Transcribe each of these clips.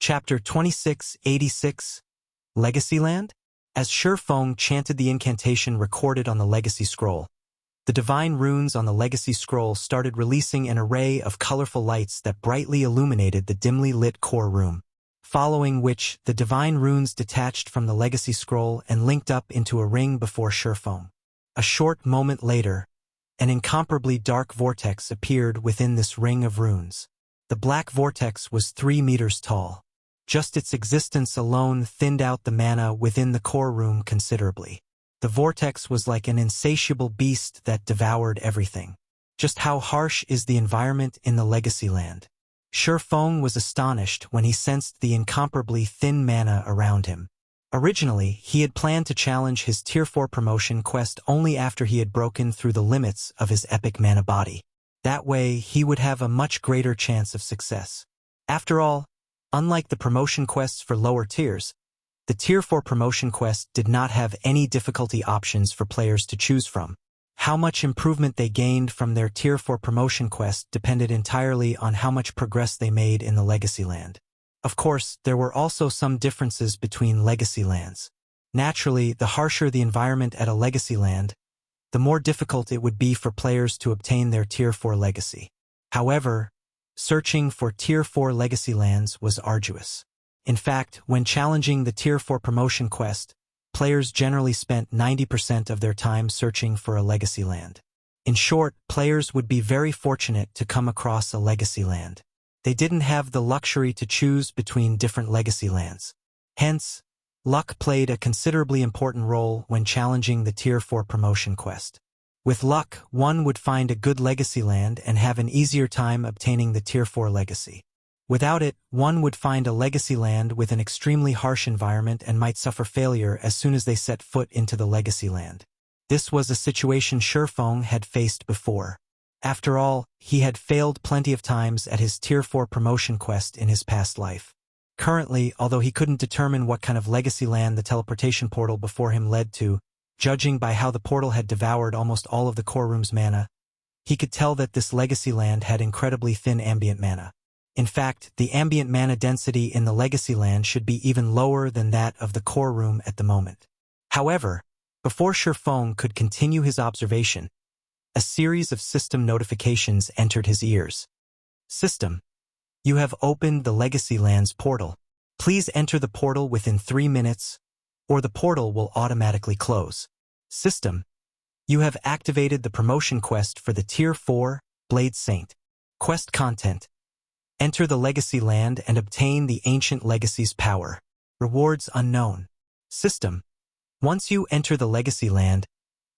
Chapter 2686, Legacy Land? As Feng chanted the incantation recorded on the Legacy Scroll, the divine runes on the Legacy Scroll started releasing an array of colorful lights that brightly illuminated the dimly lit core room, following which the divine runes detached from the Legacy Scroll and linked up into a ring before Feng. A short moment later, an incomparably dark vortex appeared within this ring of runes. The black vortex was 3 meters tall. Just its existence alone thinned out the mana within the core room considerably. The vortex was like an insatiable beast that devoured everything. Just how harsh is the environment in the Legacy Land? Feng was astonished when he sensed the incomparably thin mana around him. Originally, he had planned to challenge his Tier 4 promotion quest only after he had broken through the limits of his epic mana body. That way, he would have a much greater chance of success. After all, unlike the promotion quests for lower tiers, the Tier 4 promotion quest did not have any difficulty options for players to choose from. How much improvement they gained from their Tier 4 promotion quest depended entirely on how much progress they made in the Legacy Land. Of course, there were also some differences between Legacy Lands. Naturally, the harsher the environment at a Legacy Land, the more difficult it would be for players to obtain their Tier 4 legacy. However, searching for Tier 4 Legacy Lands was arduous. In fact, when challenging the Tier 4 promotion quest, players generally spent 90% of their time searching for a Legacy Land. In short, players would be very fortunate to come across a Legacy Land. They didn't have the luxury to choose between different Legacy Lands. Hence, luck played a considerably important role when challenging the Tier 4 promotion quest. With luck, one would find a good Legacy Land and have an easier time obtaining the Tier 4 legacy. Without it, one would find a Legacy Land with an extremely harsh environment and might suffer failure as soon as they set foot into the Legacy Land. This was a situation Feng had faced before. After all, he had failed plenty of times at his Tier 4 promotion quest in his past life. Currently, although he couldn't determine what kind of Legacy Land the teleportation portal before him led to, judging by how the portal had devoured almost all of the core room's mana, he could tell that this Legacy Land had incredibly thin ambient mana. In fact, the ambient mana density in the Legacy Land should be even lower than that of the core room at the moment. However, before Feng could continue his observation, a series of system notifications entered his ears. System: you have opened the Legacy Land's portal. Please enter the portal within 3 minutes, or the portal will automatically close. System: you have activated the promotion quest for the Tier 4 Blade Saint. Quest content: enter the Legacy Land and obtain the Ancient Legacy's power. Rewards unknown. System: once you enter the Legacy Land,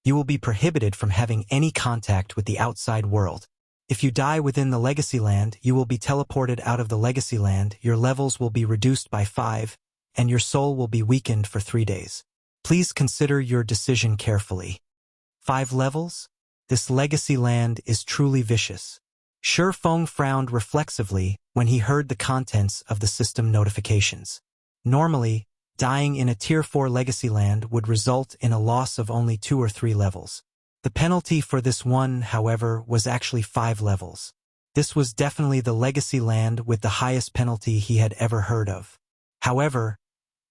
you will be prohibited from having any contact with the outside world. If you die within the Legacy Land, you will be teleported out of the Legacy Land, your levels will be reduced by 5, and your soul will be weakened for 3 days. Please consider your decision carefully. 5 levels? This Legacy Land is truly vicious. Feng frowned reflexively when he heard the contents of the system notifications. Normally, dying in a Tier 4 Legacy Land would result in a loss of only 2 or 3 levels. The penalty for this one, however, was actually 5 levels. This was definitely the Legacy Land with the highest penalty he had ever heard of. However,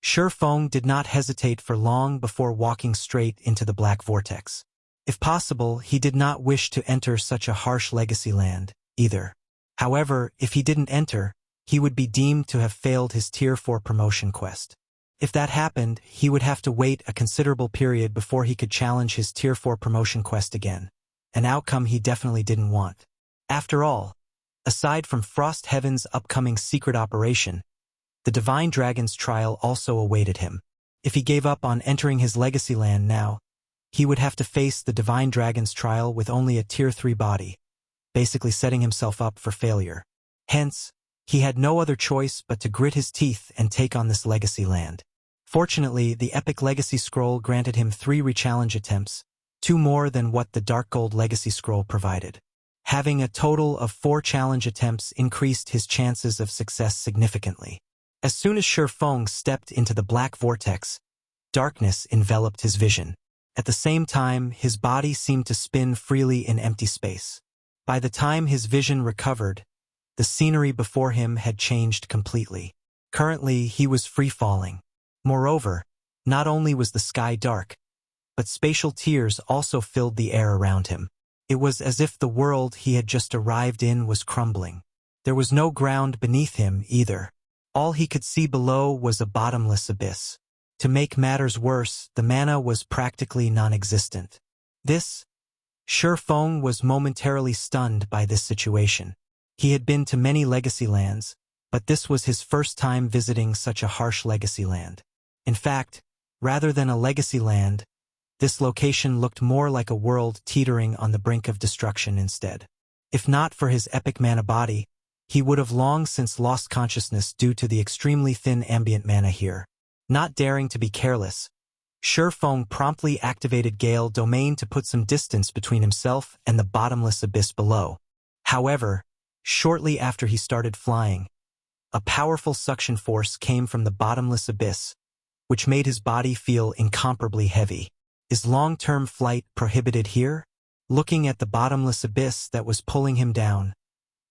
Feng did not hesitate for long before walking straight into the Black Vortex. If possible, he did not wish to enter such a harsh Legacy Land, either. However, if he didn't enter, he would be deemed to have failed his Tier 4 promotion quest. If that happened, he would have to wait a considerable period before he could challenge his Tier 4 promotion quest again, an outcome he definitely didn't want. After all, aside from Frost Heaven's upcoming secret operation, the Divine Dragon's trial also awaited him. If he gave up on entering his Legacy Land now, he would have to face the Divine Dragon's trial with only a Tier 3 body, basically setting himself up for failure. Hence, he had no other choice but to grit his teeth and take on this Legacy Land. Fortunately, the Epic Legacy Scroll granted him 3 rechallenge attempts, 2 more than what the Dark Gold Legacy Scroll provided. Having a total of 4 challenge attempts increased his chances of success significantly. As soon as Feng stepped into the Black Vortex, darkness enveloped his vision. At the same time, his body seemed to spin freely in empty space. By the time his vision recovered, the scenery before him had changed completely. Currently, he was free-falling. Moreover, not only was the sky dark, but spatial tears also filled the air around him. It was as if the world he had just arrived in was crumbling. There was no ground beneath him either. All he could see below was a bottomless abyss. To make matters worse, the mana was practically non-existent. Shurfeng was momentarily stunned by this situation. He had been to many legacy lands, but this was his first time visiting such a harsh legacy land. In fact, rather than a legacy land, this location looked more like a world teetering on the brink of destruction instead. If not for his epic mana body, he would have long since lost consciousness due to the extremely thin ambient mana here. Not daring to be careless, Shurfeng promptly activated Gale Domain to put some distance between himself and the bottomless abyss below. However, shortly after he started flying, a powerful suction force came from the bottomless abyss, which made his body feel incomparably heavy. Is long-term flight prohibited here? Looking at the bottomless abyss that was pulling him down,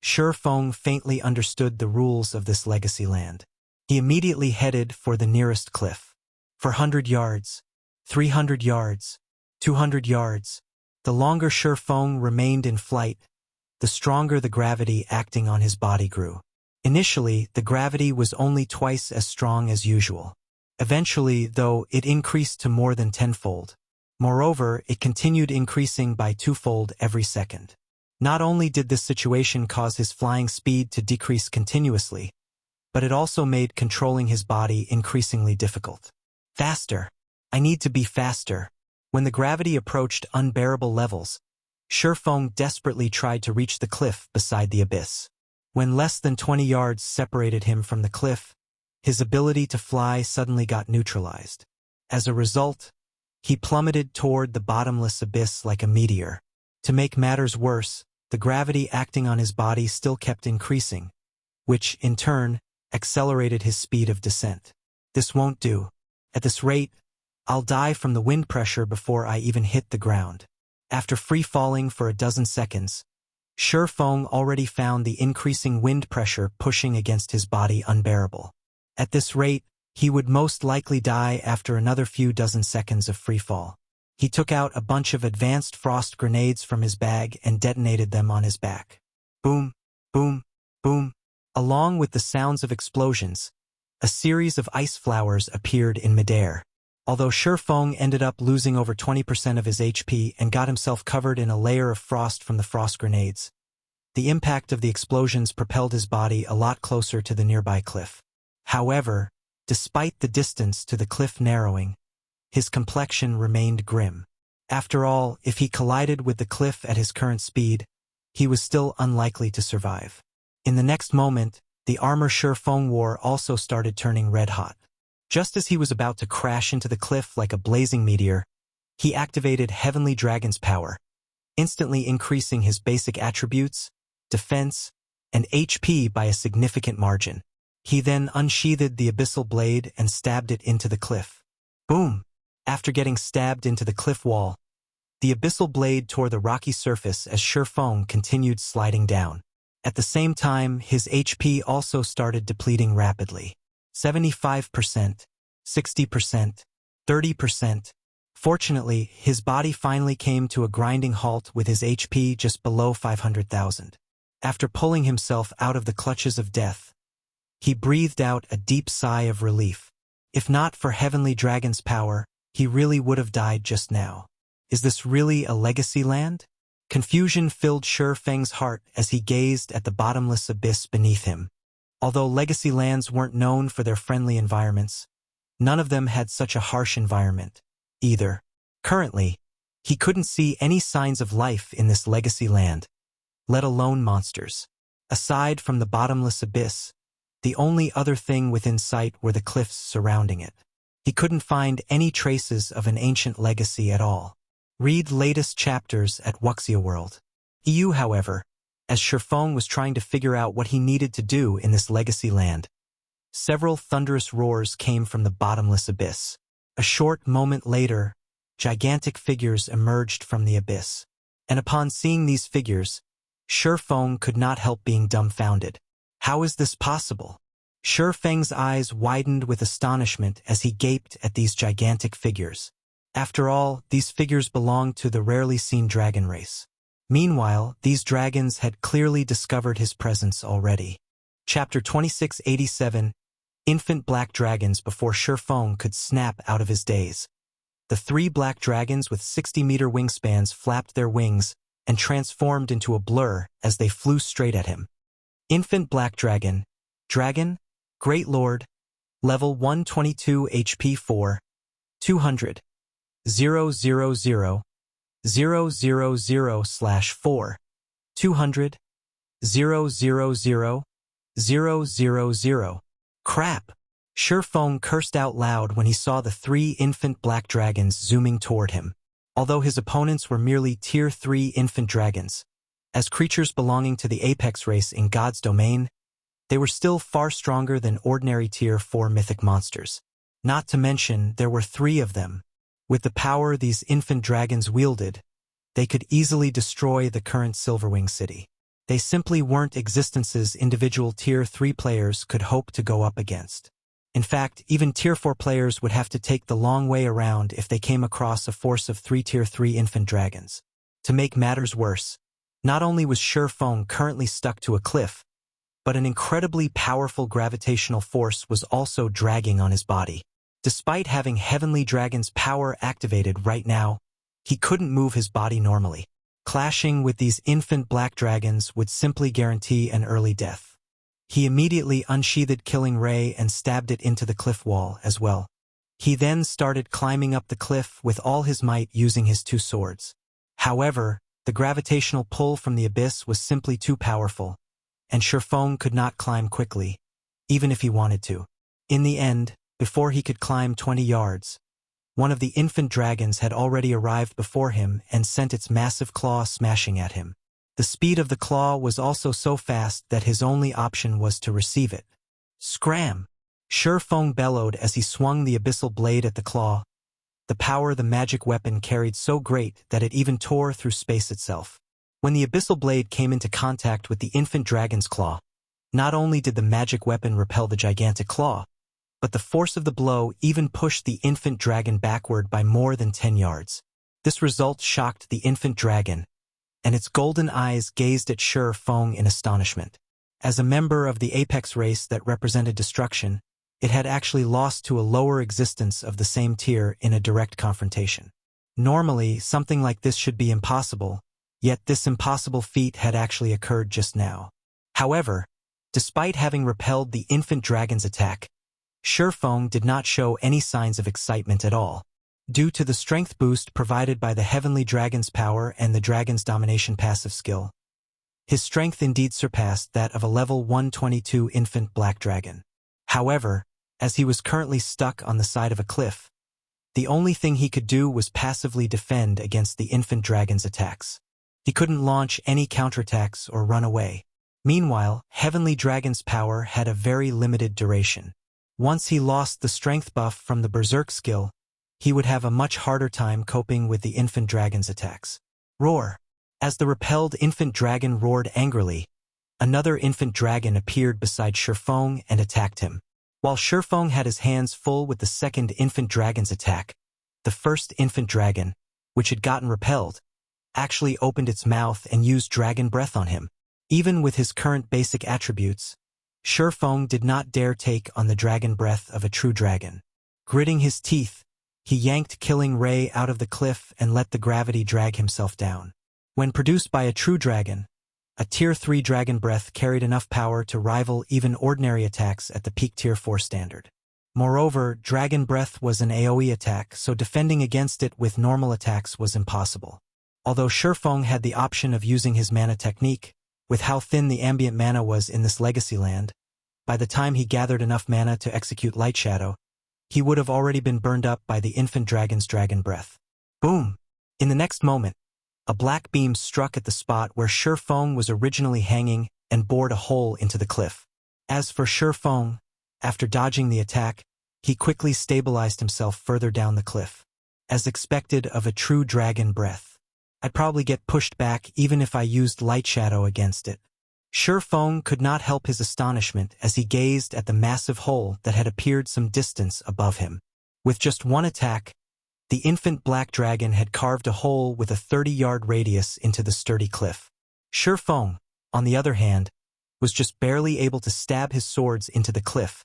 Shurfeng faintly understood the rules of this legacy land. He immediately headed for the nearest cliff. 400 yards, 300 yards, 200 yards. The longer Shurfeng remained in flight, the stronger the gravity acting on his body grew. Initially, the gravity was only twice as strong as usual. Eventually, though, it increased to more than tenfold. Moreover, it continued increasing by twofold every second. Not only did this situation cause his flying speed to decrease continuously, but it also made controlling his body increasingly difficult. Faster! I need to be faster. When the gravity approached unbearable levels, Shurfeng desperately tried to reach the cliff beside the abyss. When less than 20 yards separated him from the cliff, his ability to fly suddenly got neutralized. As a result, he plummeted toward the bottomless abyss like a meteor. To make matters worse, the gravity acting on his body still kept increasing, which, in turn, accelerated his speed of descent. This won't do. At this rate, I'll die from the wind pressure before I even hit the ground. After free-falling for a dozen seconds, Shurfeng already found the increasing wind pressure pushing against his body unbearable. At this rate, he would most likely die after another few dozen seconds of freefall. He took out a bunch of advanced frost grenades from his bag and detonated them on his back. Boom, boom, boom. Along with the sounds of explosions, a series of ice flowers appeared in midair. Although Shurfeng ended up losing over 20% of his HP and got himself covered in a layer of frost from the frost grenades, the impact of the explosions propelled his body a lot closer to the nearby cliff. However, despite the distance to the cliff narrowing, his complexion remained grim. After all, if he collided with the cliff at his current speed, he was still unlikely to survive. In the next moment, the armor Shurfeng wore also started turning red-hot. Just as he was about to crash into the cliff like a blazing meteor, he activated Heavenly Dragon's power, instantly increasing his basic attributes, defense, and HP by a significant margin. He then unsheathed the abyssal blade and stabbed it into the cliff. Boom! After getting stabbed into the cliff wall, the abyssal blade tore the rocky surface as Shurfeng continued sliding down. At the same time, his HP also started depleting rapidly. 75%, 60%, 30%. Fortunately, his body finally came to a grinding halt with his HP just below 500,000. After pulling himself out of the clutches of death, he breathed out a deep sigh of relief. If not for Heavenly Dragon's power, he really would have died just now. Is this really a legacy land? Confusion filled Shurfeng's heart as he gazed at the bottomless abyss beneath him. Although legacy lands weren't known for their friendly environments, none of them had such a harsh environment, either. Currently, he couldn't see any signs of life in this legacy land, let alone monsters. Aside from the bottomless abyss, the only other thing within sight were the cliffs surrounding it. He couldn't find any traces of an ancient legacy at all. Read latest chapters at Wuxia World. EU, however, as Shurfeng was trying to figure out what he needed to do in this legacy land, several thunderous roars came from the bottomless abyss. A short moment later, gigantic figures emerged from the abyss. And upon seeing these figures, Shurfeng could not help being dumbfounded. How is this possible? Feng's eyes widened with astonishment as he gaped at these gigantic figures. After all, these figures belonged to the rarely seen dragon race. Meanwhile, these dragons had clearly discovered his presence already. Chapter 2687, Infant Black Dragons. Before Feng could snap out of his daze, the 3 black dragons with 60-meter wingspans flapped their wings and transformed into a blur as they flew straight at him. Infant Black Dragon. Dragon, Great Lord, level 122 HP 4, 200, 000, 000/4, 200, 000, 000. Crap! Feng cursed out loud when he saw the 3 infant black dragons zooming toward him. Although his opponents were merely Tier 3 infant dragons, as creatures belonging to the apex race in God's domain, they were still far stronger than ordinary Tier 4 mythic monsters. Not to mention, there were 3 of them. With the power these infant dragons wielded, they could easily destroy the current Silverwing city. They simply weren't existences individual Tier 3 players could hope to go up against. In fact, even Tier 4 players would have to take the long way around if they came across a force of 3 Tier 3 infant dragons. To make matters worse, not only was Feng currently stuck to a cliff, but an incredibly powerful gravitational force was also dragging on his body. Despite having Heavenly Dragon's power activated right now, he couldn't move his body normally. Clashing with these infant black dragons would simply guarantee an early death. He immediately unsheathed Killing Ray and stabbed it into the cliff wall as well. He then started climbing up the cliff with all his might using his 2 swords. However, the gravitational pull from the abyss was simply too powerful, and Feng could not climb quickly, even if he wanted to. In the end, before he could climb 20 yards, one of the infant dragons had already arrived before him and sent its massive claw smashing at him. The speed of the claw was also so fast that his only option was to receive it. Scram! Feng bellowed as he swung the abyssal blade at the claw, the power the magic weapon carried so great that it even tore through space itself. When the abyssal blade came into contact with the infant dragon's claw, not only did the magic weapon repel the gigantic claw, but the force of the blow even pushed the infant dragon backward by more than 10 yards. This result shocked the infant dragon, and its golden eyes gazed at Feng in astonishment. As a member of the apex race that represented destruction, it had actually lost to a lower existence of the same tier in a direct confrontation. Normally, something like this should be impossible, yet this impossible feat had actually occurred just now. However, despite having repelled the infant dragon's attack, Feng did not show any signs of excitement at all. Due to the strength boost provided by the Heavenly Dragon's power and the Dragon's Domination passive skill, his strength indeed surpassed that of a level 122 infant black dragon. However, as he was currently stuck on the side of a cliff, the only thing he could do was passively defend against the infant dragon's attacks. He couldn't launch any counterattacks or run away. Meanwhile, Heavenly Dragon's power had a very limited duration. Once he lost the strength buff from the Berserk skill, he would have a much harder time coping with the infant dragon's attacks. Roar! As the repelled infant dragon roared angrily, another infant dragon appeared beside Feng and attacked him. While Feng had his hands full with the second infant dragon's attack, the first infant dragon, which had gotten repelled, actually opened its mouth and used dragon breath on him. Even with his current basic attributes, Feng did not dare take on the dragon breath of a true dragon. Gritting his teeth, he yanked Killing Ray out of the cliff and let the gravity drag himself down. When produced by a true dragon, a Tier 3 dragon breath carried enough power to rival even ordinary attacks at the peak Tier 4 standard. Moreover, dragon breath was an AoE attack, so defending against it with normal attacks was impossible. Although Feng had the option of using his mana technique, with how thin the ambient mana was in this legacy land, by the time he gathered enough mana to execute Light Shadow, he would have already been burned up by the infant dragon's dragon breath. Boom! In the next moment, a black beam struck at the spot where Feng was originally hanging and bored a hole into the cliff. As for Feng, after dodging the attack, he quickly stabilized himself further down the cliff. As expected of a true dragon breath, I'd probably get pushed back even if I used Light Shadow against it. Feng could not help his astonishment as he gazed at the massive hole that had appeared some distance above him. With just one attack, the infant black dragon had carved a hole with a 30-yard radius into the sturdy cliff. Feng, on the other hand, was just barely able to stab his swords into the cliff,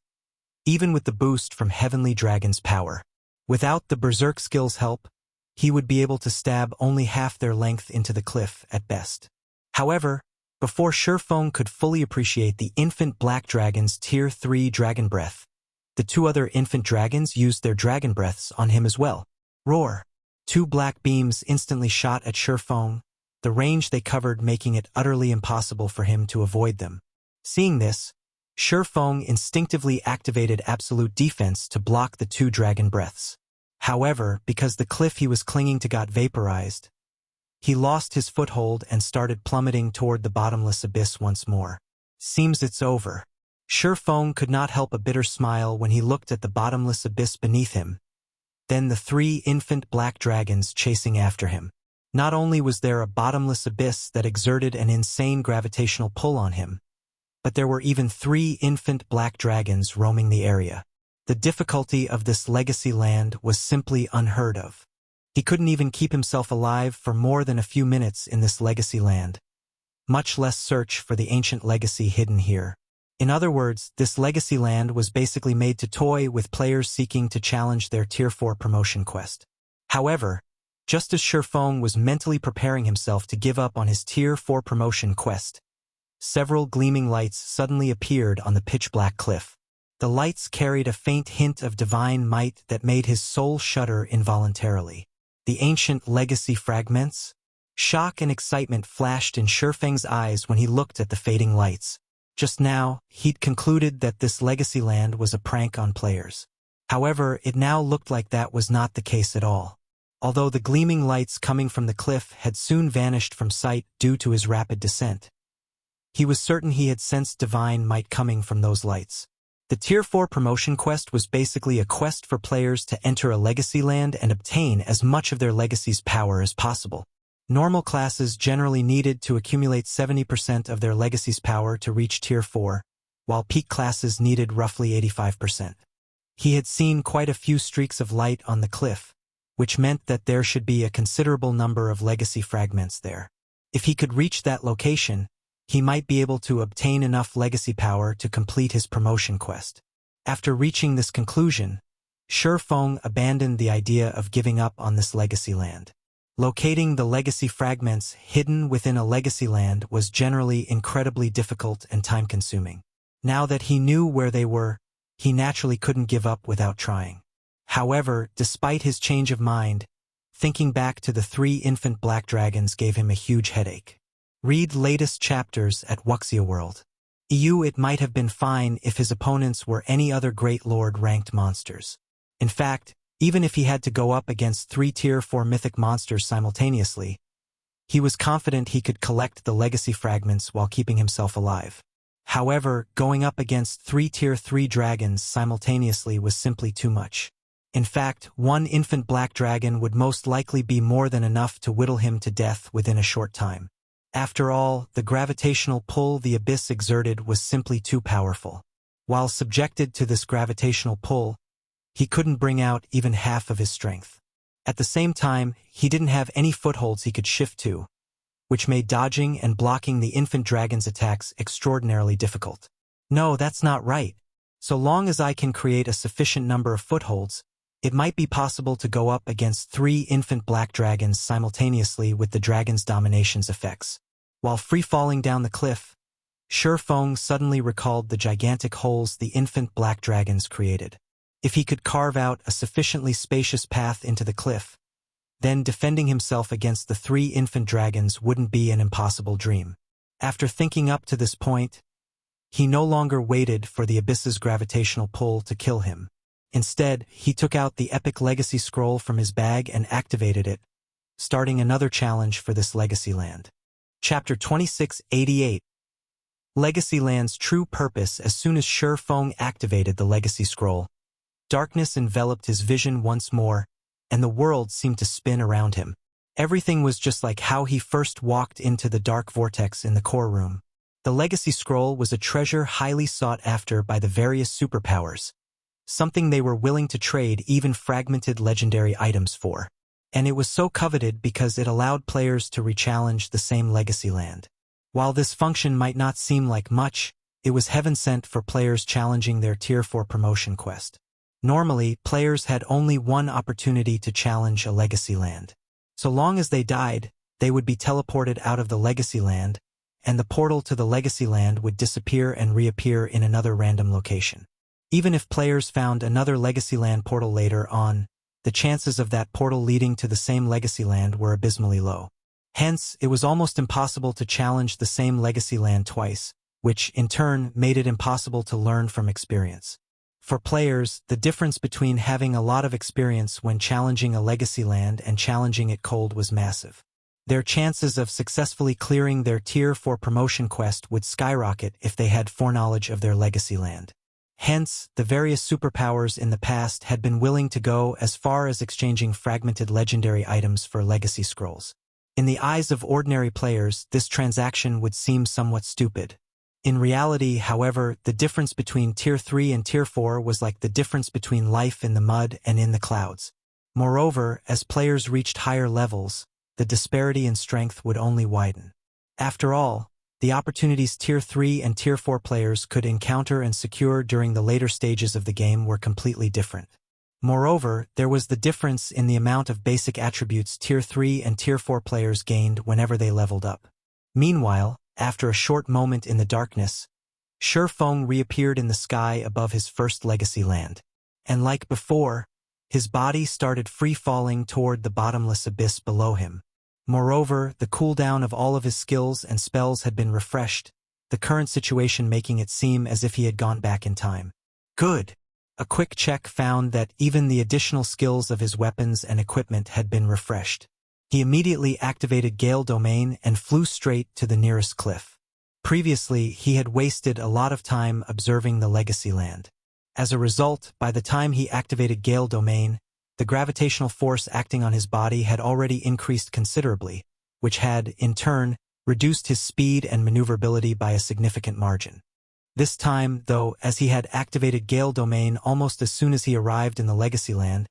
even with the boost from Heavenly Dragon's power. Without the Berserk skill's help, he would be able to stab only half their length into the cliff at best. However, before Feng could fully appreciate the infant black dragon's Tier 3 dragon breath, the two other infant dragons used their dragon breaths on him as well. Roar! Two black beams instantly shot at Feng, the range they covered making it utterly impossible for him to avoid them. Seeing this, Feng instinctively activated absolute defense to block the two dragon breaths. However, because the cliff he was clinging to got vaporized, he lost his foothold and started plummeting toward the bottomless abyss once more. Seems it's over. Feng could not help a bitter smile when he looked at the bottomless abyss beneath him, then the three infant black dragons chasing after him. Not only was there a bottomless abyss that exerted an insane gravitational pull on him, but there were even 3 infant black dragons roaming the area. The difficulty of this legacy land was simply unheard of. He couldn't even keep himself alive for more than a few minutes in this legacy land, much less search for the ancient legacy hidden here. In other words, this legacy land was basically made to toy with players seeking to challenge their Tier 4 promotion quest. However, just as Feng was mentally preparing himself to give up on his Tier 4 promotion quest, several gleaming lights suddenly appeared on the pitch-black cliff. The lights carried a faint hint of divine might that made his soul shudder involuntarily. The ancient legacy fragments? Shock and excitement flashed in Feng's eyes when he looked at the fading lights. Just now, he'd concluded that this legacy land was a prank on players. However, it now looked like that was not the case at all. Although the gleaming lights coming from the cliff had soon vanished from sight due to his rapid descent, he was certain he had sensed divine might coming from those lights. The Tier 4 promotion quest was basically a quest for players to enter a legacy land and obtain as much of their legacy's power as possible. Normal classes generally needed to accumulate 70% of their legacy's power to reach Tier 4, while peak classes needed roughly 85%. He had seen quite a few streaks of light on the cliff, which meant that there should be a considerable number of legacy fragments there. If he could reach that location, he might be able to obtain enough legacy power to complete his promotion quest. After reaching this conclusion, Feng abandoned the idea of giving up on this legacy land. Locating the legacy fragments hidden within a legacy land was generally incredibly difficult and time-consuming. Now that he knew where they were, he naturally couldn't give up without trying. However, despite his change of mind, thinking back to the 3 infant black dragons gave him a huge headache. Read latest chapters at Wuxia World. It might have been fine if his opponents were any other Great Lord ranked monsters. In fact, even if he had to go up against 3 Tier 4 mythic monsters simultaneously, he was confident he could collect the legacy fragments while keeping himself alive. However, going up against 3 Tier 3 dragons simultaneously was simply too much. In fact, 1 infant black dragon would most likely be more than enough to whittle him to death within a short time. After all, the gravitational pull the abyss exerted was simply too powerful. While subjected to this gravitational pull, he couldn't bring out even half of his strength. At the same time, he didn't have any footholds he could shift to, which made dodging and blocking the infant dragon's attacks extraordinarily difficult. No, that's not right. So long as I can create a sufficient number of footholds, it might be possible to go up against 3 infant black dragons simultaneously with the dragon's domination's effects. While free-falling down the cliff, Feng suddenly recalled the gigantic holes the infant black dragons created. If he could carve out a sufficiently spacious path into the cliff, then defending himself against the 3 infant dragons wouldn't be an impossible dream. After thinking up to this point, he no longer waited for the abyss's gravitational pull to kill him. Instead, he took out the epic legacy scroll from his bag and activated it, starting another challenge for this legacy land. Chapter 2688. Legacy Land's true purpose. As soon as Feng activated the legacy scroll, darkness enveloped his vision once more, and the world seemed to spin around him. Everything was just like how he first walked into the dark vortex in the core room. The Legacy Scroll was a treasure highly sought after by the various superpowers, something they were willing to trade even fragmented legendary items for. And it was so coveted because it allowed players to rechallenge the same Legacy land. While this function might not seem like much, it was heaven-sent for players challenging their Tier 4 promotion quest. Normally, players had only one opportunity to challenge a Legacy land. So long as they died, they would be teleported out of the Legacy land, and the portal to the Legacy land would disappear and reappear in another random location. Even if players found another Legacy land portal later on, the chances of that portal leading to the same Legacy land were abysmally low. Hence, it was almost impossible to challenge the same Legacy land twice, which, in turn, made it impossible to learn from experience. For players, the difference between having a lot of experience when challenging a Legacy land and challenging it cold was massive. Their chances of successfully clearing their Tier 4 promotion quest would skyrocket if they had foreknowledge of their Legacy land. Hence, the various superpowers in the past had been willing to go as far as exchanging fragmented legendary items for Legacy Scrolls. In the eyes of ordinary players, this transaction would seem somewhat stupid. In reality, however, the difference between Tier 3 and Tier 4 was like the difference between life in the mud and in the clouds. Moreover, as players reached higher levels, the disparity in strength would only widen. After all, the opportunities Tier 3 and Tier 4 players could encounter and secure during the later stages of the game were completely different. Moreover, there was the difference in the amount of basic attributes Tier 3 and Tier 4 players gained whenever they leveled up. Meanwhile, after a short moment in the darkness, Surefeng reappeared in the sky above his first Legacy land. And like before, his body started free-falling toward the bottomless abyss below him. Moreover, the cooldown of all of his skills and spells had been refreshed, the current situation making it seem as if he had gone back in time. Good. A quick check found that even the additional skills of his weapons and equipment had been refreshed. He immediately activated Gale Domain and flew straight to the nearest cliff. Previously, he had wasted a lot of time observing the Legacy land. As a result, by the time he activated Gale Domain, the gravitational force acting on his body had already increased considerably, which had, in turn, reduced his speed and maneuverability by a significant margin. This time, though, as he had activated Gale Domain almost as soon as he arrived in the Legacy land,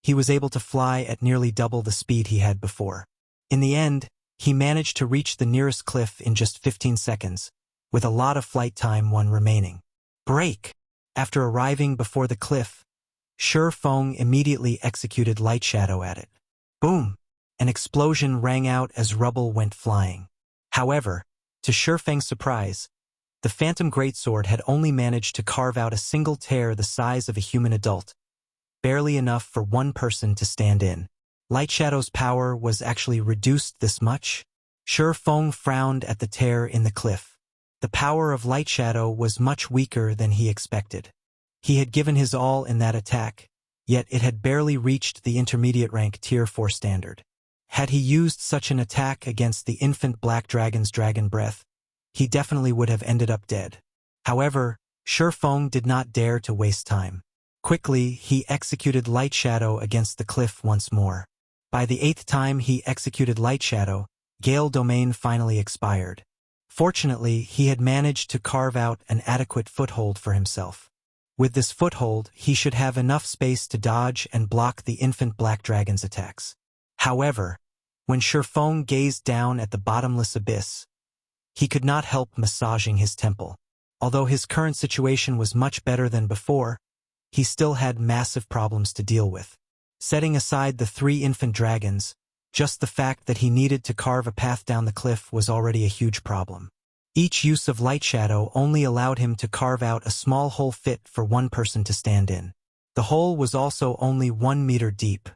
he was able to fly at nearly double the speed he had before. In the end, he managed to reach the nearest cliff in just 15 seconds, with a lot of flight time remaining. Break! After arriving before the cliff, Surefeng immediately executed Light Shadow at it. Boom! An explosion rang out as rubble went flying. However, to Surefeng's surprise, the Phantom Greatsword had only managed to carve out a single tear the size of a human adult, barely enough for one person to stand in. Light Shadow's power was actually reduced this much? Surefeng frowned at the tear in the cliff. The power of Light Shadow was much weaker than he expected. He had given his all in that attack, yet it had barely reached the intermediate rank Tier 4 standard. Had he used such an attack against the infant Black Dragon's Dragon Breath, he definitely would have ended up dead. However, Surefeng did not dare to waste time. Quickly, he executed Light Shadow against the cliff once more. By the 8th time he executed Light Shadow, Gale Domain finally expired. Fortunately, he had managed to carve out an adequate foothold for himself. With this foothold, he should have enough space to dodge and block the infant Black Dragon's attacks. However, when Surefeng gazed down at the bottomless abyss, he could not help massaging his temple. Although his current situation was much better than before, he still had massive problems to deal with. Setting aside the 3 infant dragons, just the fact that he needed to carve a path down the cliff was already a huge problem. Each use of Light Shadow only allowed him to carve out a small hole fit for one person to stand in. The hole was also only 1 meter deep.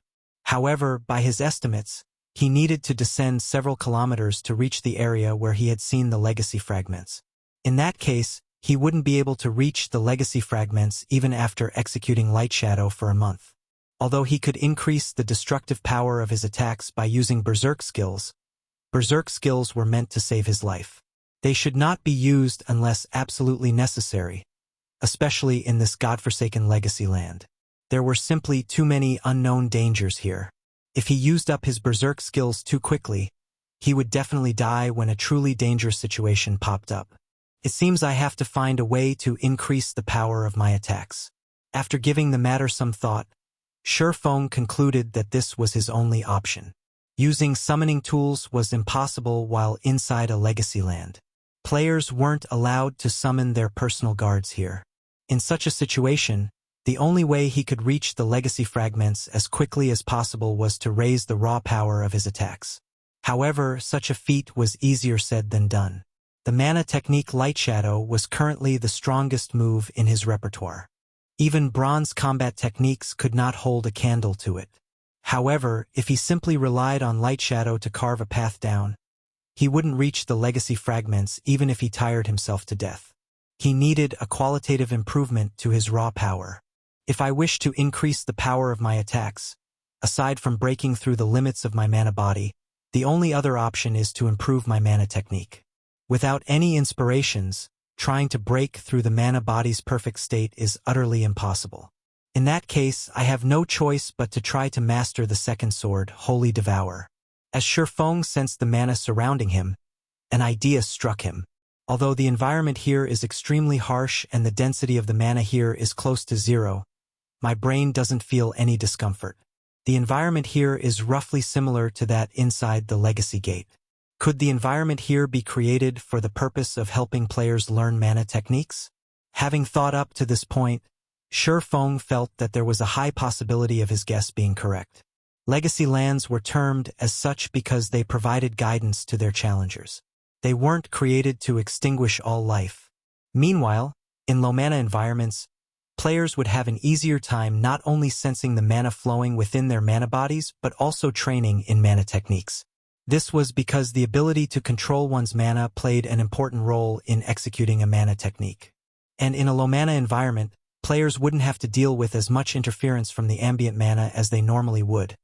However, by his estimates, he needed to descend several kilometers to reach the area where he had seen the Legacy fragments. In that case, he wouldn't be able to reach the Legacy fragments even after executing Light Shadow for a month. Although he could increase the destructive power of his attacks by using Berserk skills were meant to save his life. They should not be used unless absolutely necessary, especially in this godforsaken Legacy land. There were simply too many unknown dangers here. If he used up his Berserk skills too quickly, he would definitely die when a truly dangerous situation popped up. It seems I have to find a way to increase the power of my attacks. After giving the matter some thought, Surefeng concluded that this was his only option. Using summoning tools was impossible while inside a legacy land. Players weren't allowed to summon their personal guards here. In such a situation, the only way he could reach the legacy fragments as quickly as possible was to raise the raw power of his attacks. However, such a feat was easier said than done. The mana technique Light Shadow was currently the strongest move in his repertoire. Even bronze combat techniques could not hold a candle to it. However, if he simply relied on Light Shadow to carve a path down, he wouldn't reach the legacy fragments even if he tired himself to death. He needed a qualitative improvement to his raw power. If I wish to increase the power of my attacks, aside from breaking through the limits of my mana body, the only other option is to improve my mana technique. Without any inspirations, trying to break through the mana body's perfect state is utterly impossible. In that case, I have no choice but to try to master the second sword, Holy Devour. As Surefeng sensed the mana surrounding him, an idea struck him. Although the environment here is extremely harsh and the density of the mana here is close to zero, my brain doesn't feel any discomfort. The environment here is roughly similar to that inside the Legacy Gate. Could the environment here be created for the purpose of helping players learn mana techniques? Having thought up to this point, Surefeng felt that there was a high possibility of his guess being correct. Legacy lands were termed as such because they provided guidance to their challengers. They weren't created to extinguish all life. Meanwhile, in low-mana environments, players would have an easier time not only sensing the mana flowing within their mana bodies but also training in mana techniques. This was because the ability to control one's mana played an important role in executing a mana technique. And in a low-mana environment, players wouldn't have to deal with as much interference from the ambient mana as they normally would,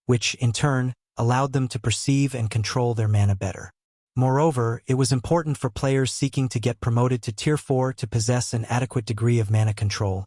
which, in turn, allowed them to perceive and control their mana better. Moreover, it was important for players seeking to get promoted to Tier 4 to possess an adequate degree of mana control,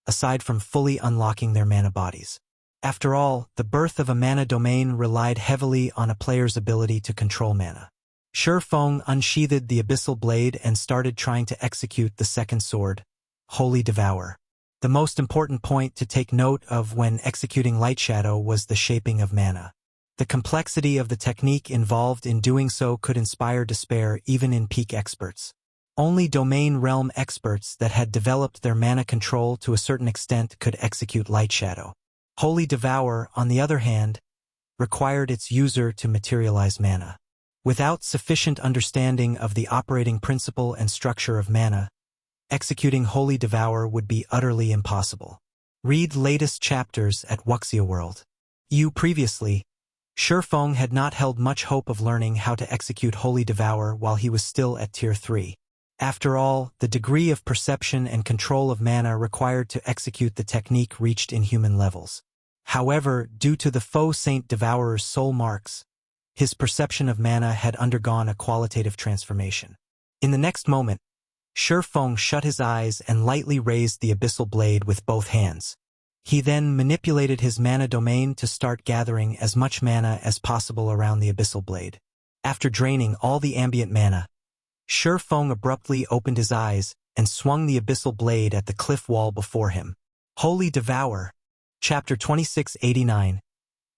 aside from fully unlocking their mana bodies. After all, the birth of a mana domain relied heavily on a player's ability to control mana. Surefeng unsheathed the Abyssal Blade and started trying to execute the second sword, Holy Devour. The most important point to take note of when executing Light Shadow was the shaping of mana. The complexity of the technique involved in doing so could inspire despair even in peak experts. Only domain realm experts that had developed their mana control to a certain extent could execute Light Shadow. Holy Devour, on the other hand, required its user to materialize mana. Without sufficient understanding of the operating principle and structure of mana, executing Holy Devour would be utterly impossible. Read latest chapters at Wuxia World. Previously, Surefeng had not held much hope of learning how to execute Holy Devour while he was still at Tier 3. After all, the degree of perception and control of mana required to execute the technique reached inhuman levels. However, due to the faux Saint Devourer's soul marks, his perception of mana had undergone a qualitative transformation. In the next moment, Surefeng shut his eyes and lightly raised the Abyssal Blade with both hands. He then manipulated his mana domain to start gathering as much mana as possible around the Abyssal Blade. After draining all the ambient mana, Surefeng abruptly opened his eyes and swung the Abyssal Blade at the cliff wall before him. Holy Devour. Chapter 2689.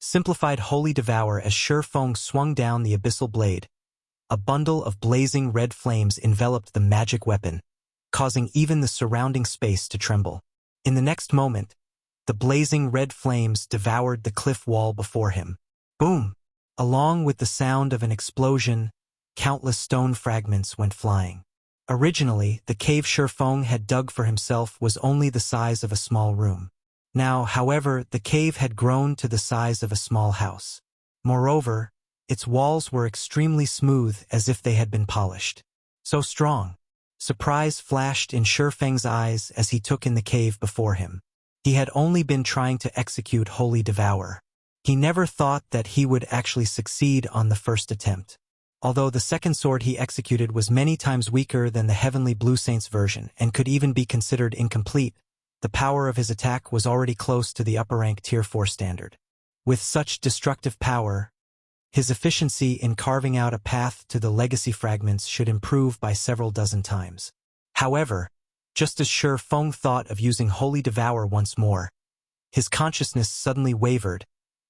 Simplified Holy Devour. As Surefeng swung down the Abyssal Blade, a bundle of blazing red flames enveloped the magic weapon, causing even the surrounding space to tremble. In the next moment, the blazing red flames devoured the cliff wall before him. Boom! Along with the sound of an explosion, countless stone fragments went flying. Originally, the cave Surefeng had dug for himself was only the size of a small room. Now, however, the cave had grown to the size of a small house. Moreover, its walls were extremely smooth as if they had been polished. So strong. Surprise flashed in Surefeng's eyes as he took in the cave before him. He had only been trying to execute Holy Devour. He never thought that he would actually succeed on the first attempt. Although the second sword he executed was many times weaker than the Heavenly Blue Saints version and could even be considered incomplete, the power of his attack was already close to the upper rank Tier 4 standard. With such destructive power, His efficiency in carving out a path to the legacy fragments should improve by several dozen times. However, just as Shi Feng thought of using Holy Devour once more, his consciousness suddenly wavered,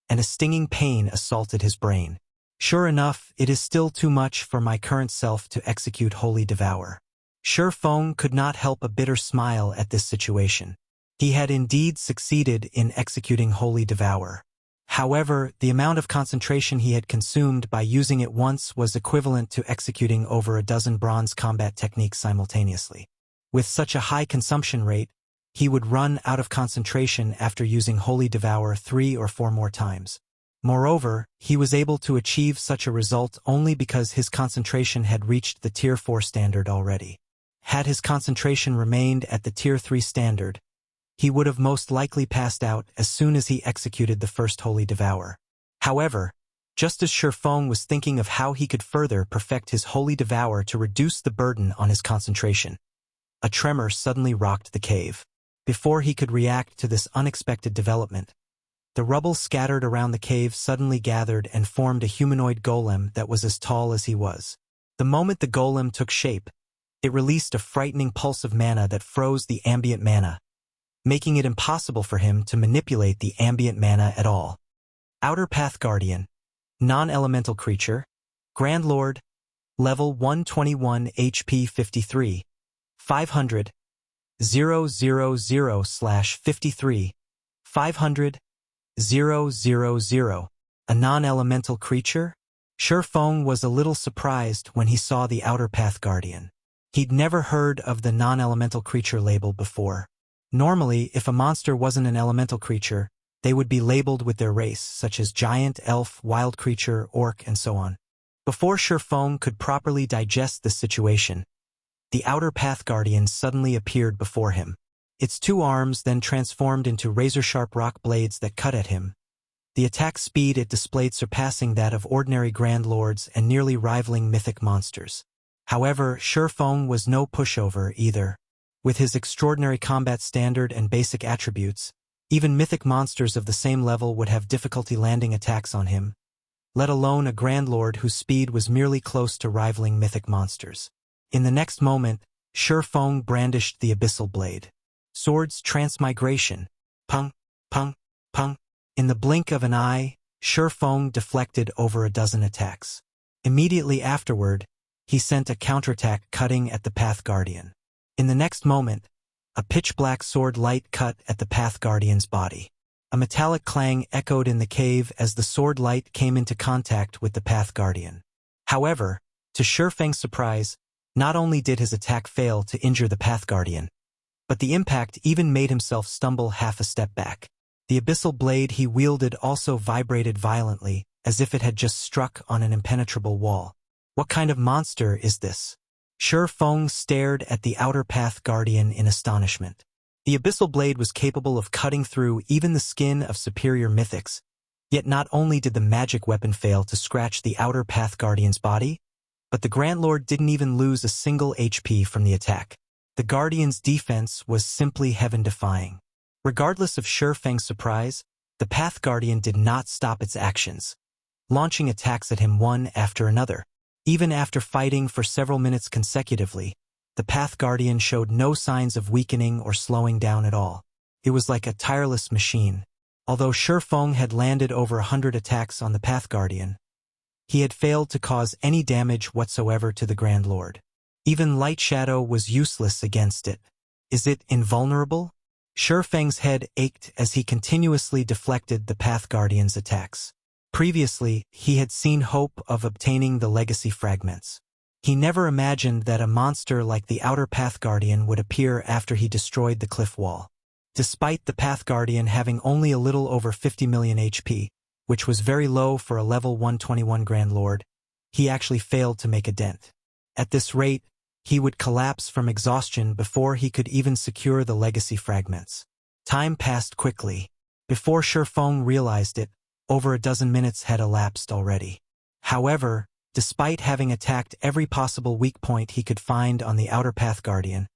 and a stinging pain assaulted his brain. Sure enough, it is still too much for my current self to execute Holy Devour. Shi Feng could not help a bitter smile at this situation. He had indeed succeeded in executing Holy Devour. However, the amount of concentration he had consumed by using it once was equivalent to executing over a dozen bronze combat techniques simultaneously. With such a high consumption rate, he would run out of concentration after using Holy Devour 3 or 4 more times. Moreover, he was able to achieve such a result only because his concentration had reached the Tier 4 standard already. Had his concentration remained at the Tier 3 standard, he would have most likely passed out as soon as he executed the first Holy Devour. However, just as Shi Feng was thinking of how he could further perfect his Holy Devour to reduce the burden on his concentration, a tremor suddenly rocked the cave. Before he could react to this unexpected development, the rubble scattered around the cave suddenly gathered and formed a humanoid golem that was as tall as he was. The moment the golem took shape, it released a frightening pulse of mana that froze the ambient mana, making it impossible for him to manipulate the ambient mana at all. Outer Path Guardian, non-elemental creature, Grand Lord, level 121 HP 53, 500, 000/53, 500, 000. A non-elemental creature? Shi Feng was a little surprised when he saw the Outer Path Guardian. He'd never heard of the non-elemental creature label before. Normally, if a monster wasn't an elemental creature, they would be labeled with their race, such as giant, elf, wild creature, orc, and so on. Before Shi Feng could properly digest this situation, the Outer Path Guardian suddenly appeared before him. Its 2 arms then transformed into razor-sharp rock blades that cut at him. The attack speed it displayed surpassing that of ordinary Grand Lords and nearly rivaling mythic monsters. However, Shi Feng was no pushover either. With his extraordinary combat standard and basic attributes, even mythic monsters of the same level would have difficulty landing attacks on him, let alone a Grand Lord whose speed was merely close to rivaling mythic monsters. In the next moment, Shi Feng brandished the abyssal blade. Sword's transmigration. Pung, pung, pung. In the blink of an eye, Shi Feng deflected over a dozen attacks. Immediately afterward, he sent a counterattack cutting at the Path Guardian. In the next moment, a pitch-black sword light cut at the Path Guardian's body. A metallic clang echoed in the cave as the sword light came into contact with the Path Guardian. However, to Shi Feng's surprise, not only did his attack fail to injure the Path Guardian, but the impact even made himself stumble half a step back. The abyssal blade he wielded also vibrated violently, as if it had just struck on an impenetrable wall. What kind of monster is this? Shi Feng stared at the Outer Path Guardian in astonishment. The abyssal blade was capable of cutting through even the skin of superior mythics, yet not only did the magic weapon fail to scratch the Outer Path Guardian's body, but the Grand Lord didn't even lose a single HP from the attack. The Guardian's defense was simply heaven-defying. Regardless of Shi Feng's surprise, the Path Guardian did not stop its actions, launching attacks at him one after another. Even after fighting for several minutes consecutively, the Path Guardian showed no signs of weakening or slowing down at all. It was like a tireless machine. Although Shi Feng had landed over 100 attacks on the Path Guardian, he had failed to cause any damage whatsoever to the Grand Lord. Even Light Shadow was useless against it. Is it invulnerable? Shi Feng's head ached as he continuously deflected the Path Guardian's attacks. Previously, he had seen hope of obtaining the legacy fragments. He never imagined that a monster like the Outer Path Guardian would appear after he destroyed the cliff wall. Despite the Path Guardian having only a little over 50 million HP, which was very low for a level 121 Grand Lord, he actually failed to make a dent. At this rate, he would collapse from exhaustion before he could even secure the legacy fragments. Time passed quickly. Before Shi Feng realized it, over a dozen minutes had elapsed already. However, despite having attacked every possible weak point he could find on the Outer Path Guardian,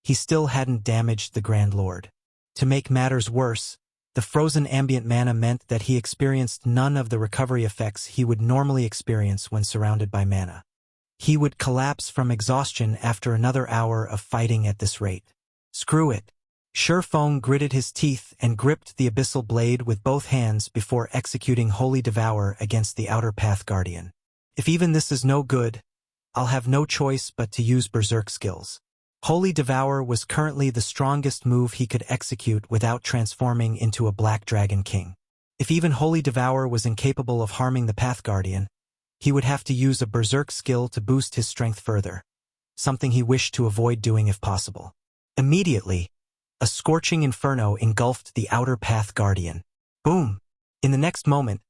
he still hadn't damaged the Grand Lord. To make matters worse, The frozen ambient mana meant that he experienced none of the recovery effects he would normally experience when surrounded by mana. He would collapse from exhaustion after another hour of fighting at this rate. Screw it. Surefeng gritted his teeth and gripped the abyssal blade with both hands before executing Holy Devour against the Outer Path Guardian. If even this is no good, I'll have no choice but to use Berserk skills. Holy Devour was currently the strongest move he could execute without transforming into a Black Dragon King. If even Holy Devour was incapable of harming the Path Guardian, he would have to use a Berserk skill to boost his strength further, something he wished to avoid doing if possible. Immediately, a scorching inferno engulfed the Outer Path Guardian. Boom! In the next moment,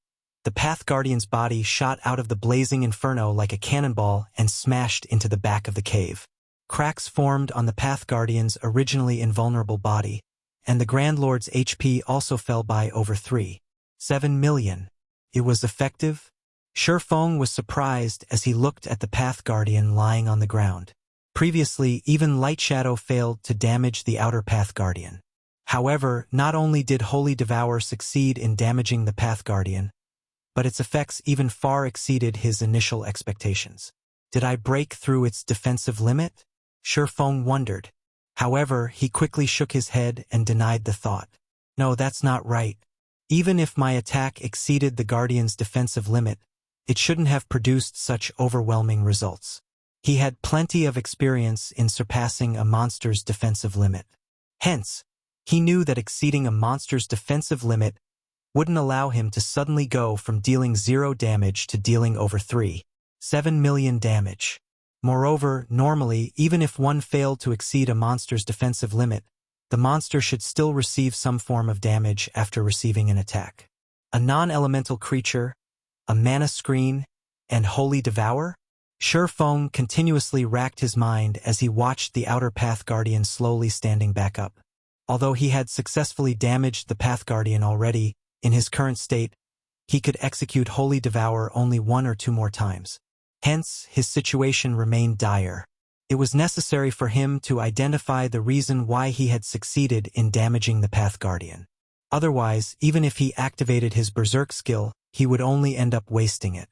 the Path Guardian's body shot out of the blazing inferno like a cannonball and smashed into the back of the cave. Cracks formed on the Path Guardian's originally invulnerable body, and the Grand Lord's HP also fell by over 3.7 million. It was effective? Surefeng was surprised as he looked at the Path Guardian lying on the ground. Previously, even Light Shadow failed to damage the Outer Path Guardian. However, not only did Holy Devour succeed in damaging the Path Guardian, but its effects even far exceeded his initial expectations. Did I break through its defensive limit? Surefeng wondered. However, he quickly shook his head and denied the thought. No, that's not right. Even if my attack exceeded the Guardian's defensive limit, it shouldn't have produced such overwhelming results. He had plenty of experience in surpassing a monster's defensive limit. Hence, he knew that exceeding a monster's defensive limit wouldn't allow him to suddenly go from dealing 0 damage to dealing over 3.7 million damage. Moreover, normally, even if one failed to exceed a monster's defensive limit, the monster should still receive some form of damage after receiving an attack. A non-elemental creature, a mana screen, and Holy Devour? Surefeng continuously racked his mind as he watched the Outer Path Guardian slowly standing back up. Although he had successfully damaged the Path Guardian already, in his current state, he could execute Holy Devour only 1 or 2 more times. Hence, his situation remained dire. It was necessary for him to identify the reason why he had succeeded in damaging the Path Guardian. Otherwise, even if he activated his Berserk skill, he would only end up wasting it.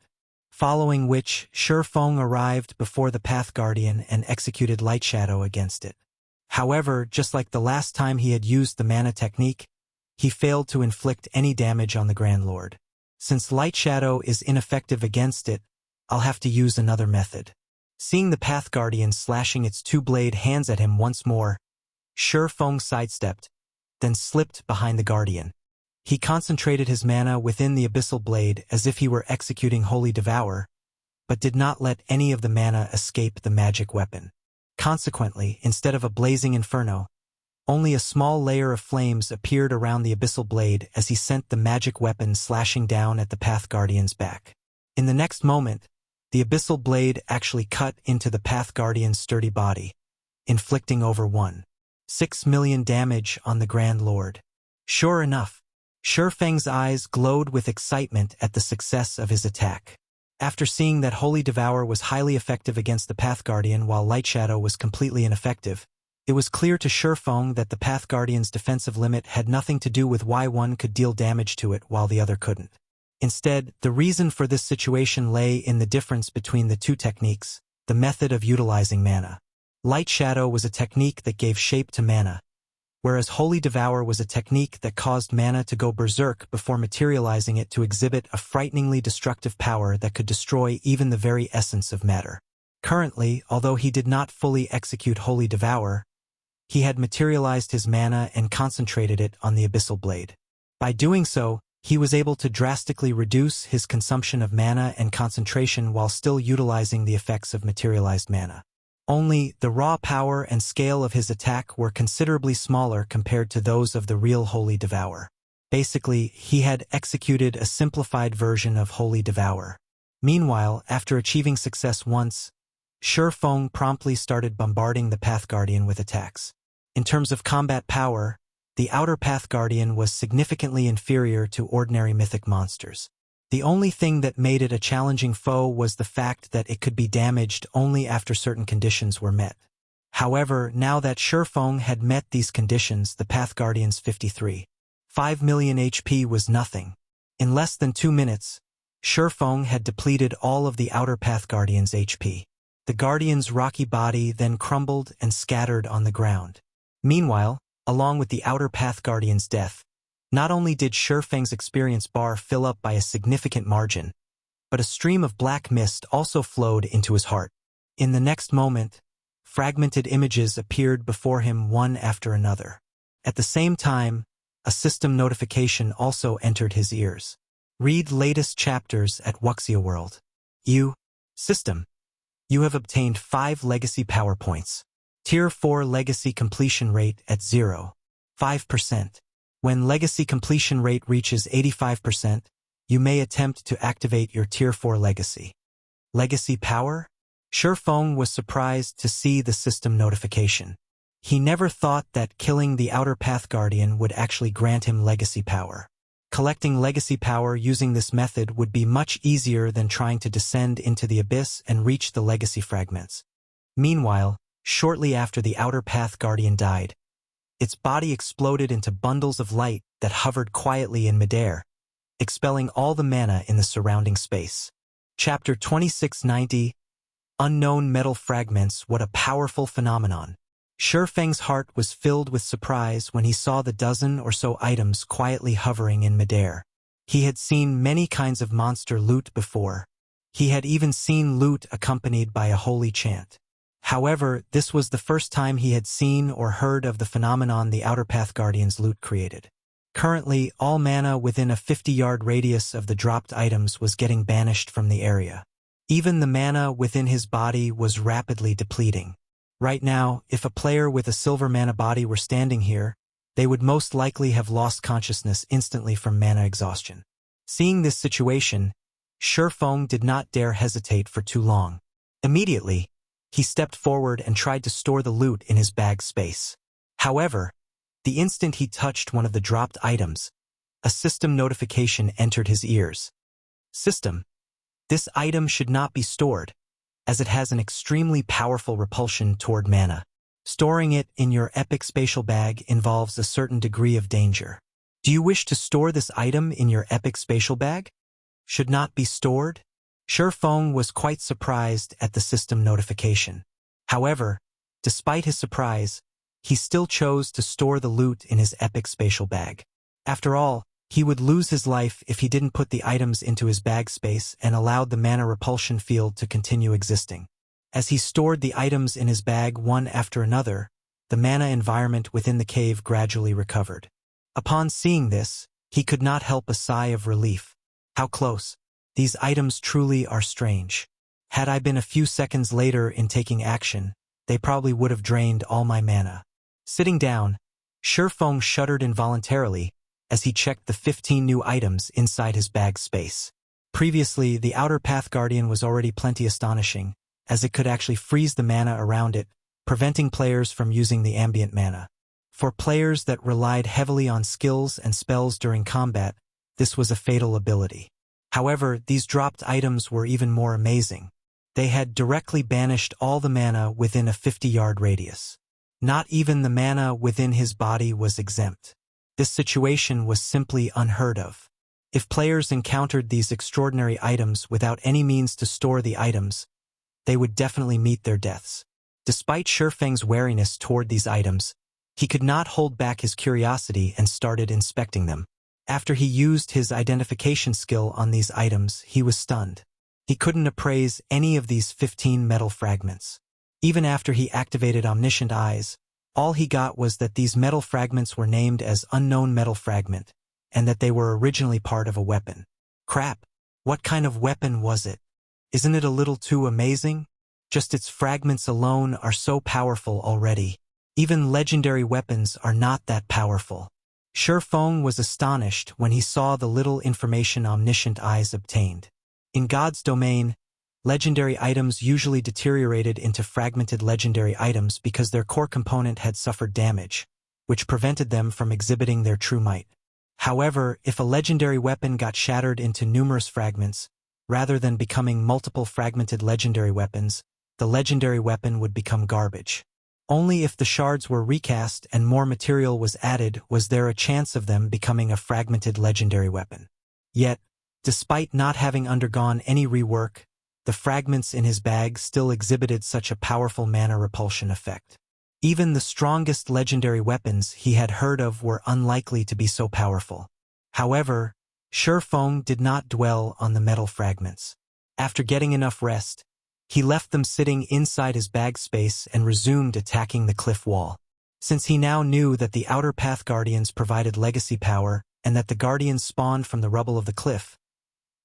Following which, Surefeng arrived before the Path Guardian and executed Light Shadow against it. However, just like the last time he had used the mana technique, he failed to inflict any damage on the Grand Lord. Since Light Shadow is ineffective against it, I'll have to use another method. Seeing the Path Guardian slashing its 2-blade hands at him once more, Surefeng sidestepped, then slipped behind the Guardian. He concentrated his mana within the Abyssal Blade as if he were executing Holy Devour, but did not let any of the mana escape the magic weapon. Consequently, instead of a blazing inferno, only a small layer of flames appeared around the Abyssal Blade as he sent the magic weapon slashing down at the Path Guardian's back. In the next moment, the Abyssal Blade actually cut into the Path Guardian's sturdy body, inflicting over 1.6 million damage on the Grand Lord. Sure enough, Surefeng's eyes glowed with excitement at the success of his attack. After seeing that Holy Devour was highly effective against the Path Guardian while Light Shadow was completely ineffective, it was clear to Surefeng that the Path Guardian's defensive limit had nothing to do with why one could deal damage to it while the other couldn't. Instead, the reason for this situation lay in the difference between the two techniques, the method of utilizing mana. Light Shadow was a technique that gave shape to mana, whereas Holy Devour was a technique that caused mana to go berserk before materializing it to exhibit a frighteningly destructive power that could destroy even the very essence of matter. Currently, although he did not fully execute Holy Devour, he had materialized his mana and concentrated it on the Abyssal Blade. By doing so, he was able to drastically reduce his consumption of mana and concentration while still utilizing the effects of materialized mana. Only, the raw power and scale of his attack were considerably smaller compared to those of the real Holy Devour. Basically, he had executed a simplified version of Holy Devour. Meanwhile, after achieving success once, Surefeng promptly started bombarding the Path Guardian with attacks. In terms of combat power, the Outer Path Guardian was significantly inferior to ordinary mythic monsters. The only thing that made it a challenging foe was the fact that it could be damaged only after certain conditions were met. However, now that Surefeng had met these conditions, the Path Guardian's 53.5 5 million HP was nothing. In less than 2 minutes, Surefeng had depleted all of the Outer Path Guardian's HP. The Guardian's rocky body then crumbled and scattered on the ground. Meanwhile, along with the Outer Path Guardian's death, not only did Surefeng's experience bar fill up by a significant margin, but a stream of black mist also flowed into his heart. In the next moment, fragmented images appeared before him one after another. At the same time, a system notification also entered his ears. Read latest chapters at Wuxia World. System. You have obtained 5 legacy power points. Tier 4 legacy completion rate at 0.5%. When legacy completion rate reaches 85%, you may attempt to activate your Tier 4 legacy. Legacy power? Surefeng was surprised to see the system notification. He never thought that killing the Outer Path Guardian would actually grant him legacy power. Collecting legacy power using this method would be much easier than trying to descend into the abyss and reach the legacy fragments. Meanwhile, shortly after the Outer Path Guardian died, its body exploded into bundles of light that hovered quietly in midair, expelling all the mana in the surrounding space. Chapter 2690, Unknown Metal Fragments. What a powerful phenomenon. Surefeng's heart was filled with surprise when he saw the dozen or so items quietly hovering in midair. He had seen many kinds of monster loot before. He had even seen loot accompanied by a holy chant. However, this was the first time he had seen or heard of the phenomenon the Outer Path Guardian's loot created. Currently, all mana within a 50-yard radius of the dropped items was getting banished from the area. Even the mana within his body was rapidly depleting. Right now, if a player with a silver mana body were standing here, they would most likely have lost consciousness instantly from mana exhaustion. Seeing this situation, Surefeng did not dare hesitate for too long. Immediately, he stepped forward and tried to store the loot in his bag space. However, the instant he touched one of the dropped items, a system notification entered his ears. System. This item should not be stored, as it has an extremely powerful repulsion toward mana. Storing it in your epic spatial bag involves a certain degree of danger. Do you wish to store this item in your epic spatial bag? Should not be stored? Surefeng was quite surprised at the system notification. However, despite his surprise, he still chose to store the loot in his epic spatial bag. After all, he would lose his life if he didn't put the items into his bag space and allowed the mana repulsion field to continue existing. As he stored the items in his bag one after another, the mana environment within the cave gradually recovered. Upon seeing this, he could not help a sigh of relief. How close. These items truly are strange. Had I been a few seconds later in taking action, they probably would have drained all my mana. Sitting down, Surefeng shuddered involuntarily as he checked the 15 new items inside his bag space. Previously, the Outer Path Guardian was already plenty astonishing, as it could actually freeze the mana around it, preventing players from using the ambient mana. For players that relied heavily on skills and spells during combat, this was a fatal ability. However, these dropped items were even more amazing. They had directly banished all the mana within a 50-yard radius. Not even the mana within his body was exempt. This situation was simply unheard of. If players encountered these extraordinary items without any means to store the items, they would definitely meet their deaths. Despite Surefeng's wariness toward these items, he could not hold back his curiosity and started inspecting them. After he used his identification skill on these items, he was stunned. He couldn't appraise any of these 15 metal fragments. Even after he activated Omniscient Eyes, all he got was that these metal fragments were named as Unknown Metal Fragment, and that they were originally part of a weapon. Crap! What kind of weapon was it? Isn't it a little too amazing? Just its fragments alone are so powerful already. Even legendary weapons are not that powerful. Surefeng was astonished when he saw the little information Omniscient Eyes obtained. In God's domain, legendary items usually deteriorated into fragmented legendary items because their core component had suffered damage, which prevented them from exhibiting their true might. However, if a legendary weapon got shattered into numerous fragments, rather than becoming multiple fragmented legendary weapons, the legendary weapon would become garbage. Only if the shards were recast and more material was added was there a chance of them becoming a fragmented legendary weapon. Yet, despite not having undergone any rework, the fragments in his bag still exhibited such a powerful mana repulsion effect. Even the strongest legendary weapons he had heard of were unlikely to be so powerful. However, Surefeng did not dwell on the metal fragments. After getting enough rest, he left them sitting inside his bag space and resumed attacking the cliff wall. Since he now knew that the Outer Path Guardians provided legacy power and that the Guardians spawned from the rubble of the cliff,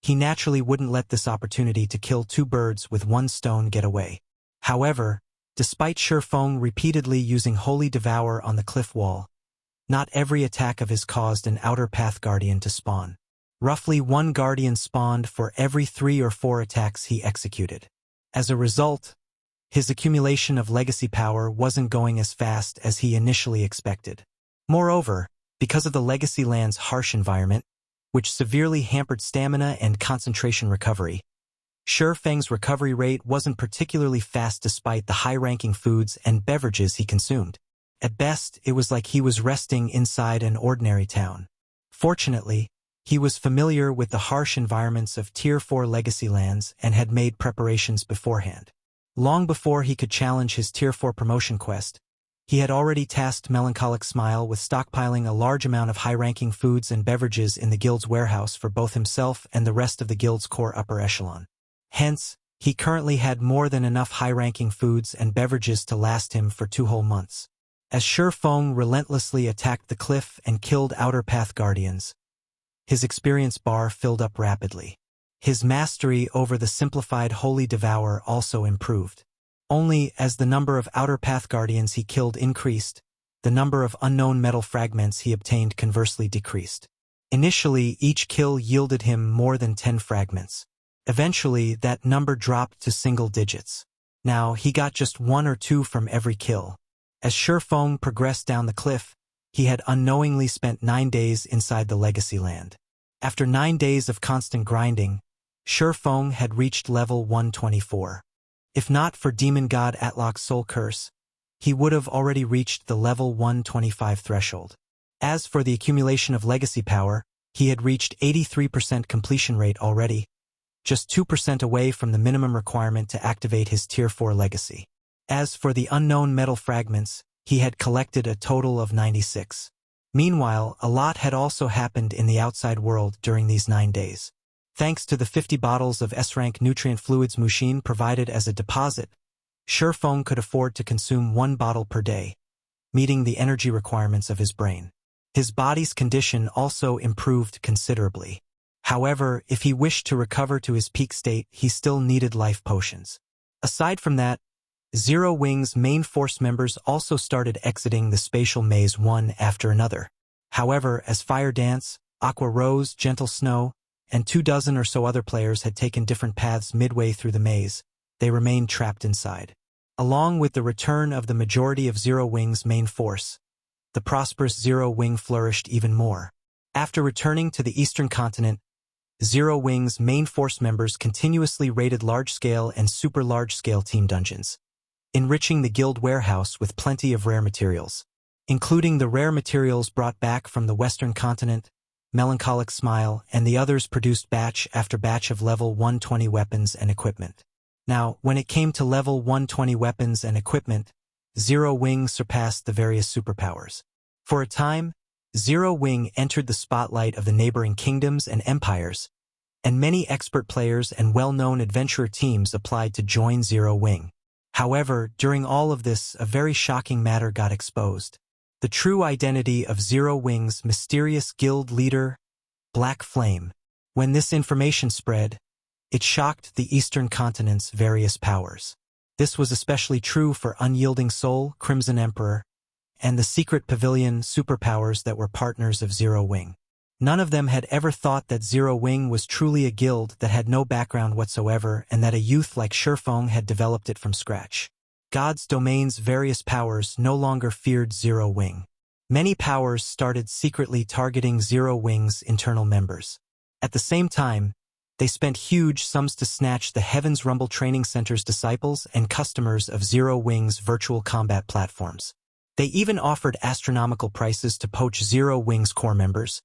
he naturally wouldn't let this opportunity to kill two birds with one stone get away. However, despite Surefeng repeatedly using Holy Devour on the cliff wall, not every attack of his caused an Outer Path Guardian to spawn. Roughly one Guardian spawned for every 3 or 4 attacks he executed. As a result, his accumulation of legacy power wasn't going as fast as he initially expected. Moreover, because of the legacy land's harsh environment, which severely hampered stamina and concentration recovery, Surefeng's recovery rate wasn't particularly fast despite the high-ranking foods and beverages he consumed. At best, it was like he was resting inside an ordinary town. Fortunately, he was familiar with the harsh environments of Tier 4 legacy lands and had made preparations beforehand. Long before he could challenge his Tier 4 promotion quest, he had already tasked Melancholic Smile with stockpiling a large amount of high-ranking foods and beverages in the guild's warehouse for both himself and the rest of the guild's core upper echelon. Hence, he currently had more than enough high-ranking foods and beverages to last him for 2 whole months. As Surefeng relentlessly attacked the cliff and killed Outer Path Guardians, his experience bar filled up rapidly. His mastery over the simplified Holy Devour also improved. Only as the number of Outer Path Guardians he killed increased, the number of unknown metal fragments he obtained conversely decreased. Initially, each kill yielded him more than 10 fragments. Eventually, that number dropped to single digits. Now, he got just 1 or 2 from every kill. As Surefeng progressed down the cliff, he had unknowingly spent 9 days inside the legacy land. After 9 days of constant grinding, Surefeng had reached level 124. If not for Demon God Atlok's soul curse, he would have already reached the level 125 threshold. As for the accumulation of legacy power, he had reached 83% completion rate already, just 2% away from the minimum requirement to activate his Tier 4 legacy. As for the unknown metal fragments, he had collected a total of 96. Meanwhile, a lot had also happened in the outside world during these 9 days. Thanks to the 50 bottles of S-rank nutrient fluids Mushin provided as a deposit, Surefeng could afford to consume 1 bottle per day, meeting the energy requirements of his brain. His body's condition also improved considerably. However, if he wished to recover to his peak state, he still needed life potions. Aside from that, Zero Wing's main force members also started exiting the spatial maze one after another. However, as Fire Dance, Aqua Rose, Gentle Snow, and 24 or so other players had taken different paths midway through the maze, they remained trapped inside. Along with the return of the majority of Zero Wing's main force, the prosperous Zero Wing flourished even more. After returning to the eastern continent, Zero Wing's main force members continuously raided large-scale and super large-scale team dungeons, enriching the guild warehouse with plenty of rare materials. Including the rare materials brought back from the western continent, Melancholic Smile, and the others produced batch after batch of level 120 weapons and equipment. Now, when it came to level 120 weapons and equipment, Zero Wing surpassed the various superpowers. For a time, Zero Wing entered the spotlight of the neighboring kingdoms and empires, and many expert players and well-known adventurer teams applied to join Zero Wing. However, during all of this, a very shocking matter got exposed. The true identity of Zero Wing's mysterious guild leader, Black Flame. When this information spread, it shocked the Eastern Continent's various powers. This was especially true for Unyielding Soul, Crimson Emperor, and the secret Pavilion superpowers that were partners of Zero Wing. None of them had ever thought that Zero Wing was truly a guild that had no background whatsoever and that a youth like Surefeng had developed it from scratch. God's domain's various powers no longer feared Zero Wing. Many powers started secretly targeting Zero Wing's internal members. At the same time, They spent huge sums to snatch the Heaven's Rumble Training Center's disciples and customers of Zero Wing's virtual combat platforms. They even offered astronomical prices to poach Zero Wing's core members,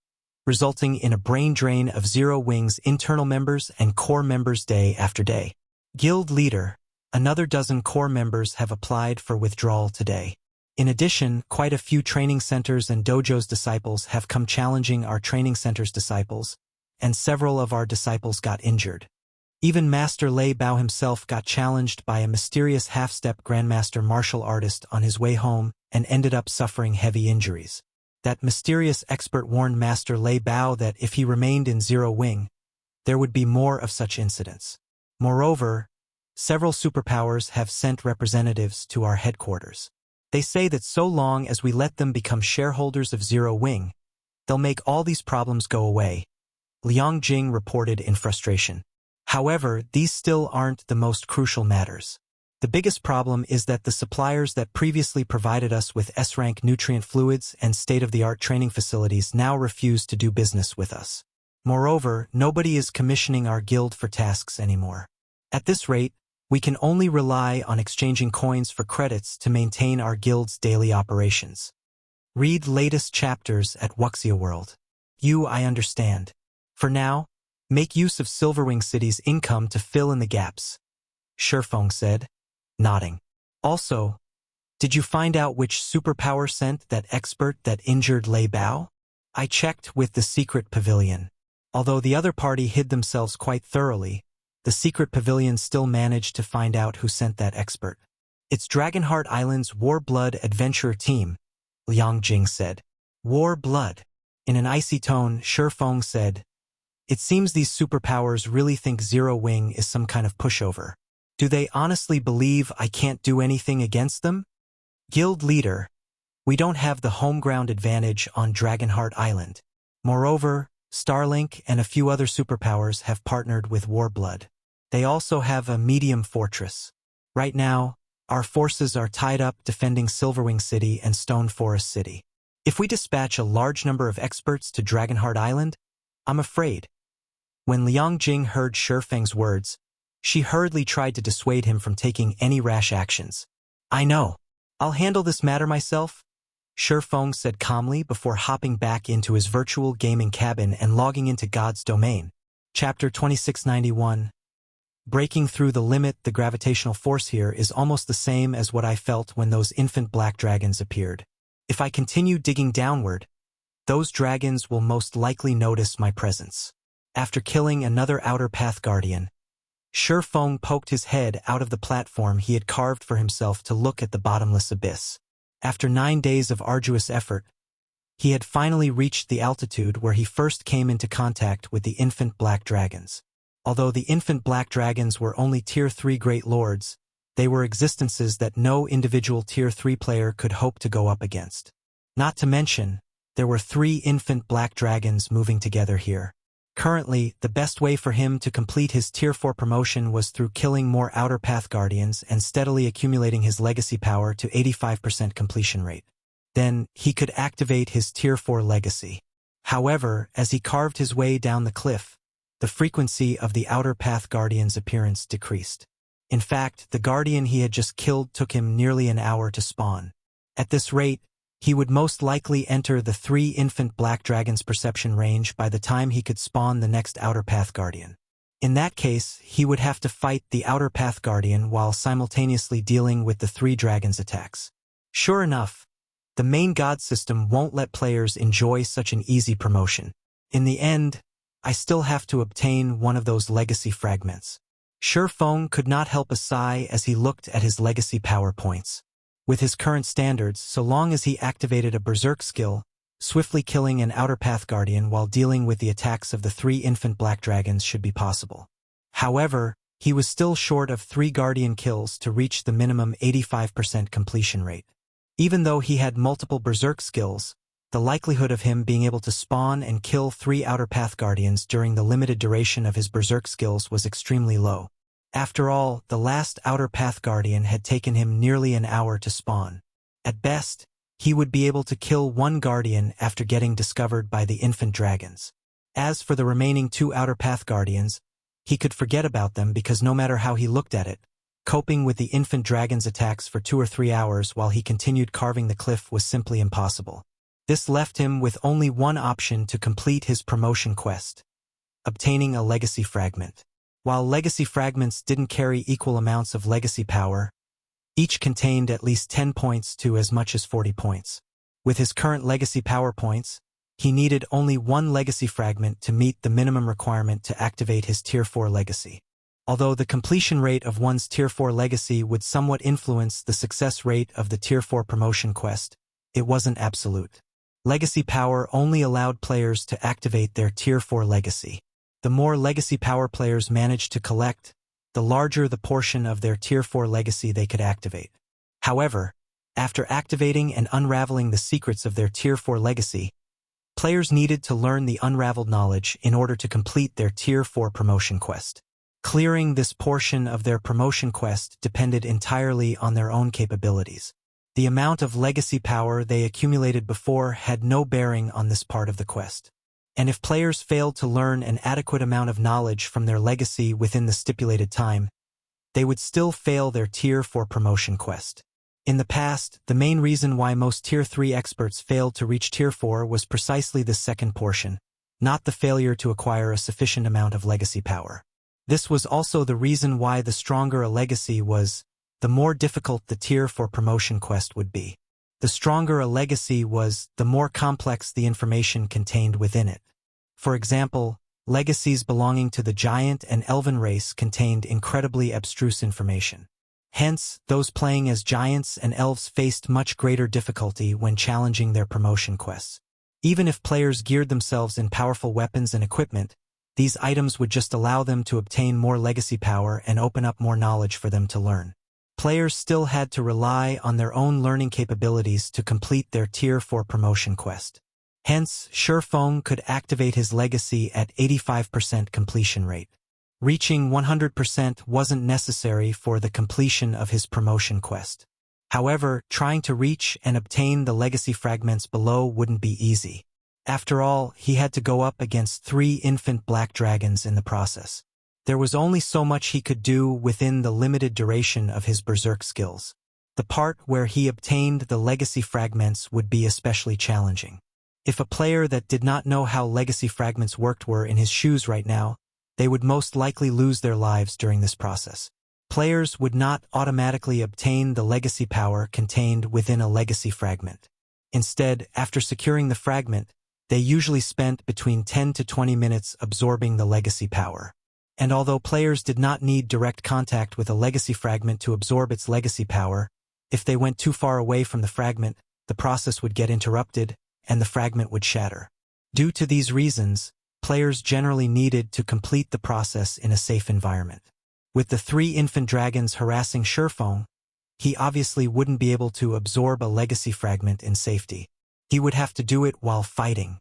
resulting in a brain drain of Zero Wing's internal members and core members day after day. Guild leader, another dozen core members have applied for withdrawal today. In addition, quite a few training centers and dojos disciples have come challenging our training center's disciples, and several of our disciples got injured. Even Master Lei Bao himself got challenged by a mysterious half-step grandmaster martial artist on his way home and ended up suffering heavy injuries. That mysterious expert warned Master Lei Bao that if he remained in Zero Wing, there would be more of such incidents. Moreover, several superpowers have sent representatives to our headquarters. They say that so long as we let them become shareholders of Zero Wing, they'll make all these problems go away, Liang Jing reported in frustration. However, these still aren't the most crucial matters. The biggest problem is that the suppliers that previously provided us with S-rank nutrient fluids and state-of-the-art training facilities now refuse to do business with us. Moreover, nobody is commissioning our guild for tasks anymore. At this rate, we can only rely on exchanging coins for credits to maintain our guild's daily operations. Read latest chapters at Wuxia World. I understand. For now, make use of Silverwing City's income to fill in the gaps, Shifeng said, nodding. Also, did you find out which superpower sent that expert that injured Lei Bao? I checked with the secret pavilion. Although the other party hid themselves quite thoroughly, the secret pavilion still managed to find out who sent that expert. It's Dragonheart Island's War Blood Adventurer team, Liang Jing said. War Blood. In an icy tone, Shifeng said, it seems these superpowers really think Zero Wing is some kind of pushover. Do they honestly believe I can't do anything against them? Guild leader, we don't have the home ground advantage on Dragonheart Island. Moreover, Starlink and a few other superpowers have partnered with Warblood. They also have a medium fortress. Right now, our forces are tied up defending Silverwing City and Stone Forest City. If we dispatch a large number of experts to Dragonheart Island, I'm afraid. When Liang Jing heard Shifeng's words, she hurriedly tried to dissuade him from taking any rash actions. I know. I'll handle this matter myself, Shifeng said calmly before hopping back into his virtual gaming cabin and logging into God's domain. Chapter 2691. Breaking through the limit. The gravitational force here is almost the same as what I felt when those infant black dragons appeared. If I continue digging downward, those dragons will most likely notice my presence. After killing another Outer Path Guardian, Shifeng poked his head out of the platform he had carved for himself to look at the bottomless abyss. After 9 days of arduous effort, he had finally reached the altitude where he first came into contact with the infant black dragons. Although the infant black dragons were only Tier 3 Great Lords, they were existences that no individual Tier 3 player could hope to go up against. Not to mention, there were 3 infant black dragons moving together here. Currently, the best way for him to complete his Tier 4 promotion was through killing more Outer Path Guardians and steadily accumulating his legacy power to 85% completion rate. Then, he could activate his Tier 4 legacy. However, as he carved his way down the cliff, the frequency of the Outer Path Guardian's appearance decreased. In fact, the Guardian he had just killed took him nearly an hour to spawn. At this rate, he would most likely enter the 3 infant black dragons' perception range by the time he could spawn the next Outer Path Guardian. In that case, he would have to fight the Outer Path Guardian while simultaneously dealing with the 3 dragons' attacks. Sure enough, the main god system won't let players enjoy such an easy promotion. In the end, I still have to obtain one of those legacy fragments. Shifeng could not help a sigh as he looked at his legacy power points. With his current standards, so long as he activated a Berserk skill, swiftly killing an Outer Path Guardian while dealing with the attacks of the 3 infant black dragons should be possible. However, he was still short of 3 Guardian kills to reach the minimum 85% completion rate. Even though he had multiple Berserk skills, the likelihood of him being able to spawn and kill 3 Outer Path Guardians during the limited duration of his Berserk skills was extremely low. After all, the last Outer Path Guardian had taken him nearly an hour to spawn. At best, he would be able to kill 1 Guardian after getting discovered by the infant dragons. As for the remaining 2 Outer Path Guardians, He could forget about them because no matter how he looked at it, coping with the infant dragon's attacks for 2 or 3 hours while he continued carving the cliff was simply impossible. This left him with only one option to complete his promotion quest: obtaining a legacy fragment. While legacy fragments didn't carry equal amounts of legacy power, each contained at least 10 points to as much as 40 points. With his current legacy power points, he needed only one legacy fragment to meet the minimum requirement to activate his Tier 4 legacy. Although the completion rate of one's Tier 4 legacy would somewhat influence the success rate of the Tier 4 promotion quest, it wasn't absolute. Legacy power only allowed players to activate their Tier 4 legacy. The more legacy power players managed to collect, the larger the portion of their Tier 4 legacy they could activate. However, after activating and unraveling the secrets of their Tier 4 legacy, players needed to learn the unraveled knowledge in order to complete their Tier 4 promotion quest. Clearing this portion of their promotion quest depended entirely on their own capabilities. The amount of legacy power they accumulated before had no bearing on this part of the quest. And if players failed to learn an adequate amount of knowledge from their legacy within the stipulated time, they would still fail their Tier 4 promotion quest. In the past, the main reason why most Tier 3 experts failed to reach Tier 4 was precisely this second portion, not the failure to acquire a sufficient amount of legacy power. This was also the reason why the stronger a legacy was, the more difficult the Tier 4 promotion quest would be. The stronger a legacy was, the more complex the information contained within it. For example, legacies belonging to the giant and elven race contained incredibly abstruse information. Hence, those playing as giants and elves faced much greater difficulty when challenging their promotion quests. Even if players geared themselves in powerful weapons and equipment, these items would just allow them to obtain more legacy power and open up more knowledge for them to learn. Players still had to rely on their own learning capabilities to complete their Tier 4 promotion quest. Hence, Surefeng could activate his legacy at 85% completion rate. Reaching 100% wasn't necessary for the completion of his promotion quest. However, trying to reach and obtain the legacy fragments below wouldn't be easy. After all, he had to go up against 3 infant black dragons in the process. There was only so much he could do within the limited duration of his berserk skills. The part where he obtained the legacy fragments would be especially challenging. If a player that did not know how legacy fragments worked were in his shoes right now, they would most likely lose their lives during this process. Players would not automatically obtain the legacy power contained within a legacy fragment. Instead, after securing the fragment, they usually spent between 10 to 20 minutes absorbing the legacy power. And although players did not need direct contact with a legacy fragment to absorb its legacy power, if they went too far away from the fragment, the process would get interrupted, and the fragment would shatter. Due to these reasons, players generally needed to complete the process in a safe environment. With the 3 infant dragons harassing Surefeng, he obviously wouldn't be able to absorb a legacy fragment in safety. He would have to do it while fighting.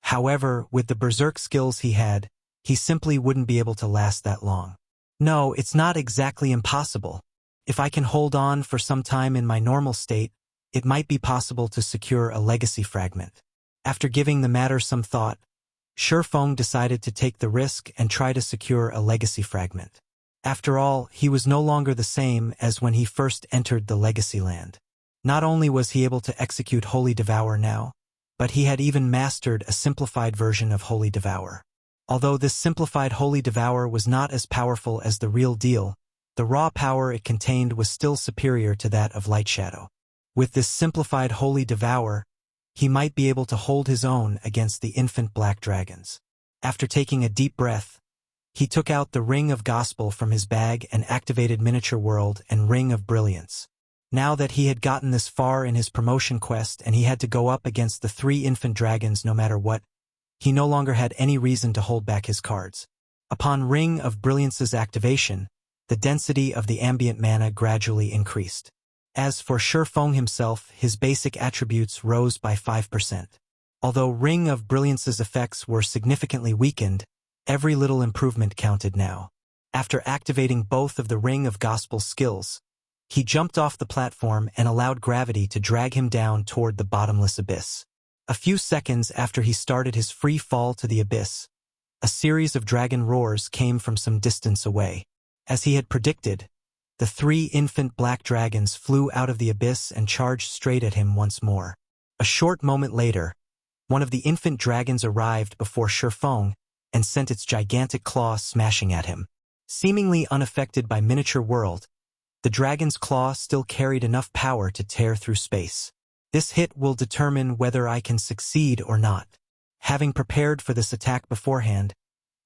However, with the berserk skills he had, he simply wouldn't be able to last that long. No, it's not exactly impossible. If I can hold on for some time in my normal state, it might be possible to secure a legacy fragment. After giving the matter some thought, Surefeng decided to take the risk and try to secure a legacy fragment. After all, he was no longer the same as when he first entered the Legacy Land. Not only was he able to execute Holy Devour now, but he had even mastered a simplified version of Holy Devour. Although this simplified Holy Devour was not as powerful as the real deal, the raw power it contained was still superior to that of Light Shadow. With this simplified Holy Devour, he might be able to hold his own against the infant black dragons. After taking a deep breath, he took out the Ring of Gospel from his bag and activated Miniature World and Ring of Brilliance. Now that he had gotten this far in his promotion quest and he had to go up against the 3 infant dragons no matter what, he no longer had any reason to hold back his cards. Upon Ring of Brilliance's activation, the density of the ambient mana gradually increased. As for Surefeng himself, his basic attributes rose by 5%. Although Ring of Brilliance's effects were significantly weakened, every little improvement counted now. After activating both of the Ring of Gospel skills, he jumped off the platform and allowed gravity to drag him down toward the bottomless abyss. A few seconds after he started his free fall to the abyss, A series of dragon roars came from some distance away. As he had predicted, the 3 infant black dragons flew out of the abyss and charged straight at him once more. A short moment later, one of the infant dragons arrived before Surefeng and sent its gigantic claw smashing at him. Seemingly unaffected by miniature world, the dragon's claw still carried enough power to tear through space. This hit will determine whether I can succeed or not. Having prepared for this attack beforehand,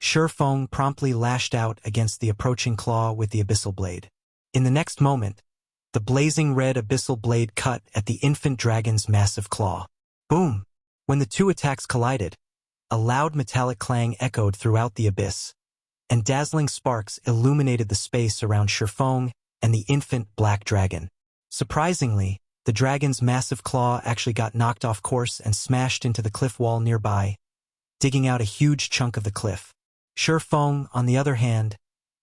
Surefeng promptly lashed out against the approaching claw with the abyssal blade. In the next moment, the blazing red abyssal blade cut at the infant dragon's massive claw. Boom! When the two attacks collided, a loud metallic clang echoed throughout the abyss, and dazzling sparks illuminated the space around Surefeng and the infant black dragon. Surprisingly, the dragon's massive claw actually got knocked off course and smashed into the cliff wall nearby, digging out a huge chunk of the cliff. Surefeng, on the other hand,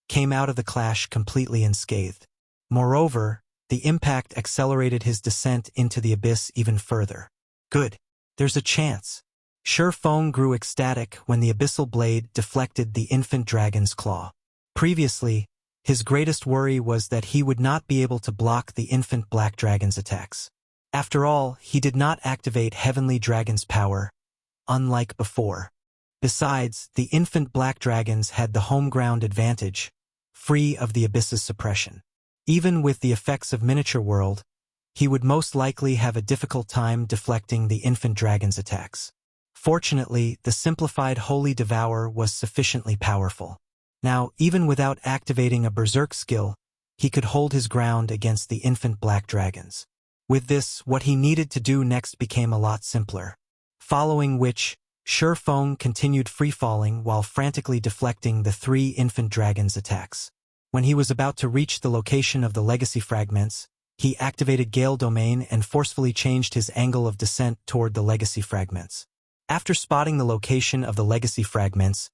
came out of the clash completely unscathed. Moreover, the impact accelerated his descent into the abyss even further. Good. There's a chance. Surefeng grew ecstatic when the abyssal blade deflected the infant dragon's claw. Previously, his greatest worry was that he would not be able to block the infant black dragon's attacks. After all, he did not activate Heavenly Dragon's power, unlike before. Besides, the infant black dragons had the home ground advantage, free of the abyss's suppression. Even with the effects of miniature world, he would most likely have a difficult time deflecting the infant dragon's attacks. Fortunately, the simplified Holy Devour was sufficiently powerful. Now, even without activating a berserk skill, he could hold his ground against the infant black dragons. With this, what he needed to do next became a lot simpler. Following which, Surefeng continued free-falling while frantically deflecting the 3 infant dragons' attacks. When he was about to reach the location of the legacy fragments, he activated Gale Domain and forcefully changed his angle of descent toward the legacy fragments. After spotting the location of the legacy fragments,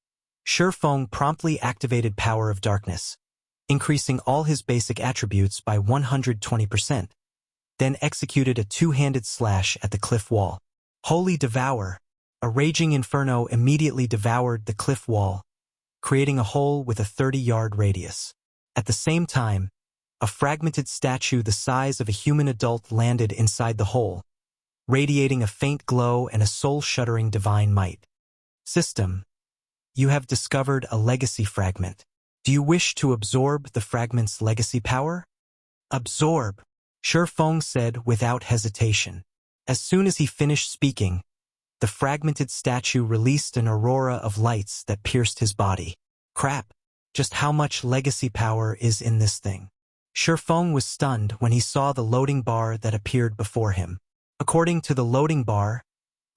Surefeng promptly activated Power of Darkness, increasing all his basic attributes by 120%, then executed a 2-handed slash at the cliff wall. Holy Devour! A raging inferno immediately devoured the cliff wall, creating a hole with a 30-yard radius. At the same time, a fragmented statue the size of a human adult landed inside the hole, radiating a faint glow and a soul-shuddering divine might. System. You have discovered a legacy fragment. Do you wish to absorb the fragment's legacy power? Absorb, Surefeng said without hesitation. As soon as he finished speaking, the fragmented statue released an aurora of lights that pierced his body. Crap, just how much legacy power is in this thing? Surefeng was stunned when he saw the loading bar that appeared before him. According to the loading bar,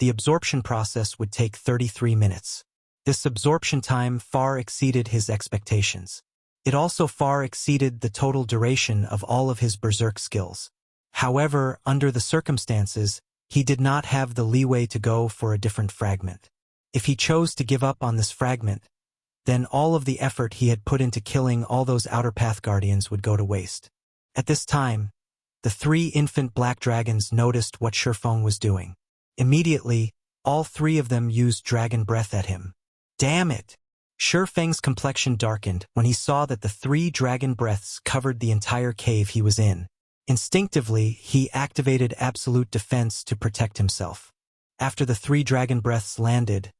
the absorption process would take 33 minutes. This absorption time far exceeded his expectations. It also far exceeded the total duration of all of his berserk skills. However, under the circumstances, he did not have the leeway to go for a different fragment. If he chose to give up on this fragment, then all of the effort he had put into killing all those Outer Path Guardians would go to waste. At this time, the 3 infant black dragons noticed what Surefeng was doing. Immediately, all 3 of them used dragon breath at him. Damn it! Surefeng's complexion darkened when he saw that the 3 dragon breaths covered the entire cave he was in. Instinctively, he activated absolute defense to protect himself. After the 3 dragon breaths landed,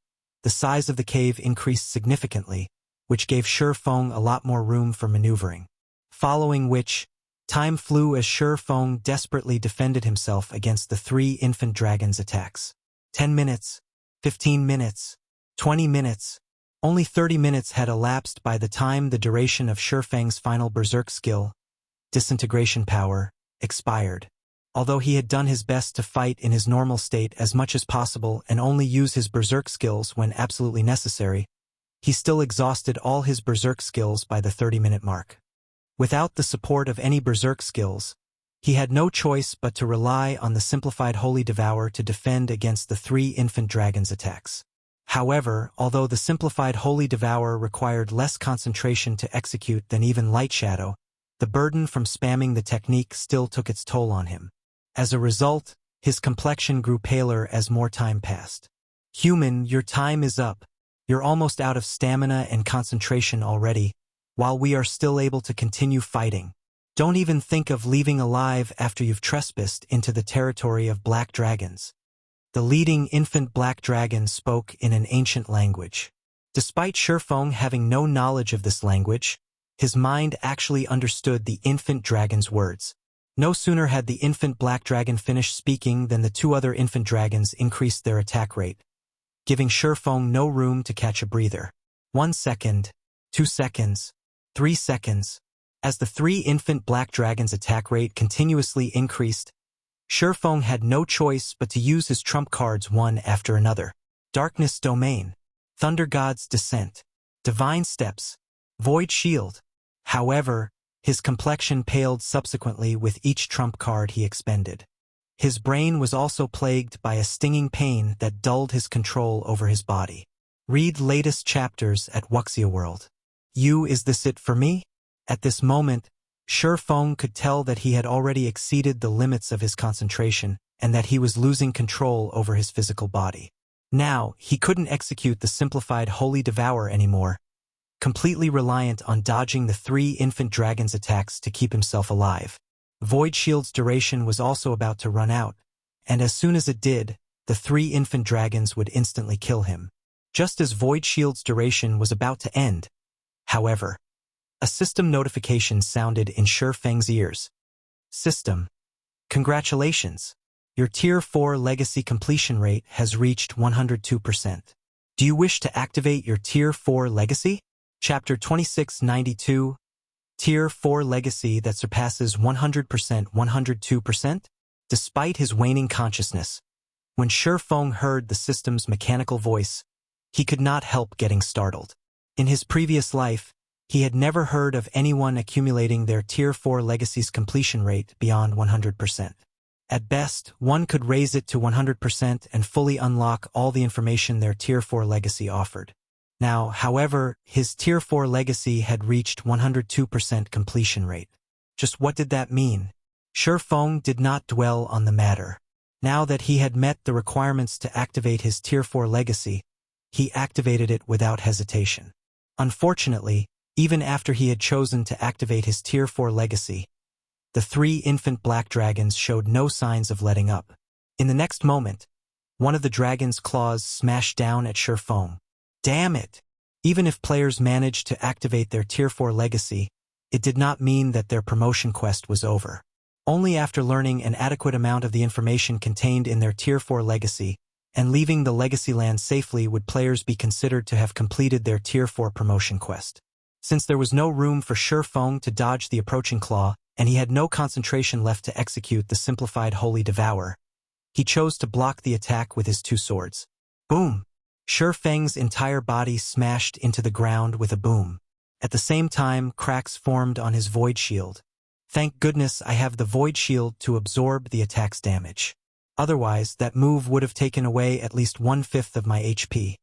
the size of the cave increased significantly, which gave Surefeng a lot more room for maneuvering. Following which, time flew as Surefeng desperately defended himself against the 3 infant dragons' attacks. 10 minutes, 15 minutes, 20 minutes, only 30 minutes had elapsed by the time the duration of Surefeng's final berserk skill, disintegration power, expired. Although he had done his best to fight in his normal state as much as possible and only use his berserk skills when absolutely necessary, he still exhausted all his berserk skills by the 30-minute mark. Without the support of any berserk skills, he had no choice but to rely on the simplified Holy Devour to defend against the 3 infant dragons' attacks. However, although the simplified Holy Devour required less concentration to execute than even Light Shadow, the burden from spamming the technique still took its toll on him. As a result, his complexion grew paler as more time passed. Human, your time is up, You're almost out of stamina and concentration already, while we are still able to continue fighting. Don't even think of leaving alive after you've trespassed into the territory of black dragons. The leading infant black dragon spoke in an ancient language. Despite Shifeng having no knowledge of this language, his mind actually understood the infant dragon's words. No sooner had the infant black dragon finished speaking than the two other infant dragons increased their attack rate, giving Shifeng no room to catch a breather. 1 second, 2 seconds, 3 seconds. As the three infant black dragons' attack rate continuously increased, Shifeng had no choice but to use his trump cards one after another. Darkness Domain, Thunder God's Descent, Divine Steps, Void Shield. However, his complexion paled subsequently with each trump card he expended. His brain was also plagued by a stinging pain that dulled his control over his body. Read latest chapters at Wuxia World. Is this it for me? At this moment, Shifeng could tell that he had already exceeded the limits of his concentration and that he was losing control over his physical body. Now, he couldn't execute the simplified Holy Devour anymore, completely reliant on dodging the three infant dragons' attacks to keep himself alive. Void Shield's duration was also about to run out, and as soon as it did, the three infant dragons would instantly kill him. Just as Void Shield's duration was about to end, however, a system notification sounded in Shifeng's ears. System, congratulations. Your Tier 4 legacy completion rate has reached 102%. Do you wish to activate your Tier 4 legacy? Chapter 2692, Tier 4 legacy that surpasses 100%, 102%? Despite his waning consciousness, when Shifeng heard the system's mechanical voice, he could not help getting startled. In his previous life, he had never heard of anyone accumulating their Tier 4 legacy's completion rate beyond 100%. At best, one could raise it to 100% and fully unlock all the information their Tier 4 legacy offered. Now, however, his Tier 4 legacy had reached 102% completion rate. Just what did that mean? Shifeng did not dwell on the matter. Now that he had met the requirements to activate his Tier 4 legacy, he activated it without hesitation. Unfortunately, even after he had chosen to activate his Tier 4 legacy, the three infant black dragons showed no signs of letting up. In the next moment, one of the dragon's claws smashed down at Shifeng. Damn it! Even if players managed to activate their Tier 4 legacy, it did not mean that their promotion quest was over. Only after learning an adequate amount of the information contained in their Tier 4 legacy and leaving the legacy land safely would players be considered to have completed their Tier 4 promotion quest. Since there was no room for Shifeng to dodge the approaching claw, and he had no concentration left to execute the simplified Holy Devour, he chose to block the attack with his two swords. Boom! Shifeng's entire body smashed into the ground with a boom. At the same time, cracks formed on his Void Shield. Thank goodness I have the Void Shield to absorb the attack's damage. Otherwise, that move would have taken away at least 1/5 of my HP.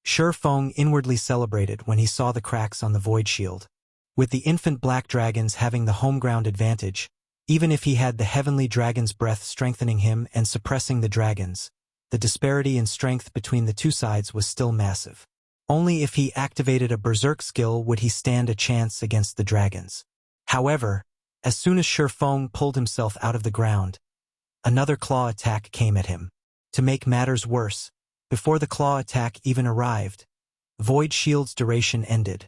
Shifeng inwardly celebrated when he saw the cracks on the Void Shield. With the infant black dragons having the home ground advantage, even if he had the heavenly dragon's breath strengthening him and suppressing the dragons, the disparity in strength between the two sides was still massive. Only if he activated a berserk skill would he stand a chance against the dragons. However, as soon as Shifeng pulled himself out of the ground, another claw attack came at him. To make matters worse, before the claw attack even arrived, Void Shield's duration ended,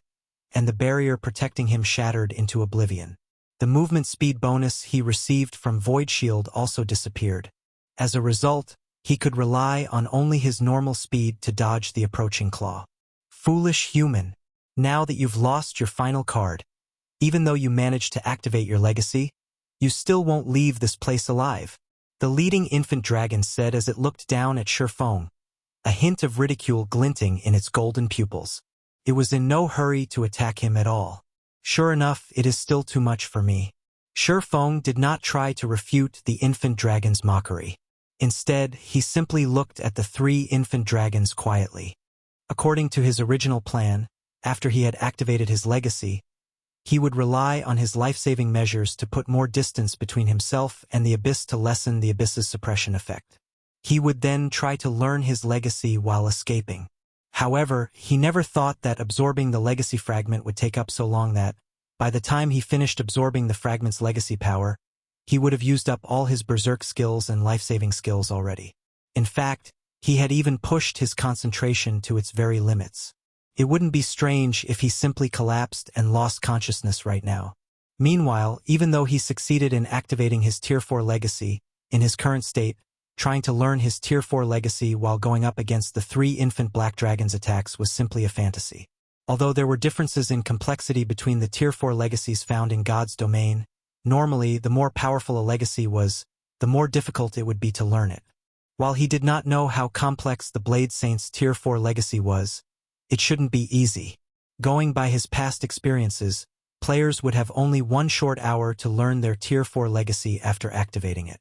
and the barrier protecting him shattered into oblivion. The movement speed bonus he received from Void Shield also disappeared. As a result, he could rely on only his normal speed to dodge the approaching claw. Foolish human. Now that you've lost your final card, even though you managed to activate your legacy, you still won't leave this place alive, the leading infant dragon said as it looked down at Shifeng, a hint of ridicule glinting in its golden pupils. It was in no hurry to attack him at all. Sure enough, it is still too much for me. Shifeng did not try to refute the infant dragon's mockery. Instead, he simply looked at the three infant dragons quietly. According to his original plan, after he had activated his legacy, he would rely on his life-saving measures to put more distance between himself and the abyss to lessen the abyss's suppression effect. He would then try to learn his legacy while escaping. However, he never thought that absorbing the legacy fragment would take up so long that, by the time he finished absorbing the fragment's legacy power, he would have used up all his berserk skills and life-saving skills already. In fact, he had even pushed his concentration to its very limits. It wouldn't be strange if he simply collapsed and lost consciousness right now. Meanwhile, even though he succeeded in activating his Tier 4 legacy, in his current state, trying to learn his Tier 4 legacy while going up against the 3 infant Black Dragon's attacks was simply a fantasy. Although there were differences in complexity between the Tier 4 legacies found in God's domain, normally the more powerful a legacy was, the more difficult it would be to learn it. While he did not know how complex the Blade Saint's Tier 4 legacy was, it shouldn't be easy. Going by his past experiences, players would have only 1 short hour to learn their Tier 4 legacy after activating it.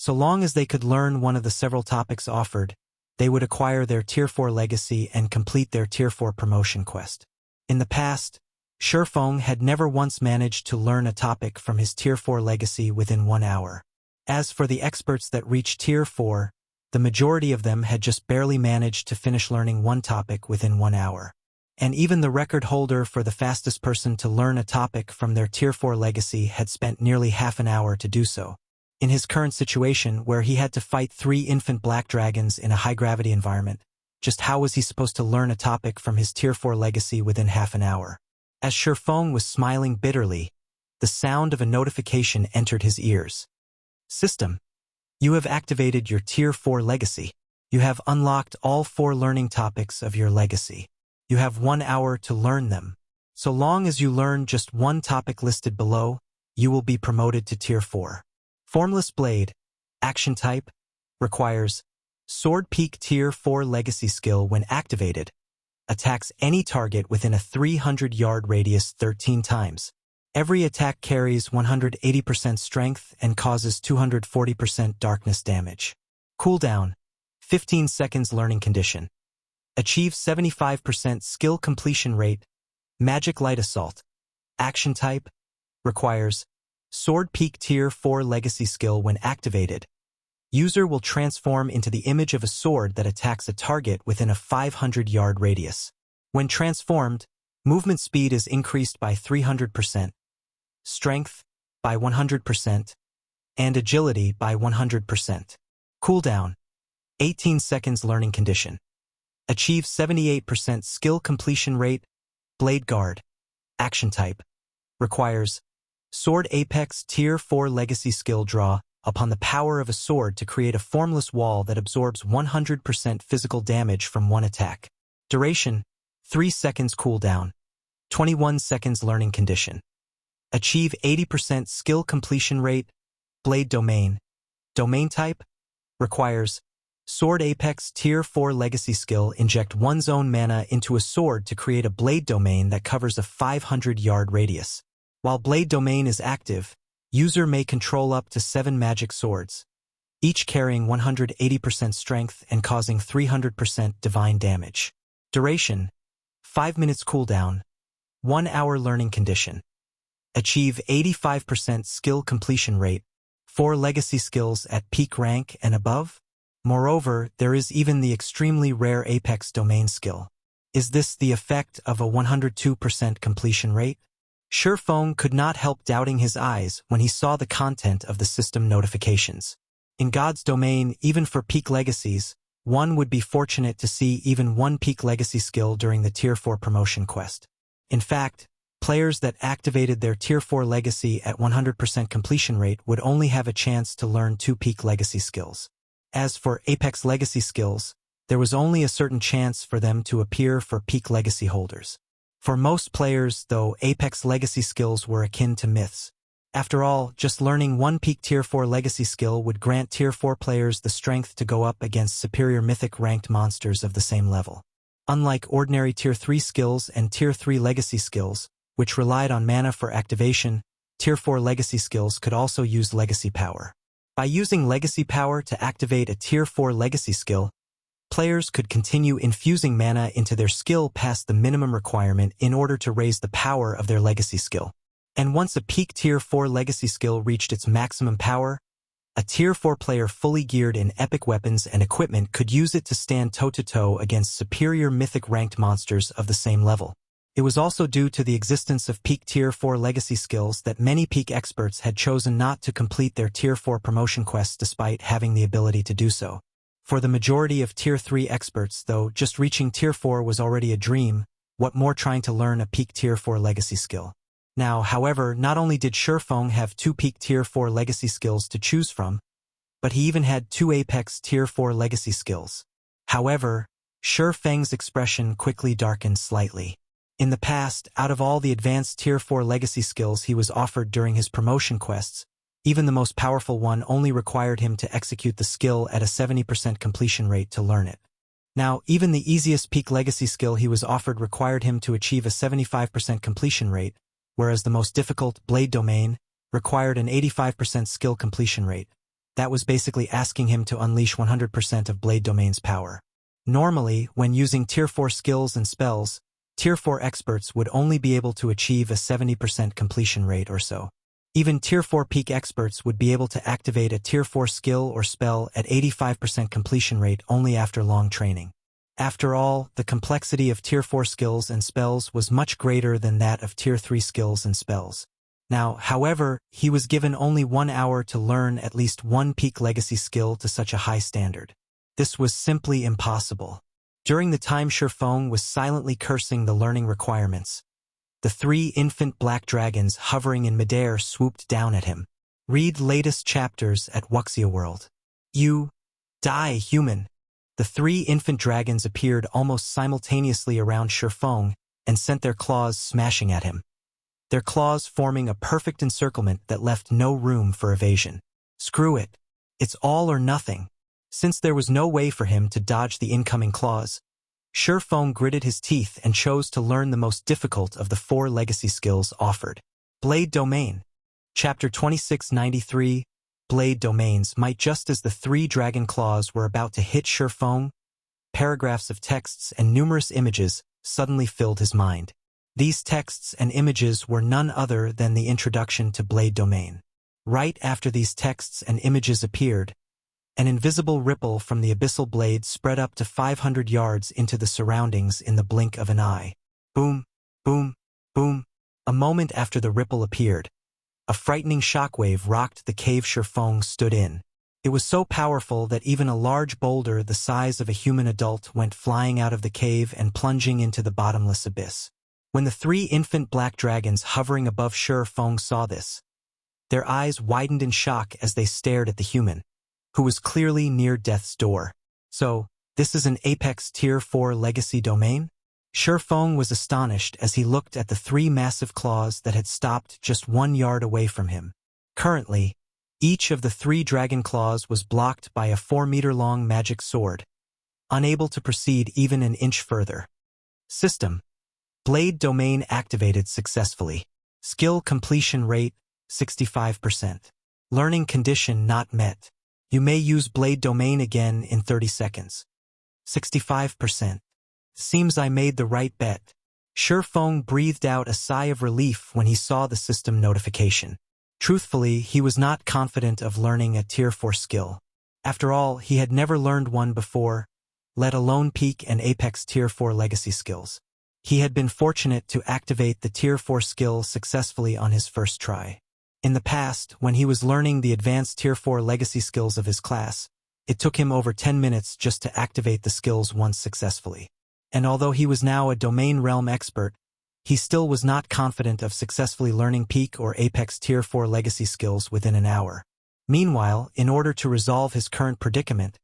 So long as they could learn one of the several topics offered, they would acquire their Tier 4 legacy and complete their Tier 4 promotion quest. In the past, Surefeng had never once managed to learn a topic from his Tier 4 legacy within 1 hour. As for the experts that reached Tier 4, the majority of them had just barely managed to finish learning one topic within 1 hour. And even the record holder for the fastest person to learn a topic from their Tier 4 legacy had spent nearly half an hour to do so. In his current situation, where he had to fight 3 infant Black Dragons in a high-gravity environment, just how was he supposed to learn a topic from his Tier 4 legacy within half an hour? As Surefeng was smiling bitterly, the sound of a notification entered his ears. System. You have activated your Tier 4 legacy. You have unlocked all 4 learning topics of your legacy. You have 1 hour to learn them. So long as you learn just one topic listed below, you will be promoted to Tier 4. Formless Blade, action type, requires Sword Peak Tier 4 legacy skill when activated. Attacks any target within a 300-yard radius 13 times. Every attack carries 180% strength and causes 240% darkness damage. Cooldown, 15 seconds learning condition. Achieve 75% skill completion rate. Magic Light Assault. Action type, requires Sword Peak Tier 4 legacy skill when activated. User will transform into the image of a sword that attacks a target within a 500-yard radius. When transformed, movement speed is increased by 300%, strength by 100%, and agility by 100%. Cooldown, 18 seconds learning condition. Achieve 78% skill completion rate. Blade Guard. Action type. Requires Sword Apex Tier 4 legacy skill draw upon the power of a sword to create a formless wall that absorbs 100% physical damage from one attack. Duration, 3 seconds cooldown, 21 seconds learning condition. Achieve 80% skill completion rate. Blade Domain. Domain type, requires Sword Apex Tier 4 legacy skill inject one's own mana into a sword to create a blade domain that covers a 500-yard radius. While Blade Domain is active, user may control up to 7 magic swords, each carrying 180% strength and causing 300% divine damage. Duration, 5 minutes cooldown, 1 hour learning condition. Achieve 85% skill completion rate, 4 legacy skills at peak rank and above. Moreover, there is even the extremely rare Apex Domain skill. Is this the effect of a 102% completion rate? Surefeng could not help doubting his eyes when he saw the content of the system notifications. In God's domain, even for peak legacies, one would be fortunate to see even 1 peak legacy skill during the Tier 4 promotion quest. In fact, players that activated their Tier 4 legacy at 100% completion rate would only have a chance to learn 2 peak legacy skills. As for Apex legacy skills, there was only a certain chance for them to appear for peak legacy holders. For most players, though, Apex legacy skills were akin to myths. After all, just learning 1 peak Tier 4 legacy skill would grant Tier 4 players the strength to go up against superior mythic ranked monsters of the same level. Unlike ordinary Tier 3 skills and Tier 3 legacy skills, which relied on mana for activation, Tier 4 legacy skills could also use legacy power. By using legacy power to activate a Tier 4 legacy skill, players could continue infusing mana into their skill past the minimum requirement in order to raise the power of their legacy skill. And once a peak Tier 4 legacy skill reached its maximum power, A Tier 4 player fully geared in epic weapons and equipment could use it to stand toe-to-toe against superior mythic ranked monsters of the same level. It was also due to the existence of peak Tier 4 legacy skills that many peak experts had chosen not to complete their Tier 4 promotion quests despite having the ability to do so. For the majority of Tier 3 experts, though, just reaching Tier 4 was already a dream, what more trying to learn a peak Tier 4 legacy skill. Now, however, not only did Surefeng have 2 peak Tier 4 legacy skills to choose from, but he even had 2 apex Tier 4 legacy skills. However, Surefeng's expression quickly darkened slightly. In the past, out of all the advanced Tier 4 legacy skills he was offered during his promotion quests, even the most powerful one only required him to execute the skill at a 70% completion rate to learn it. Now, even the easiest peak legacy skill he was offered required him to achieve a 75% completion rate, whereas the most difficult, Blade Domain, required an 85% skill completion rate. That was basically asking him to unleash 100% of Blade Domain's power. Normally, when using Tier 4 skills and spells, Tier 4 experts would only be able to achieve a 70% completion rate or so. Even Tier 4 peak experts would be able to activate a Tier 4 skill or spell at 85% completion rate only after long training. After all, the complexity of Tier 4 skills and spells was much greater than that of Tier 3 skills and spells. Now, however, he was given only 1 hour to learn at least one peak legacy skill to such a high standard. This was simply impossible. During the time Surefeng was silently cursing the learning requirements, the 3 infant black dragons hovering in midair swooped down at him. Read latest chapters at Wuxia World. You die, human. The 3 infant dragons appeared almost simultaneously around Surefeng and sent their claws smashing at him. Their claws forming a perfect encirclement that left no room for evasion. Screw it. It's all or nothing. Since there was no way for him to dodge the incoming claws, Surefeng gritted his teeth and chose to learn the most difficult of the 4 legacy skills offered. Blade Domain. Chapter 2693, Blade Domains. Might just as the 3 dragon claws were about to hit Surefeng, paragraphs of texts and numerous images suddenly filled his mind. These texts and images were none other than the introduction to Blade Domain. Right after these texts and images appeared, an invisible ripple from the abyssal blade spread up to 500 yards into the surroundings in the blink of an eye. Boom, boom, boom. A moment after the ripple appeared, a frightening shockwave rocked the cave Surefeng stood in. It was so powerful that even a large boulder the size of a human adult went flying out of the cave and plunging into the bottomless abyss. When the 3 infant black dragons hovering above Surefeng saw this, their eyes widened in shock as they stared at the human, who was clearly near death's door. So, this is an apex Tier 4 legacy domain? Surefeng was astonished as he looked at the 3 massive claws that had stopped just 1 yard away from him. Currently, each of the 3 dragon claws was blocked by a 4-meter-long magic sword, unable to proceed even an inch further. System. Blade Domain activated successfully. Skill completion rate, 65%. Learning condition not met. You may use Blade Domain again in 30 seconds. 65%. Seems I made the right bet. Surefeng breathed out a sigh of relief when he saw the system notification. Truthfully, he was not confident of learning a Tier 4 skill. After all, he had never learned one before, let alone peak and apex Tier 4 legacy skills. He had been fortunate to activate the Tier 4 skill successfully on his first try. In the past, when he was learning the advanced Tier 4 legacy skills of his class, it took him over 10 minutes just to activate the skills once successfully. And although he was now a domain realm expert, he still was not confident of successfully learning peak or apex Tier 4 legacy skills within an hour. Meanwhile, in order to resolve his current predicament,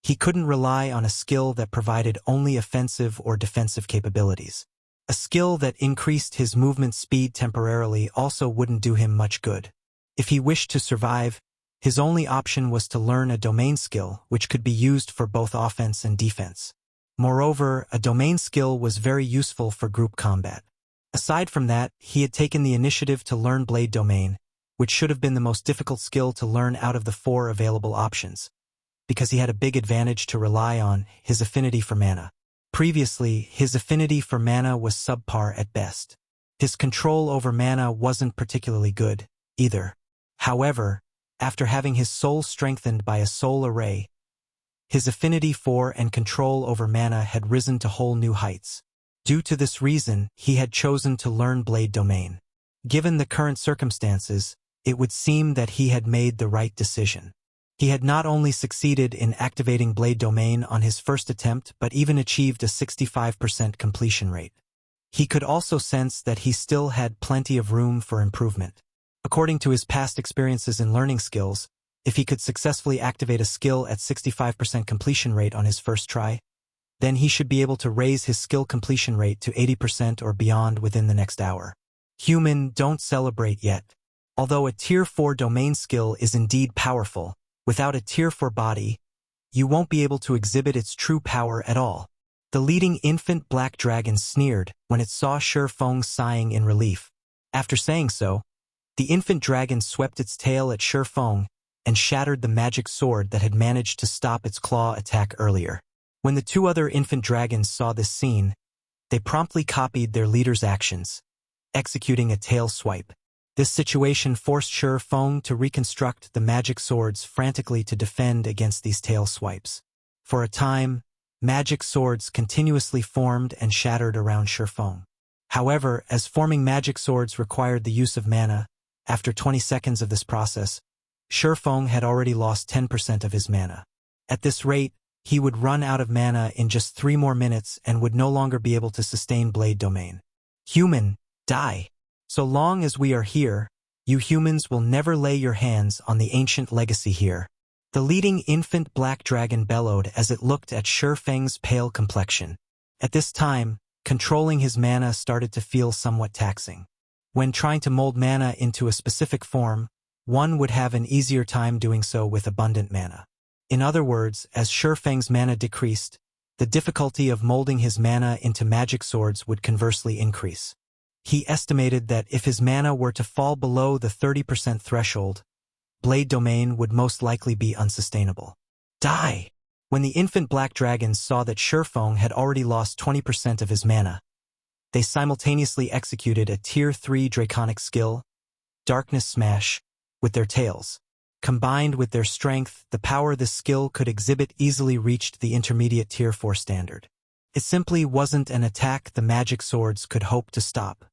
he couldn't rely on a skill that provided only offensive or defensive capabilities. A skill that increased his movement speed temporarily also wouldn't do him much good. If he wished to survive, his only option was to learn a domain skill which could be used for both offense and defense. Moreover, a domain skill was very useful for group combat. Aside from that, he had taken the initiative to learn Blade Domain, which should have been the most difficult skill to learn out of the 4 available options, because he had a big advantage to rely on: his affinity for mana. Previously, his affinity for mana was subpar at best. His control over mana wasn't particularly good, either. However, after having his soul strengthened by a soul array, his affinity for and control over mana had risen to whole new heights. Due to this reason, he had chosen to learn Blade Domain. Given the current circumstances, it would seem that he had made the right decision. He had not only succeeded in activating Blade Domain on his first attempt but even achieved a 65% completion rate. He could also sense that he still had plenty of room for improvement. According to his past experiences in learning skills, if he could successfully activate a skill at 65% completion rate on his first try, then he should be able to raise his skill completion rate to 80% or beyond within the next hour. Human, don't celebrate yet. Although a Tier 4 domain skill is indeed powerful, without a Tier 4 body, you won't be able to exhibit its true power at all. The leading infant black dragon sneered when it saw Shifeng sighing in relief. After saying so, the infant dragon swept its tail at Shifeng and shattered the magic sword that had managed to stop its claw attack earlier. When the two other infant dragons saw this scene, they promptly copied their leader's actions, executing a tail swipe. This situation forced Shifeng to reconstruct the magic swords frantically to defend against these tail swipes. For a time, magic swords continuously formed and shattered around Shifeng. However, as forming magic swords required the use of mana, after 20 seconds of this process, Shifeng had already lost 10% of his mana. At this rate, he would run out of mana in just 3 more minutes and would no longer be able to sustain Blade Domain. Human, die. So long as we are here, you humans will never lay your hands on the ancient legacy here. The leading infant black dragon bellowed as it looked at Shifeng's pale complexion. At this time, controlling his mana started to feel somewhat taxing. When trying to mold mana into a specific form, one would have an easier time doing so with abundant mana. In other words, as Shifeng's mana decreased, the difficulty of molding his mana into magic swords would conversely increase. He estimated that if his mana were to fall below the 30% threshold, Blade Domain would most likely be unsustainable. Die! When the infant black dragons saw that Shifeng had already lost 20% of his mana, they simultaneously executed a Tier 3 Draconic skill, Darkness Smash, with their tails. Combined with their strength, the power this skill could exhibit easily reached the intermediate Tier 4 standard. It simply wasn't an attack the magic swords could hope to stop.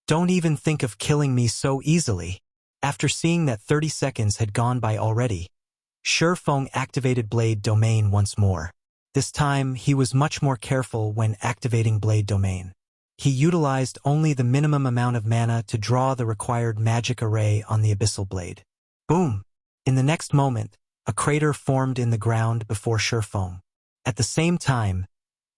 Don't even think of killing me so easily. After seeing that 30 seconds had gone by already, Shifeng activated Blade Domain once more. This time, he was much more careful when activating Blade Domain. He utilized only the minimum amount of mana to draw the required magic array on the Abyssal Blade. Boom! In the next moment, a crater formed in the ground before Shifeng. At the same time,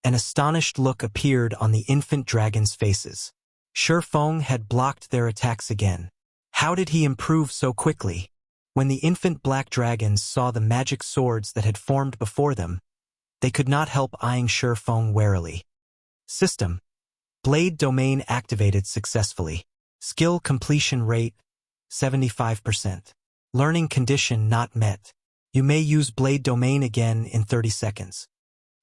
an astonished look appeared on the infant dragons' faces. Shifeng had blocked their attacks again. How did he improve so quickly? When the infant black dragons saw the magic swords that had formed before them, they could not help eyeing Shifeng warily. System. Blade Domain activated successfully. Skill completion rate, 75%. Learning condition not met. You may use Blade Domain again in 30 seconds.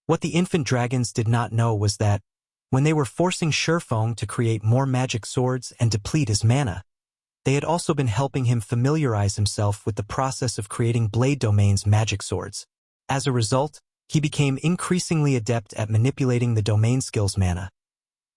What the infant dragons did not know was that, when they were forcing Shifeng to create more magic swords and deplete his mana, they had also been helping him familiarize himself with the process of creating Blade Domain's magic swords. As a result, he became increasingly adept at manipulating the domain skill's mana.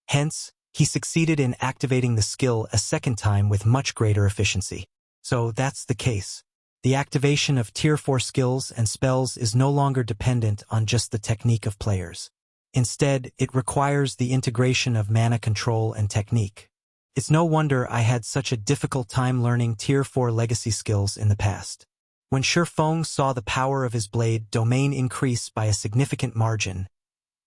Hence, he succeeded in activating the skill a second time with much greater efficiency. So that's the case. The activation of Tier 4 skills and spells is no longer dependent on just the technique of players. Instead, it requires the integration of mana control and technique. It's no wonder I had such a difficult time learning Tier 4 legacy skills in the past. When Shifeng saw the power of his Blade Domain increase by a significant margin,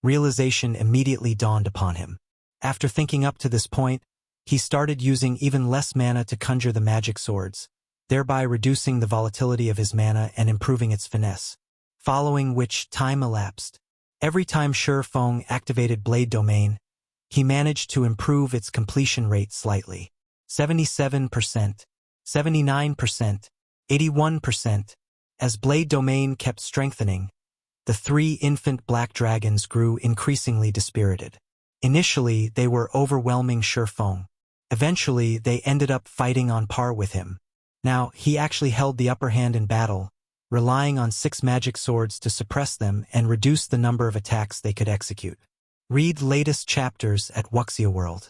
realization immediately dawned upon him. After thinking up to this point, he started using even less mana to conjure the magic swords, thereby reducing the volatility of his mana and improving its finesse. Following which time elapsed. Every time Shifeng activated Blade Domain, he managed to improve its completion rate slightly. 77%, 79%, 81%. As Blade Domain kept strengthening, the 3 infant black dragons grew increasingly dispirited. Initially, they were overwhelming Shifeng. Eventually, they ended up fighting on par with him. Now, he actually held the upper hand in battle, relying on 6 magic swords to suppress them and reduce the number of attacks they could execute. Read latest chapters at Wuxia World.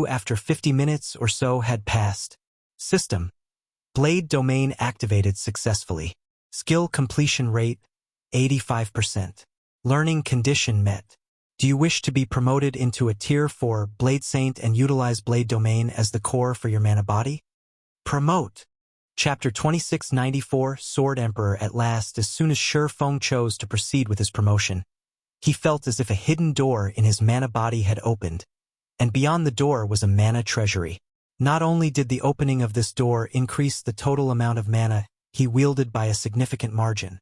After 50 minutes or so had passed. System. Blade domain activated successfully. Skill completion rate, 85%. Learning condition met. Do you wish to be promoted into a Tier 4 Blade Saint and utilize Blade Domain as the core for your mana body? Promote. Chapter 2694 Sword Emperor at last. As soon as Shi Feng chose to proceed with his promotion, he felt as if a hidden door in his mana body had opened, and beyond the door was a mana treasury. Not only did the opening of this door increase the total amount of mana he wielded by a significant margin,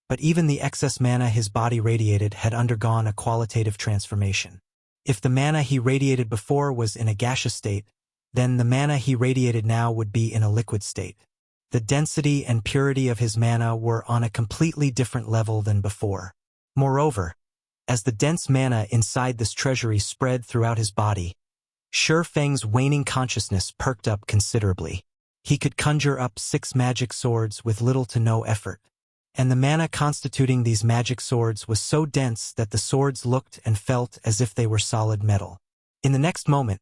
but even the excess mana his body radiated had undergone a qualitative transformation. If the mana he radiated before was in a gaseous state, then the mana he radiated now would be in a liquid state. The density and purity of his mana were on a completely different level than before. Moreover, as the dense mana inside this treasury spread throughout his body, Shi Feng's waning consciousness perked up considerably. He could conjure up 6 magic swords with little to no effort, and the mana constituting these magic swords was so dense that the swords looked and felt as if they were solid metal. In the next moment,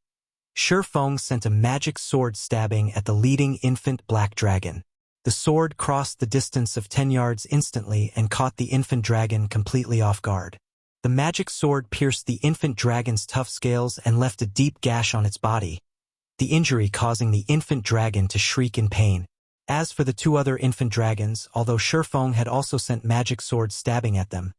Shi Feng sent a magic sword stabbing at the leading infant black dragon. The sword crossed the distance of 10 yards instantly and caught the infant dragon completely off guard. The magic sword pierced the infant dragon's tough scales and left a deep gash on its body, the injury causing the infant dragon to shriek in pain. As for the 2 other infant dragons, although Shi Feng had also sent magic swords stabbing at them,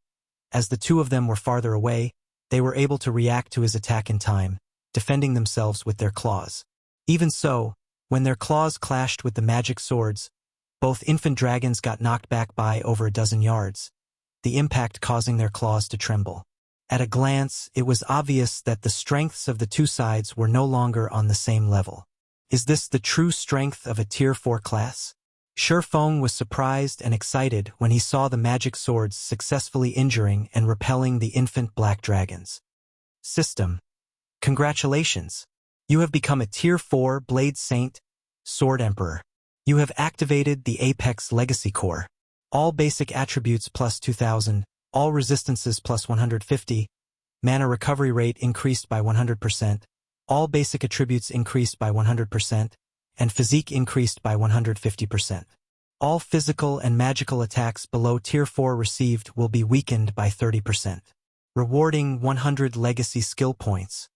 as the 2 of them were farther away, they were able to react to his attack in time, defending themselves with their claws. Even so, when their claws clashed with the magic swords, both infant dragons got knocked back by over a dozen yards, the impact causing their claws to tremble. At a glance, it was obvious that the strengths of the 2 sides were no longer on the same level. Is this the true strength of a Tier 4 class? Shi Feng was surprised and excited when he saw the magic swords successfully injuring and repelling the infant black dragons. System. Congratulations! You have become a Tier 4 Blade Saint, Sword Emperor. You have activated the Apex Legacy Core. All basic attributes plus 2000, all resistances plus 150, mana recovery rate increased by 100%, all basic attributes increased by 100%, and physique increased by 150%. All physical and magical attacks below Tier 4 received will be weakened by 30%. Rewarding 100 legacy skill points.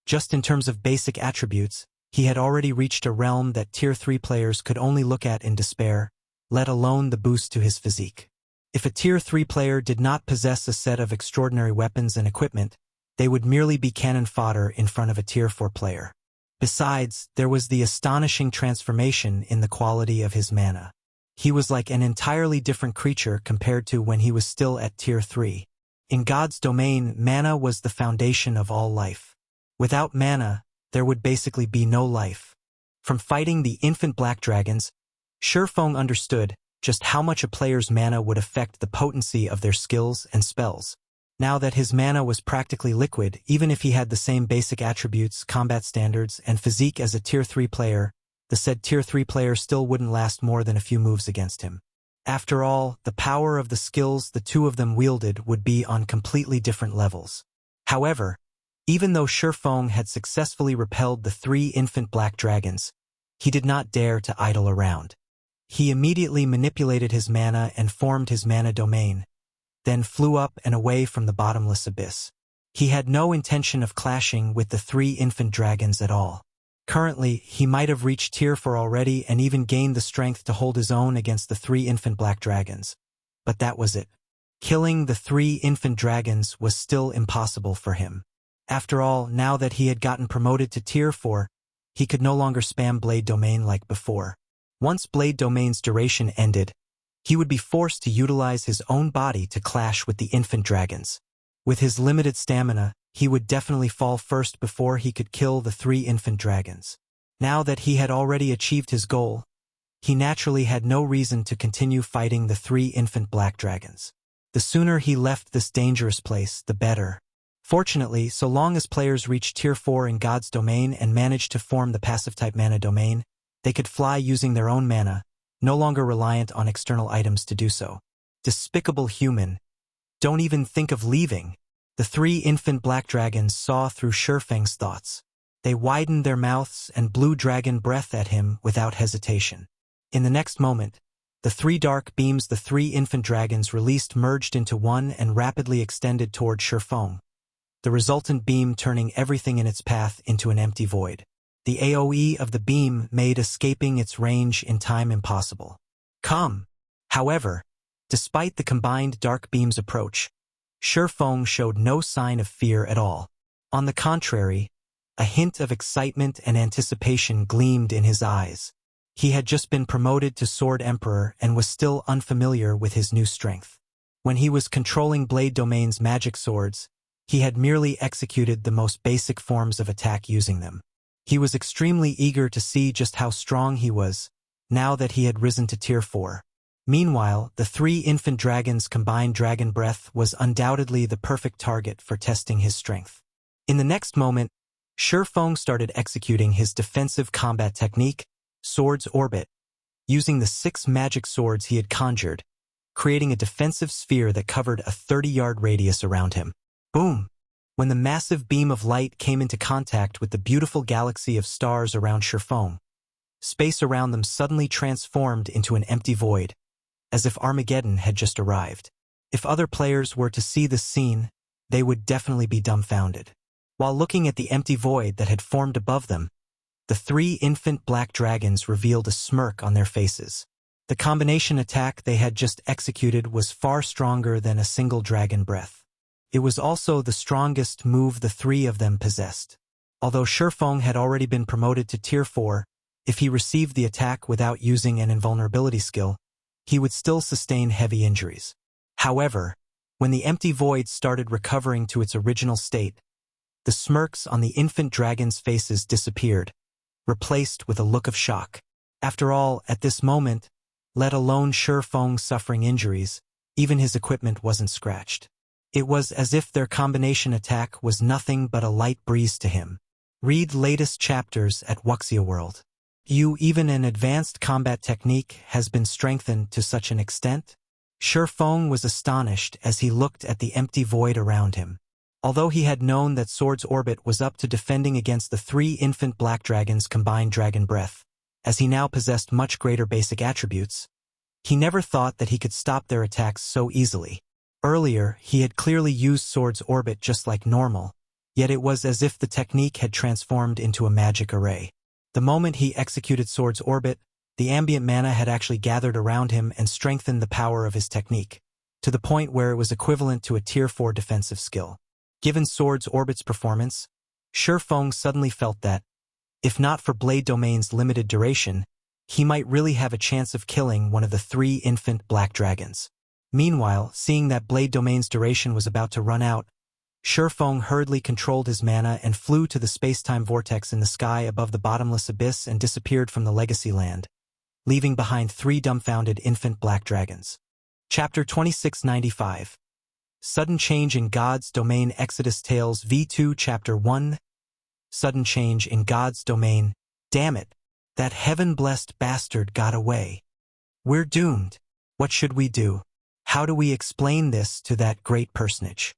Just in terms of basic attributes, he had already reached a realm that Tier 3 players could only look at in despair, let alone the boost to his physique. If a Tier 3 player did not possess a set of extraordinary weapons and equipment, they would merely be cannon fodder in front of a Tier 4 player. Besides, there was the astonishing transformation in the quality of his mana. He was like an entirely different creature compared to when he was still at Tier 3. In God's domain, mana was the foundation of all life. Without mana, there would basically be no life. From fighting the infant black dragons, Shi Feng understood just how much a player's mana would affect the potency of their skills and spells. Now that his mana was practically liquid, even if he had the same basic attributes, combat standards, and physique as a Tier 3 player, the said Tier 3 player still wouldn't last more than a few moves against him. After all, the power of the skills the 2 of them wielded would be on completely different levels. However, even though Shi Feng had successfully repelled the 3 infant black dragons, he did not dare to idle around. He immediately manipulated his mana and formed his mana domain, then flew up and away from the bottomless abyss. He had no intention of clashing with the 3 infant dragons at all. Currently, he might have reached Tier 4 already and even gained the strength to hold his own against the 3 infant black dragons. But that was it. Killing the 3 infant dragons was still impossible for him. After all, now that he had gotten promoted to Tier 4, he could no longer spam Blade Domain like before. Once Blade Domain's duration ended, he would be forced to utilize his own body to clash with the infant dragons. With his limited stamina, he would definitely fall first before he could kill the 3 infant dragons. Now that he had already achieved his goal, he naturally had no reason to continue fighting the 3 infant black dragons. The sooner he left this dangerous place, the better. Fortunately, so long as players reached Tier 4 in God's domain and managed to form the passive-type mana domain, They could fly using their own mana, no longer reliant on external items to do so. Despicable human. Don't even think of leaving. The three infant black dragons saw through Shurfeng's thoughts. They widened their mouths and blew dragon breath at him without hesitation. In the next moment, the three dark beams the three infant dragons released merged into one and rapidly extended toward Shurfeng, the resultant beam turning everything in its path into an empty void. The AoE of the beam made escaping its range in time impossible. Come! However, despite the combined dark beam's approach, Shurfeng showed no sign of fear at all. On the contrary, a hint of excitement and anticipation gleamed in his eyes. He had just been promoted to Sword Emperor and was still unfamiliar with his new strength. When he was controlling Blade Domain's magic swords, he had merely executed the most basic forms of attack using them. He was extremely eager to see just how strong he was, now that he had risen to Tier 4. Meanwhile, the three infant dragons' combined dragon breath was undoubtedly the perfect target for testing his strength. In the next moment, Shurfeng started executing his defensive combat technique, Sword's Orbit, using the 6 magic swords he had conjured, creating a defensive sphere that covered a 30-yard radius around him. Boom! When the massive beam of light came into contact with the beautiful galaxy of stars around Shurfeng, space around them suddenly transformed into an empty void, as if Armageddon had just arrived. If other players were to see this scene, they would definitely be dumbfounded. While looking at the empty void that had formed above them, the three infant black dragons revealed a smirk on their faces. The combination attack they had just executed was far stronger than a single dragon breath. It was also the strongest move the three of them possessed. Although Shurfeng had already been promoted to Tier 4, if he received the attack without using an invulnerability skill, he would still sustain heavy injuries. However, when the empty void started recovering to its original state, the smirks on the infant dragons' faces disappeared, replaced with a look of shock. After all, at this moment, let alone Shurfeng suffering injuries, even his equipment wasn't scratched. It was as if their combination attack was nothing but a light breeze to him. Read latest chapters at Wuxia World. Even an advanced combat technique has been strengthened to such an extent? Shurfeng was astonished as he looked at the empty void around him. Although he had known that Sword's Orbit was up to defending against the three infant black dragons' combined dragon breath, as he now possessed much greater basic attributes, he never thought that he could stop their attacks so easily. Earlier, he had clearly used Sword's Orbit just like normal, yet it was as if the technique had transformed into a magic array. The moment he executed Sword's Orbit, the ambient mana had actually gathered around him and strengthened the power of his technique, to the point where it was equivalent to a Tier 4 defensive skill. Given Sword's Orbit's performance, Shurfeng suddenly felt that, if not for Blade Domain's limited duration, he might really have a chance of killing one of the three infant black dragons. Meanwhile, seeing that Blade Domain's duration was about to run out, Shurfeng hurriedly controlled his mana and flew to the space-time vortex in the sky above the bottomless abyss and disappeared from the Legacy Land, leaving behind 3 dumbfounded infant black dragons. Chapter 2695. Sudden Change in God's Domain. Exodus Tales V2 Chapter 1. Sudden Change in God's Domain. Damn it! That heaven-blessed bastard got away. We're doomed. What should we do? How do we explain this to that great personage?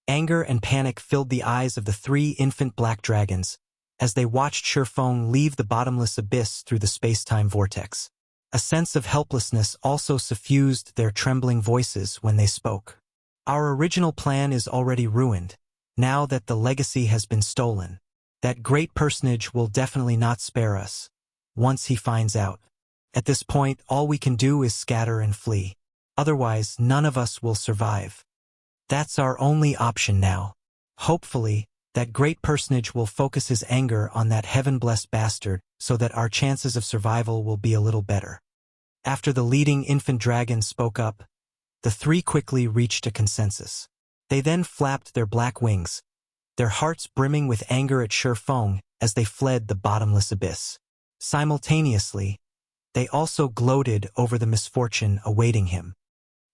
Anger and panic filled the eyes of the 3 infant black dragons as they watched Shurfeng leave the bottomless abyss through the space-time vortex. A sense of helplessness also suffused their trembling voices when they spoke. Our original plan is already ruined, now that the legacy has been stolen. That great personage will definitely not spare us, once he finds out. At this point, all we can do is scatter and flee. Otherwise, none of us will survive. That's our only option now. Hopefully, that great personage will focus his anger on that heaven-blessed bastard so that our chances of survival will be a little better. After the leading infant dragon spoke up, the 3 quickly reached a consensus. They then flapped their black wings, their hearts brimming with anger at Shurfeng as they fled the bottomless abyss. Simultaneously, they also gloated over the misfortune awaiting him.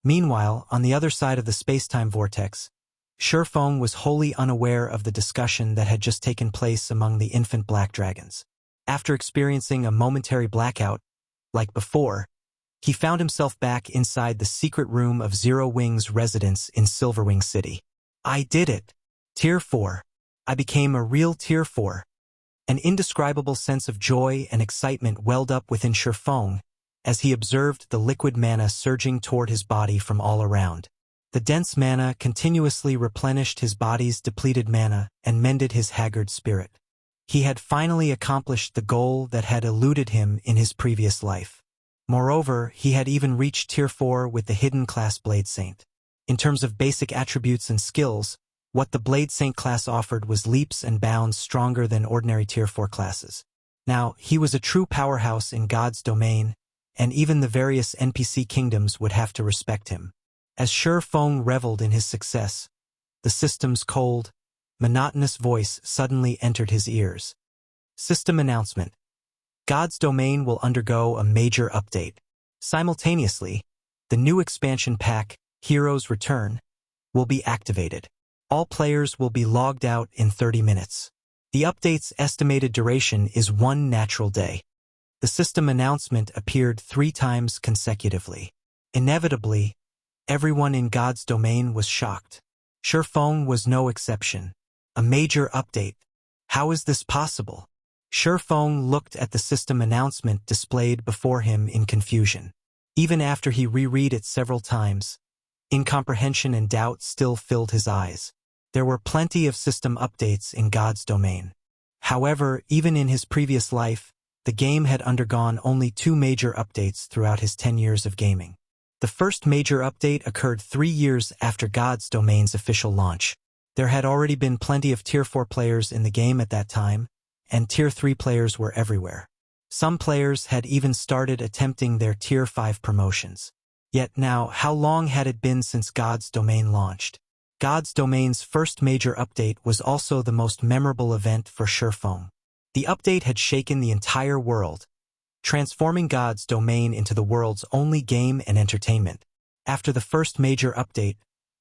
Meanwhile, on the other side of the space-time vortex, Shurfeng was wholly unaware of the discussion that had just taken place among the infant black dragons. After experiencing a momentary blackout, like before, he found himself back inside the secret room of Zero Wing's residence in Silverwing City. I did it! Tier 4. I became a real Tier 4. An indescribable sense of joy and excitement welled up within Surefeng as he observed the liquid mana surging toward his body from all around. The dense mana continuously replenished his body's depleted mana and mended his haggard spirit. He had finally accomplished the goal that had eluded him in his previous life. Moreover, he had even reached Tier 4 with the hidden class Blade Saint. In terms of basic attributes and skills, what the Blade Saint class offered was leaps and bounds stronger than ordinary Tier 4 classes. Now, he was a true powerhouse in God's domain, and even the various NPC kingdoms would have to respect him. As Surefeng reveled in his success, the system's cold, monotonous voice suddenly entered his ears. System announcement. God's domain will undergo a major update. Simultaneously, the new expansion pack, Heroes Return, will be activated. All players will be logged out in 30 minutes. The update's estimated duration is 1 natural day. The system announcement appeared 3 times consecutively. Inevitably, everyone in God's domain was shocked. Surefeng was no exception. A major update. How is this possible? Surefeng looked at the system announcement displayed before him in confusion. Even after he reread it several times, incomprehension and doubt still filled his eyes. There were plenty of system updates in God's domain. However, even in his previous life, the game had undergone only 2 major updates throughout his 10 years of gaming. The first major update occurred 3 years after God's domain's official launch. There had already been plenty of Tier 4 players in the game at that time, and Tier 3 players were everywhere. Some players had even started attempting their Tier 5 promotions. Yet now, how long had it been since God's domain launched? God's domain's first major update was also the most memorable event for Surefeng. The update had shaken the entire world, transforming God's domain into the world's only game and entertainment. After the first major update,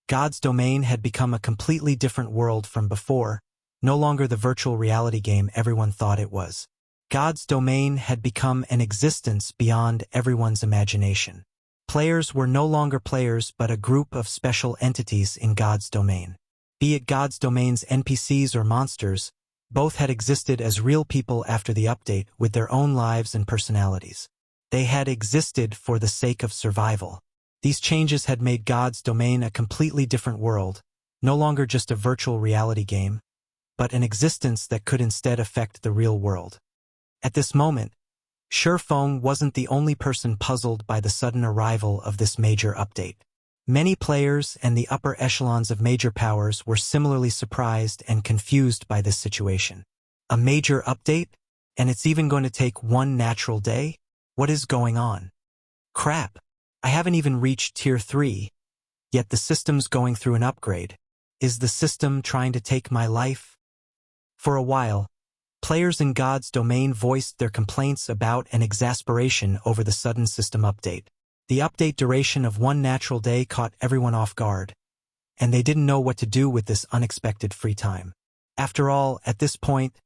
God's domain had become a completely different world from before, no longer the virtual reality game everyone thought it was. God's domain had become an existence beyond everyone's imagination. Players were no longer players but a group of special entities in God's domain. Be it God's domain's NPCs or monsters, both had existed as real people after the update with their own lives and personalities. They had existed for the sake of survival. These changes had made God's domain a completely different world, no longer just a virtual reality game, but an existence that could instead affect the real world. At this moment, Surefeng wasn't the only person puzzled by the sudden arrival of this major update. Many players and the upper echelons of major powers were similarly surprised and confused by this situation. A major update? And it's even going to take 1 natural day? What is going on? Crap! I haven't even reached Tier 3, yet the system's going through an upgrade. Is the system trying to take my life? For a while, players in God's domain voiced their complaints about and exasperation over the sudden system update. The update duration of 1 natural day caught everyone off guard, and they didn't know what to do with this unexpected free time. After all, at this point,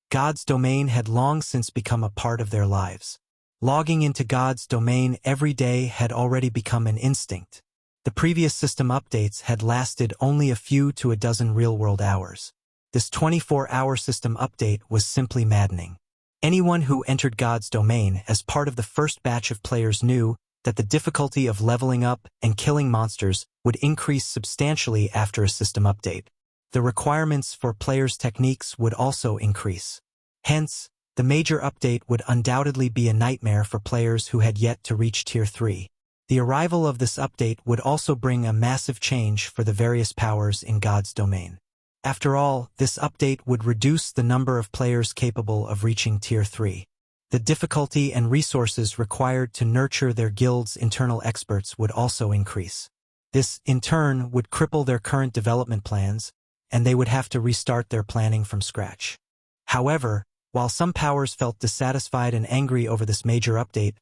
God's domain had long since become a part of their lives. Logging into God's domain every day had already become an instinct. The previous system updates had lasted only a few to a dozen real-world hours. This 24-hour system update was simply maddening. Anyone who entered God's domain as part of the first batch of players knew that the difficulty of leveling up and killing monsters would increase substantially after a system update. The requirements for players' techniques would also increase. Hence, the major update would undoubtedly be a nightmare for players who had yet to reach Tier 3. The arrival of this update would also bring a massive change for the various powers in God's domain. After all, this update would reduce the number of players capable of reaching Tier 3. The difficulty and resources required to nurture their guild's internal experts would also increase. This, in turn, would cripple their current development plans, and they would have to restart their planning from scratch. However, while some powers felt dissatisfied and angry over this major update,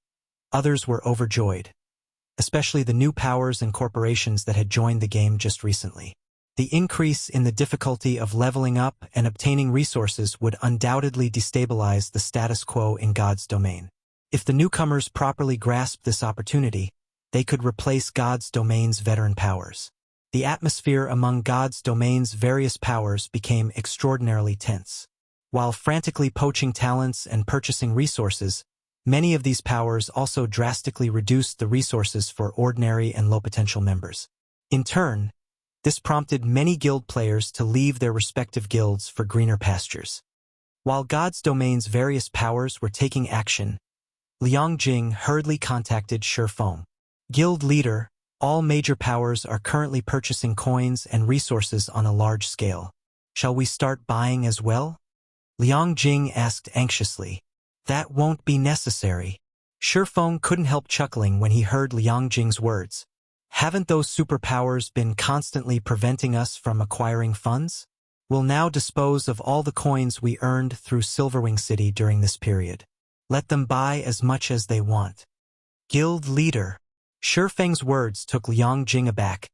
others were overjoyed, especially the new powers and corporations that had joined the game just recently. The increase in the difficulty of leveling up and obtaining resources would undoubtedly destabilize the status quo in God's domain. If the newcomers properly grasped this opportunity, they could replace God's domain's veteran powers. The atmosphere among God's domain's various powers became extraordinarily tense. While frantically poaching talents and purchasing resources, many of these powers also drastically reduced the resources for ordinary and low-potential members. In turn, this prompted many guild players to leave their respective guilds for greener pastures. While God's domain's various powers were taking action, Liang Jing hurriedly contacted Shi Feng. Guild leader, all major powers are currently purchasing coins and resources on a large scale. Shall we start buying as well? Liang Jing asked anxiously. That won't be necessary. Shi Feng couldn't help chuckling when he heard Liang Jing's words. Haven't those superpowers been constantly preventing us from acquiring funds? We'll now dispose of all the coins we earned through Silverwing City during this period. Let them buy as much as they want. Guild leader. Shi Feng's words took Liang Jing aback,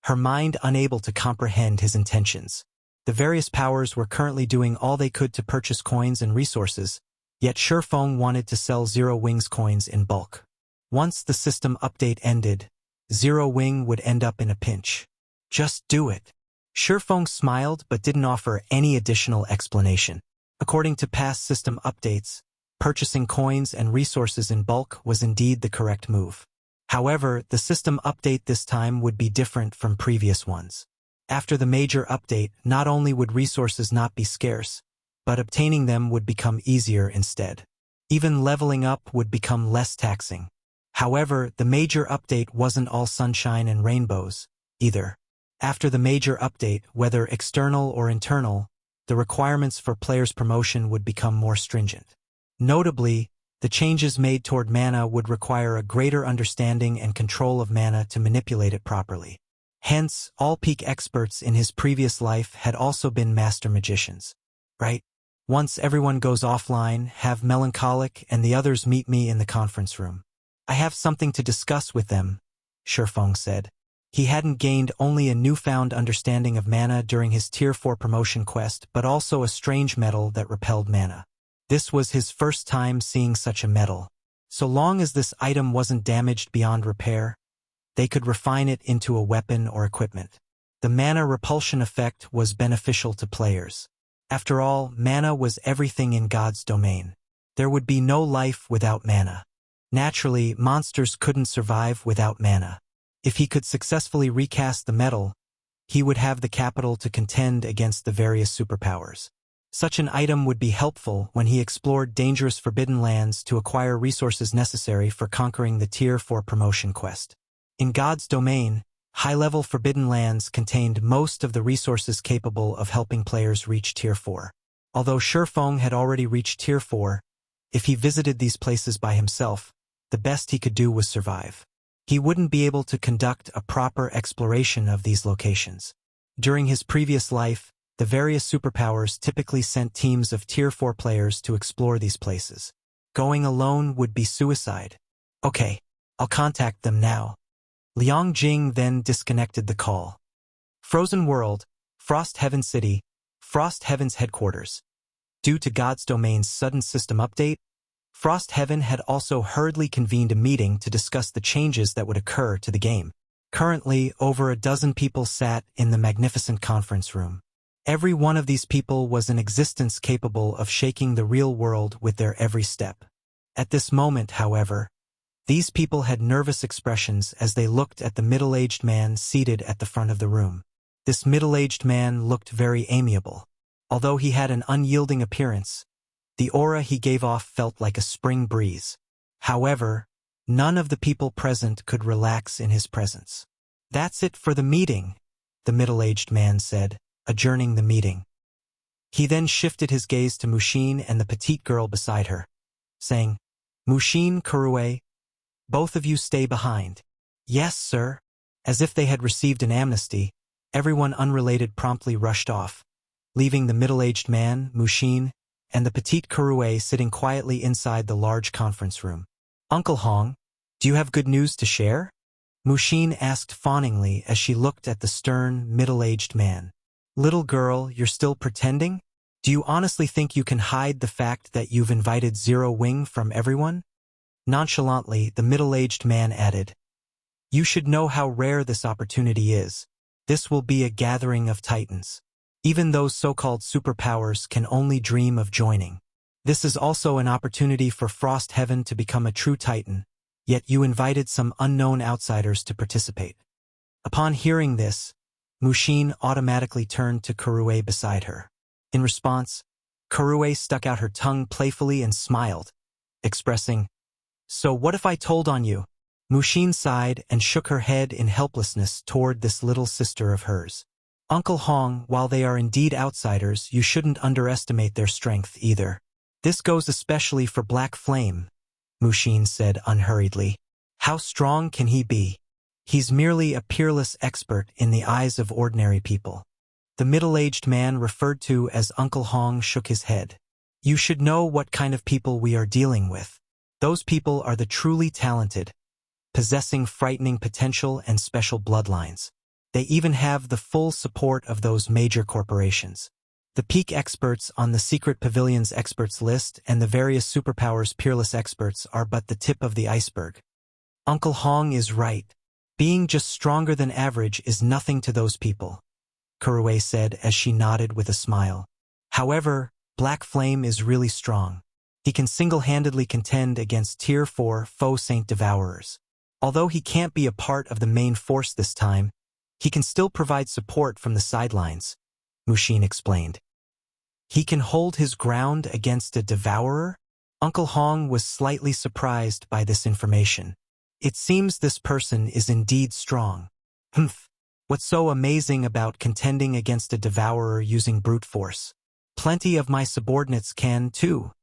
her mind unable to comprehend his intentions. The various powers were currently doing all they could to purchase coins and resources, yet Shi Feng wanted to sell Zero Wing's coins in bulk. Once the system update ended, Zero Wing would end up in a pinch. Just do it. Shi Feng smiled but didn't offer any additional explanation. According to past system updates, purchasing coins and resources in bulk was indeed the correct move. However, the system update this time would be different from previous ones. After the major update, not only would resources not be scarce, but obtaining them would become easier instead. Even leveling up would become less taxing. However, the major update wasn't all sunshine and rainbows, either. After the major update, whether external or internal, the requirements for players' promotion would become more stringent. Notably, the changes made toward mana would require a greater understanding and control of mana to manipulate it properly. Hence, all peak experts in his previous life had also been master magicians. Right? Once everyone goes offline, have Melancholic and the others meet me in the conference room. I have something to discuss with them, Shi Feng said. He hadn't gained only a newfound understanding of mana during his Tier 4 promotion quest, but also a strange metal that repelled mana. This was his first time seeing such a metal. So long as this item wasn't damaged beyond repair, they could refine it into a weapon or equipment. The mana repulsion effect was beneficial to players. After all, mana was everything in God's domain. There would be no life without mana. Naturally, monsters couldn't survive without mana. If he could successfully recast the metal, he would have the capital to contend against the various superpowers. Such an item would be helpful when he explored dangerous forbidden lands to acquire resources necessary for conquering the Tier 4 promotion quest. In God's domain, high-level forbidden lands contained most of the resources capable of helping players reach Tier 4. Although Shi Feng had already reached Tier 4, if he visited these places by himself, the best he could do was survive. He wouldn't be able to conduct a proper exploration of these locations. During his previous life, the various superpowers typically sent teams of Tier 4 players to explore these places. Going alone would be suicide. Okay, I'll contact them now. Liang Jing then disconnected the call. Frozen World, Frost Heaven City, Frost Heaven's headquarters. Due to God's domain's sudden system update, Frost Heaven had also hurriedly convened a meeting to discuss the changes that would occur to the game. Currently, over a dozen people sat in the magnificent conference room. Every one of these people was an existence capable of shaking the real world with their every step. At this moment, however, these people had nervous expressions as they looked at the middle-aged man seated at the front of the room. This middle-aged man looked very amiable. Although he had an unyielding appearance, the aura he gave off felt like a spring breeze. However, none of the people present could relax in his presence. That's it for the meeting, the middle-aged man said, adjourning the meeting. He then shifted his gaze to Mushin and the petite girl beside her, saying, Mushin, Kurue, both of you stay behind. Yes, sir. As if they had received an amnesty, everyone unrelated promptly rushed off, leaving the middle-aged man, Mushin, and the petite Kurue sitting quietly inside the large conference room. Uncle Hong, do you have good news to share? Mushin asked fawningly as she looked at the stern, middle-aged man. Little girl, you're still pretending? Do you honestly think you can hide the fact that you've invited Zero Wing from everyone? Nonchalantly, the middle-aged man added, You should know how rare this opportunity is. This will be a gathering of titans. Even those so-called superpowers can only dream of joining. This is also an opportunity for Frost Heaven to become a true titan, yet you invited some unknown outsiders to participate. Upon hearing this, Mushin automatically turned to Kurue beside her. In response, Kurue stuck out her tongue playfully and smiled, expressing, So what if I told on you? Mushin sighed and shook her head in helplessness toward this little sister of hers. Uncle Hong, while they are indeed outsiders, you shouldn't underestimate their strength either. This goes especially for Black Flame, Mushin said unhurriedly. How strong can he be? He's merely a peerless expert in the eyes of ordinary people. The middle-aged man referred to as Uncle Hong shook his head. You should know what kind of people we are dealing with. Those people are the truly talented, possessing frightening potential and special bloodlines. They even have the full support of those major corporations. The peak experts on the secret pavilion's experts list and the various superpowers peerless experts are but the tip of the iceberg. Uncle Hong is right. Being just stronger than average is nothing to those people, Kurue said as she nodded with a smile. However, Black Flame is really strong. He can single-handedly contend against Tier 4 faux Saint Devourers. Although he can't be a part of the main force this time, he can still provide support from the sidelines, Mushin explained. He can hold his ground against a devourer? Uncle Hong was slightly surprised by this information. It seems this person is indeed strong. Humph. What's so amazing about contending against a devourer using brute force? Plenty of my subordinates can too,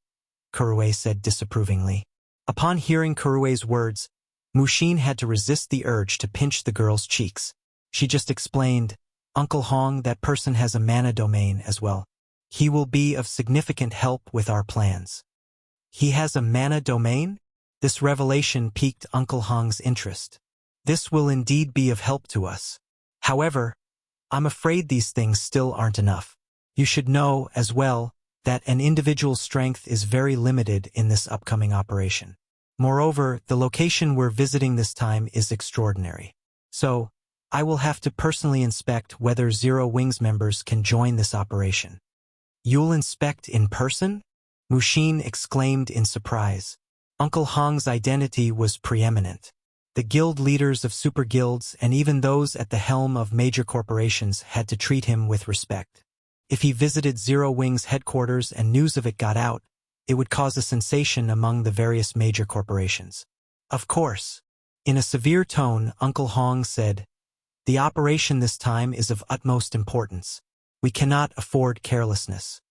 Kurue said disapprovingly. Upon hearing Kurue's words, Mushin had to resist the urge to pinch the girl's cheeks. She just explained, Uncle Hong, that person has a mana domain as well. He will be of significant help with our plans. He has a mana domain? This revelation piqued Uncle Hong's interest. This will indeed be of help to us. However, I'm afraid these things still aren't enough. You should know, as well, that an individual's strength is very limited in this upcoming operation. Moreover, the location we're visiting this time is extraordinary. So, I will have to personally inspect whether Zero Wings members can join this operation. You'll inspect in person? Mushin exclaimed in surprise. Uncle Hong's identity was preeminent. The guild leaders of super guilds and even those at the helm of major corporations had to treat him with respect. If he visited Zero Wings headquarters and news of it got out, it would cause a sensation among the various major corporations. Of course. In a severe tone, Uncle Hong said, The operation this time is of utmost importance. We cannot afford carelessness.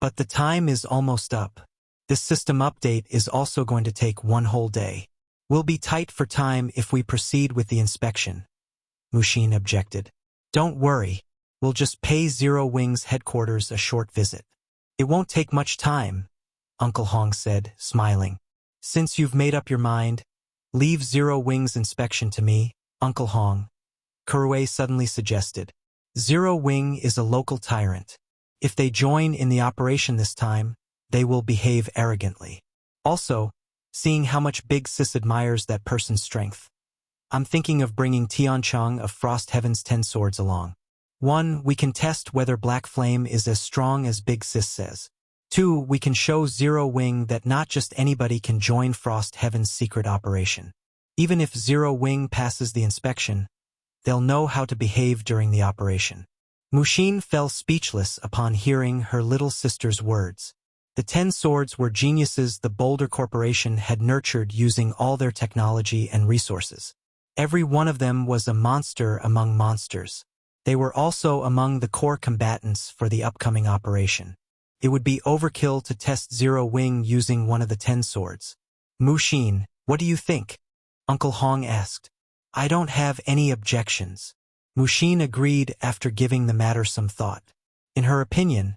But the time is almost up. This system update is also going to take one whole day. We'll be tight for time if we proceed with the inspection, Mushin objected. Don't worry. We'll just pay Zero Wings headquarters a short visit. It won't take much time, Uncle Hong said, smiling. Since you've made up your mind, leave Zero Wings inspection to me, Uncle Hong, Kurue suddenly suggested. Zero Wing is a local tyrant. If they join in the operation this time, they will behave arrogantly. Also, seeing how much Big Sis admires that person's strength, I'm thinking of bringing Tiancheng of Frost Heaven's 10 Swords along. 1. We can test whether Black Flame is as strong as Big Sis says. 2. We can show Zero Wing that not just anybody can join Frost Heaven's secret operation. Even if Zero Wing passes the inspection, they'll know how to behave during the operation. Mushin fell speechless upon hearing her little sister's words. The 10 Swords were geniuses the Boulder Corporation had nurtured using all their technology and resources. Every one of them was a monster among monsters. They were also among the core combatants for the upcoming operation. It would be overkill to test Zero Wing using one of the 10 Swords. Mushin, what do you think? Uncle Hong asked. I don't have any objections. Mushin agreed after giving the matter some thought. In her opinion,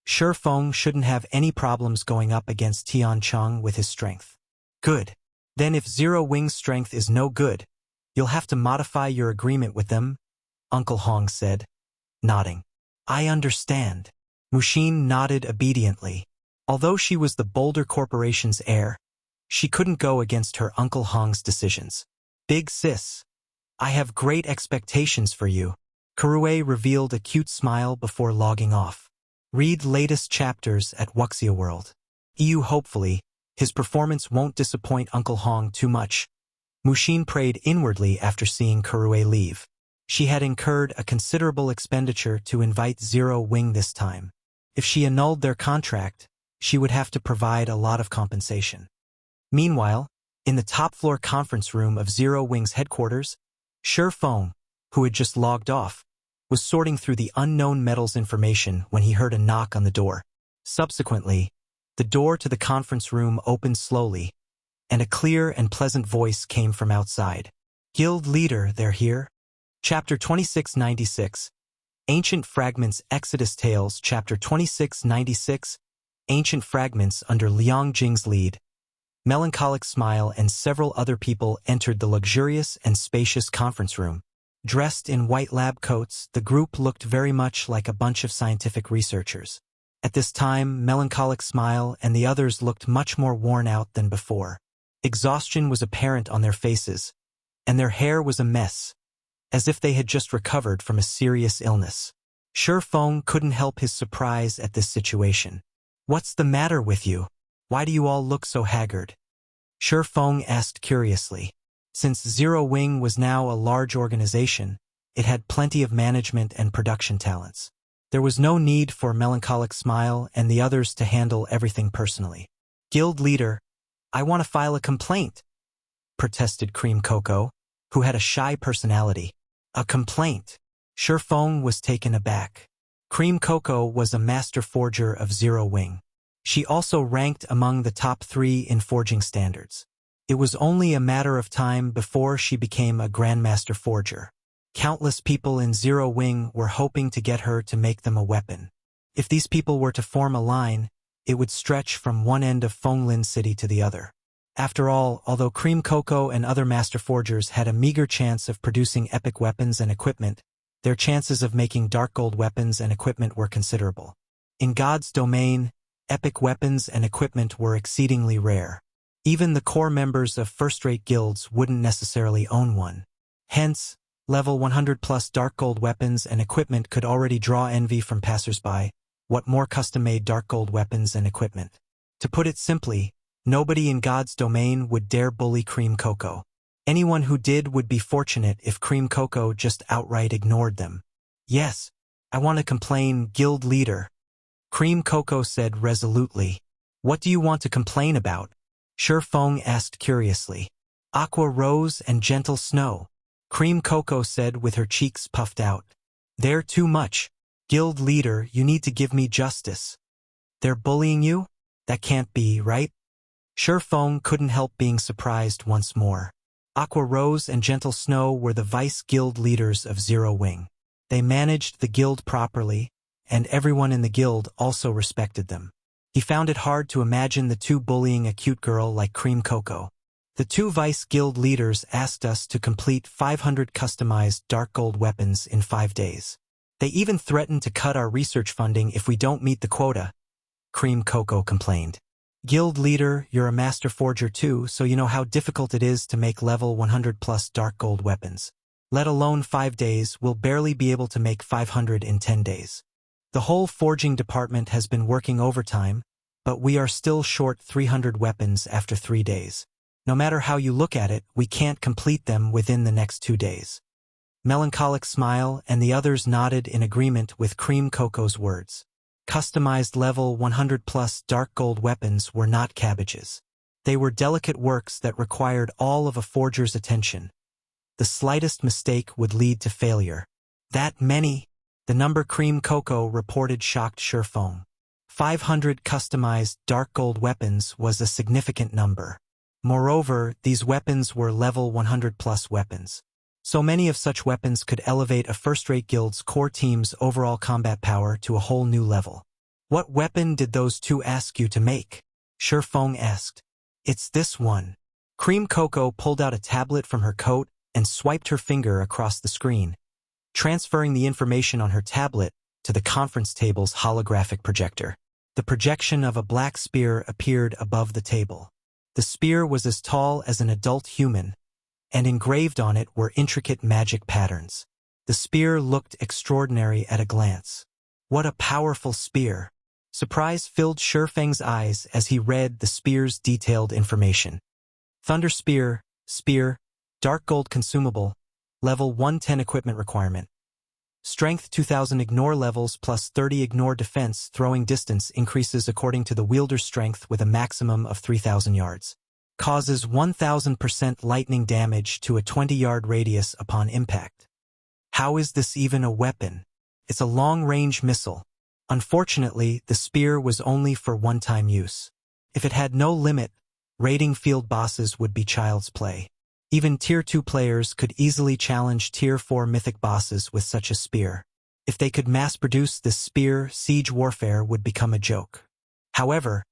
Shifeng shouldn't have any problems going up against Tiancheng with his strength. Good. Then if Zero Wing's strength is no good, You'll have to modify your agreement with them, Uncle Hong said, nodding. I understand. Mushin nodded obediently. Although she was the Boulder Corporation's heir, she couldn't go against her Uncle Hong's decisions. Big sis, I have great expectations for you. Kurue revealed a cute smile before logging off. Read latest chapters at Wuxia World. Hopefully, his performance won't disappoint Uncle Hong too much. Mushin prayed inwardly after seeing Kurue leave. She had incurred a considerable expenditure to invite Zero Wing this time. If she annulled their contract, she would have to provide a lot of compensation. Meanwhile, in the top-floor conference room of Zero Wing's headquarters, Shi Feng, who had just logged off, was sorting through the unknown metals information when he heard a knock on the door. Subsequently, the door to the conference room opened slowly, and a clear and pleasant voice came from outside. Guild leader, they're here? Chapter 2696, Ancient Fragments Exodus Tales. Chapter 2696, Ancient Fragments. Under Liang Jing's lead, Melancholic Smile and several other people entered the luxurious and spacious conference room. Dressed in white lab coats, the group looked very much like a bunch of scientific researchers. At this time, Melancholic Smile and the others looked much more worn out than before. Exhaustion was apparent on their faces, and their hair was a mess, as if they had just recovered from a serious illness. Shi Feng couldn't help his surprise at this situation. What's the matter with you? Why do you all look so haggard? Shi Feng asked curiously. Since Zero Wing was now a large organization, it had plenty of management and production talents. There was no need for Melancholic Smile and the others to handle everything personally. Guild leader, I want to file a complaint, protested Cream Cocoa, who had a shy personality. A complaint? Shi Feng was taken aback. Cream Cocoa was a master forger of Zero Wing. She also ranked among the top 3 in forging standards. It was only a matter of time before she became a Grandmaster Forger. Countless people in Zero Wing were hoping to get her to make them a weapon. If these people were to form a line, it would stretch from one end of Fenglin City to the other. After all, although Cream Cocoa and other Master Forgers had a meager chance of producing epic weapons and equipment, their chances of making dark gold weapons and equipment were considerable. In God's domain, epic weapons and equipment were exceedingly rare. Even the core members of first-rate guilds wouldn't necessarily own one. Hence, level 100+ dark gold weapons and equipment could already draw envy from passers-by. What more custom-made dark gold weapons and equipment? To put it simply, nobody in God's domain would dare bully Cream Cocoa. Anyone who did would be fortunate if Cream Cocoa just outright ignored them. Yes, I want to complain, guild leader, Cream Cocoa said resolutely. What do you want to complain about? Shi Feng asked curiously. Aqua Rose and Gentle Snow, Cream Cocoa said with her cheeks puffed out. They're too much. Guild leader, you need to give me justice. They're bullying you? That can't be, right? Shi Feng couldn't help being surprised once more. Aqua Rose and Gentle Snow were the vice guild leaders of Zero Wing. They managed the guild properly, and everyone in the guild also respected them. He found it hard to imagine the two bullying a cute girl like Cream Cocoa. The two vice guild leaders asked us to complete 500 customized dark gold weapons in 5 days. They even threatened to cut our research funding if we don't meet the quota, Cream Cocoa complained. Guild leader, you're a master forger too, so you know how difficult it is to make level 100+ dark gold weapons. Let alone 5 days, we'll barely be able to make 500 in 10 days. The whole forging department has been working overtime, but we are still short 300 weapons after 3 days. No matter how you look at it, we can't complete them within the next 2 days. Melancholic Smile and the others nodded in agreement with Cream Cocoa's words. Customized level 100+ dark gold weapons were not cabbages. They were delicate works that required all of a forger's attention. The slightest mistake would lead to failure. That many? The number Cream Cocoa reported shocked Shi Feng. 500 customized dark gold weapons was a significant number. Moreover, these weapons were level 100+ weapons. So many of such weapons could elevate a first-rate guild's core team's overall combat power to a whole new level. What weapon did those two ask you to make? Shi Feng asked. It's this one. Cream Cocoa pulled out a tablet from her coat and swiped her finger across the screen, transferring the information on her tablet to the conference table's holographic projector. The projection of a black spear appeared above the table. The spear was as tall as an adult human, and engraved on it were intricate magic patterns. The spear looked extraordinary at a glance. What a powerful spear! Surprise filled Shifeng's eyes as he read the spear's detailed information. Thunder Spear, Dark Gold Consumable, Level 110 Equipment Requirement. Strength 2000 Ignore levels plus 30 Ignore defense throwing distance increases according to the wielder's strength with a maximum of 3000 yards. Causes 1000% lightning damage to a 20-yard radius upon impact. How is this even a weapon? It's a long-range missile. Unfortunately, the spear was only for one-time use. If it had no limit, raiding field bosses would be child's play. Even Tier 2 players could easily challenge Tier 4 mythic bosses with such a spear. If they could mass-produce this spear, siege warfare would become a joke. However,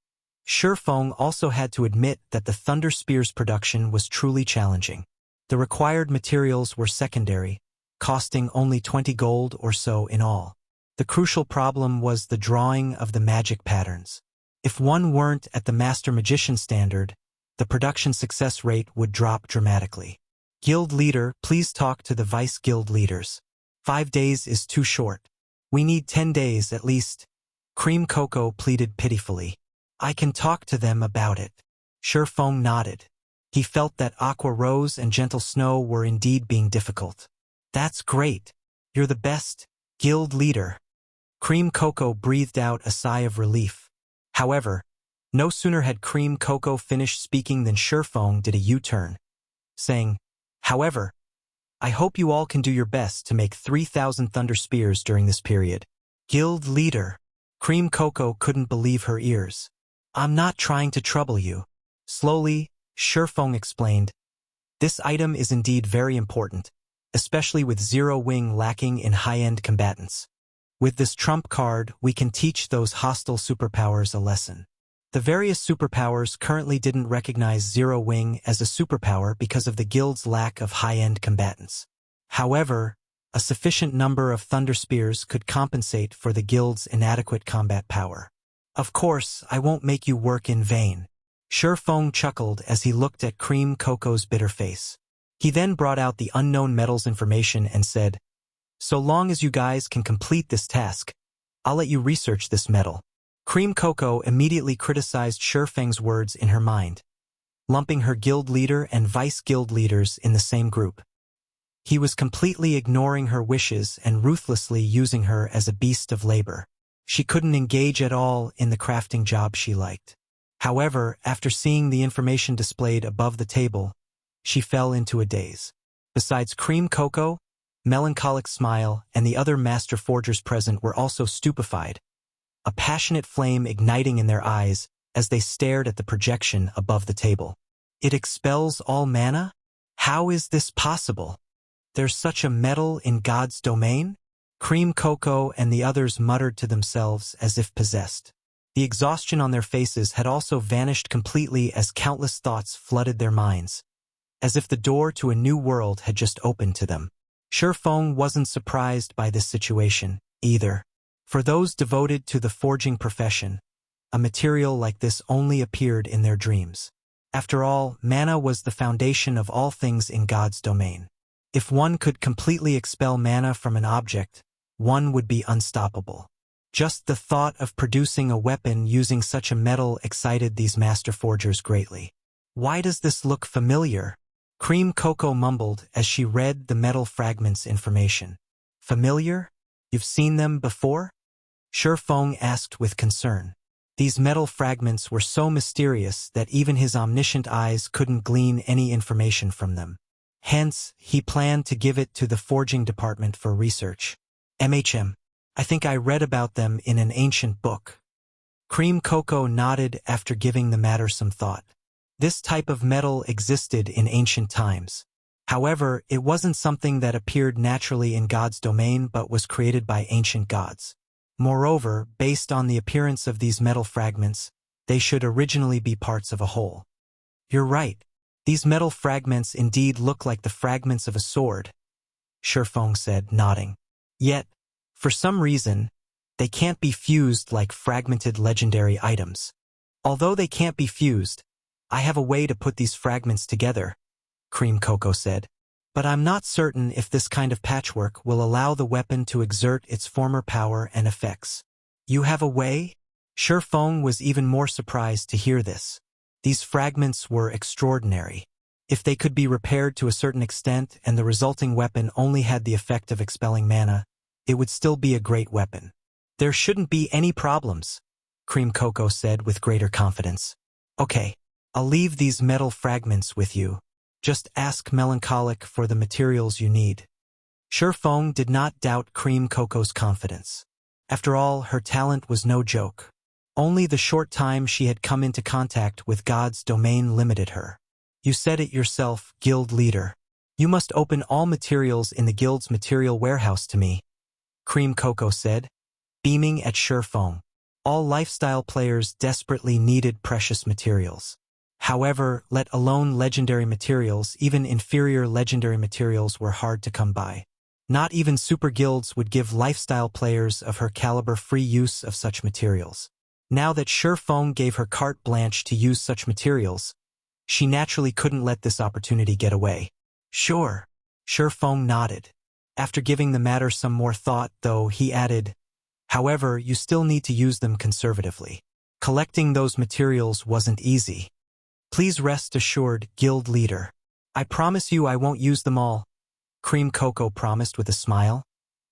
Shifeng also had to admit that the Thunder Spear's production was truly challenging. The required materials were secondary, costing only 20 gold or so in all. The crucial problem was the drawing of the magic patterns. If one weren't at the Master Magician standard, the production success rate would drop dramatically. Guild Leader, please talk to the Vice Guild Leaders. 5 days is too short. We need 10 days at least. Cream Cocoa pleaded pitifully. I can talk to them about it. Shifeng nodded. He felt that Aqua Rose and Gentle Snow were indeed being difficult. That's great. You're the best, Guild Leader. Cream Cocoa breathed out a sigh of relief. However, no sooner had Cream Cocoa finished speaking than Shifeng did a U-turn, saying, however, I hope you all can do your best to make 3,000 Thunder Spears during this period. Guild Leader. Cream Cocoa couldn't believe her ears. I'm not trying to trouble you. Slowly, Shifeng explained, this item is indeed very important, especially with Zero Wing lacking in high-end combatants. With this trump card, we can teach those hostile superpowers a lesson. The various superpowers currently didn't recognize Zero Wing as a superpower because of the guild's lack of high-end combatants. However, a sufficient number of Thunder Spears could compensate for the guild's inadequate combat power. Of course, I won't make you work in vain. Shifeng chuckled as he looked at Cream Cocoa's bitter face. He then brought out the unknown metals information and said, so long as you guys can complete this task, I'll let you research this metal. Cream Cocoa immediately criticized Shifeng's words in her mind, lumping her guild leader and vice guild leaders in the same group. He was completely ignoring her wishes and ruthlessly using her as a beast of labor. She couldn't engage at all in the crafting job she liked. However, after seeing the information displayed above the table, she fell into a daze. Besides Cream Cocoa, Melancholic Smile and the other master forgers present were also stupefied, a passionate flame igniting in their eyes as they stared at the projection above the table. It expels all mana? How is this possible? There's such a metal in God's domain? Cream Cocoa and the others muttered to themselves as if possessed. The exhaustion on their faces had also vanished completely as countless thoughts flooded their minds, as if the door to a new world had just opened to them. Shifeng wasn't surprised by this situation, either. For those devoted to the forging profession, a material like this only appeared in their dreams. After all, mana was the foundation of all things in God's domain. If one could completely expel mana from an object, one would be unstoppable. Just the thought of producing a weapon using such a metal excited these master forgers greatly. Why does this look familiar? Cream Cocoa mumbled as she read the metal fragments information. Familiar? You've seen them before? Shifeng asked with concern. These metal fragments were so mysterious that even his omniscient eyes couldn't glean any information from them. Hence, he planned to give it to the forging department for research. I think I read about them in an ancient book. Cream Cocoa nodded after giving the matter some thought. This type of metal existed in ancient times. However, it wasn't something that appeared naturally in God's domain but was created by ancient gods. Moreover, based on the appearance of these metal fragments, they should originally be parts of a whole. You're right. These metal fragments indeed look like the fragments of a sword, Shifeng said, nodding. Yet, for some reason, they can't be fused like fragmented legendary items. Although they can't be fused, I have a way to put these fragments together, Cream Cocoa said. But I'm not certain if this kind of patchwork will allow the weapon to exert its former power and effects. You have a way? Shifeng was even more surprised to hear this. These fragments were extraordinary. If they could be repaired to a certain extent and the resulting weapon only had the effect of expelling mana, it would still be a great weapon. There shouldn't be any problems, Cream Cocoa said with greater confidence. Okay, I'll leave these metal fragments with you. Just ask Melancholic for the materials you need. Shifeng did not doubt Cream Cocoa's confidence. After all, her talent was no joke. Only the short time she had come into contact with God's domain limited her. You said it yourself, guild leader. You must open all materials in the guild's material warehouse to me, Cream Cocoa said, beaming at Shifeng. All lifestyle players desperately needed precious materials. However, let alone legendary materials, even inferior legendary materials were hard to come by. Not even super guilds would give lifestyle players of her caliber free use of such materials. Now that Shifeng gave her carte blanche to use such materials, she naturally couldn't let this opportunity get away. Sure. Shifeng nodded. After giving the matter some more thought, though, he added, however, you still need to use them conservatively. Collecting those materials wasn't easy. Please rest assured, guild leader. I promise you I won't use them all, Cream Cocoa promised with a smile,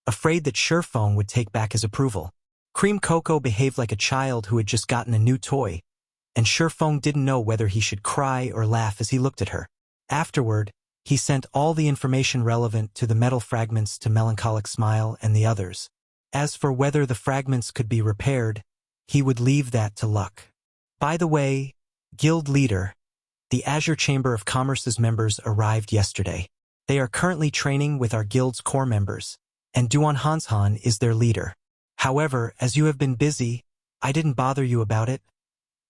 afraid that Shifeng would take back his approval. Cream Cocoa behaved like a child who had just gotten a new toy, and Shifeng didn't know whether he should cry or laugh as he looked at her. Afterward, he sent all the information relevant to the metal fragments to Melancholic Smile and the others. As for whether the fragments could be repaired, he would leave that to luck. By the way, Guild Leader, the Azure Chamber of Commerce's members arrived yesterday. They are currently training with our guild's core members, and Duan Hanshan is their leader. However, as you have been busy, I didn't bother you about it,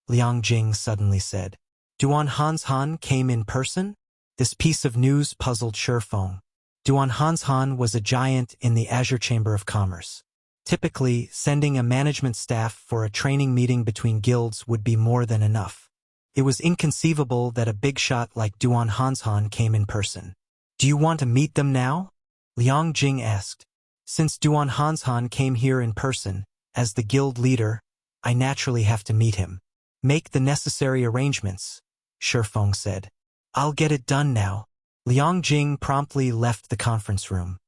Liang Jing suddenly said. Duan Hanshan came in person? This piece of news puzzled Shifeng. Duan Hanshan was a giant in the Azure Chamber of Commerce. Typically, sending a management staff for a training meeting between guilds would be more than enough. It was inconceivable that a big shot like Duan Hanshan came in person. Do you want to meet them now? Liang Jing asked. Since Duan Hanshan came here in person, as the guild leader, I naturally have to meet him. Make the necessary arrangements, Shifeng said. I'll get it done now. Liang Jing promptly left the conference room.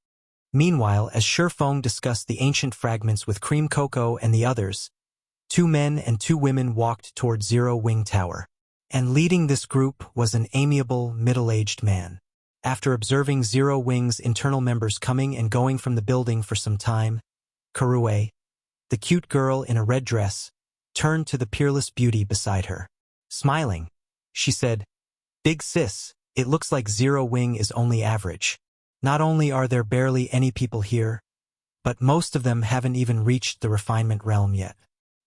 Meanwhile, as Shifeng discussed the ancient fragments with Cream Cocoa and the others, 2 men and 2 women walked toward Zero Wing Tower. And leading this group was an amiable, middle-aged man. After observing Zero Wing's internal members coming and going from the building for some time, Karue, the cute girl in a red dress, turned to the peerless beauty beside her. Smiling, she said, Big sis, it looks like Zero Wing is only average. Not only are there barely any people here, but most of them haven't even reached the refinement realm yet.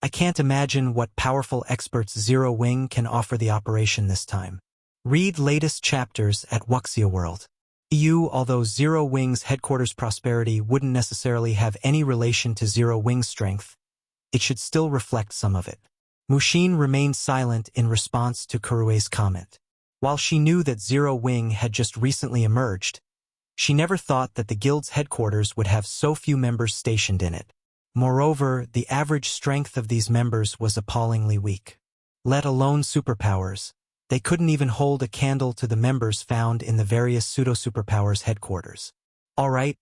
I can't imagine what powerful experts Zero Wing can offer the operation this time. Read latest chapters at Wuxia World. Although Zero Wing's headquarters prosperity wouldn't necessarily have any relation to Zero Wing's strength, it should still reflect some of it. Mushin remained silent in response to Kurue's comment. While she knew that Zero Wing had just recently emerged, she never thought that the guild's headquarters would have so few members stationed in it. Moreover, the average strength of these members was appallingly weak. Let alone superpowers, they couldn't even hold a candle to the members found in the various pseudo-superpowers headquarters. All right,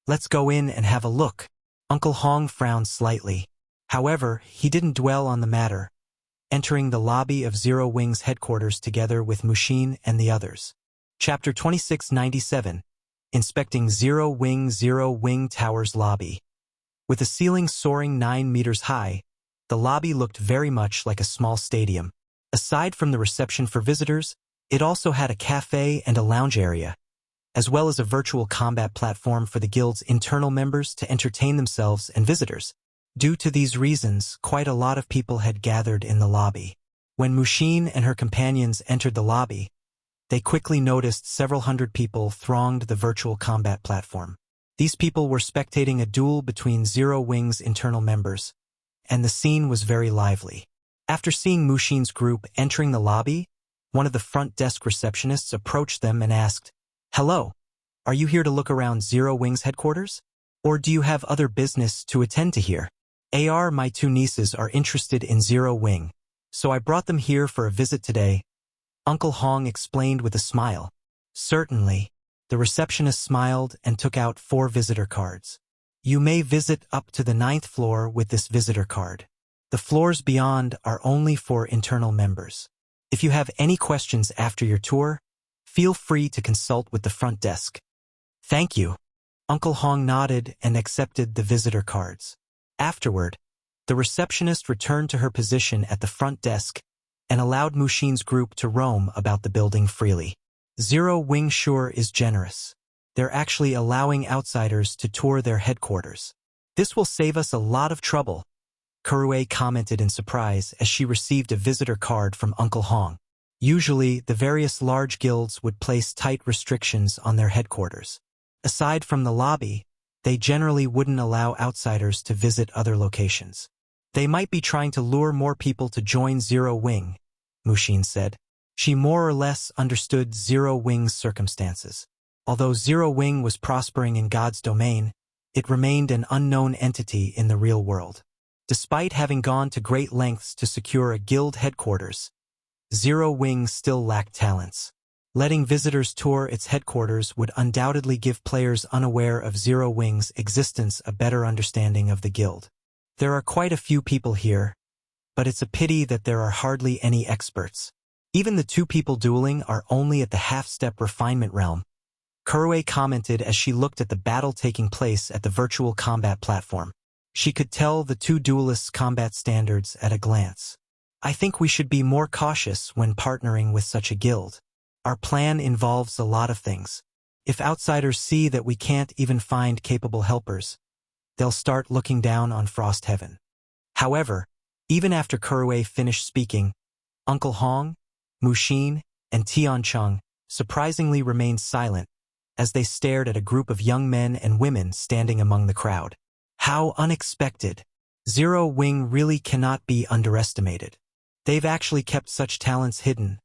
let's go in and have a look. Uncle Hong frowned slightly. However, he didn't dwell on the matter, entering the lobby of Zero Wing's headquarters together with Mushin and the others. Chapter 2697, Inspecting Zero Wing Tower's lobby. With a ceiling soaring 9 meters high, the lobby looked very much like a small stadium. Aside from the reception for visitors, it also had a cafe and a lounge area, as well as a virtual combat platform for the guild's internal members to entertain themselves and visitors. Due to these reasons, quite a lot of people had gathered in the lobby. When Mushin and her companions entered the lobby, They quickly noticed several hundred people thronged the virtual combat platform. These people were spectating a duel between Zero Wing's internal members, and the scene was very lively. After seeing Mushin's group entering the lobby, one of the front desk receptionists approached them and asked, "Hello, are you here to look around Zero Wing's headquarters? Or do you have other business to attend to here? My 2 nieces are interested in Zero Wing, so I brought them here for a visit today," Uncle Hong explained with a smile. "Certainly." The receptionist smiled and took out 4 visitor cards. "You may visit up to the 9th floor with this visitor card. The floors beyond are only for internal members. If you have any questions after your tour, feel free to consult with the front desk." "Thank you." Uncle Hong nodded and accepted the visitor cards. Afterward, the receptionist returned to her position at the front desk and allowed Mushin's group to roam about the building freely. Zero Wing sure is generous. They're actually allowing outsiders to tour their headquarters. "This will save us a lot of trouble," Kurue commented in surprise as she received a visitor card from Uncle Hong. Usually, the various large guilds would place tight restrictions on their headquarters. Aside from the lobby, they generally wouldn't allow outsiders to visit other locations. "They might be trying to lure more people to join Zero Wing," Mushin said. She more or less understood Zero Wing's circumstances. Although Zero Wing was prospering in God's domain, it remained an unknown entity in the real world. Despite having gone to great lengths to secure a guild headquarters, Zero Wing still lacked talents. Letting visitors tour its headquarters would undoubtedly give players unaware of Zero Wing's existence a better understanding of the guild. "There are quite a few people here, but it's a pity that there are hardly any experts. Even the 2 people dueling are only at the half-step refinement realm," Kurue commented as she looked at the battle taking place at the virtual combat platform. She could tell the 2 duelists' combat standards at a glance. "I think we should be more cautious when partnering with such a guild. Our plan involves a lot of things. If outsiders see that we can't even find capable helpers, they'll start looking down on Frost Heaven." However, even after Kurue finished speaking, Uncle Hong, Mushin, and Tiancheng surprisingly remained silent as they stared at a group of young men and women standing among the crowd. How unexpected. Zero Wing really cannot be underestimated. They've actually kept such talents hidden,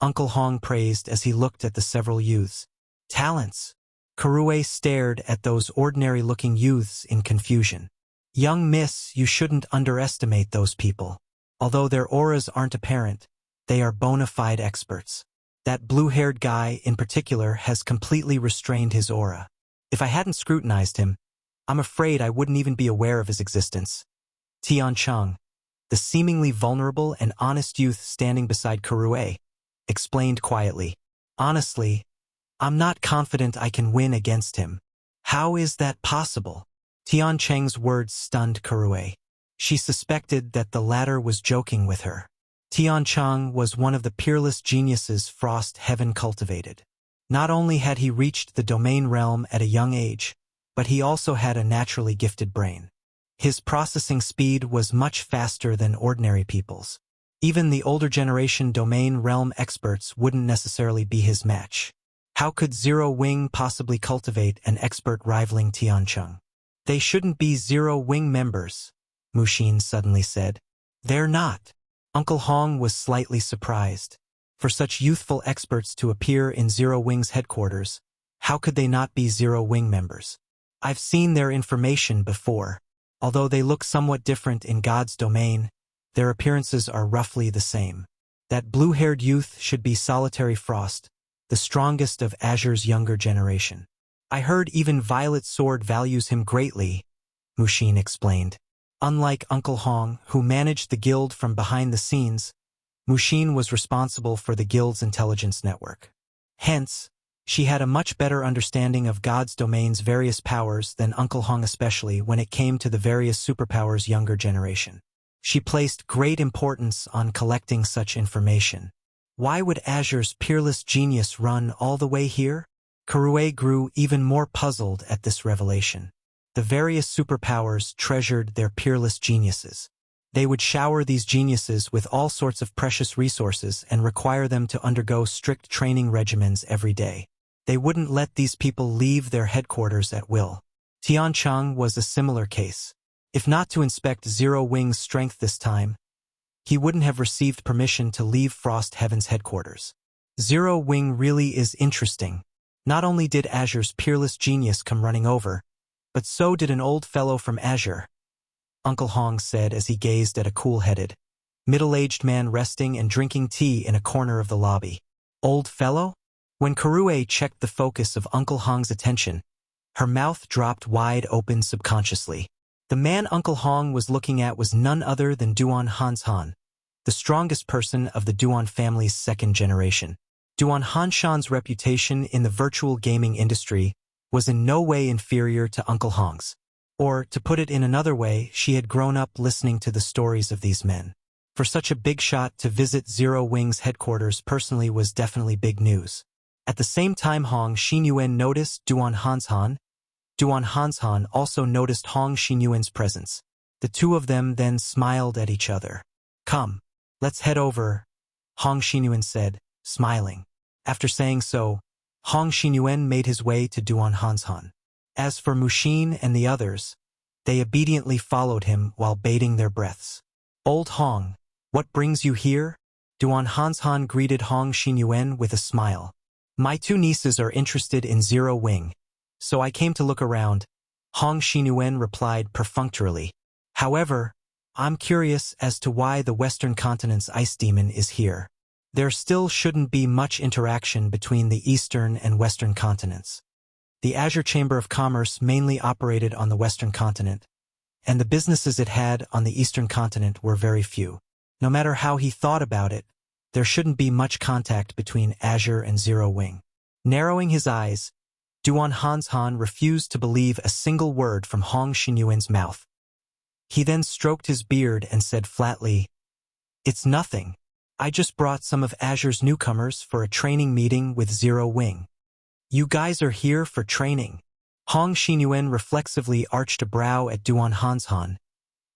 Uncle Hong praised as he looked at the several youths. "Talents?" Kurue stared at those ordinary-looking youths in confusion. "Young miss, you shouldn't underestimate those people. Although their auras aren't apparent, they are bona fide experts. That blue-haired guy in particular has completely restrained his aura. If I hadn't scrutinized him, I'm afraid I wouldn't even be aware of his existence." Tiancheng, the seemingly vulnerable and honest youth standing beside Kurue, explained quietly. "Honestly, I'm not confident I can win against him." "How is that possible?" Tiancheng's words stunned Kurue. She suspected that the latter was joking with her. Tiancheng was one of the peerless geniuses Frost Heaven cultivated. Not only had he reached the domain realm at a young age, but he also had a naturally gifted brain. His processing speed was much faster than ordinary people's. Even the older generation domain realm experts wouldn't necessarily be his match. How could Zero Wing possibly cultivate an expert rivaling Tiancheng? "They shouldn't be Zero Wing members," Mushin suddenly said. "They're not." Uncle Hong was slightly surprised. For such youthful experts to appear in Zero Wing's headquarters, how could they not be Zero Wing members? "I've seen their information before. Although they look somewhat different in God's domain, their appearances are roughly the same. That blue-haired youth should be Solitary Frost, the strongest of Azure's younger generation. I heard even Violet Sword values him greatly," Mushin explained. Unlike Uncle Hong, who managed the guild from behind the scenes, Mushin was responsible for the guild's intelligence network. Hence, she had a much better understanding of God's domain's various powers than Uncle Hong, especially when it came to the various superpowers' younger generation. She placed great importance on collecting such information. Why would Azure's peerless genius run all the way here? Kurue grew even more puzzled at this revelation. The various superpowers treasured their peerless geniuses. They would shower these geniuses with all sorts of precious resources and require them to undergo strict training regimens every day. They wouldn't let these people leave their headquarters at will. Tiancheng was a similar case. If not to inspect Zero Wing's strength this time, he wouldn't have received permission to leave Frost Heaven's headquarters. Zero Wing really is interesting. Not only did Azure's peerless genius come running over, but so did an old fellow from Azure, Uncle Hong said as he gazed at a cool-headed, middle-aged man resting and drinking tea in a corner of the lobby. Old fellow? When Kurue checked the focus of Uncle Hong's attention, her mouth dropped wide open subconsciously. The man Uncle Hong was looking at was none other than Duan Hanshan, the strongest person of the Duan family's second generation. Duan Hanshan's reputation in the virtual gaming industry was in no way inferior to Uncle Hong's. Or, to put it in another way, she had grown up listening to the stories of these men. For such a big shot to visit Zero Wing's headquarters personally was definitely big news. At the same time Hong Xinyuan noticed Duan Hanshan, Duan Hanshan also noticed Hong Xinyuan's presence. The two of them then smiled at each other. "Come, let's head over," Hong Xinyuan said, smiling. After saying so, Hong Xinyuan made his way to Duan Hanshan. As for Mushin and the others, they obediently followed him while bating their breaths. "Old Hong, what brings you here?" Duan Hanshan greeted Hong Xinyuan with a smile. "My two nieces are interested in Zero Wing, so I came to look around," Hong Xinyuan replied perfunctorily. "However, I'm curious as to why the Western Continent's ice demon is here. There still shouldn't be much interaction between the Eastern and Western continents. The Azure Chamber of Commerce mainly operated on the Western continent, and the businesses it had on the Eastern continent were very few. No matter how he thought about it, there shouldn't be much contact between Azure and Zero Wing." Narrowing his eyes, Duan Hanshan refused to believe a single word from Hong Xinyuan's mouth. He then stroked his beard and said flatly, "It's nothing. I just brought some of Azure's newcomers for a training meeting with Zero Wing." "You guys are here for training?" Hong Xinyuan reflexively arched a brow at Duan Hanshan,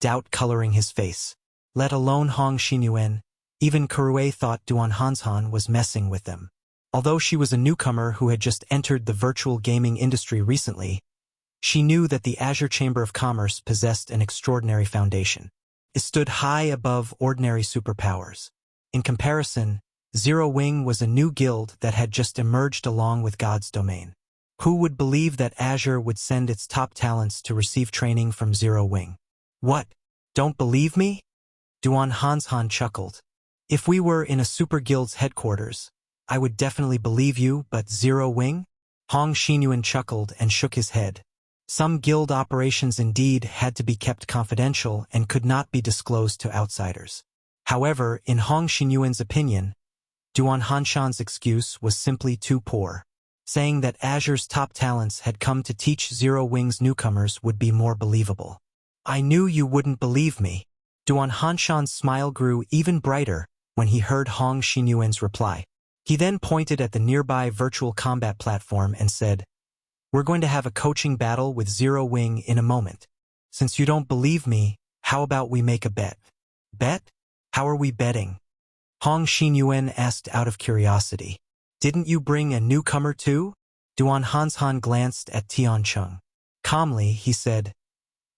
doubt coloring his face. Let alone Hong Xinyuan, even Kurue thought Duan Hanshan was messing with them. Although she was a newcomer who had just entered the virtual gaming industry recently, she knew that the Azure Chamber of Commerce possessed an extraordinary foundation. It stood high above ordinary superpowers. In comparison, Zero Wing was a new guild that had just emerged along with God's domain. Who would believe that Azure would send its top talents to receive training from Zero Wing? "What? Don't believe me?" Duan Hanshan chuckled. "If we were in a super guild's headquarters, I would definitely believe you, but Zero Wing?" Hong Xinyuan chuckled and shook his head. Some guild operations indeed had to be kept confidential and could not be disclosed to outsiders. However, in Hong Xinyuan's opinion, Duan Hanshan's excuse was simply too poor. Saying that Azure's top talents had come to teach Zero Wing's newcomers would be more believable. "I knew you wouldn't believe me." Duan Hanshan's smile grew even brighter when he heard Hong Xinyuan's reply. He then pointed at the nearby virtual combat platform and said, "We're going to have a coaching battle with Zero Wing in a moment. Since you don't believe me, how about we make a bet?" "Bet? How are we betting?" Hong Xinyuan asked out of curiosity. "Didn't you bring a newcomer too?" Duan Hanshan glanced at Tiancheng. Calmly, he said,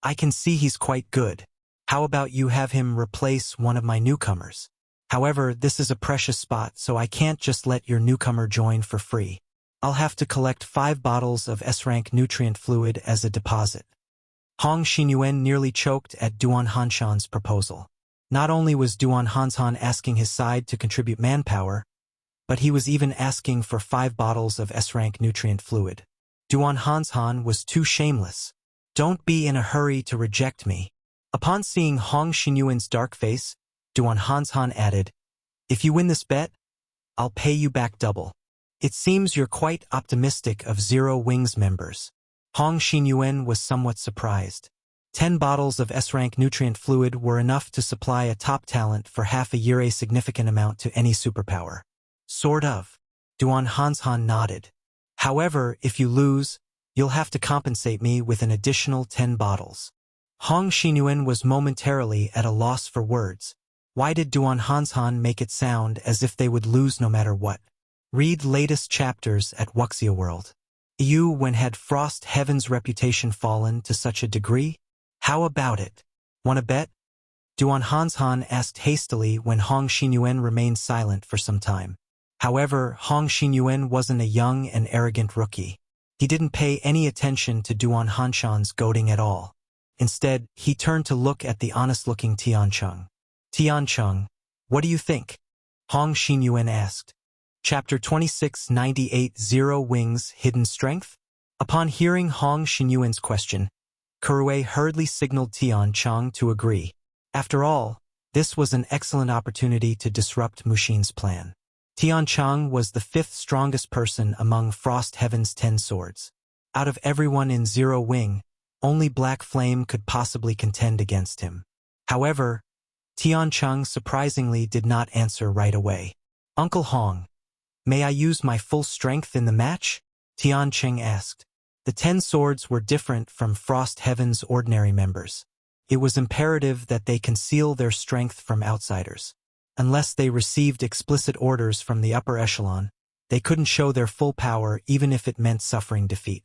"I can see he's quite good. How about you have him replace one of my newcomers? However, this is a precious spot, so I can't just let your newcomer join for free. I'll have to collect 5 bottles of S-rank nutrient fluid as a deposit." Hong Xinyuan nearly choked at Duan Hanshan's proposal. Not only was Duan Hanshan asking his side to contribute manpower, but he was even asking for 5 bottles of S-rank nutrient fluid. Duan Hanshan was too shameless. "Don't be in a hurry to reject me." Upon seeing Hong Xinyuan's dark face, Duan Hanshan added, "If you win this bet, I'll pay you back double." "It seems you're quite optimistic of Zero Wing's members." Hong Xinyuan was somewhat surprised. 10 bottles of S-rank nutrient fluid were enough to supply a top talent for half a year, a significant amount to any superpower. "Sort of." Duan Hanshan nodded. "However, if you lose, you'll have to compensate me with an additional 10 bottles." Hong Xinyuan was momentarily at a loss for words. Why did Duan Hanshan make it sound as if they would lose no matter what? Read latest chapters at Wuxia World. When had Frost Heaven's reputation fallen to such a degree? How about it? Wanna bet? Duan Hanshan asked hastily when Hong Xinyuan remained silent for some time. However, Hong Xinyuan wasn't a young and arrogant rookie. He didn't pay any attention to Duan Hanshan's goading at all. Instead, he turned to look at the honest-looking Tiancheng. Tiancheng, what do you think? Hong Xinyuan asked. Chapter 2698 Zero Wings Hidden Strength? Upon hearing Hong Xinyuan's question, Kurue hurriedly signaled Tiancheng to agree. After all, this was an excellent opportunity to disrupt Mushin's plan. Tiancheng was the fifth strongest person among Frost Heaven's 10 swords. Out of everyone in Zero Wing, only Black Flame could possibly contend against him. However, Tiancheng surprisingly did not answer right away. Uncle Hong, may I use my full strength in the match? Tiancheng asked. The 10 swords were different from Frost Heaven's ordinary members. It was imperative that they conceal their strength from outsiders. Unless they received explicit orders from the upper echelon, they couldn't show their full power even if it meant suffering defeat.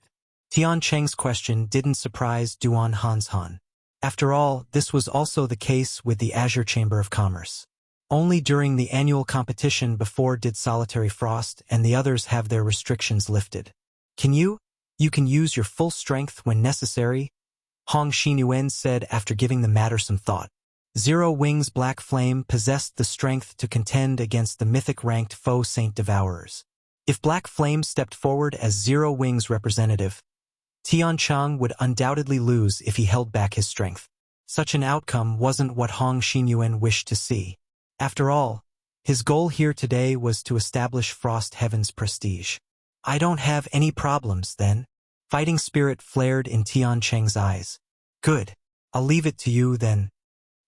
Tiancheng's question didn't surprise Duan Hanshan. After all, this was also the case with the Azure Chamber of Commerce. Only during the annual competition before did Solitary Frost and the others have their restrictions lifted. You can use your full strength when necessary, Hong Xinyuan said after giving the matter some thought. Zero Wing's Black Flame possessed the strength to contend against the mythic-ranked foe Saint Devourers. If Black Flame stepped forward as Zero Wing's representative, Tiancheng would undoubtedly lose if he held back his strength. Such an outcome wasn't what Hong Xinyuan wished to see. After all, his goal here today was to establish Frost Heaven's prestige. I don't have any problems, then. Fighting spirit flared in Tiancheng's eyes. Good. I'll leave it to you, then.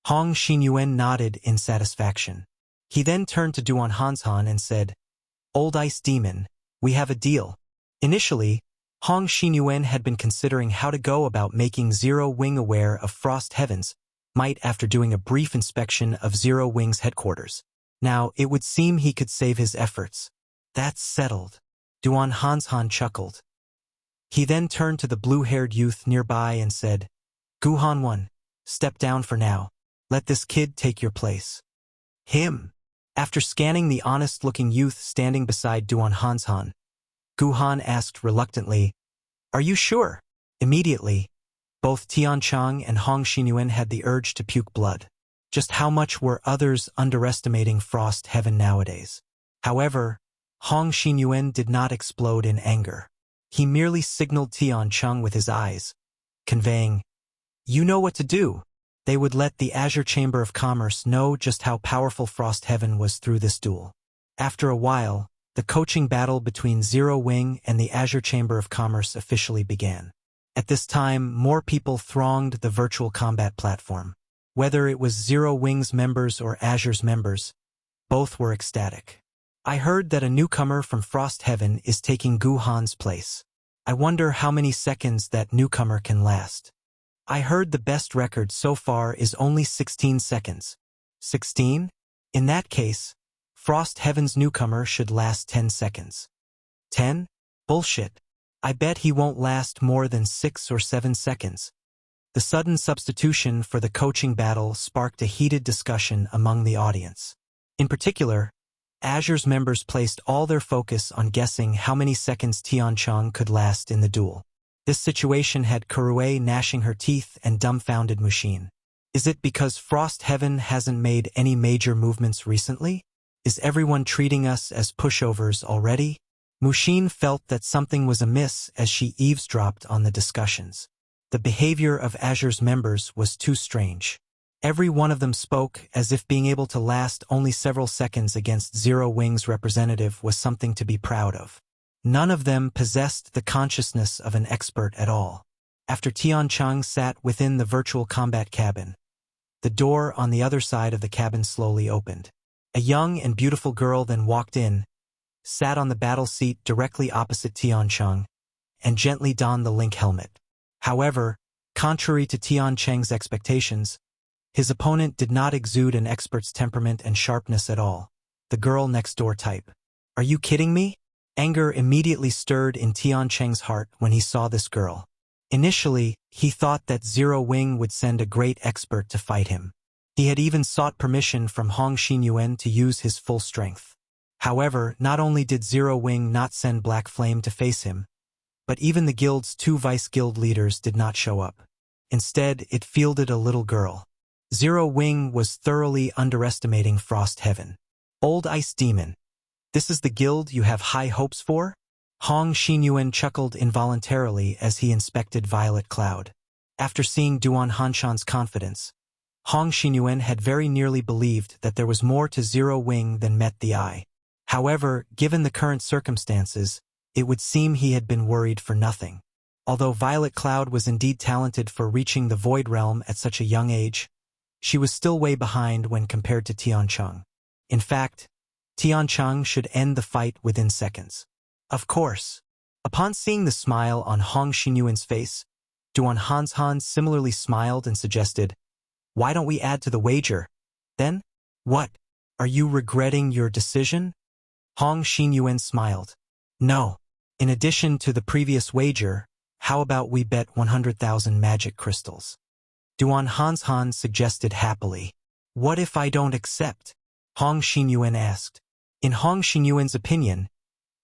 Hong Xinyuan nodded in satisfaction. He then turned to Duan Hanshan and said, Old Ice Demon, we have a deal. Initially, Hong Xinyuan had been considering how to go about making Zero Wing aware of Frost Heaven's might after doing a brief inspection of Zero Wing's headquarters. Now, it would seem he could save his efforts. That's settled. Duan Hanshan chuckled. He then turned to the blue-haired youth nearby and said, Guhan 1, step down for now. Let this kid take your place. Him. After scanning the honest-looking youth standing beside Duan Hanshan, Guhan asked reluctantly, Are you sure? Immediately, both Tiancheng and Hong Xinyuan had the urge to puke blood. Just how much were others underestimating Frost Heaven nowadays? However, Hong Xinyuan did not explode in anger. He merely signaled Tiancheng with his eyes, conveying, You know what to do. They would let the Azure Chamber of Commerce know just how powerful Frost Heaven was through this duel. After a while, the coaching battle between Zero Wing and the Azure Chamber of Commerce officially began. At this time, more people thronged the virtual combat platform. Whether it was Zero Wing's members or Azure's members, both were ecstatic. I heard that a newcomer from Frost Heaven is taking Guhan's place. I wonder how many seconds that newcomer can last. I heard the best record so far is only 16 seconds. 16? In that case, Frost Heaven's newcomer should last 10 seconds. 10? Bullshit. I bet he won't last more than 6 or 7 seconds. The sudden substitution for the coaching battle sparked a heated discussion among the audience. In particular, Azure's members placed all their focus on guessing how many seconds Tiancheng could last in the duel. This situation had Kurue gnashing her teeth and dumbfounded Mushin. Is it because Frost Heaven hasn't made any major movements recently? Is everyone treating us as pushovers already? Mushin felt that something was amiss as she eavesdropped on the discussions. The behavior of Azure's members was too strange. Every one of them spoke as if being able to last only several seconds against Zero Wing's representative was something to be proud of. None of them possessed the consciousness of an expert at all. After Tiancheng sat within the virtual combat cabin, the door on the other side of the cabin slowly opened. A young and beautiful girl then walked in, sat on the battle seat directly opposite Tiancheng, and gently donned the Link helmet. However, Contrary to Tian Cheng's expectations, his opponent did not exude an expert's temperament and sharpness at all. The girl next door type. Are you kidding me? Anger immediately stirred in Tian Cheng's heart when he saw this girl. Initially, he thought that Zero Wing would send a great expert to fight him. He had even sought permission from Hong Xinyuan to use his full strength. However, not only did Zero Wing not send Black Flame to face him, but even the guild's 2 vice-guild leaders did not show up. Instead, it fielded a little girl. Zero Wing was thoroughly underestimating Frost Heaven. Old Ice Demon. This is the guild you have high hopes for? Hong Xinyuan chuckled involuntarily as he inspected Violet Cloud. After seeing Duan Hanshan's confidence, Hong Xinyuan had very nearly believed that there was more to Zero Wing than met the eye. However, given the current circumstances, it would seem he had been worried for nothing. Although Violet Cloud was indeed talented for reaching the Void Realm at such a young age, she was still way behind when compared to Tiancheng. In fact, Tiancheng should end the fight within seconds. Of course. Upon seeing the smile on Hong Xinyuan's face, Duan Hanshan similarly smiled and suggested, "Why don't we add to the wager? Then? What? Are you regretting your decision?" Hong Xinyuan smiled. "No. In addition to the previous wager, how about we bet 100,000 magic crystals?" Duan Hanshan suggested happily. "What if I don't accept?" Hong Xinyuan asked. In Hong Xinyuan's opinion,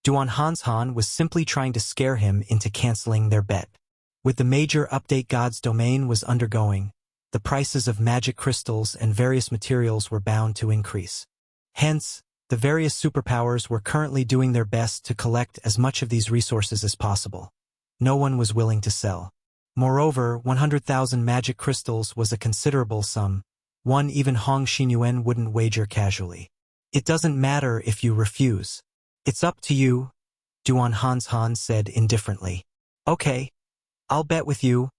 Duan Hanshan was simply trying to scare him into canceling their bet. With the major update God's domain was undergoing, the prices of magic crystals and various materials were bound to increase. Hence, the various superpowers were currently doing their best to collect as much of these resources as possible. No one was willing to sell. Moreover, 100,000 magic crystals was a considerable sum, one even Hong Xinyuan wouldn't wager casually. "It doesn't matter if you refuse. It's up to you," Duan Hanshan said indifferently. "Okay, I'll bet with you."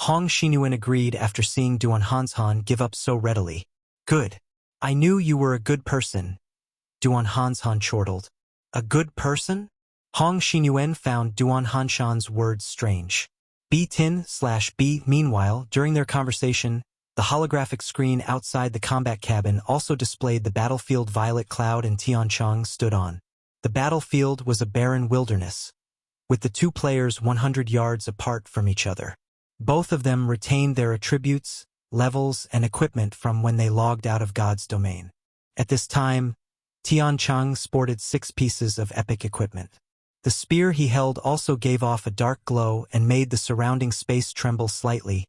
Hong Xinyuan agreed after seeing Duan Hanshan give up so readily. "Good. I knew you were a good person," Duan Hanshan chortled. "A good person?" Hong Xinyuan found Duan Hanshan's words strange. B-Tin/B. Meanwhile, during their conversation, the holographic screen outside the combat cabin also displayed the battlefield Violet Cloud and Tiancheng stood on. The battlefield was a barren wilderness, with the 2 players 100 yards apart from each other. Both of them retained their attributes, levels, and equipment from when they logged out of God's domain. At this time, Tiancheng sported 6 pieces of epic equipment. The spear he held also gave off a dark glow and made the surrounding space tremble slightly,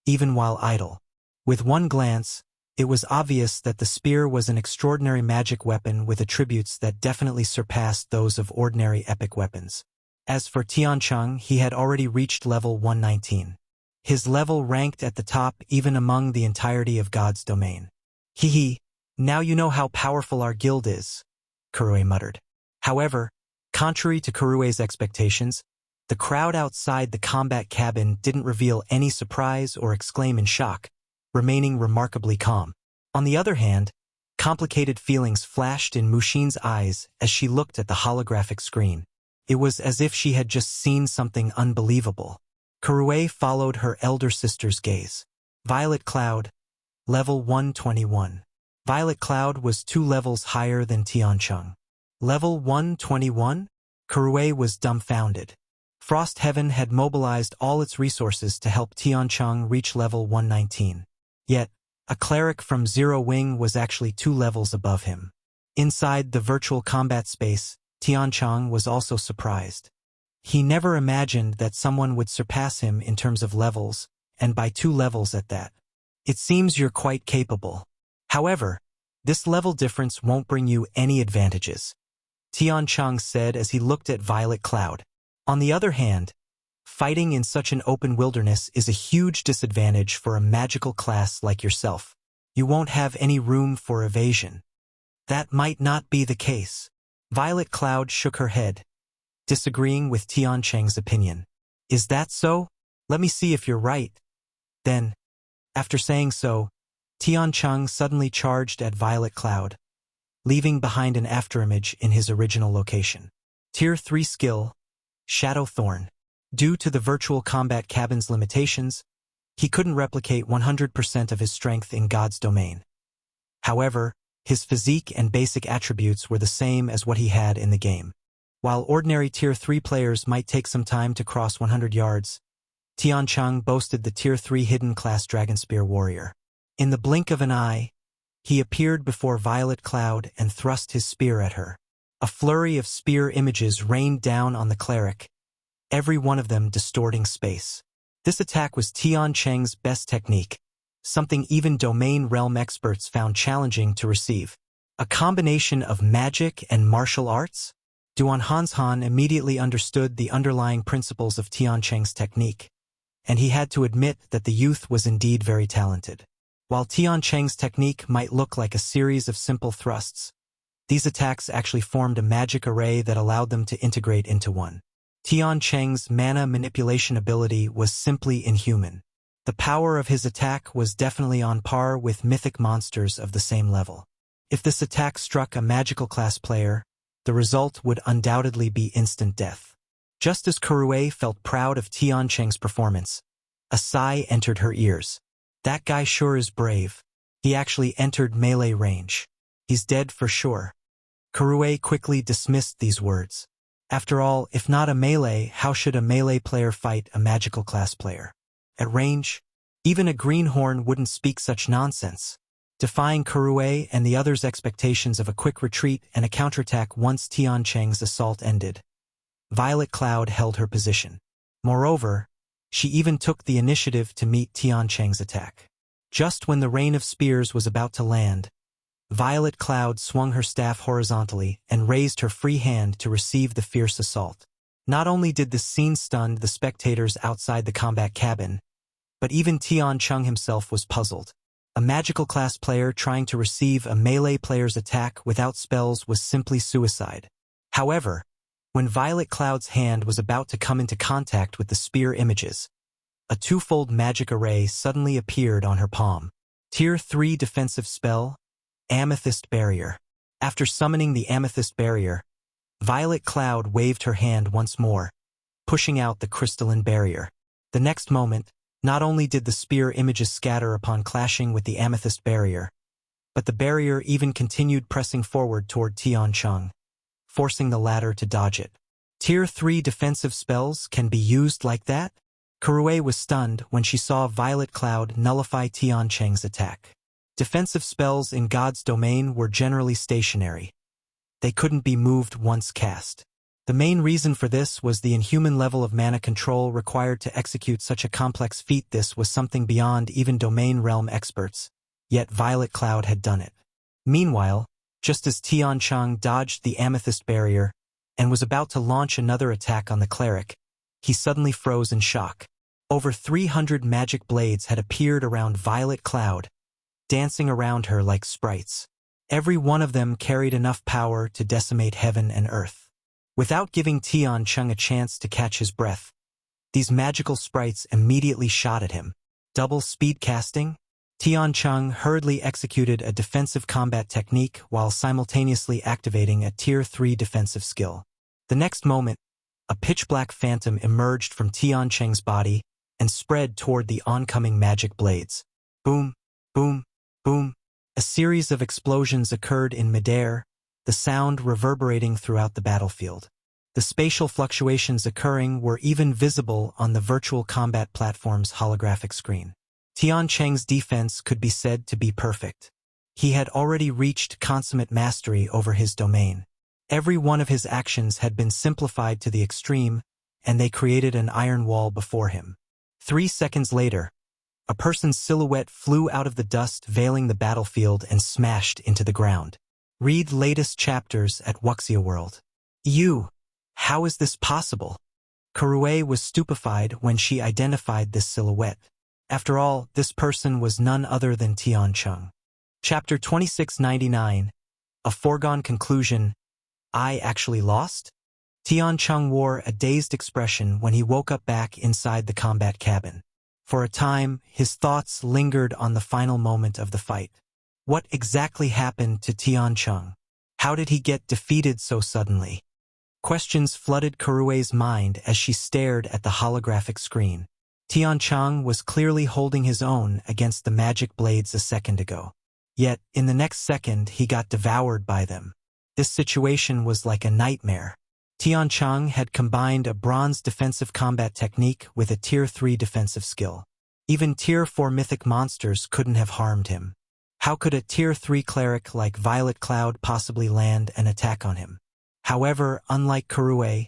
even while idle. With one glance, it was obvious that the spear was an extraordinary magic weapon with attributes that definitely surpassed those of ordinary epic weapons. As for Tiancheng, he had already reached level 119. His level ranked at the top even among the entirety of God's domain. "Hee, now you know how powerful our guild is," Kurue muttered. However, contrary to Kurue's expectations, the crowd outside the combat cabin didn't reveal any surprise or exclaim in shock, remaining remarkably calm. On the other hand, complicated feelings flashed in Mushin's eyes as she looked at the holographic screen. It was as if she had just seen something unbelievable. Kurue followed her elder sister's gaze. Violet Cloud, level 121. Violet Cloud was 2 levels higher than Tiancheng. Level 121? Kurue was dumbfounded. Frost Heaven had mobilized all its resources to help Tiancheng reach level 119. Yet, a cleric from Zero Wing was actually 2 levels above him. Inside the virtual combat space, Tiancheng was also surprised. He never imagined that someone would surpass him in terms of levels, and by 2 levels at that. "It seems you're quite capable. However, this level difference won't bring you any advantages," Tiancheng said as he looked at Violet Cloud. "On the other hand, fighting in such an open wilderness is a huge disadvantage for a magical class like yourself. You won't have any room for evasion." "That might not be the case." Violet Cloud shook her head, disagreeing with Tiancheng's opinion. "Is that so? Let me see if you're right." Then, after saying so, Tiancheng suddenly charged at Violet Cloud, leaving behind an afterimage in his original location. Tier 3 skill, Shadow Thorn. Due to the virtual combat cabin's limitations, He couldn't replicate 100% of his strength in God's domain. However, his physique and basic attributes were the same as what he had in the game. While ordinary Tier 3 players might take some time to cross 100 yards, Tiancheng boasted the Tier 3 hidden class Dragonspear warrior. In the blink of an eye, he appeared before Violet Cloud and thrust his spear at her. A flurry of spear images rained down on the cleric, every one of them distorting space. This attack was Tiancheng's best technique, something even domain realm experts found challenging to receive. A combination of magic and martial arts? Duan Hanshan immediately understood the underlying principles of Tiancheng's technique, and he had to admit that the youth was indeed very talented. While Tiancheng's technique might look like a series of simple thrusts, these attacks actually formed a magic array that allowed them to integrate into one. Tiancheng's mana manipulation ability was simply inhuman. The power of his attack was definitely on par with mythic monsters of the same level. If this attack struck a magical class player, the result would undoubtedly be instant death. Just as Kurue felt proud of Tiancheng's performance, a sigh entered her ears. That guy sure is brave. He actually entered melee range. He's dead for sure. Kurue quickly dismissed these words. After all, if not a melee, how should a melee player fight a magical class player? At range, even a greenhorn wouldn't speak such nonsense, defying Kurue and the others' expectations of a quick retreat and a counterattack once Tiancheng's assault ended. Violet Cloud held her position. Moreover, she even took the initiative to meet Tiancheng's attack. Just when the rain of spears was about to land, Violet Cloud swung her staff horizontally and raised her free hand to receive the fierce assault. Not only did this scene stun the spectators outside the combat cabin, but even Tiancheng himself was puzzled. A magical class player trying to receive a melee player's attack without spells was simply suicide. However, when Violet Cloud's hand was about to come into contact with the spear images, a twofold magic array suddenly appeared on her palm. Tier 3 defensive spell, Amethyst Barrier. After summoning the Amethyst Barrier, Violet Cloud waved her hand once more, pushing out the crystalline barrier. The next moment, not only did the spear images scatter upon clashing with the Amethyst Barrier, but the barrier even continued pressing forward toward Tiancheng, forcing the latter to dodge it. Tier 3 defensive spells can be used like that? Kurue was stunned when she saw Violet Cloud nullify Tiancheng's attack. Defensive spells in God's domain were generally stationary. They couldn't be moved once cast. The main reason for this was the inhuman level of mana control required to execute such a complex feat. This was something beyond even domain realm experts, yet Violet Cloud had done it. Meanwhile, just as Tiancheng dodged the Amethyst Barrier and was about to launch another attack on the cleric, he suddenly froze in shock. Over 300 magic blades had appeared around Violet Cloud, dancing around her like sprites. Every one of them carried enough power to decimate heaven and earth. Without giving Tiancheng a chance to catch his breath, these magical sprites immediately shot at him. Double speed casting? Tiancheng hurriedly executed a defensive combat technique while simultaneously activating a Tier 3 defensive skill. The next moment, a pitch-black phantom emerged from Tiancheng's body and spread toward the oncoming magic blades. Boom, boom, boom. A series of explosions occurred in midair, the sound reverberating throughout the battlefield. The spatial fluctuations occurring were even visible on the virtual combat platform's holographic screen. Tiancheng's defense could be said to be perfect. He had already reached consummate mastery over his domain. Every one of his actions had been simplified to the extreme, and they created an iron wall before him. 3 seconds later, a person's silhouette flew out of the dust veiling the battlefield and smashed into the ground. Read latest chapters at Wuxia World. How is this possible? Kurue was stupefied when she identified this silhouette. After all, this person was none other than Tiancheng. Chapter 2699, A Foregone Conclusion. I actually lost? Tiancheng wore a dazed expression when he woke up back inside the combat cabin. For a time, his thoughts lingered on the final moment of the fight. What exactly happened to Tiancheng? How did he get defeated so suddenly? Questions flooded Kurue's mind as she stared at the holographic screen. Tian Chang was clearly holding his own against the magic blades a second ago. Yet, in the next second, he got devoured by them. This situation was like a nightmare. Tian Chang had combined a bronze defensive combat technique with a Tier 3 defensive skill. Even Tier 4 mythic monsters couldn't have harmed him. How could a Tier 3 cleric like Violet Cloud possibly land an attack on him? However, unlike Kurue,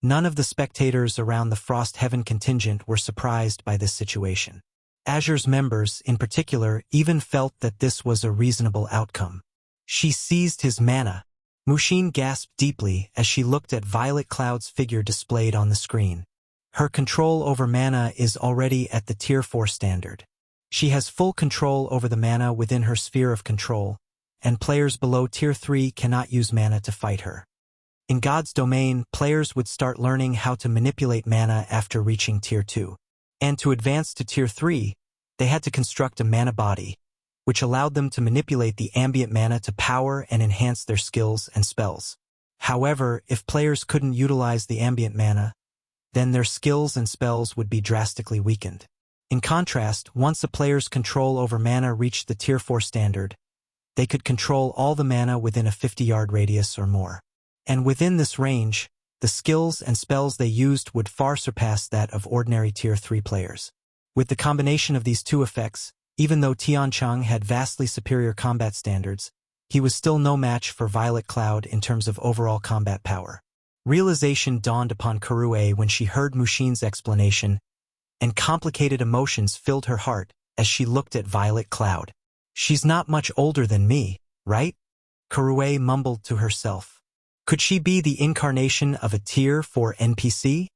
none of the spectators around the Frost Heaven contingent were surprised by this situation. Azure's members, in particular, even felt that this was a reasonable outcome. She seized his mana. Mushin gasped deeply as she looked at Violet Cloud's figure displayed on the screen. Her control over mana is already at the Tier 4 standard. She has full control over the mana within her sphere of control, and players below Tier 3 cannot use mana to fight her. In God's domain, players would start learning how to manipulate mana after reaching Tier 2. And to advance to Tier 3, they had to construct a mana body, which allowed them to manipulate the ambient mana to power and enhance their skills and spells. However, if players couldn't utilize the ambient mana, then their skills and spells would be drastically weakened. In contrast, once a player's control over mana reached the Tier 4 standard, they could control all the mana within a 50-yard radius or more. And within this range, the skills and spells they used would far surpass that of ordinary Tier 3 players. With the combination of these two effects, even though Tian Chang had vastly superior combat standards, he was still no match for Violet Cloud in terms of overall combat power. Realization dawned upon Kurue when she heard Mushin's explanation, and complicated emotions filled her heart as she looked at Violet Cloud. She's not much older than me, right? Kurue mumbled to herself. Could she be the incarnation of a Tier 4 NPC?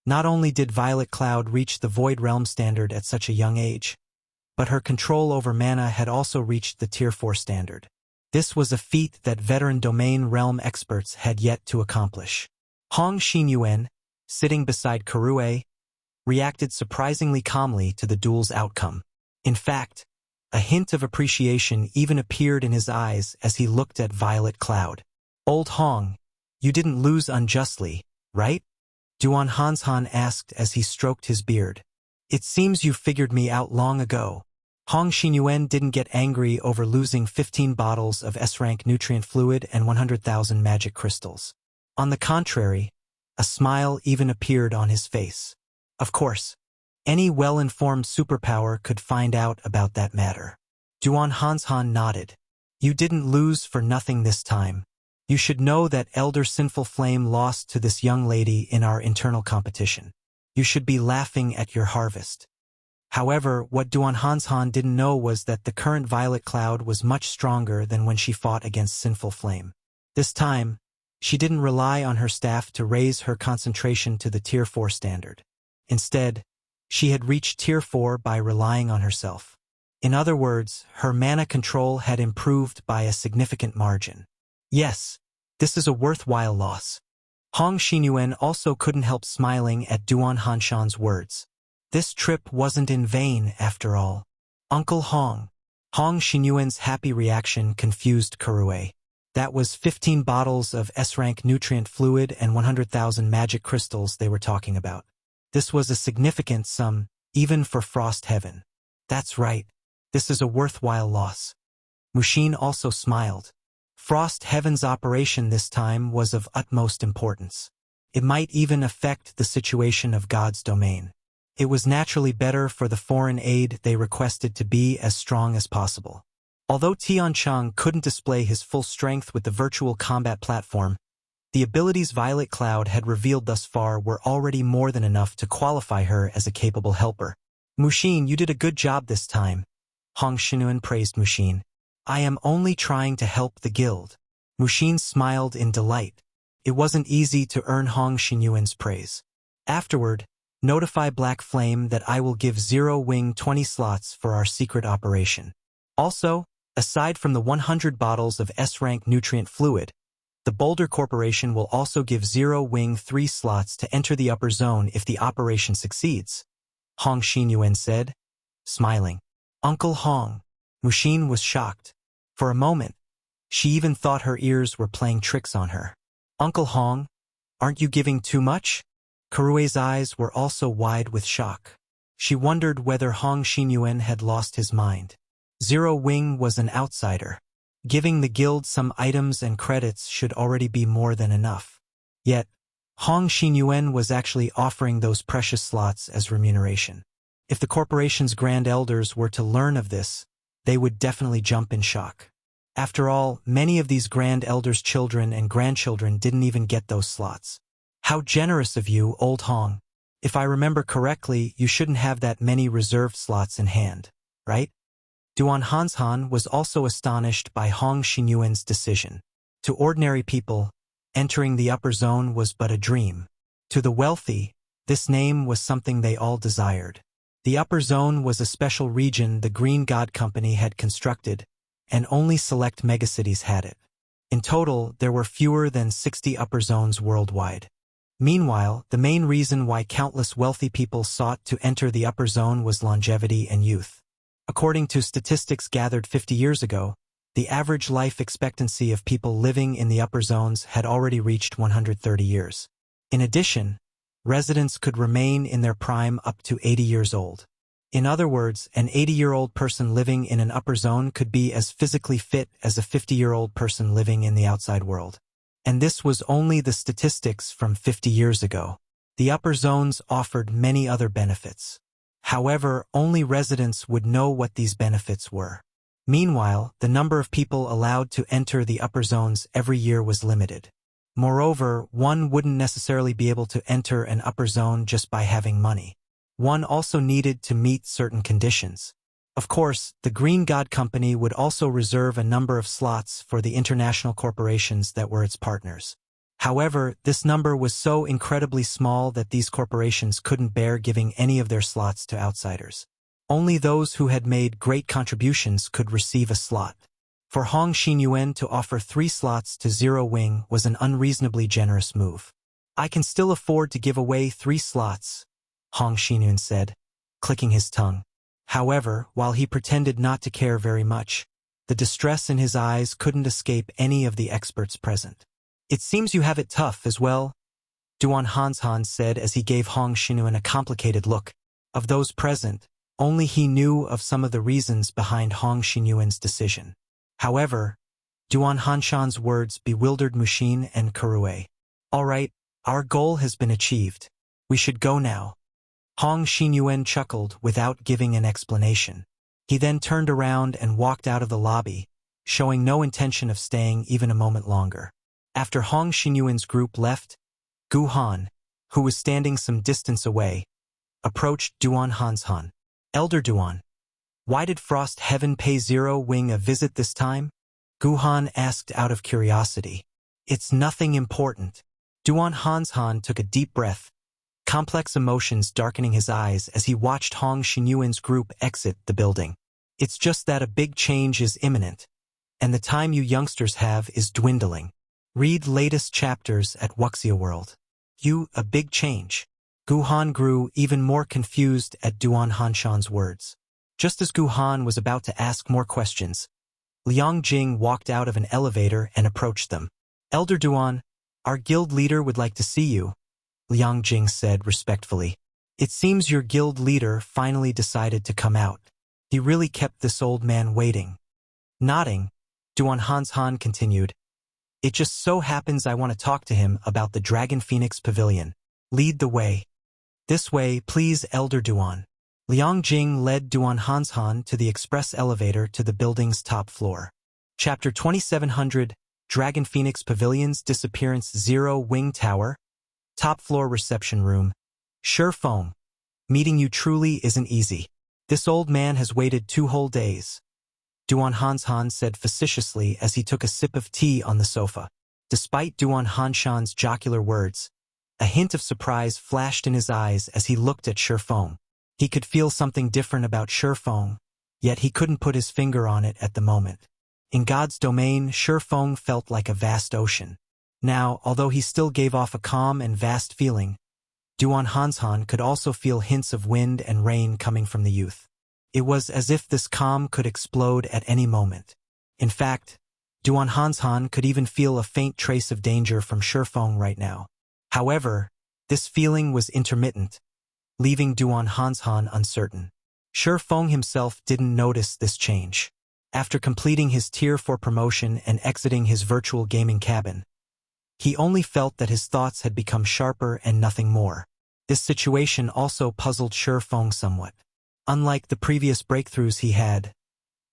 Not only did Violet Cloud reach the Void Realm standard at such a young age, but her control over mana had also reached the Tier 4 standard. This was a feat that veteran domain realm experts had yet to accomplish. Hong Xinyuan, sitting beside Kurue, reacted surprisingly calmly to the duel's outcome. In fact, a hint of appreciation even appeared in his eyes as he looked at Violet Cloud. Old Hong, you didn't lose unjustly, right? Duan Hanshan asked as he stroked his beard. It seems you figured me out long ago. Hong Xinyuan didn't get angry over losing 15 bottles of S-rank nutrient fluid and 100,000 magic crystals. On the contrary, a smile even appeared on his face. Of course, any well-informed superpower could find out about that matter. Duan Hanshan nodded. You didn't lose for nothing this time. You should know that Elder Sinful Flame lost to this young lady in our internal competition. You should be laughing at your harvest. However, what Duan Hanshan didn't know was that the current Violet Cloud was much stronger than when she fought against Sinful Flame. This time, she didn't rely on her staff to raise her concentration to the Tier 4 standard. Instead, she had reached Tier 4 by relying on herself. In other words, her mana control had improved by a significant margin. Yes, this is a worthwhile loss. Hong Xinyuan also couldn't help smiling at Duan Hanshan's words. This trip wasn't in vain, after all. Uncle Hong. Hong Xinyuan's happy reaction confused Kurue. That was 15 bottles of S-rank nutrient fluid and 100,000 magic crystals they were talking about. This was a significant sum, even for Frost Heaven. That's right. This is a worthwhile loss. Mushin also smiled. Frost Heaven's operation this time was of utmost importance. It might even affect the situation of God's domain. It was naturally better for the foreign aid they requested to be as strong as possible. Although Tian Chang couldn't display his full strength with the virtual combat platform, the abilities Violet Cloud had revealed thus far were already more than enough to qualify her as a capable helper. Mushin, you did a good job this time. Hong Xinyuan praised Mushin. I am only trying to help the guild. Mushin smiled in delight. It wasn't easy to earn Hong Xinyuan's praise. Afterward, notify Black Flame that I will give Zero Wing 20 slots for our secret operation. Also, aside from the 100 bottles of S-rank nutrient fluid, the Boulder Corporation will also give Zero Wing 3 slots to enter the upper zone if the operation succeeds, Hong Xinyuan said, smiling. Uncle Hong. Mushin was shocked. For a moment, she even thought her ears were playing tricks on her. Uncle Hong, aren't you giving too much? Kurue's eyes were also wide with shock. She wondered whether Hong Xinyuan had lost his mind. Zero Wing was an outsider. Giving the guild some items and credits should already be more than enough. Yet, Hong Xinyuan was actually offering those precious slots as remuneration. If the corporation's grand elders were to learn of this, they would definitely jump in shock. After all, many of these grand elders' children and grandchildren didn't even get those slots. How generous of you, old Hong. If I remember correctly, you shouldn't have that many reserved slots in hand, right? Duan Hanshan was also astonished by Hong Xinyuan's decision. To ordinary people, entering the upper zone was but a dream. To the wealthy, this name was something they all desired. The upper zone was a special region the Green God Company had constructed, and only select megacities had it. In total, there were fewer than 60 upper zones worldwide. Meanwhile, the main reason why countless wealthy people sought to enter the upper zone was longevity and youth. According to statistics gathered 50 years ago, the average life expectancy of people living in the upper zones had already reached 130 years. In addition, residents could remain in their prime up to 80 years old. In other words, an 80-year-old person living in an upper zone could be as physically fit as a 50-year-old person living in the outside world. And this was only the statistics from 50 years ago. The upper zones offered many other benefits. However, only residents would know what these benefits were. Meanwhile, the number of people allowed to enter the upper zones every year was limited. Moreover, one wouldn't necessarily be able to enter an upper zone just by having money. One also needed to meet certain conditions. Of course, the Green God Company would also reserve a number of slots for the international corporations that were its partners. However, this number was so incredibly small that these corporations couldn't bear giving any of their slots to outsiders. Only those who had made great contributions could receive a slot. For Hong Xinyuan to offer 3 slots to Zero Wing was an unreasonably generous move. I can still afford to give away 3 slots, Hong Xinyuan said, clicking his tongue. However, while he pretended not to care very much, the distress in his eyes couldn't escape any of the experts present. It seems you have it tough as well, Duan Hanshan said as he gave Hong Xinyuan a complicated look. Of those present, only he knew of some of the reasons behind Hong Xinyuan's decision. However, Duan Hanshan's words bewildered Mushin and Kurue. All right, our goal has been achieved. We should go now. Hong Xinyuan chuckled without giving an explanation. He then turned around and walked out of the lobby, showing no intention of staying even a moment longer. After Hong Xinyuan's group left, Gu Han, who was standing some distance away, approached Duan Hanshan. Elder Duan, why did Frost Heaven pay Zero Wing a visit this time? Gu Han asked out of curiosity. It's nothing important. Duan Hanshan took a deep breath, complex emotions darkening his eyes as he watched Hong Xinyuan's group exit the building. It's just that a big change is imminent, and the time you youngsters have is dwindling. Read latest chapters at Wuxia World. A big change. Gu Han grew even more confused at Duan Hanshan's words. Just as Gu Han was about to ask more questions, Liang Jing walked out of an elevator and approached them. Elder Duan, our guild leader would like to see you, Liang Jing said respectfully. It seems your guild leader finally decided to come out. He really kept this old man waiting. Nodding, Duan Hanshan continued. It just so happens I want to talk to him about the Dragon Phoenix Pavilion. Lead the way. This way, please, Elder Duan. Liang Jing led Duan Hanshan to the express elevator to the building's top floor. Chapter 2700, Dragon Phoenix Pavilion's Disappearance. Zero Wing Tower. Top floor reception room. Sure Feng. Meeting you truly isn't easy. This old man has waited 2 whole days, Duan Hanshan said facetiously as he took a sip of tea on the sofa. Despite Duan Hanshan's jocular words, a hint of surprise flashed in his eyes as he looked at Sure Feng. He could feel something different about Sure Feng, yet he couldn't put his finger on it at the moment. In God's domain, Sure Feng felt like a vast ocean. Now, although he still gave off a calm and vast feeling, Duan Hanshan could also feel hints of wind and rain coming from the youth. It was as if this calm could explode at any moment. In fact, Duan Hanshan could even feel a faint trace of danger from Sure Feng right now. However, this feeling was intermittent, leaving Duan Hanshan uncertain. Feng himself didn't notice this change. After completing his Tier 4 promotion and exiting his virtual gaming cabin, he only felt that his thoughts had become sharper and nothing more. This situation also puzzled Feng somewhat. Unlike the previous breakthroughs he had,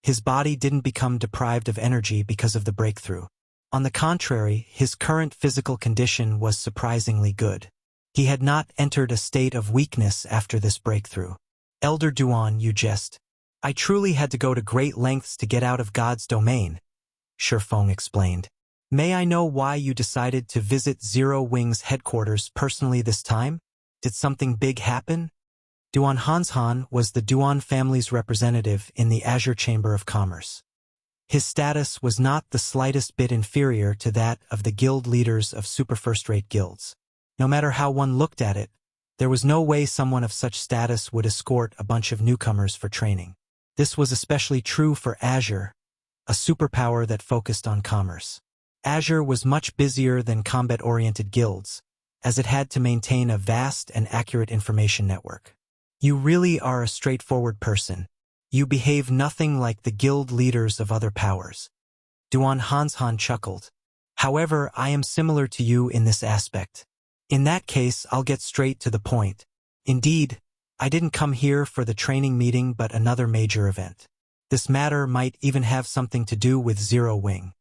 his body didn't become deprived of energy because of the breakthrough. On the contrary, his current physical condition was surprisingly good. He had not entered a state of weakness after this breakthrough. Elder Duan, you jest. I truly had to go to great lengths to get out of God's domain, Feng explained. May I know why you decided to visit Zero Wing's headquarters personally this time? Did something big happen? Duan Hanshan was the Duan family's representative in the Azure Chamber of Commerce. His status was not the slightest bit inferior to that of the guild leaders of super first-rate guilds. No matter how one looked at it, there was no way someone of such status would escort a bunch of newcomers for training. This was especially true for Azure, a superpower that focused on commerce. Azure was much busier than combat-oriented guilds, as it had to maintain a vast and accurate information network. You really are a straightforward person. You behave nothing like the guild leaders of other powers. Duan Hanshan chuckled. However, I am similar to you in this aspect. In that case, I'll get straight to the point. Indeed, I didn't come here for the training meeting but another major event. This matter might even have something to do with Zero Wing.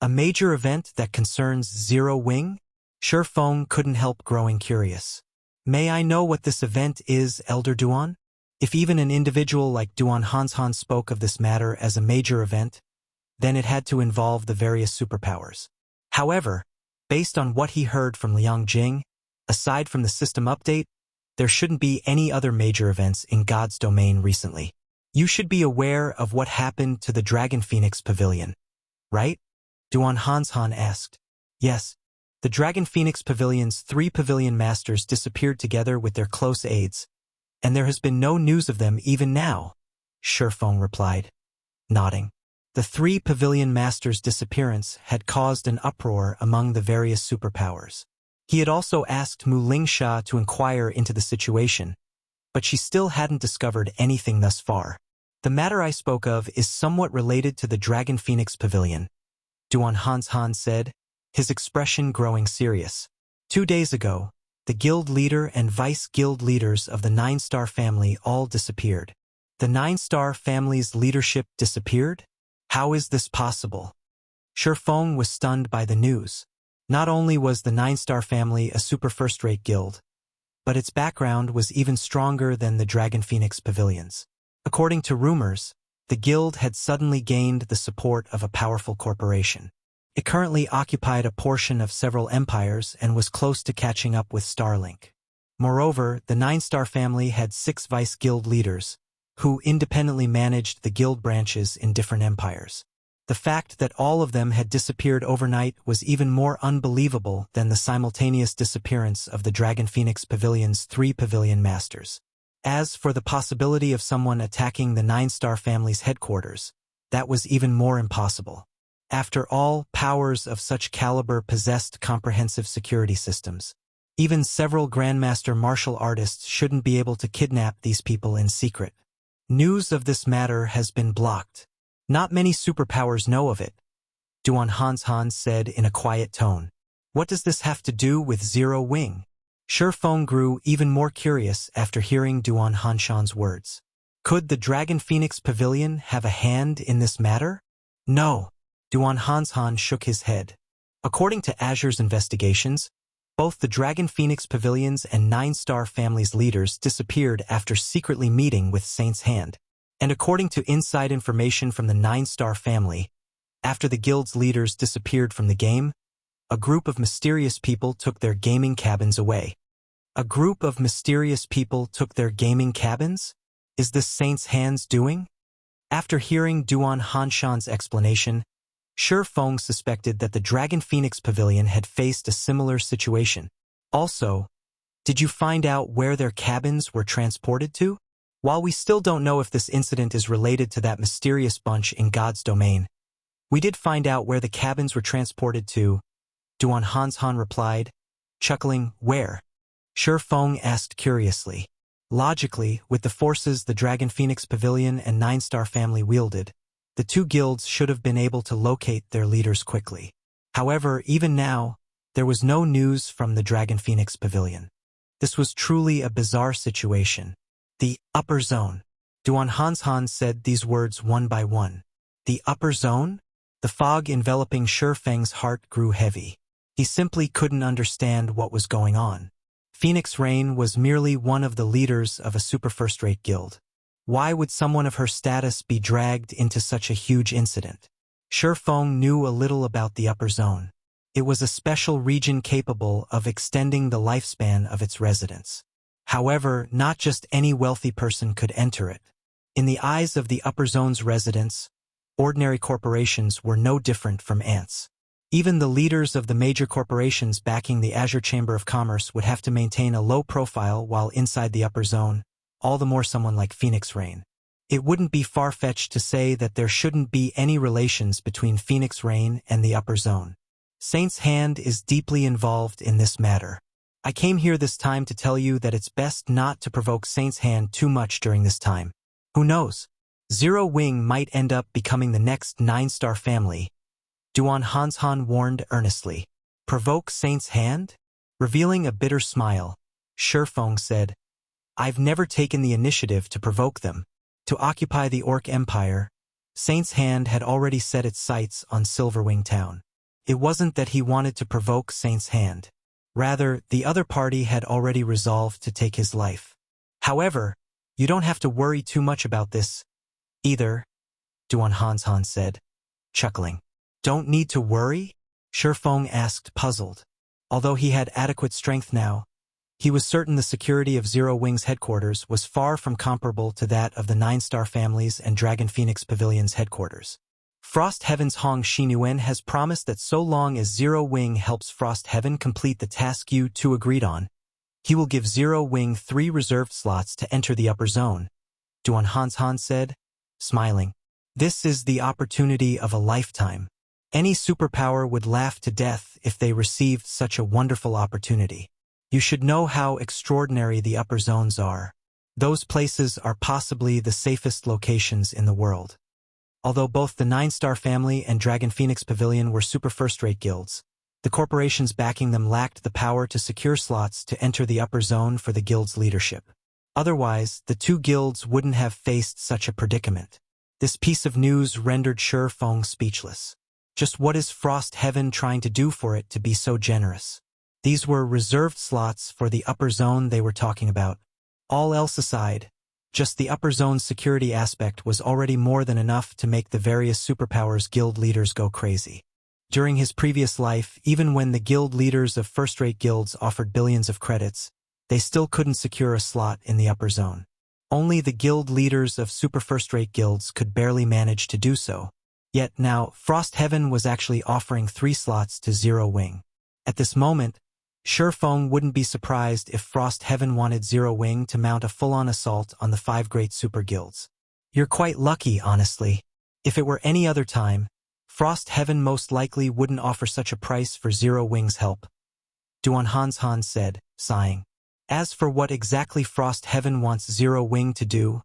A major event that concerns Zero Wing? Feng couldn't help growing curious. May I know what this event is, Elder Duan? If even an individual like Duan Hanshan spoke of this matter as a major event, then it had to involve the various superpowers. However, based on what he heard from Liang Jing, aside from the system update, there shouldn't be any other major events in God's domain recently. You should be aware of what happened to the Dragon Phoenix Pavilion, right? Duan Hanshan asked. Yes. The Dragon Phoenix Pavilion's 3 pavilion masters disappeared together with their close aides, and there has been no news of them even now, Feng replied, nodding. The 3 pavilion masters' disappearance had caused an uproar among the various superpowers. He had also asked Mu Lingsha to inquire into the situation, but she still hadn't discovered anything thus far. The matter I spoke of is somewhat related to the Dragon Phoenix Pavilion, Duan Hanshan said, his expression growing serious. 2 days ago, the guild leader and vice-guild leaders of the 9-star family all disappeared. The 9-star family's leadership disappeared? How is this possible? Feng was stunned by the news. Not only was the 9-star family a super first-rate guild, but its background was even stronger than the Dragon Phoenix Pavilions. According to rumors, the guild had suddenly gained the support of a powerful corporation. It currently occupied a portion of several empires and was close to catching up with Silenc. Moreover, the 9-star family had 6 vice-guild leaders, who independently managed the guild branches in different empires. The fact that all of them had disappeared overnight was even more unbelievable than the simultaneous disappearance of the Dragon Phoenix Pavilion's 3 pavilion masters. As for the possibility of someone attacking the 9-star family's headquarters, that was even more impossible. After all, powers of such caliber possessed comprehensive security systems. Even several Grandmaster martial artists shouldn't be able to kidnap these people in secret. News of this matter has been blocked. Not many superpowers know of it, Duan Hanshan said in a quiet tone. What does this have to do with Zero Wing? Feng grew even more curious after hearing Duan Hanshan's words. Could the Dragon Phoenix Pavilion have a hand in this matter? No. Duan Hanshan shook his head. According to Azure's investigations, both the Dragon Phoenix Pavilions and 9-star family's leaders disappeared after secretly meeting with Saint's Hand. And according to inside information from the 9-star family, after the guild's leaders disappeared from the game, a group of mysterious people took their gaming cabins away. A group of mysterious people took their gaming cabins? Is this Saint's Hand's doing? After hearing Duan Hanshan's explanation, Feng suspected that the Dragon Phoenix Pavilion had faced a similar situation. Also, did you find out where their cabins were transported to? While we still don't know if this incident is related to that mysterious bunch in God's domain, we did find out where the cabins were transported to, Duan Hanshan replied, chuckling. Where? Feng asked curiously. Logically, with the forces the Dragon Phoenix Pavilion and Nine-Star family wielded, the two guilds should have been able to locate their leaders quickly. However, even now, there was no news from the Dragon Phoenix Pavilion. This was truly a bizarre situation. The upper zone. Duan Hanshan said these words one by one. The upper zone? The fog enveloping Shifeng's heart grew heavy. He simply couldn't understand what was going on. Phoenix Rain was merely one of the leaders of a super first-rate guild. Why would someone of her status be dragged into such a huge incident? Shifeng knew a little about the upper zone. It was a special region capable of extending the lifespan of its residents. However, not just any wealthy person could enter it. In the eyes of the upper zone's residents, ordinary corporations were no different from ants. Even the leaders of the major corporations backing the Azure Chamber of Commerce would have to maintain a low profile while inside the upper zone, all the more someone like Phoenix Rain. It wouldn't be far-fetched to say that there shouldn't be any relations between Phoenix Rain and the upper zone. Saint's Hand is deeply involved in this matter. I came here this time to tell you that it's best not to provoke Saint's Hand too much during this time. Who knows? Zero Wing might end up becoming the next Nine-Star family. Duan Hanshan warned earnestly. Provoke Saint's Hand? Revealing a bitter smile, Shifeng said, I've never taken the initiative to provoke them. To occupy the Orc Empire, Saint's Hand had already set its sights on Silverwing Town. It wasn't that he wanted to provoke Saint's Hand. Rather, the other party had already resolved to take his life. However, you don't have to worry too much about this, either, Duan Hanshan said, chuckling. Don't need to worry? Shifeng asked, puzzled. Although he had adequate strength now, he was certain the security of Zero Wing's headquarters was far from comparable to that of the Nine-Star families and Dragon Phoenix Pavilion's headquarters. Frost Heaven's Hong Xinyuan has promised that so long as Zero Wing helps Frost Heaven complete the task you two agreed on, he will give Zero Wing 3 reserved slots to enter the upper zone, Duan Hanshan said, smiling. This is the opportunity of a lifetime. Any superpower would laugh to death if they received such a wonderful opportunity. You should know how extraordinary the upper zones are. Those places are possibly the safest locations in the world. Although both the Nine-Star family and Dragon Phoenix Pavilion were super first-rate guilds, the corporations backing them lacked the power to secure slots to enter the upper zone for the guild's leadership. Otherwise, the two guilds wouldn't have faced such a predicament. This piece of news rendered Shifeng speechless. Just what is Frost Heaven trying to do for it to be so generous? These were reserved slots for the upper zone they were talking about. All else aside, just the upper zone's security aspect was already more than enough to make the various superpowers guild leaders go crazy. During his previous life, even when the guild leaders of first-rate guilds offered billions of credits, they still couldn't secure a slot in the upper zone. Only the guild leaders of super first-rate guilds could barely manage to do so. Yet now, Frost Heaven was actually offering 3 slots to Zero Wing. At this moment, Shifeng wouldn't be surprised if Frost Heaven wanted Zero Wing to mount a full-on assault on the 5 great super guilds. You're quite lucky, honestly. If it were any other time, Frost Heaven most likely wouldn't offer such a price for Zero Wing's help, Duan Hanshan said, sighing. As for what exactly Frost Heaven wants Zero Wing to do,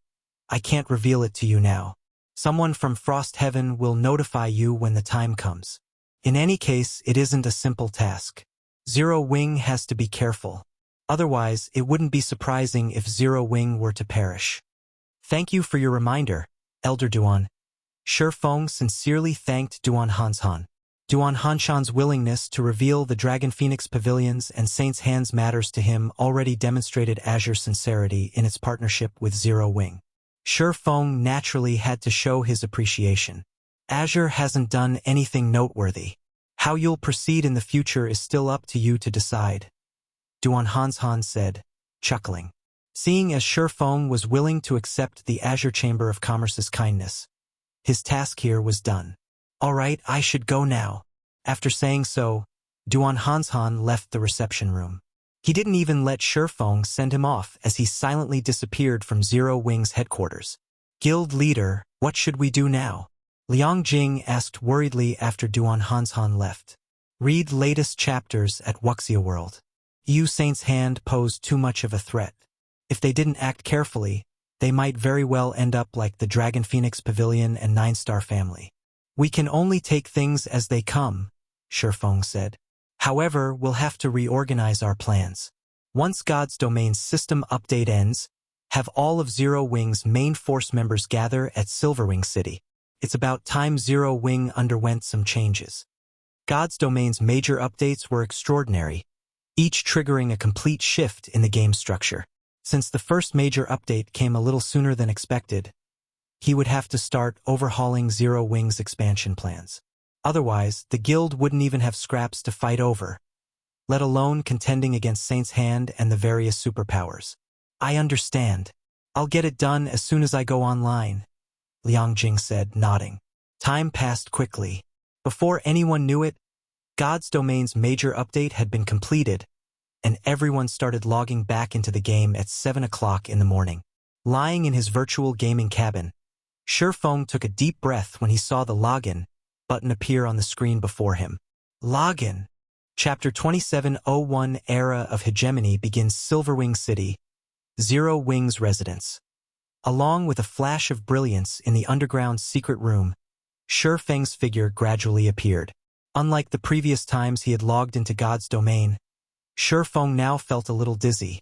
I can't reveal it to you now. Someone from Frost Heaven will notify you when the time comes. In any case, it isn't a simple task. Zero Wing has to be careful. Otherwise, it wouldn't be surprising if Zero Wing were to perish. Thank you for your reminder, Elder Duan. Shifeng sincerely thanked Duan Hanshan. Duan Hanshan's willingness to reveal the Dragon Phoenix Pavilions and Saint's Hands matters to him already demonstrated Azure's sincerity in its partnership with Zero Wing. Shifeng naturally had to show his appreciation. Azure hasn't done anything noteworthy. How you'll proceed in the future is still up to you to decide, Duan Hanshan said, chuckling. Seeing as Shifeng was willing to accept the Azure Chamber of Commerce's kindness, his task here was done. All right, I should go now. After saying so, Duan Hanshan left the reception room. He didn't even let Shifeng send him off as he silently disappeared from Zero Wing's headquarters. Guild leader, what should we do now? Liang Jing asked worriedly after Duan Hanshan left. Read latest chapters at Wuxia World. Yu Saint's Hand posed too much of a threat. If they didn't act carefully, they might very well end up like the Dragon Phoenix Pavilion and 9-Star family. We can only take things as they come, Surefeng said. However, we'll have to reorganize our plans. Once God's Domain's system update ends, have all of Zero Wing's main force members gather at Silverwing City. It's about time Zero Wing underwent some changes. God's Domain's major updates were extraordinary, each triggering a complete shift in the game structure. Since the first major update came a little sooner than expected, he would have to start overhauling Zero Wing's expansion plans. Otherwise, the guild wouldn't even have scraps to fight over, let alone contending against Saint's Hand and the various superpowers. I understand. I'll get it done as soon as I go online, Liang Jing said, nodding. Time passed quickly. Before anyone knew it, God's Domain's major update had been completed, and everyone started logging back into the game at 7 o'clock in the morning. Lying in his virtual gaming cabin, Surefeng took a deep breath when he saw the login button appear on the screen before him. Login. Chapter 2701 Era of Hegemony begins. Silverwing City, Zero Wing's residence. Along with a flash of brilliance in the underground secret room, Surefeng's figure gradually appeared. Unlike the previous times he had logged into God's Domain, Surefeng now felt a little dizzy,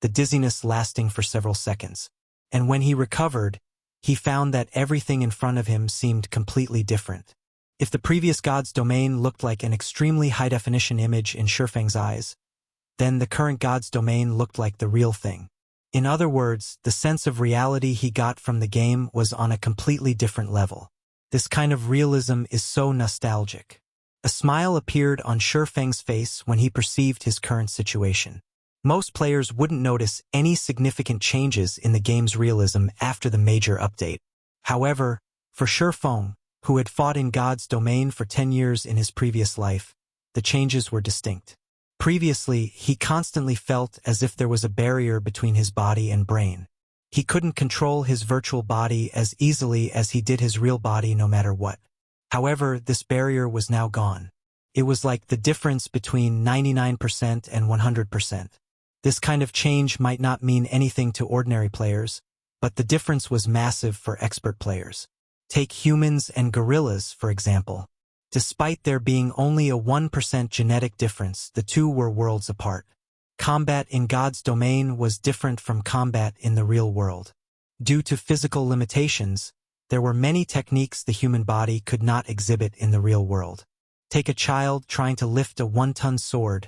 the dizziness lasting for several seconds. And when he recovered, he found that everything in front of him seemed completely different. If the previous God's Domain looked like an extremely high-definition image in Surefeng's eyes, then the current God's Domain looked like the real thing. In other words, the sense of reality he got from the game was on a completely different level. This kind of realism is so nostalgic. A smile appeared on Surefeng's face when he perceived his current situation. Most players wouldn't notice any significant changes in the game's realism after the major update. However, for Surefeng, who had fought in God's Domain for 10 years in his previous life, the changes were distinct. Previously, he constantly felt as if there was a barrier between his body and brain. He couldn't control his virtual body as easily as he did his real body no matter what. However, this barrier was now gone. It was like the difference between 99% and 100%. This kind of change might not mean anything to ordinary players, but the difference was massive for expert players. Take humans and gorillas, for example. Despite there being only a 1% genetic difference, the two were worlds apart. Combat in God's Domain was different from combat in the real world. Due to physical limitations, there were many techniques the human body could not exhibit in the real world. Take a child trying to lift a 1-ton sword,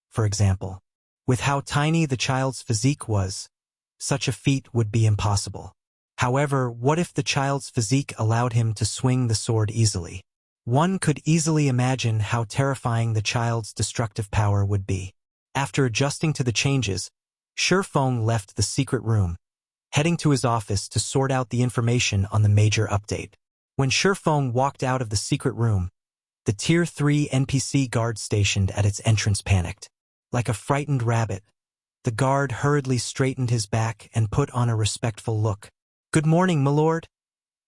for example. With how tiny the child's physique was, such a feat would be impossible. However, what if the child's physique allowed him to swing the sword easily? One could easily imagine how terrifying the child's destructive power would be. After adjusting to the changes, Surefeng left the secret room, heading to his office to sort out the information on the major update. When Surefeng walked out of the secret room, the Tier 3 NPC guard stationed at its entrance panicked. Like a frightened rabbit, the guard hurriedly straightened his back and put on a respectful look. "Good morning, my lord."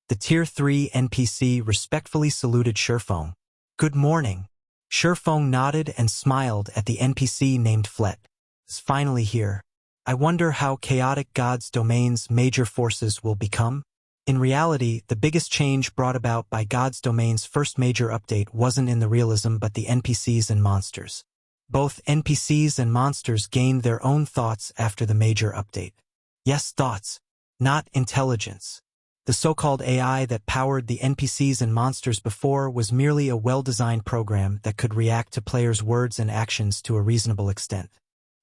The Tier 3 NPC respectfully saluted Surefeng. "Good morning." Surefeng nodded and smiled at the NPC named Flet. "It's finally here. I wonder how chaotic God's Domain's major forces will become?" In reality, the biggest change brought about by God's Domain's first major update wasn't in the realism but the NPCs and monsters. Both NPCs and monsters gained their own thoughts after the major update. Yes, thoughts, not intelligence. The so-called AI that powered the NPCs and monsters before was merely a well-designed program that could react to players' words and actions to a reasonable extent.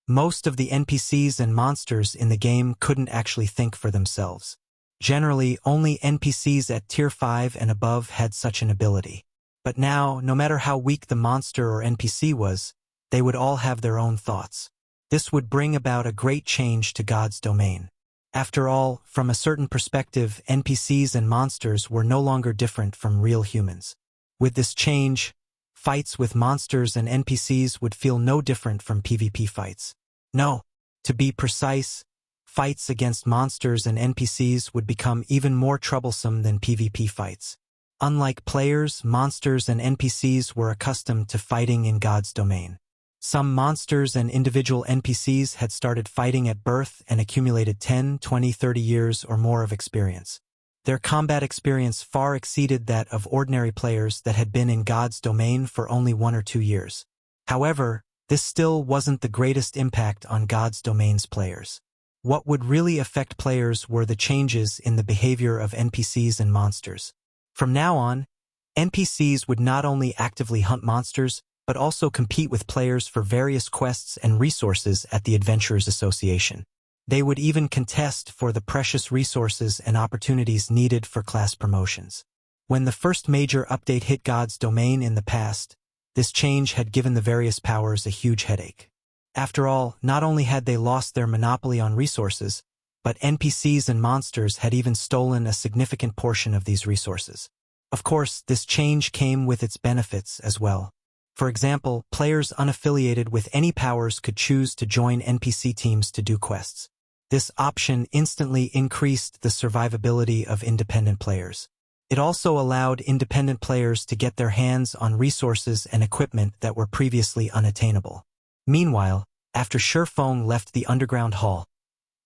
Most of the NPCs and monsters in the game couldn't actually think for themselves. Generally, only NPCs at Tier 5 and above had such an ability. But now, no matter how weak the monster or NPC was, they would all have their own thoughts. This would bring about a great change to God's Domain. After all, from a certain perspective, NPCs and monsters were no longer different from real humans. With this change, fights with monsters and NPCs would feel no different from PvP fights. No, to be precise, fights against monsters and NPCs would become even more troublesome than PvP fights. Unlike players, monsters and NPCs were accustomed to fighting in God's Domain. Some monsters and individual NPCs had started fighting at birth and accumulated 10, 20, 30 years or more of experience. Their combat experience far exceeded that of ordinary players that had been in God's domain for only 1 or 2 years. However, this still wasn't the greatest impact on God's domain's players. What would really affect players were the changes in the behavior of NPCs and monsters. From now on, NPCs would not only actively hunt monsters, but also compete with players for various quests and resources at the Adventurers Association. They would even contest for the precious resources and opportunities needed for class promotions. When the first major update hit God's domain in the past, this change had given the various powers a huge headache. After all, not only had they lost their monopoly on resources, but NPCs and monsters had even stolen a significant portion of these resources. Of course, this change came with its benefits as well. For example, players unaffiliated with any powers could choose to join NPC teams to do quests. This option instantly increased the survivability of independent players. It also allowed independent players to get their hands on resources and equipment that were previously unattainable. Meanwhile, after Surefeng left the underground hall,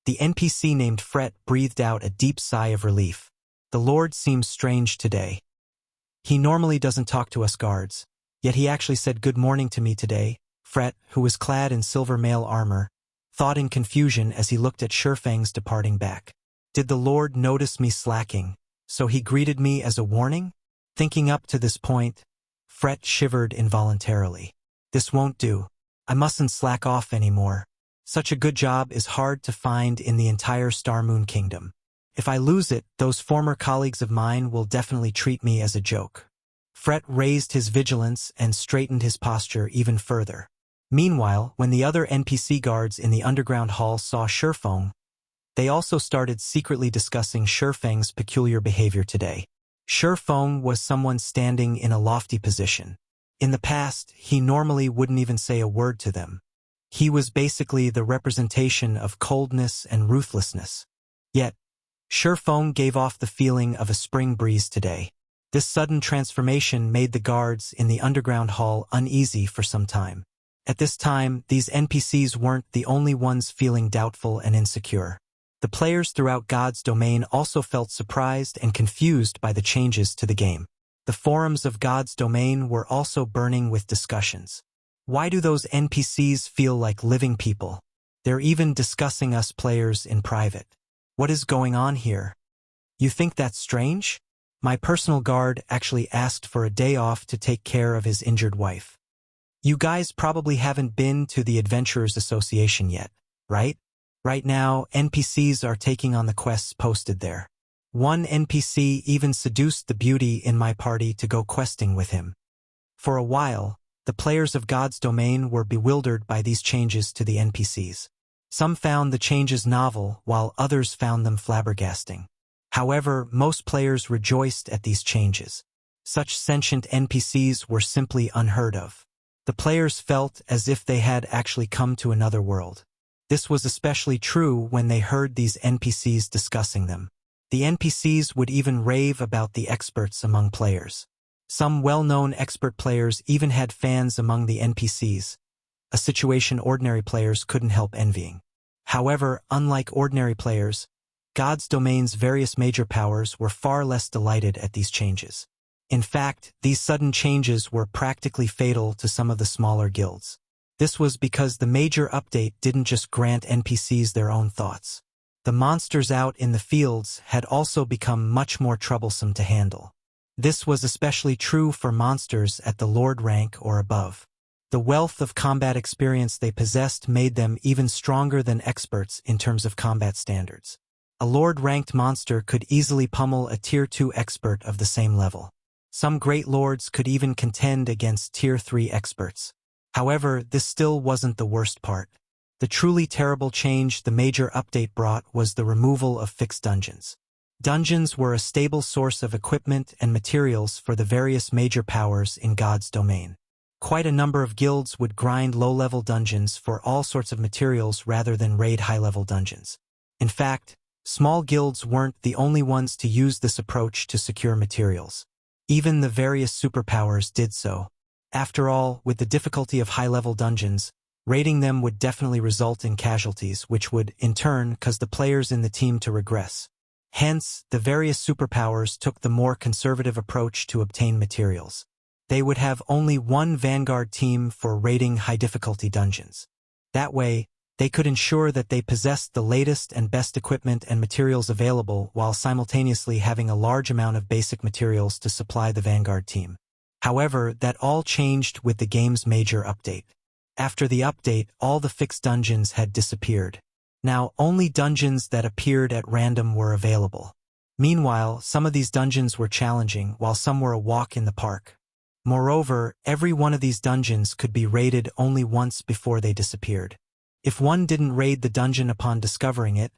the NPC named Fret breathed out a deep sigh of relief. The Lord seems strange today. He normally doesn't talk to us guards, yet he actually said good morning to me today. Fret, who was clad in silver mail armor, thought in confusion as he looked at Surefeng's departing back. Did the Lord notice me slacking, so he greeted me as a warning? Thinking up to this point, Fret shivered involuntarily. This won't do. I mustn't slack off anymore. Such a good job is hard to find in the entire Star Moon Kingdom. If I lose it, those former colleagues of mine will definitely treat me as a joke. Fret raised his vigilance and straightened his posture even further. Meanwhile, when the other NPC guards in the underground hall saw Surefeng, they also started secretly discussing Surefeng's peculiar behavior today. Surefeng was someone standing in a lofty position. In the past, he normally wouldn't even say a word to them. He was basically the representation of coldness and ruthlessness. Yet, Surefeng gave off the feeling of a spring breeze today. This sudden transformation made the guards in the underground hall uneasy for some time. At this time, these NPCs weren't the only ones feeling doubtful and insecure. The players throughout God's domain also felt surprised and confused by the changes to the game. The forums of God's domain were also burning with discussions. Why do those NPCs feel like living people? They're even discussing us players in private. What is going on here? You think that's strange? My personal guard actually asked for a day off to take care of his injured wife. You guys probably haven't been to the Adventurers Association yet, right? Right now, NPCs are taking on the quests posted there. One NPC even seduced the beauty in my party to go questing with him. For a while, the players of God's domain were bewildered by these changes to the NPCs. Some found the changes novel, while others found them flabbergasting. However, most players rejoiced at these changes. Such sentient NPCs were simply unheard of. The players felt as if they had actually come to another world. This was especially true when they heard these NPCs discussing them. The NPCs would even rave about the experts among players. Some well-known expert players even had fans among the NPCs, a situation ordinary players couldn't help envying. However, unlike ordinary players, God's domain's various major powers were far less delighted at these changes. In fact, these sudden changes were practically fatal to some of the smaller guilds. This was because the major update didn't just grant NPCs their own thoughts. The monsters out in the fields had also become much more troublesome to handle. This was especially true for monsters at the Lord rank or above. The wealth of combat experience they possessed made them even stronger than experts in terms of combat standards. A Lord-ranked monster could easily pummel a Tier 2 expert of the same level. Some great lords could even contend against Tier 3 experts. However, this still wasn't the worst part. The truly terrible change the major update brought was the removal of fixed dungeons. Dungeons were a stable source of equipment and materials for the various major powers in God's domain. Quite a number of guilds would grind low-level dungeons for all sorts of materials rather than raid high-level dungeons. In fact, small guilds weren't the only ones to use this approach to secure materials. Even the various superpowers did so. After all, with the difficulty of high-level dungeons, raiding them would definitely result in casualties, which would, in turn, cause the players in the team to regress. Hence, the various superpowers took the more conservative approach to obtain materials. They would have only one vanguard team for raiding high-difficulty dungeons. That way, they could ensure that they possessed the latest and best equipment and materials available while simultaneously having a large amount of basic materials to supply the vanguard team. However, that all changed with the game's major update. After the update, all the fixed dungeons had disappeared. Now, only dungeons that appeared at random were available. Meanwhile, some of these dungeons were challenging, while some were a walk in the park. Moreover, every one of these dungeons could be raided only once before they disappeared. If one didn't raid the dungeon upon discovering it,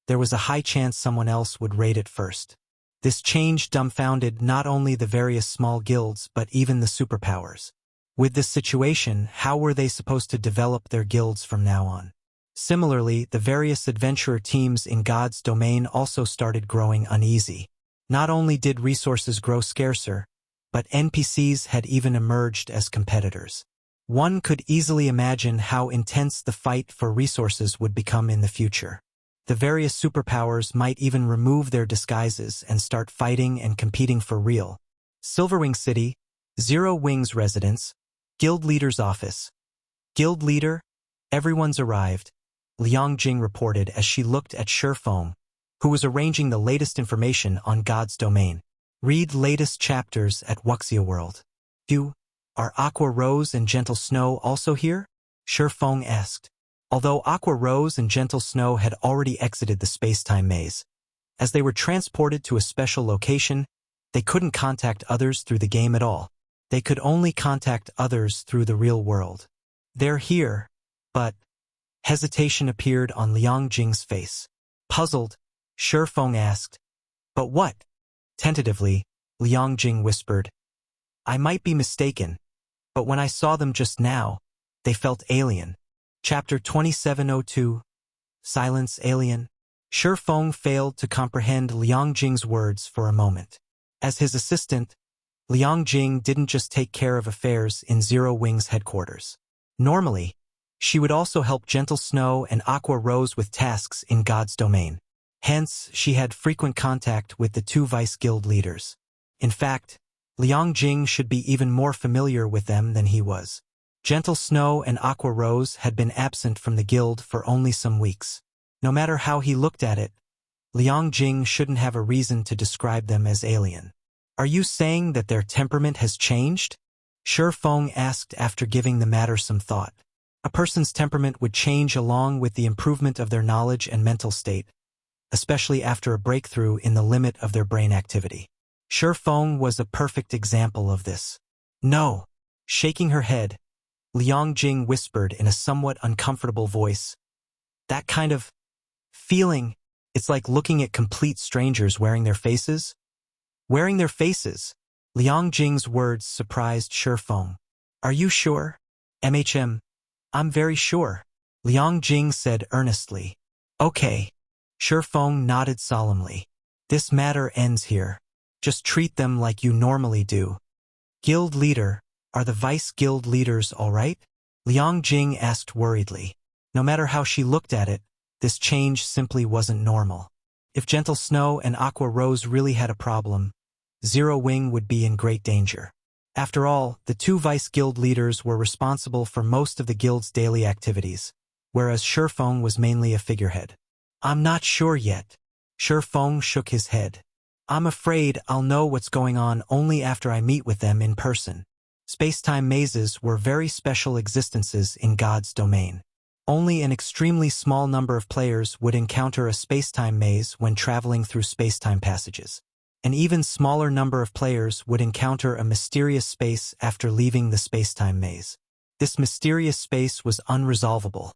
there was a high chance someone else would raid it first. This change dumbfounded not only the various small guilds but even the superpowers. With this situation, how were they supposed to develop their guilds from now on? Similarly, the various adventurer teams in God's domain also started growing uneasy. Not only did resources grow scarcer, but NPCs had even emerged as competitors. One could easily imagine how intense the fight for resources would become in the future. The various superpowers might even remove their disguises and start fighting and competing for real. Silverwing City, Zero Wing's residence, Guild Leader's office. Guild Leader, everyone's arrived, Liang Jing reported as she looked at Shifeng, who was arranging the latest information on God's domain. Read latest chapters at Wuxia World. Are Aqua Rose and Gentle Snow also here? Shifeng asked. Although Aqua Rose and Gentle Snow had already exited the space-time maze, as they were transported to a special location, they couldn't contact others through the game at all. They could only contact others through the real world. They're here, but... Hesitation appeared on Liang Jing's face. Puzzled, Shifeng asked, "But what?" Tentatively, Liang Jing whispered, "I might be mistaken, but when I saw them just now, they felt alien." Chapter 2702, Silence Alien. Shifeng failed to comprehend Liang Jing's words for a moment. As his assistant, Liang Jing didn't just take care of affairs in Zero Wing's headquarters. Normally, she would also help Gentle Snow and Aqua Rose with tasks in God's domain. Hence, she had frequent contact with the two vice guild leaders. In fact, Liang Jing should be even more familiar with them than he was. Gentle Snow and Aqua Rose had been absent from the guild for only some weeks. No matter how he looked at it, Liang Jing shouldn't have a reason to describe them as alien. "Are you saying that their temperament has changed?" Shifeng asked after giving the matter some thought. A person's temperament would change along with the improvement of their knowledge and mental state, especially after a breakthrough in the limit of their brain activity. Shifeng was a perfect example of this. "No." Shaking her head, Liang Jing whispered in a somewhat uncomfortable voice. "That kind of feeling, it's like looking at complete strangers wearing their faces." Wearing their faces. Liang Jing's words surprised Shifeng. "Are you sure?" I'm very sure," Liang Jing said earnestly. "Okay." Shifeng nodded solemnly. "This matter ends here. Just treat them like you normally do." "Guild leader, are the vice guild leaders all right?" Liang Jing asked worriedly. No matter how she looked at it, this change simply wasn't normal. If Gentle Snow and Aqua Rose really had a problem, Zero Wing would be in great danger. After all, the two vice guild leaders were responsible for most of the guild's daily activities, whereas Shifeng was mainly a figurehead. "I'm not sure yet." Shifeng shook his head. "I'm afraid I'll know what's going on only after I meet with them in person." Space-time mazes were very special existences in God's domain. Only an extremely small number of players would encounter a space-time maze when traveling through space-time passages. An even smaller number of players would encounter a mysterious space after leaving the space-time maze. This mysterious space was unresolvable.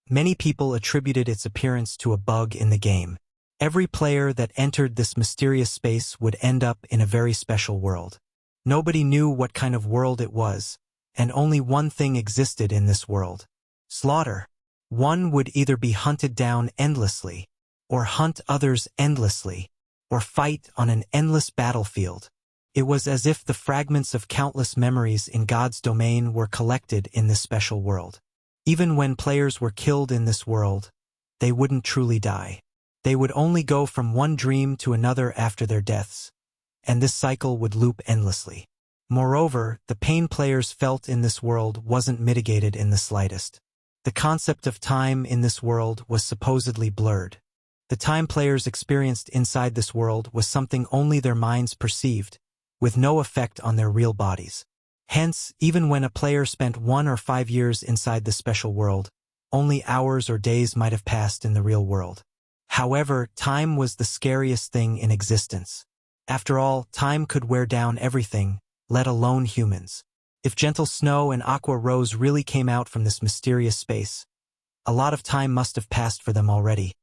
Many people attributed its appearance to a bug in the game. Every player that entered this mysterious space would end up in a very special world. Nobody knew what kind of world it was, and only one thing existed in this world: slaughter. One would either be hunted down endlessly, or hunt others endlessly, or fight on an endless battlefield. It was as if the fragments of countless memories in God's domain were collected in this special world. Even when players were killed in this world, they wouldn't truly die. They would only go from one dream to another after their deaths, and this cycle would loop endlessly. Moreover, the pain players felt in this world wasn't mitigated in the slightest. The concept of time in this world was supposedly blurred. The time players experienced inside this world was something only their minds perceived, with no effect on their real bodies. Hence, even when a player spent 1 or 5 years inside the special world, only hours or days might have passed in the real world. However, time was the scariest thing in existence. After all, time could wear down everything, let alone humans. If Gentle Snow and Aqua Rose really came out from this mysterious space, a lot of time must have passed for them already.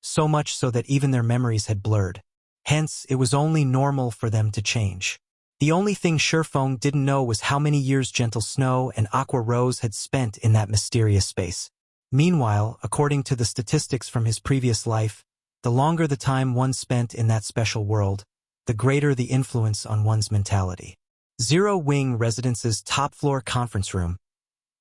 So much so that even their memories had blurred. Hence, it was only normal for them to change. The only thing Surefeng didn't know was how many years Gentle Snow and Aqua Rose had spent in that mysterious space. Meanwhile, according to the statistics from his previous life, the longer the time one spent in that special world, the greater the influence on one's mentality. Zero Wing Residence's top-floor conference room.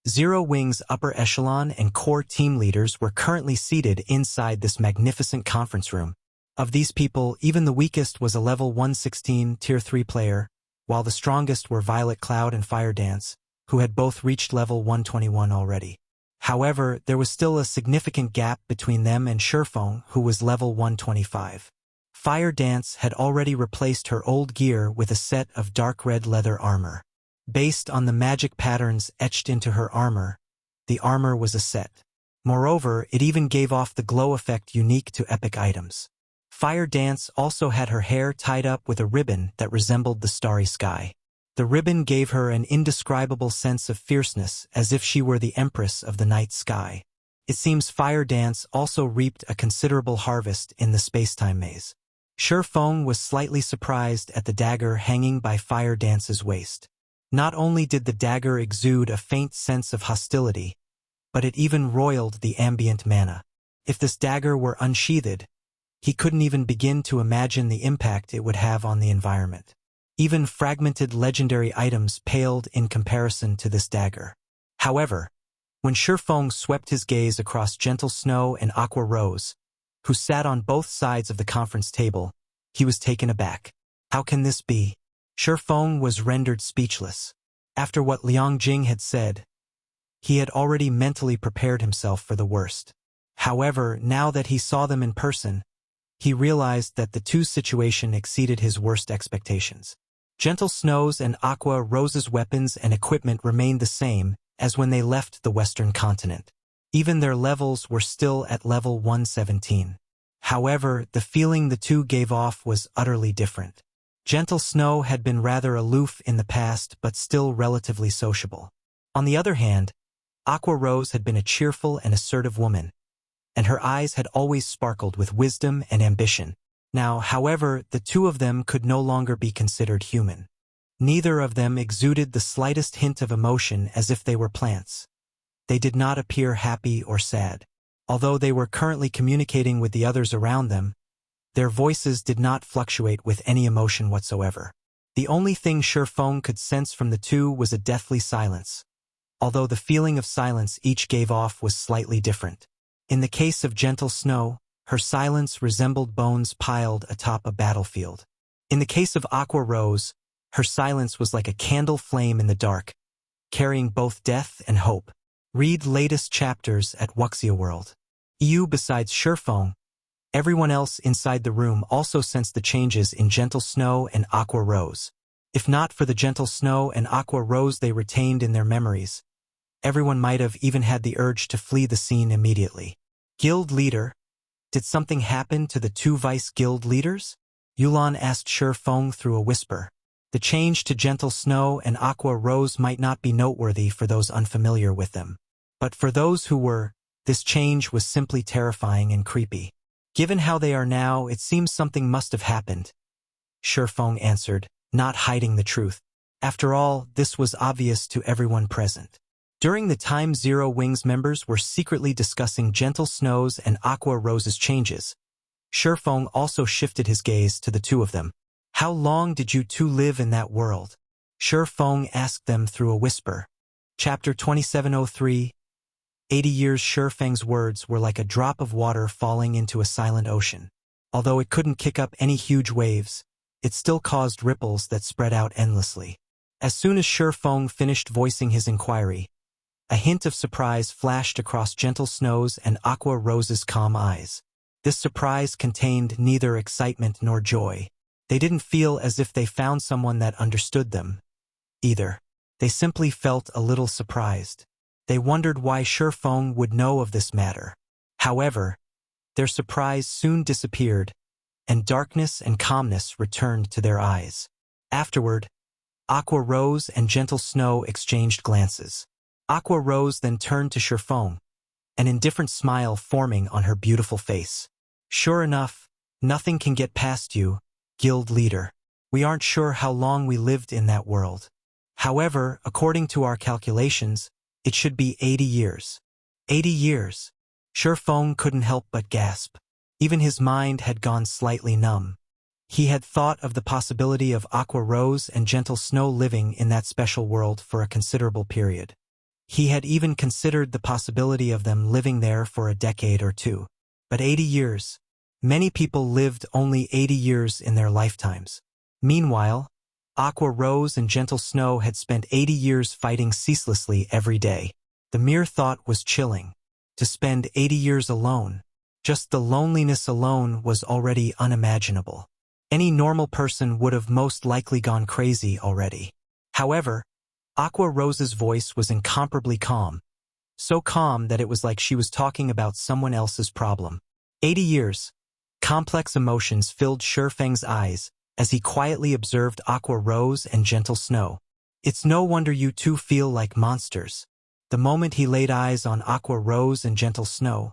Zero Wing's upper echelon and core team leaders were currently seated inside this magnificent conference room. Of these people, even the weakest was a level 116 Tier 3 player, while the strongest were Violet Cloud and Fire Dance, who had both reached level 121 already. However, there was still a significant gap between them and Surefeng, who was level 125. Fire Dance had already replaced her old gear with a set of dark red leather armor. Based on the magic patterns etched into her armor, the armor was a set. Moreover, it even gave off the glow effect unique to epic items. Fire Dance also had her hair tied up with a ribbon that resembled the starry sky. The ribbon gave her an indescribable sense of fierceness, as if she were the empress of the night sky. It seems Fire Dance also reaped a considerable harvest in the space-time maze. Surefeng was slightly surprised at the dagger hanging by Fire Dance's waist. Not only did the dagger exude a faint sense of hostility, but it even roiled the ambient mana. If this dagger were unsheathed, he couldn't even begin to imagine the impact it would have on the environment. Even fragmented legendary items paled in comparison to this dagger. However, when Surefeng swept his gaze across Gentle Snow and Aqua Rose, who sat on both sides of the conference table, he was taken aback. How can this be? Surefeng was rendered speechless. After what Liang Jing had said, he had already mentally prepared himself for the worst. However, now that he saw them in person, he realized that the two situation exceeded his worst expectations. Gentle Snow's and Aqua Rose's weapons and equipment remained the same as when they left the Western continent. Even their levels were still at level 117. However, the feeling the two gave off was utterly different. Gentle Snow had been rather aloof in the past but still relatively sociable. On the other hand, Aqua Rose had been a cheerful and assertive woman, and her eyes had always sparkled with wisdom and ambition. Now, however, the two of them could no longer be considered human. Neither of them exuded the slightest hint of emotion, as if they were plants. They did not appear happy or sad. Although they were currently communicating with the others around them, their voices did not fluctuate with any emotion whatsoever. The only thing Surefeng could sense from the two was a deathly silence, although the feeling of silence each gave off was slightly different. In the case of Gentle Snow, her silence resembled bones piled atop a battlefield. In the case of Aqua Rose, her silence was like a candle flame in the dark, carrying both death and hope. Read latest chapters at Wuxia World. Besides Surefeng, everyone else inside the room also sensed the changes in Gentle Snow and Aqua Rose. If not for the Gentle Snow and Aqua Rose they retained in their memories, everyone might have even had the urge to flee the scene immediately. Guild leader, did something happen to the two vice guild leaders? Yulan asked Surefeng through a whisper. The change to Gentle Snow and Aqua Rose might not be noteworthy for those unfamiliar with them. But for those who were, this change was simply terrifying and creepy. Given how they are now, it seems something must have happened, Surefeng answered, not hiding the truth. After all, this was obvious to everyone present. During the time Zero Wings members were secretly discussing Gentle Snow's and Aqua Rose's changes, Surefeng also shifted his gaze to the two of them. How long did you two live in that world? Feng asked them through a whisper. Chapter 2703. 80 years. Feng's words were like a drop of water falling into a silent ocean. Although it couldn't kick up any huge waves, it still caused ripples that spread out endlessly. As soon as Feng finished voicing his inquiry, a hint of surprise flashed across Gentle Snow's and Aqua Rose's calm eyes. This surprise contained neither excitement nor joy. They didn't feel as if they found someone that understood them, either. They simply felt a little surprised. They wondered why Feng would know of this matter. However, their surprise soon disappeared, and darkness and calmness returned to their eyes. Afterward, Aqua Rose and Gentle Snow exchanged glances. Aqua Rose then turned to Feng, an indifferent smile forming on her beautiful face. Sure enough, nothing can get past you, guild leader. We aren't sure how long we lived in that world. However, according to our calculations, it should be 80 years. 80 years. Feng couldn't help but gasp. Even his mind had gone slightly numb. He had thought of the possibility of Aqua Rose and Gentle Snow living in that special world for a considerable period. He had even considered the possibility of them living there for a decade or two. But 80 years. Many people lived only 80 years in their lifetimes. Meanwhile, Aqua Rose and Gentle Snow had spent 80 years fighting ceaselessly every day. The mere thought was chilling. To spend 80 years alone, just the loneliness alone was already unimaginable. Any normal person would have most likely gone crazy already. However, Aqua Rose's voice was incomparably calm. So calm that it was like she was talking about someone else's problem. 80 years. Complex emotions filled Feng's eyes as he quietly observed Aqua Rose and Gentle Snow. It's no wonder you two feel like monsters. The moment he laid eyes on Aqua Rose and Gentle Snow,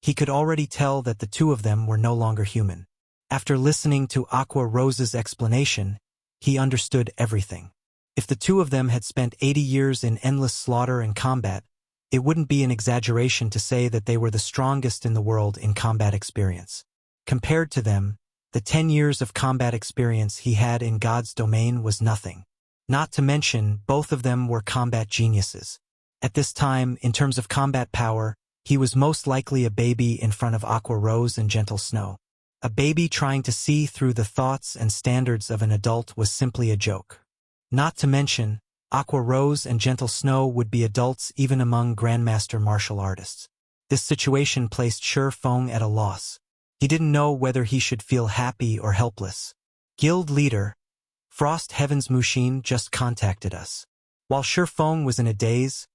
he could already tell that the two of them were no longer human. After listening to Aqua Rose's explanation, he understood everything. If the two of them had spent 80 years in endless slaughter and combat, it wouldn't be an exaggeration to say that they were the strongest in the world in combat experience. Compared to them, the 10 years of combat experience he had in God's domain was nothing. Not to mention, both of them were combat geniuses. At this time, in terms of combat power, he was most likely a baby in front of Aqua Rose and Gentle Snow. A baby trying to see through the thoughts and standards of an adult was simply a joke. Not to mention, Aqua Rose and Gentle Snow would be adults even among Grandmaster martial artists. This situation placed Feng at a loss. He didn't know whether he should feel happy or helpless. Guild leader, Frost Heaven's Mushin just contacted us. While Feng was in a daze,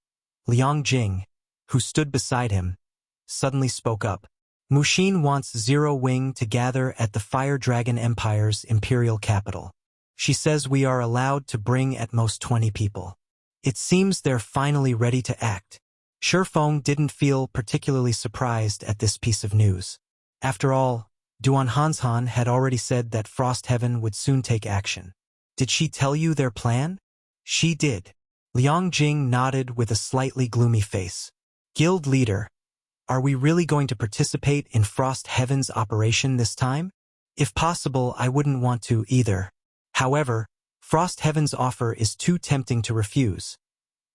Liang Jing, who stood beside him, suddenly spoke up. Mushin wants Zero Wing to gather at the Fire Dragon Empire's imperial capital. She says we are allowed to bring at most 20 people. It seems they're finally ready to act. Feng didn't feel particularly surprised at this piece of news. After all, Duan Hanshan had already said that Frost Heaven would soon take action. Did she tell you their plan? She did. Liang Jing nodded with a slightly gloomy face. Guild leader, are we really going to participate in Frost Heaven's operation this time? If possible, I wouldn't want to either. However, Frost Heaven's offer is too tempting to refuse,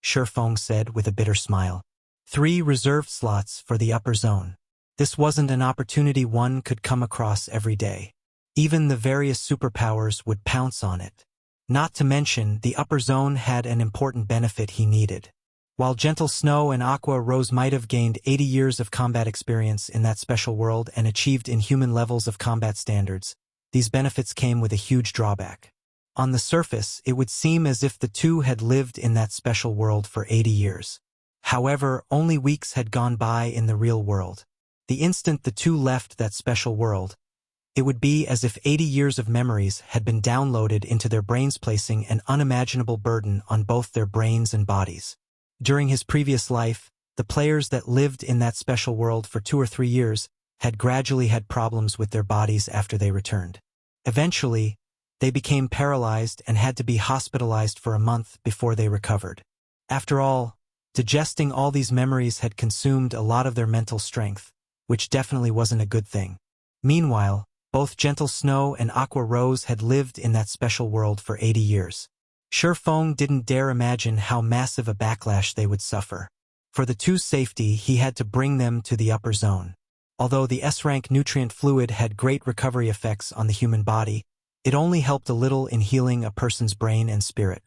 Feng said with a bitter smile. 3 reserved slots for the upper zone. This wasn't an opportunity one could come across every day. Even the various superpowers would pounce on it. Not to mention, the upper zone had an important benefit he needed. While Gentle Snow and Aqua Rose might have gained 80 years of combat experience in that special world and achieved inhuman levels of combat standards, these benefits came with a huge drawback. On the surface, it would seem as if the two had lived in that special world for 80 years. However, only weeks had gone by in the real world. The instant the two left that special world, it would be as if 80 years of memories had been downloaded into their brains, placing an unimaginable burden on both their brains and bodies. During his previous life, the players that lived in that special world for 2 or 3 years had gradually had problems with their bodies after they returned. Eventually, they became paralyzed and had to be hospitalized for a month before they recovered. After all, digesting all these memories had consumed a lot of their mental strength, which definitely wasn't a good thing. Meanwhile, Both Gentle Snow and Aqua Rose had lived in that special world for 80 years. Feng didn't dare imagine how massive a backlash they would suffer. For the two's safety, he had to bring them to the upper zone. Although the S-rank nutrient fluid had great recovery effects on the human body, it only helped a little in healing a person's brain and spirit.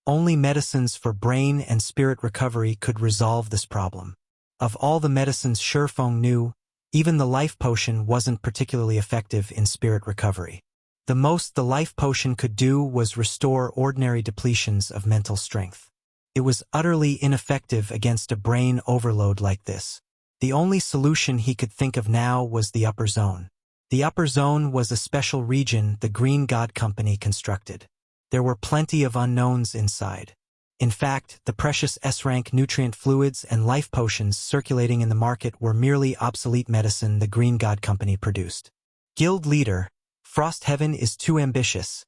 Only medicines for brain and spirit recovery could resolve this problem. Of all the medicines Feng knew, even the life potion wasn't particularly effective in spirit recovery. The most the life potion could do was restore ordinary depletions of mental strength. It was utterly ineffective against a brain overload like this. The only solution he could think of now was the upper zone. The upper zone was a special region the Green God Company constructed. There were plenty of unknowns inside. In fact, the precious S-rank nutrient fluids and life potions circulating in the market were merely obsolete medicine the Green God Company produced. Guild leader, Frostheaven is too ambitious,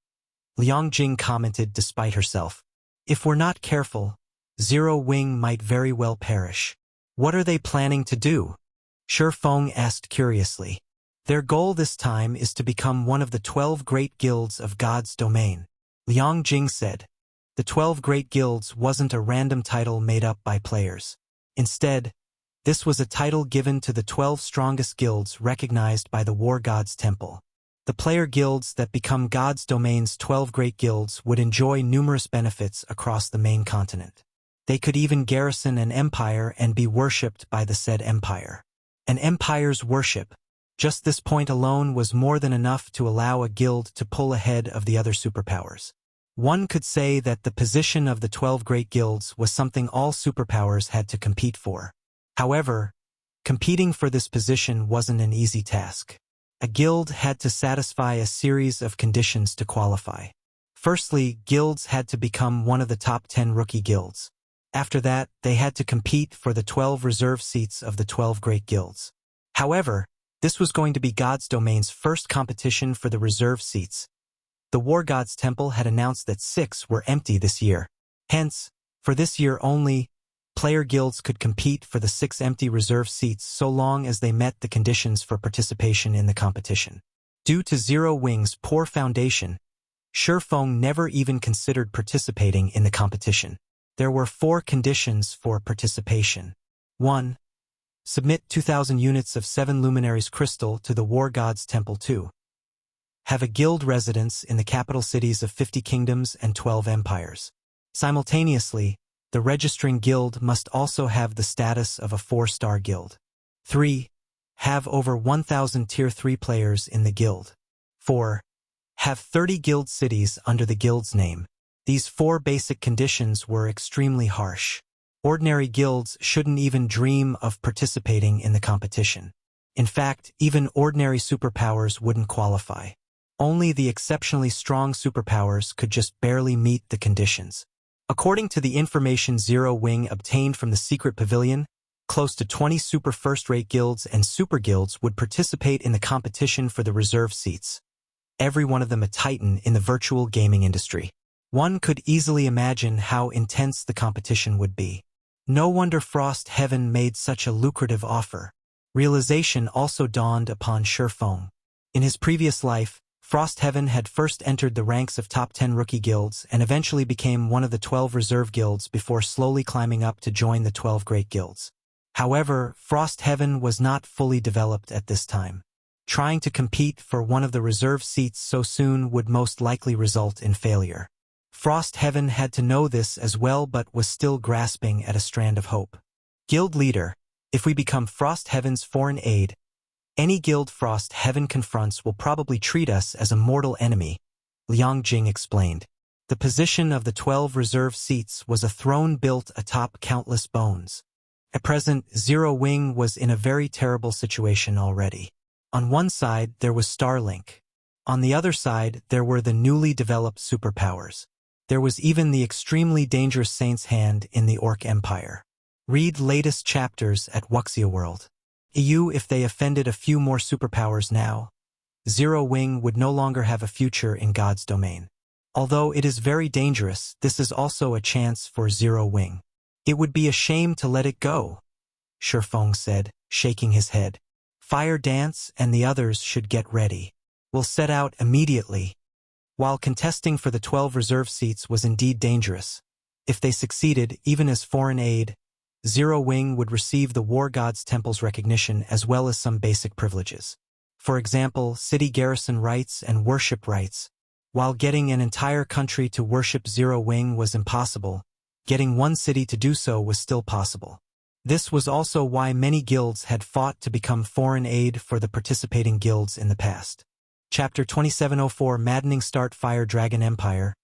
Liang Jing commented despite herself. If we're not careful, Zero Wing might very well perish. What are they planning to do? Feng asked curiously. Their goal this time is to become one of the 12 great guilds of God's domain, Liang Jing said. The 12 Great Guilds wasn't a random title made up by players. Instead, this was a title given to the 12 strongest guilds recognized by the War God's Temple. The player guilds that become God's domain's 12 Great Guilds would enjoy numerous benefits across the main continent. They could even garrison an empire and be worshipped by the said empire. An empire's worship. Just this point alone was more than enough to allow a guild to pull ahead of the other superpowers. One could say that the position of the 12 Great Guilds was something all superpowers had to compete for. However, competing for this position wasn't an easy task. A guild had to satisfy a series of conditions to qualify. Firstly, guilds had to become one of the top 10 rookie guilds. After that, they had to compete for the 12 reserve seats of the 12 Great Guilds. However, this was going to be God's domain's first competition for the reserve seats. The War God's Temple had announced that 6 were empty this year. Hence, for this year only, player guilds could compete for the 6 empty reserve seats so long as they met the conditions for participation in the competition. Due to Zero Wing's poor foundation, Feng never even considered participating in the competition. There were 4 conditions for participation. 1. Submit 2,000 units of 7 Luminaries crystal to the War God's Temple. 2. Have a guild residence in the capital cities of 50 kingdoms and 12 empires. Simultaneously, the registering guild must also have the status of a 4-star guild. 3. Have over 1,000 Tier 3 players in the guild. 4. Have 30 guild cities under the guild's name. These 4 basic conditions were extremely harsh. Ordinary guilds shouldn't even dream of participating in the competition. In fact, even ordinary superpowers wouldn't qualify. Only the exceptionally strong superpowers could just barely meet the conditions. According to the information Zero Wing obtained from the secret pavilion, close to 20 super first-rate guilds and super guilds would participate in the competition for the reserve seats. Every one of them a titan in the virtual gaming industry. One could easily imagine how intense the competition would be. No wonder Frostheaven made such a lucrative offer. Realization also dawned upon Feng. In his previous life, Frostheaven had first entered the ranks of top 10 rookie guilds and eventually became one of the 12 reserve guilds before slowly climbing up to join the 12 great guilds. However, Frostheaven was not fully developed at this time. Trying to compete for one of the reserve seats so soon would most likely result in failure. Frostheaven had to know this as well but was still grasping at a strand of hope. Guild leader, if we become Frostheaven's foreign aid, any guild Frostheaven confronts will probably treat us as a mortal enemy, Liang Jing explained. The position of the 12 reserve seats was a throne built atop countless bones. At present, Zero Wing was in a very terrible situation already. On one side, there was Silenc. On the other side, there were the newly developed superpowers. There was even the extremely dangerous Saint's Hand in the Orc Empire. Read latest chapters at Wuxia World. If they offended a few more superpowers now, Zero Wing would no longer have a future in God's domain. Although it is very dangerous, this is also a chance for Zero Wing. It would be a shame to let it go, Feng said, shaking his head. Fire Dance and the others should get ready. will set out immediately. While contesting for the 12 reserve seats was indeed dangerous, if they succeeded, even as foreign aid, Zero Wing would receive the War God's Temple's recognition as well as some basic privileges. For example, city garrison rights and worship rights. While getting an entire country to worship Zero Wing was impossible, getting one city to do so was still possible. This was also why many guilds had fought to become foreign aid for the participating guilds in the past. Chapter 2704 Maddening Start Fire Dragon Empire.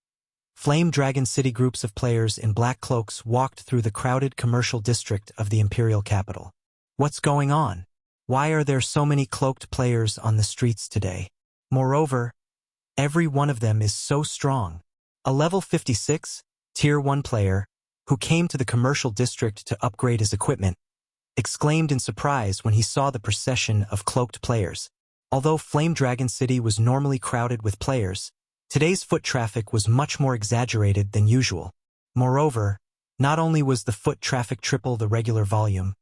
Flame Dragon City groups of players in black cloaks walked through the crowded commercial district of the imperial capital. What's going on? Why are there so many cloaked players on the streets today? Moreover, every one of them is so strong. A level 56, Tier 1 player, who came to the commercial district to upgrade his equipment, exclaimed in surprise when he saw the procession of cloaked players. Although Flame Dragon City was normally crowded with players, today's foot traffic was much more exaggerated than usual. Moreover, not only was the foot traffic triple the regular volume,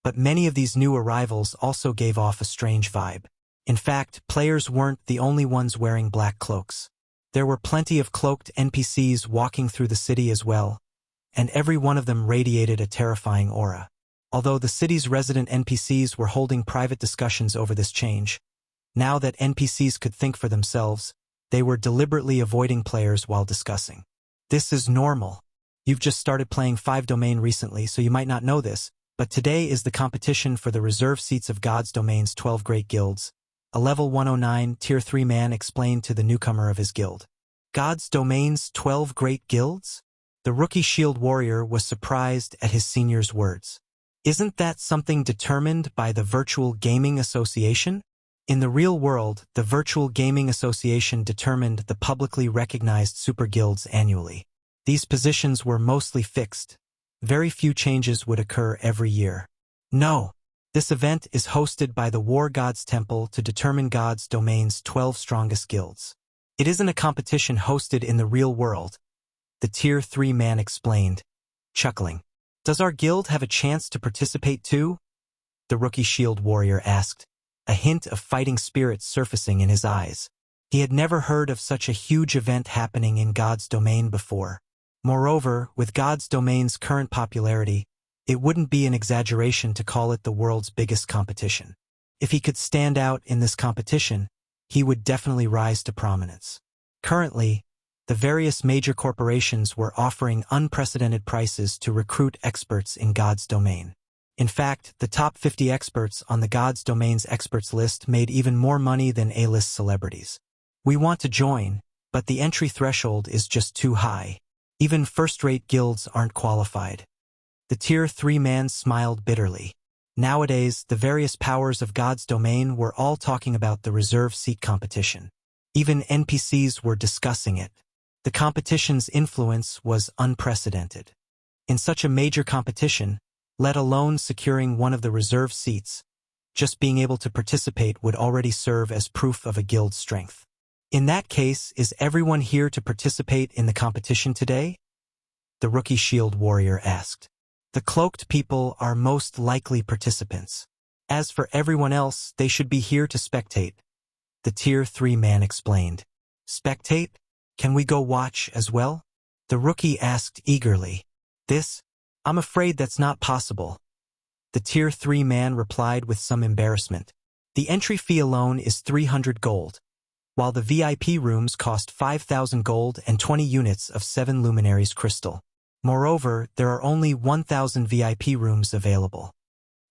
but many of these new arrivals also gave off a strange vibe. In fact, players weren't the only ones wearing black cloaks. There were plenty of cloaked NPCs walking through the city as well, and every one of them radiated a terrifying aura. Although the city's resident NPCs were holding private discussions over this change, now that NPCs could think for themselves, they were deliberately avoiding players while discussing. This is normal. You've just started playing 5 Domain recently, so you might not know this, but today is the competition for the reserve seats of God's Domain's 12 great guilds. A level 109 Tier 3 man explained to the newcomer of his guild. God's Domain's 12 great guilds? The rookie shield warrior was surprised at his senior's words. Isn't that something determined by the Virtual Gaming Association? In the real world, the Virtual Gaming Association determined the publicly recognized super guilds annually. These positions were mostly fixed. Very few changes would occur every year. No, this event is hosted by the War God's Temple to determine God's Domain's 12 strongest guilds. It isn't a competition hosted in the real world, the Tier 3 man explained, chuckling. Does our guild have a chance to participate too? The rookie shield warrior asked, a hint of fighting spirit surfacing in his eyes. He had never heard of such a huge event happening in God's Domain before. Moreover, with God's Domain's current popularity, it wouldn't be an exaggeration to call it the world's biggest competition. If he could stand out in this competition, he would definitely rise to prominence. Currently, the various major corporations were offering unprecedented prices to recruit experts in God's Domain. In fact, the top 50 experts on the God's Domain's experts list made even more money than A-list celebrities. We want to join, but the entry threshold is just too high. Even first-rate guilds aren't qualified. The Tier 3 man smiled bitterly. Nowadays, the various powers of God's Domain were all talking about the reserve seat competition. Even NPCs were discussing it. The competition's influence was unprecedented. In such a major competition, let alone securing one of the reserve seats, just being able to participate would already serve as proof of a guild's strength. In that case, is everyone here to participate in the competition today? The rookie shield warrior asked. The cloaked people are most likely participants. As for everyone else, they should be here to spectate. The Tier 3 man explained. Spectate? Can we go watch as well? The rookie asked eagerly. I'm afraid that's not possible. The Tier 3 man replied with some embarrassment. The entry fee alone is 300 gold, while the VIP rooms cost 5,000 gold and 20 units of 7 luminaries crystal. Moreover, there are only 1,000 VIP rooms available.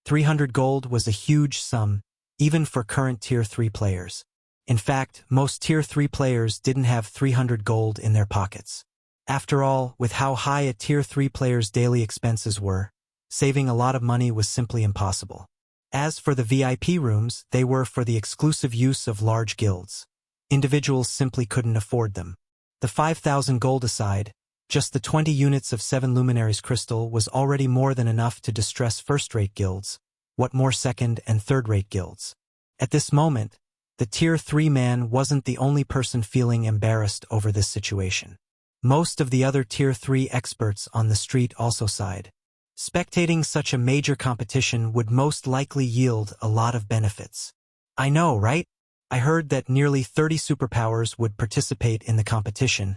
300 gold was a huge sum, even for current Tier 3 players. In fact, most Tier 3 players didn't have 300 gold in their pockets. After all, with how high a Tier 3 player's daily expenses were, saving a lot of money was simply impossible. As for the VIP rooms, they were for the exclusive use of large guilds. Individuals simply couldn't afford them. The 5,000 gold aside, just the 20 units of 7 luminaries crystal was already more than enough to distress first-rate guilds. What more second- and third-rate guilds? At this moment, the Tier 3 man wasn't the only person feeling embarrassed over this situation. Most of the other Tier 3 experts on the street also sighed. Spectating such a major competition would most likely yield a lot of benefits. I know, right? I heard that nearly 30 superpowers would participate in the competition,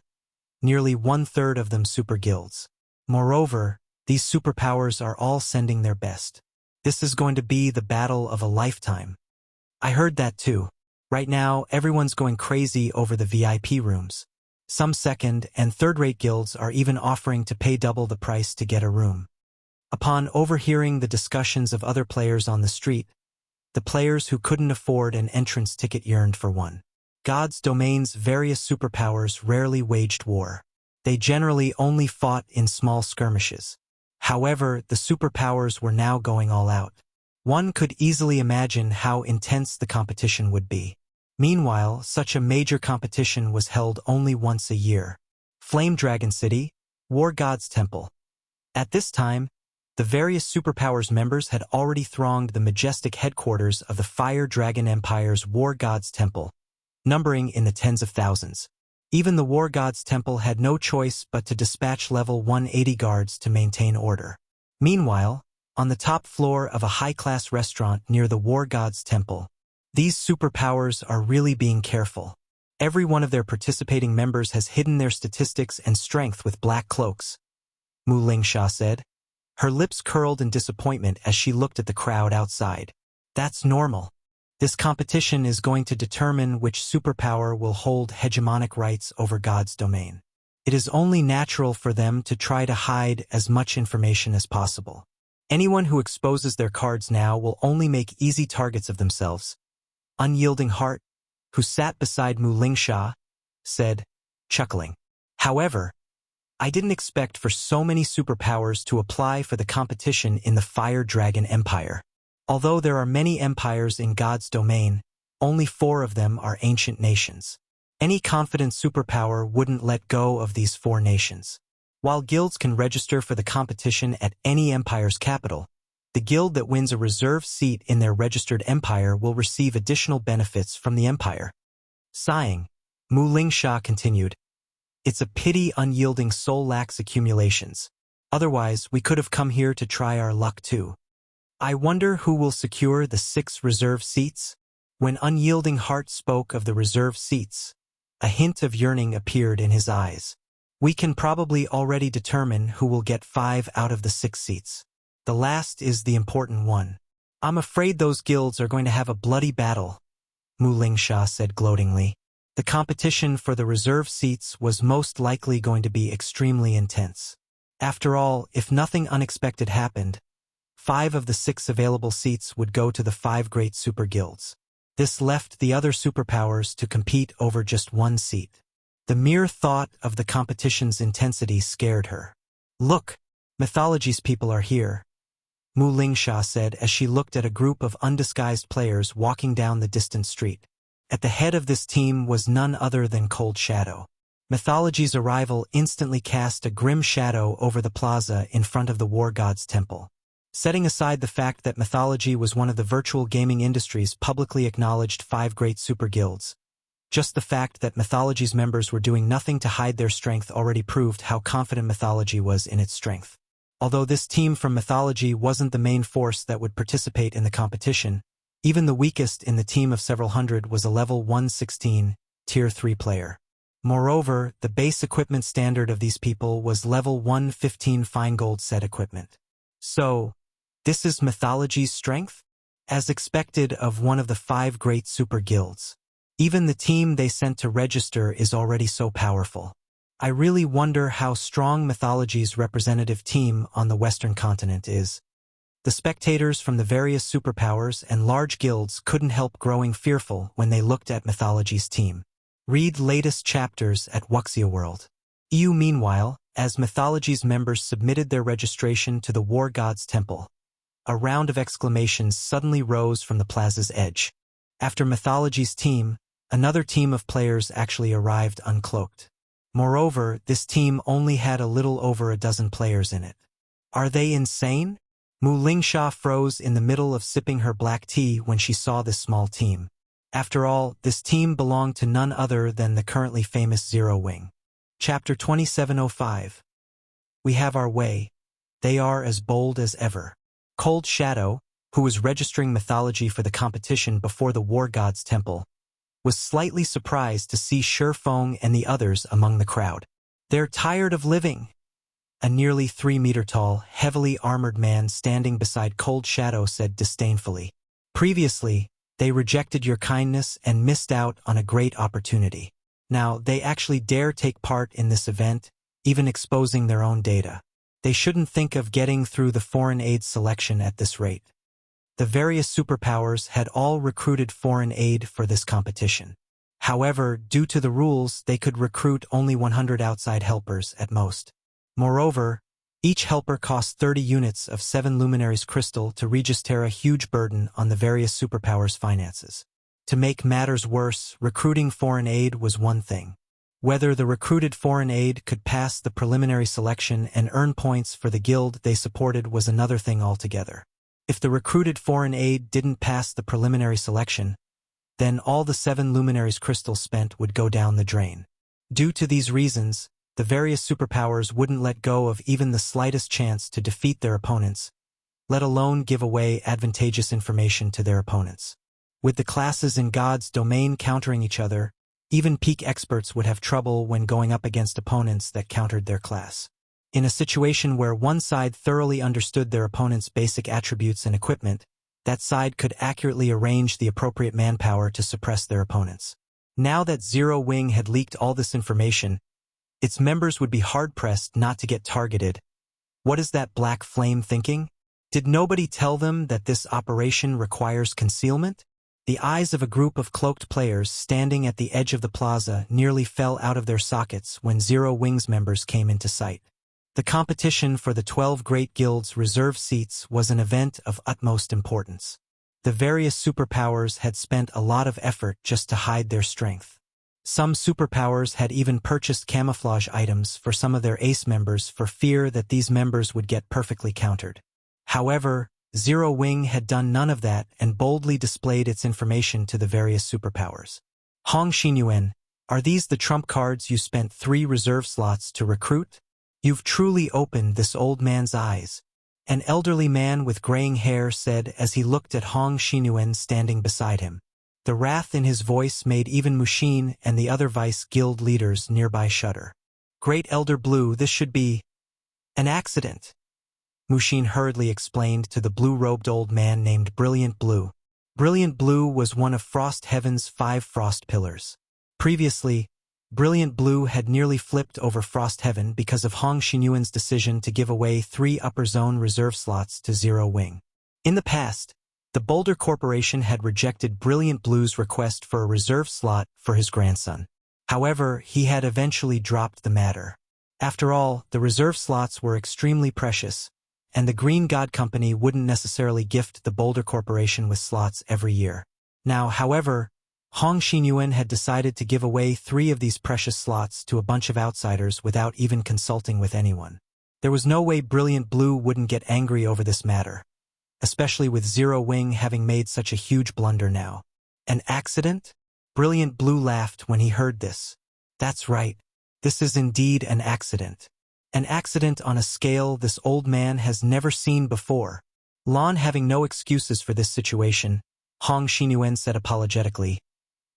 nearly one-third of them super guilds. Moreover, these superpowers are all sending their best. This is going to be the battle of a lifetime. I heard that too. Right now, everyone's going crazy over the VIP rooms. Some second- and third-rate guilds are even offering to pay double the price to get a room. Upon overhearing the discussions of other players on the street, the players who couldn't afford an entrance ticket yearned for one. God's domain's various superpowers rarely waged war. They generally only fought in small skirmishes. However, the superpowers were now going all out. One could easily imagine how intense the competition would be. Meanwhile, such a major competition was held only once a year. Flame Dragon City, War God's Temple. At this time, the various superpowers members had already thronged the majestic headquarters of the Fire Dragon Empire's War God's Temple, numbering in the tens of thousands. Even the War God's Temple had no choice but to dispatch level 180 guards to maintain order. Meanwhile, on the top floor of a high-class restaurant near the War God's Temple, these superpowers are really being careful. Every one of their participating members has hidden their statistics and strength with black cloaks, Mu Lingsha said. Her lips curled in disappointment as she looked at the crowd outside. That's normal. This competition is going to determine which superpower will hold hegemonic rights over God's domain. It is only natural for them to try to hide as much information as possible. Anyone who exposes their cards now will only make easy targets of themselves. Unyielding Heart, who sat beside Mu Lingsha, said, chuckling. However, I didn't expect for so many superpowers to apply for the competition in the Fire Dragon Empire. Although there are many empires in God's domain, only 4 of them are ancient nations. Any confident superpower wouldn't let go of these 4 nations. While guilds can register for the competition at any empire's capital, the guild that wins a reserved seat in their registered empire will receive additional benefits from the empire. Sighing, Mu Lingsha continued, "It's a pity Unyielding Soul lacks accumulations. Otherwise, we could have come here to try our luck too. I wonder who will secure the 6 reserve seats?" When Unyielding Heart spoke of the reserve seats, a hint of yearning appeared in his eyes. We can probably already determine who will get 5 out of the 6 seats. The last is the important one. I'm afraid those guilds are going to have a bloody battle, Mu Lingsha said gloatingly. The competition for the reserve seats was most likely going to be extremely intense. After all, if nothing unexpected happened, 5 of the 6 available seats would go to the 5 great super guilds. This left the other superpowers to compete over just 1 seat. The mere thought of the competition's intensity scared her. Look, Mythology's people are here, Mu Lingsha said as she looked at a group of undisguised players walking down the distant street. At the head of this team was none other than Cold Shadow. Mythology's arrival instantly cast a grim shadow over the plaza in front of the War God's Temple. Setting aside the fact that Mythology was one of the virtual gaming industry's publicly acknowledged 5 great super guilds, just the fact that Mythology's members were doing nothing to hide their strength already proved how confident Mythology was in its strength. Although this team from Mythology wasn't the main force that would participate in the competition, even the weakest in the team of several hundred was a level 116, tier 3 player. Moreover, the base equipment standard of these people was level 115 fine gold set equipment. So, this is Mythology's strength? As expected of one of the 5 great super guilds. Even the team they sent to register is already so powerful. I really wonder how strong Mythology's representative team on the Western continent is. The spectators from the various superpowers and large guilds couldn't help growing fearful when they looked at Mythology's team. Read latest chapters at Wuxia World. EU meanwhile, as Mythology's members submitted their registration to the War God's Temple, a round of exclamations suddenly rose from the plaza's edge. After Mythology's team, another team of players actually arrived uncloaked. Moreover, this team only had a little over a dozen players in it. Are they insane? Mu Lingsha froze in the middle of sipping her black tea when she saw this small team. After all, this team belonged to none other than the currently famous Zero Wing. Chapter 2705. We have our way. They are as bold as ever. Cold Shadow, who was registering Mythology for the competition before the War God's Temple, was slightly surprised to see Feng and the others among the crowd. "They're tired of living." A nearly 3-meter-tall, heavily armored man standing beside Cold Shadow said disdainfully. "Previously, they rejected your kindness and missed out on a great opportunity. Now, they actually dare take part in this event, even exposing their own data. They shouldn't think of getting through the foreign aid selection at this rate." The various superpowers had all recruited foreign aid for this competition. However, due to the rules, they could recruit only 100 outside helpers at most. Moreover, each helper cost 30 units of 7 luminaries crystal to register a huge burden on the various superpowers' finances. To make matters worse, recruiting foreign aid was one thing. Whether the recruited foreign aid could pass the preliminary selection and earn points for the guild they supported was another thing altogether. If the recruited foreign aid didn't pass the preliminary selection, then all the 7 luminaries crystals spent would go down the drain. Due to these reasons, the various superpowers wouldn't let go of even the slightest chance to defeat their opponents, let alone give away advantageous information to their opponents. With the classes in God's domain countering each other, even peak experts would have trouble when going up against opponents that countered their class. In a situation where one side thoroughly understood their opponent's basic attributes and equipment, that side could accurately arrange the appropriate manpower to suppress their opponents. Now that Zero Wing had leaked all this information, its members would be hard-pressed not to get targeted. What is that black flame thinking? Did nobody tell them that this operation requires concealment? The eyes of a group of cloaked players standing at the edge of the plaza nearly fell out of their sockets when Zero Wing's members came into sight. The competition for the 12 Great Guilds' reserve seats was an event of utmost importance. The various superpowers had spent a lot of effort just to hide their strength. Some superpowers had even purchased camouflage items for some of their ace members for fear that these members would get perfectly countered. However, Zero Wing had done none of that and boldly displayed its information to the various superpowers. "Hong Xinyuan, are these the trump cards you spent 3 reserve slots to recruit? You've truly opened this old man's eyes," an elderly man with graying hair said as he looked at Hong Xinyuan standing beside him. The wrath in his voice made even Mushin and the other Vice Guild leaders nearby shudder. "Great Elder Blue, this should be an accident," Mushin hurriedly explained to the blue-robed old man named Brilliant Blue. Brilliant Blue was one of Frost Heaven's 5 frost pillars. Previously, Brilliant Blue had nearly flipped over Frost Heaven because of Hong Xinyuan's decision to give away 3 upper zone reserve slots to Zero Wing. In the past, the Boulder Corporation had rejected Brilliant Blue's request for a reserve slot for his grandson. However, he had eventually dropped the matter. After all, the reserve slots were extremely precious, and the Green God Company wouldn't necessarily gift the Boulder Corporation with slots every year. Now, however, Hong Xinyuan had decided to give away 3 of these precious slots to a bunch of outsiders without even consulting with anyone. There was no way Brilliant Blue wouldn't get angry over this matter, especially with Zero Wing having made such a huge blunder now. "An accident?" Brilliant Blue laughed when he heard this. "That's right. This is indeed an accident. An accident on a scale this old man has never seen before." Lon having no excuses for this situation, Hong Xinyuan said apologetically,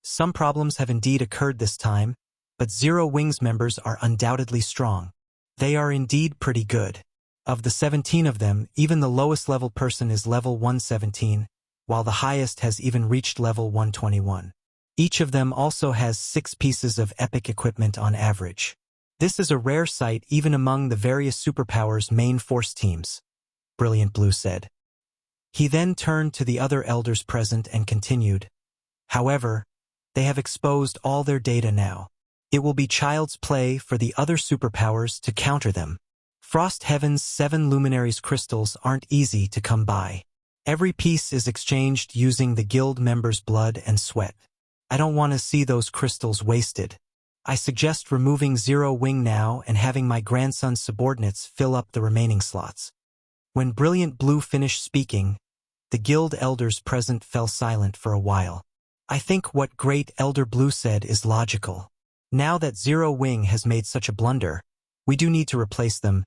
"Some problems have indeed occurred this time, but Zero Wing's members are undoubtedly strong. They are indeed pretty good. Of the 17 of them, even the lowest level person is level 117, while the highest has even reached level 121. Each of them also has 6 pieces of epic equipment on average. This is a rare sight even among the various superpowers' main force teams," Brilliant Blue said. He then turned to the other elders present and continued, "However, they have exposed all their data now. It will be child's play for the other superpowers to counter them. Frost Heaven's 7 luminaries crystals aren't easy to come by. Every piece is exchanged using the guild members' blood and sweat. I don't want to see those crystals wasted. I suggest removing Zero Wing now and having my grandson's subordinates fill up the remaining slots." When Brilliant Blue finished speaking, the guild elders present fell silent for a while. "I think what Great Elder Blue said is logical. Now that Zero Wing has made such a blunder, we do need to replace them,"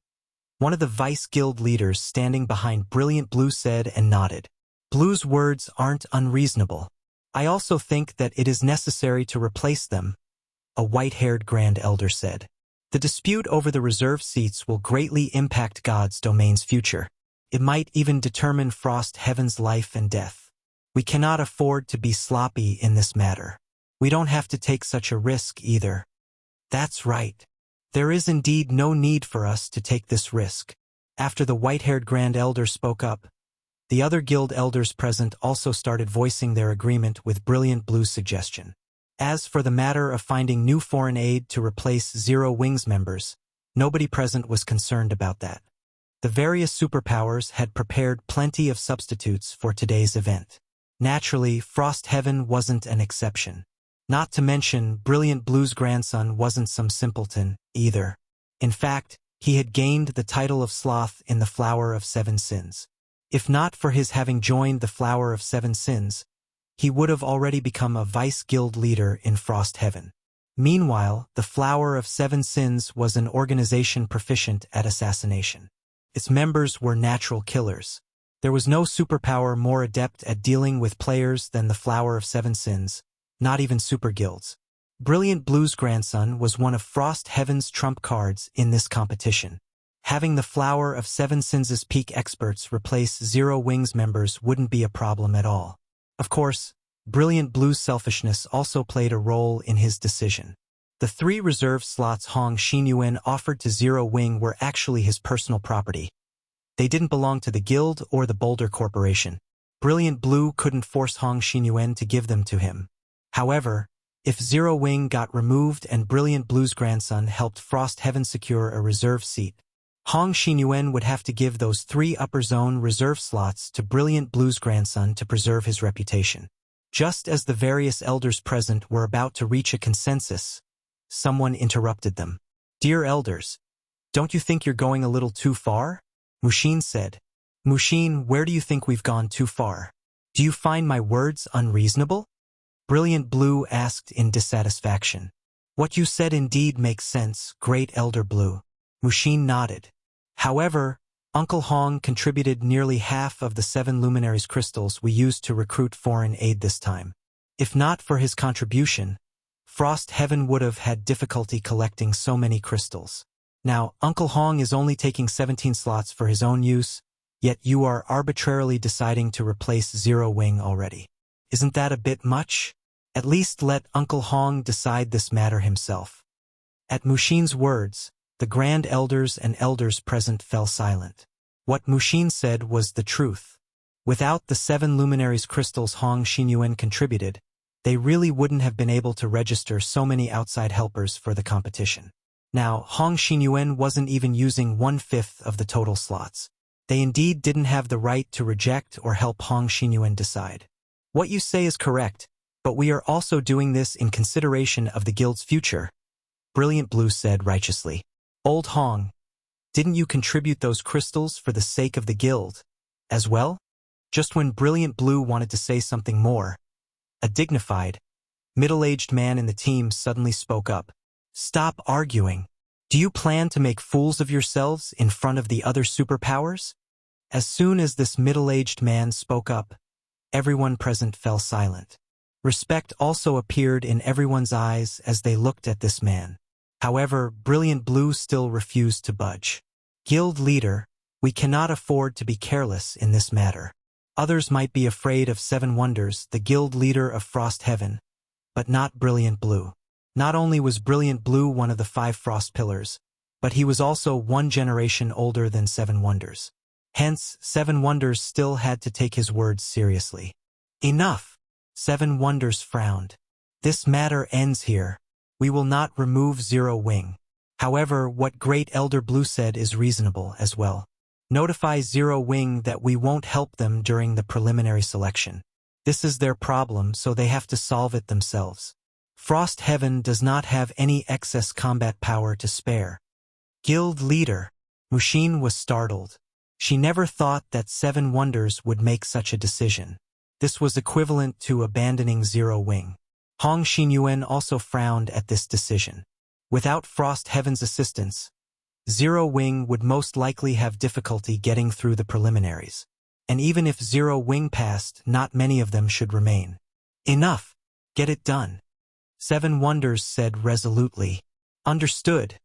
one of the Vice Guild leaders standing behind Brilliant Blue said and nodded. "Blue's words aren't unreasonable. I also think that it is necessary to replace them, a white-haired Grand Elder said. The dispute over the reserve seats will greatly impact God's domain's future. It might even determine Frost Heaven's life and death. We cannot afford to be sloppy in this matter. We don't have to take such a risk either. That's right. There is indeed no need for us to take this risk. After the white-haired Grand Elder spoke up, the other guild elders present also started voicing their agreement with Brilliant Blue's suggestion. As for the matter of finding new foreign aid to replace Zero Wings members, nobody present was concerned about that. The various superpowers had prepared plenty of substitutes for today's event. Naturally, Frost Heaven wasn't an exception. Not to mention, Brilliant Blue's grandson wasn't some simpleton, either. In fact, he had gained the title of Sloth in the Flower of Seven Sins. If not for his having joined the Flower of Seven Sins, he would have already become a vice-guild leader in Frost Heaven. Meanwhile, the Flower of Seven Sins was an organization proficient at assassination. Its members were natural killers. There was no superpower more adept at dealing with players than the Flower of Seven Sins, not even super guilds. Brilliant Blue's grandson was one of Frost Heaven's trump cards in this competition. Having the Flower of Seven Sins' peak experts replace Zero Wings members wouldn't be a problem at all. Of course, Brilliant Blue's selfishness also played a role in his decision. The 3 reserve slots Hong Xinyuan offered to Zero Wing were actually his personal property. They didn't belong to the guild or the Boulder Corporation. Brilliant Blue couldn't force Hong Xinyuan to give them to him. However, if Zero Wing got removed and Brilliant Blue's grandson helped Frost Heaven secure a reserve seat, Hong Xinyuan would have to give those 3 upper zone reserve slots to Brilliant Blue's grandson to preserve his reputation. Just as the various elders present were about to reach a consensus, someone interrupted them. "Dear elders, don't you think you're going a little too far?" Mushin said. "Mushin, where do you think we've gone too far? Do you find my words unreasonable?" Brilliant Blue asked in dissatisfaction. "What you said indeed makes sense, Great Elder Blue." Mushin nodded. However, Uncle Hong contributed nearly half of the 7 luminaries crystals we used to recruit foreign aid this time. If not for his contribution, Frost Heaven would have had difficulty collecting so many crystals. Now, Uncle Hong is only taking 17 slots for his own use, yet you are arbitrarily deciding to replace Zero Wing already. Isn't that a bit much? At least let Uncle Hong decide this matter himself. At Mushin's words, the Grand Elders and elders present fell silent. What Mushin said was the truth. Without the 7 luminaries crystals Hong Xinyuan contributed, they really wouldn't have been able to register so many outside helpers for the competition. Now, Hong Xinyuan wasn't even using 1/5 of the total slots. They indeed didn't have the right to reject or help Hong Xinyuan decide. What you say is correct, but we are also doing this in consideration of the guild's future, Brilliant Blue said righteously. Old Hong, didn't you contribute those crystals for the sake of the guild as well? Just when Brilliant Blue wanted to say something more, a dignified, middle-aged man in the team suddenly spoke up. Stop arguing. Do you plan to make fools of yourselves in front of the other superpowers? As soon as this middle-aged man spoke up, everyone present fell silent. Respect also appeared in everyone's eyes as they looked at this man. However, Brilliant Blue still refused to budge. Guild leader, we cannot afford to be careless in this matter. Others might be afraid of 7 Wonders, the guild leader of Frost Heaven, but not Brilliant Blue. Not only was Brilliant Blue one of the 5 Frost Pillars, but he was also 1 generation older than 7 Wonders. Hence, 7 Wonders still had to take his words seriously. Enough! 7 Wonders frowned. This matter ends here. We will not remove Zero Wing. However, what Great Elder Blue said is reasonable as well. Notify Zero Wing that we won't help them during the preliminary selection. This is their problem, so they have to solve it themselves. Frost Heaven does not have any excess combat power to spare. Guild leader, Mushin was startled. She never thought that 7 Wonders would make such a decision. This was equivalent to abandoning Zero Wing. Hong Xinyuan also frowned at this decision. Without Frost Heaven's assistance, Zero Wing would most likely have difficulty getting through the preliminaries. And even if Zero Wing passed, not many of them should remain. Enough. Get it done. Seven Wonders said resolutely. Understood.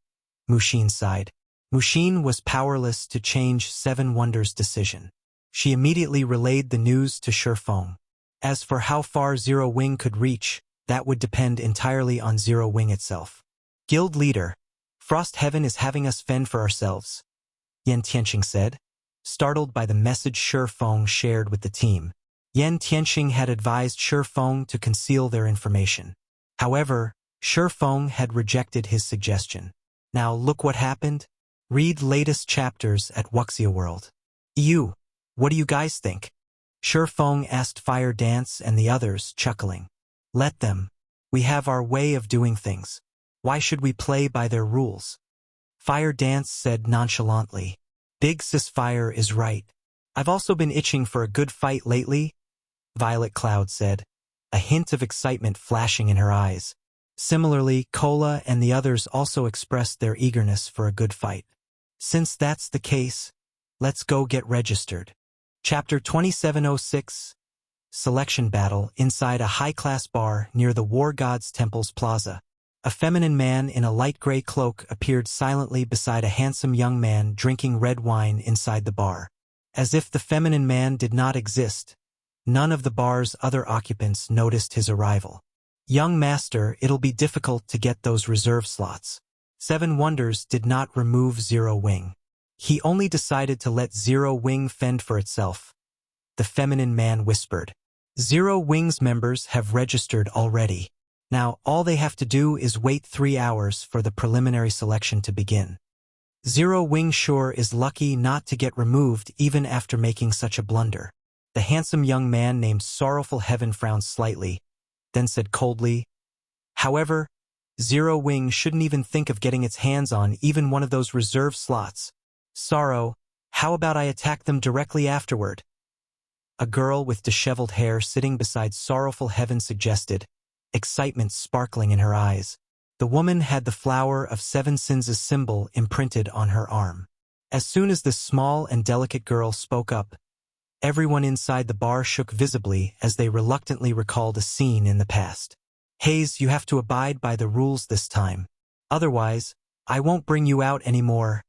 Mushin sighed. Mushin was powerless to change Seven Wonders' decision. She immediately relayed the news to Shurfeng. As for how far Zero Wing could reach, that would depend entirely on Zero Wing itself. Guild leader, Frost Heaven is having us fend for ourselves, Yan Tianqing said, startled by the message Shurfeng shared with the team. Yan Tianqing had advised Shurfeng to conceal their information. However, Shurfeng had rejected his suggestion. Now look what happened. Read latest chapters at Wuxia World. What do you guys think? Shurfeng asked Fire Dance and the others, chuckling. Let them. We have our way of doing things. Why should we play by their rules? Fire Dance said nonchalantly. Big Sis Fire is right. I've also been itching for a good fight lately, Violet Cloud said, a hint of excitement flashing in her eyes. Similarly, Cola and the others also expressed their eagerness for a good fight. Since that's the case, let's go get registered. Chapter 2706, Selection Battle inside a high-class bar near the War God's Temple's plaza. A feminine man in a light gray cloak appeared silently beside a handsome young man drinking red wine inside the bar. As if the feminine man did not exist, none of the bar's other occupants noticed his arrival. Young master, it'll be difficult to get those reserve slots. Seven Wonders did not remove Zero Wing. He only decided to let Zero Wing fend for itself. The feminine man whispered. Zero Wing's members have registered already. Now all they have to do is wait 3 hours for the preliminary selection to begin. Zero Wing sure is lucky not to get removed even after making such a blunder. The handsome young man named Sorrowful Heaven frowned slightly, then said coldly, However, Zero Wing shouldn't even think of getting its hands on even one of those reserve slots. Sorrow, how about I attack them directly afterward? A girl with disheveled hair sitting beside Sorrowful Heaven suggested, excitement sparkling in her eyes. The woman had the flower of Seven Sins' symbol imprinted on her arm. As soon as this small and delicate girl spoke up, everyone inside the bar shook visibly as they reluctantly recalled a scene in the past. Hayes, you have to abide by the rules this time. Otherwise, I won't bring you out anymore,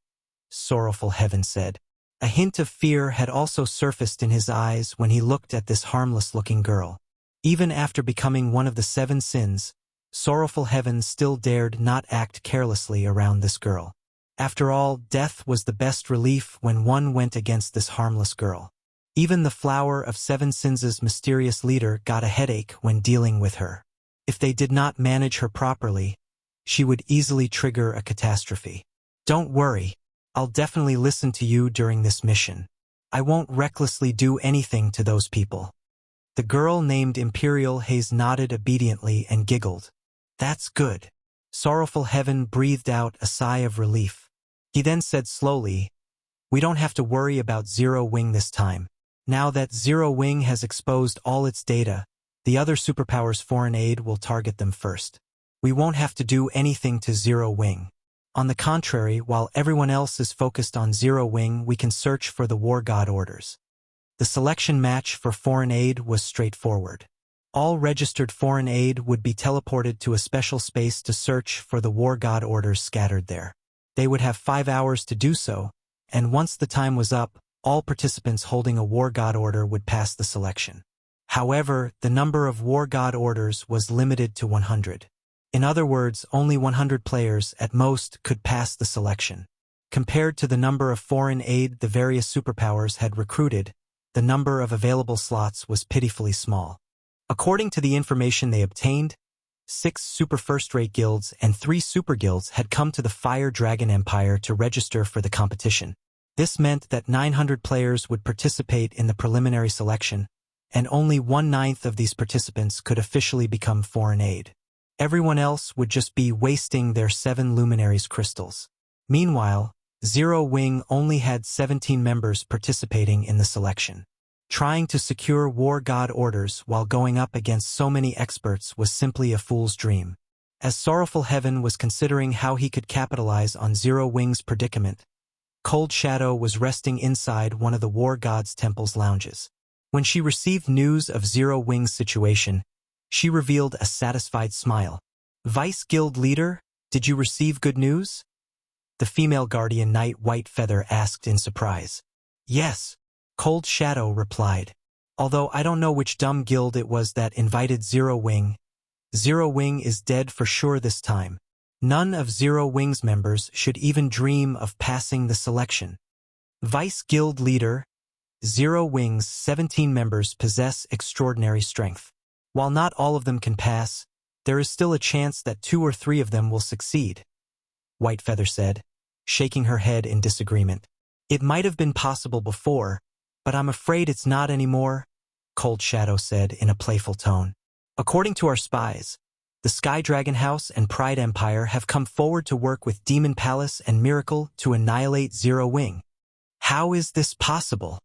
Sorrowful Heaven said. A hint of fear had also surfaced in his eyes when he looked at this harmless-looking girl. Even after becoming one of the 7 sins, Sorrowful Heaven still dared not act carelessly around this girl. After all, death was the best relief when one went against this harmless girl. Even the flower of 7 sins' mysterious leader got a headache when dealing with her. If they did not manage her properly, she would easily trigger a catastrophe. Don't worry, I'll definitely listen to you during this mission. I won't recklessly do anything to those people. The girl named Imperial Hayes nodded obediently and giggled. That's good. Sorrowful Heaven breathed out a sigh of relief. He then said slowly, We don't have to worry about Zero Wing this time. Now that Zero Wing has exposed all its data, the other superpowers' foreign aid will target them first. We won't have to do anything to Zero Wing. On the contrary, while everyone else is focused on Zero Wing, we can search for the War God orders. The selection match for foreign aid was straightforward. All registered foreign aid would be teleported to a special space to search for the War God orders scattered there. They would have 5 hours to do so, and once the time was up, all participants holding a War God order would pass the selection. However, the number of War God orders was limited to 100. In other words, only 100 players at most could pass the selection. Compared to the number of foreign aid the various superpowers had recruited, the number of available slots was pitifully small. According to the information they obtained, 6 super first-rate guilds and 3 super guilds had come to the Fire Dragon Empire to register for the competition. This meant that 900 players would participate in the preliminary selection, and only 1/9 of these participants could officially become foreign aid. Everyone else would just be wasting their 7 luminaries crystals. Meanwhile, Zero Wing only had 17 members participating in the selection. Trying to secure War God orders while going up against so many experts was simply a fool's dream. As Sorrowful Heaven was considering how he could capitalize on Zero Wing's predicament, Cold Shadow was resting inside one of the War God's temple's lounges. When she received news of Zero Wing's situation, She revealed a satisfied smile. Vice Guild Leader, did you receive good news? The female guardian knight White Feather asked in surprise. Yes, Cold Shadow replied. Although I don't know which dumb guild it was that invited Zero Wing. Zero Wing is dead for sure this time. None of Zero Wing's members should even dream of passing the selection. Vice Guild Leader, Zero Wing's 17 members possess extraordinary strength. While not all of them can pass, there is still a chance that 2 or 3 of them will succeed, White Feather said, shaking her head in disagreement. It might have been possible before, but I'm afraid it's not anymore, Cold Shadow said in a playful tone. According to our spies, the Sky Dragon House and Pride Empire have come forward to work with Demon Palace and Miracle to annihilate Zero Wing. How is this possible?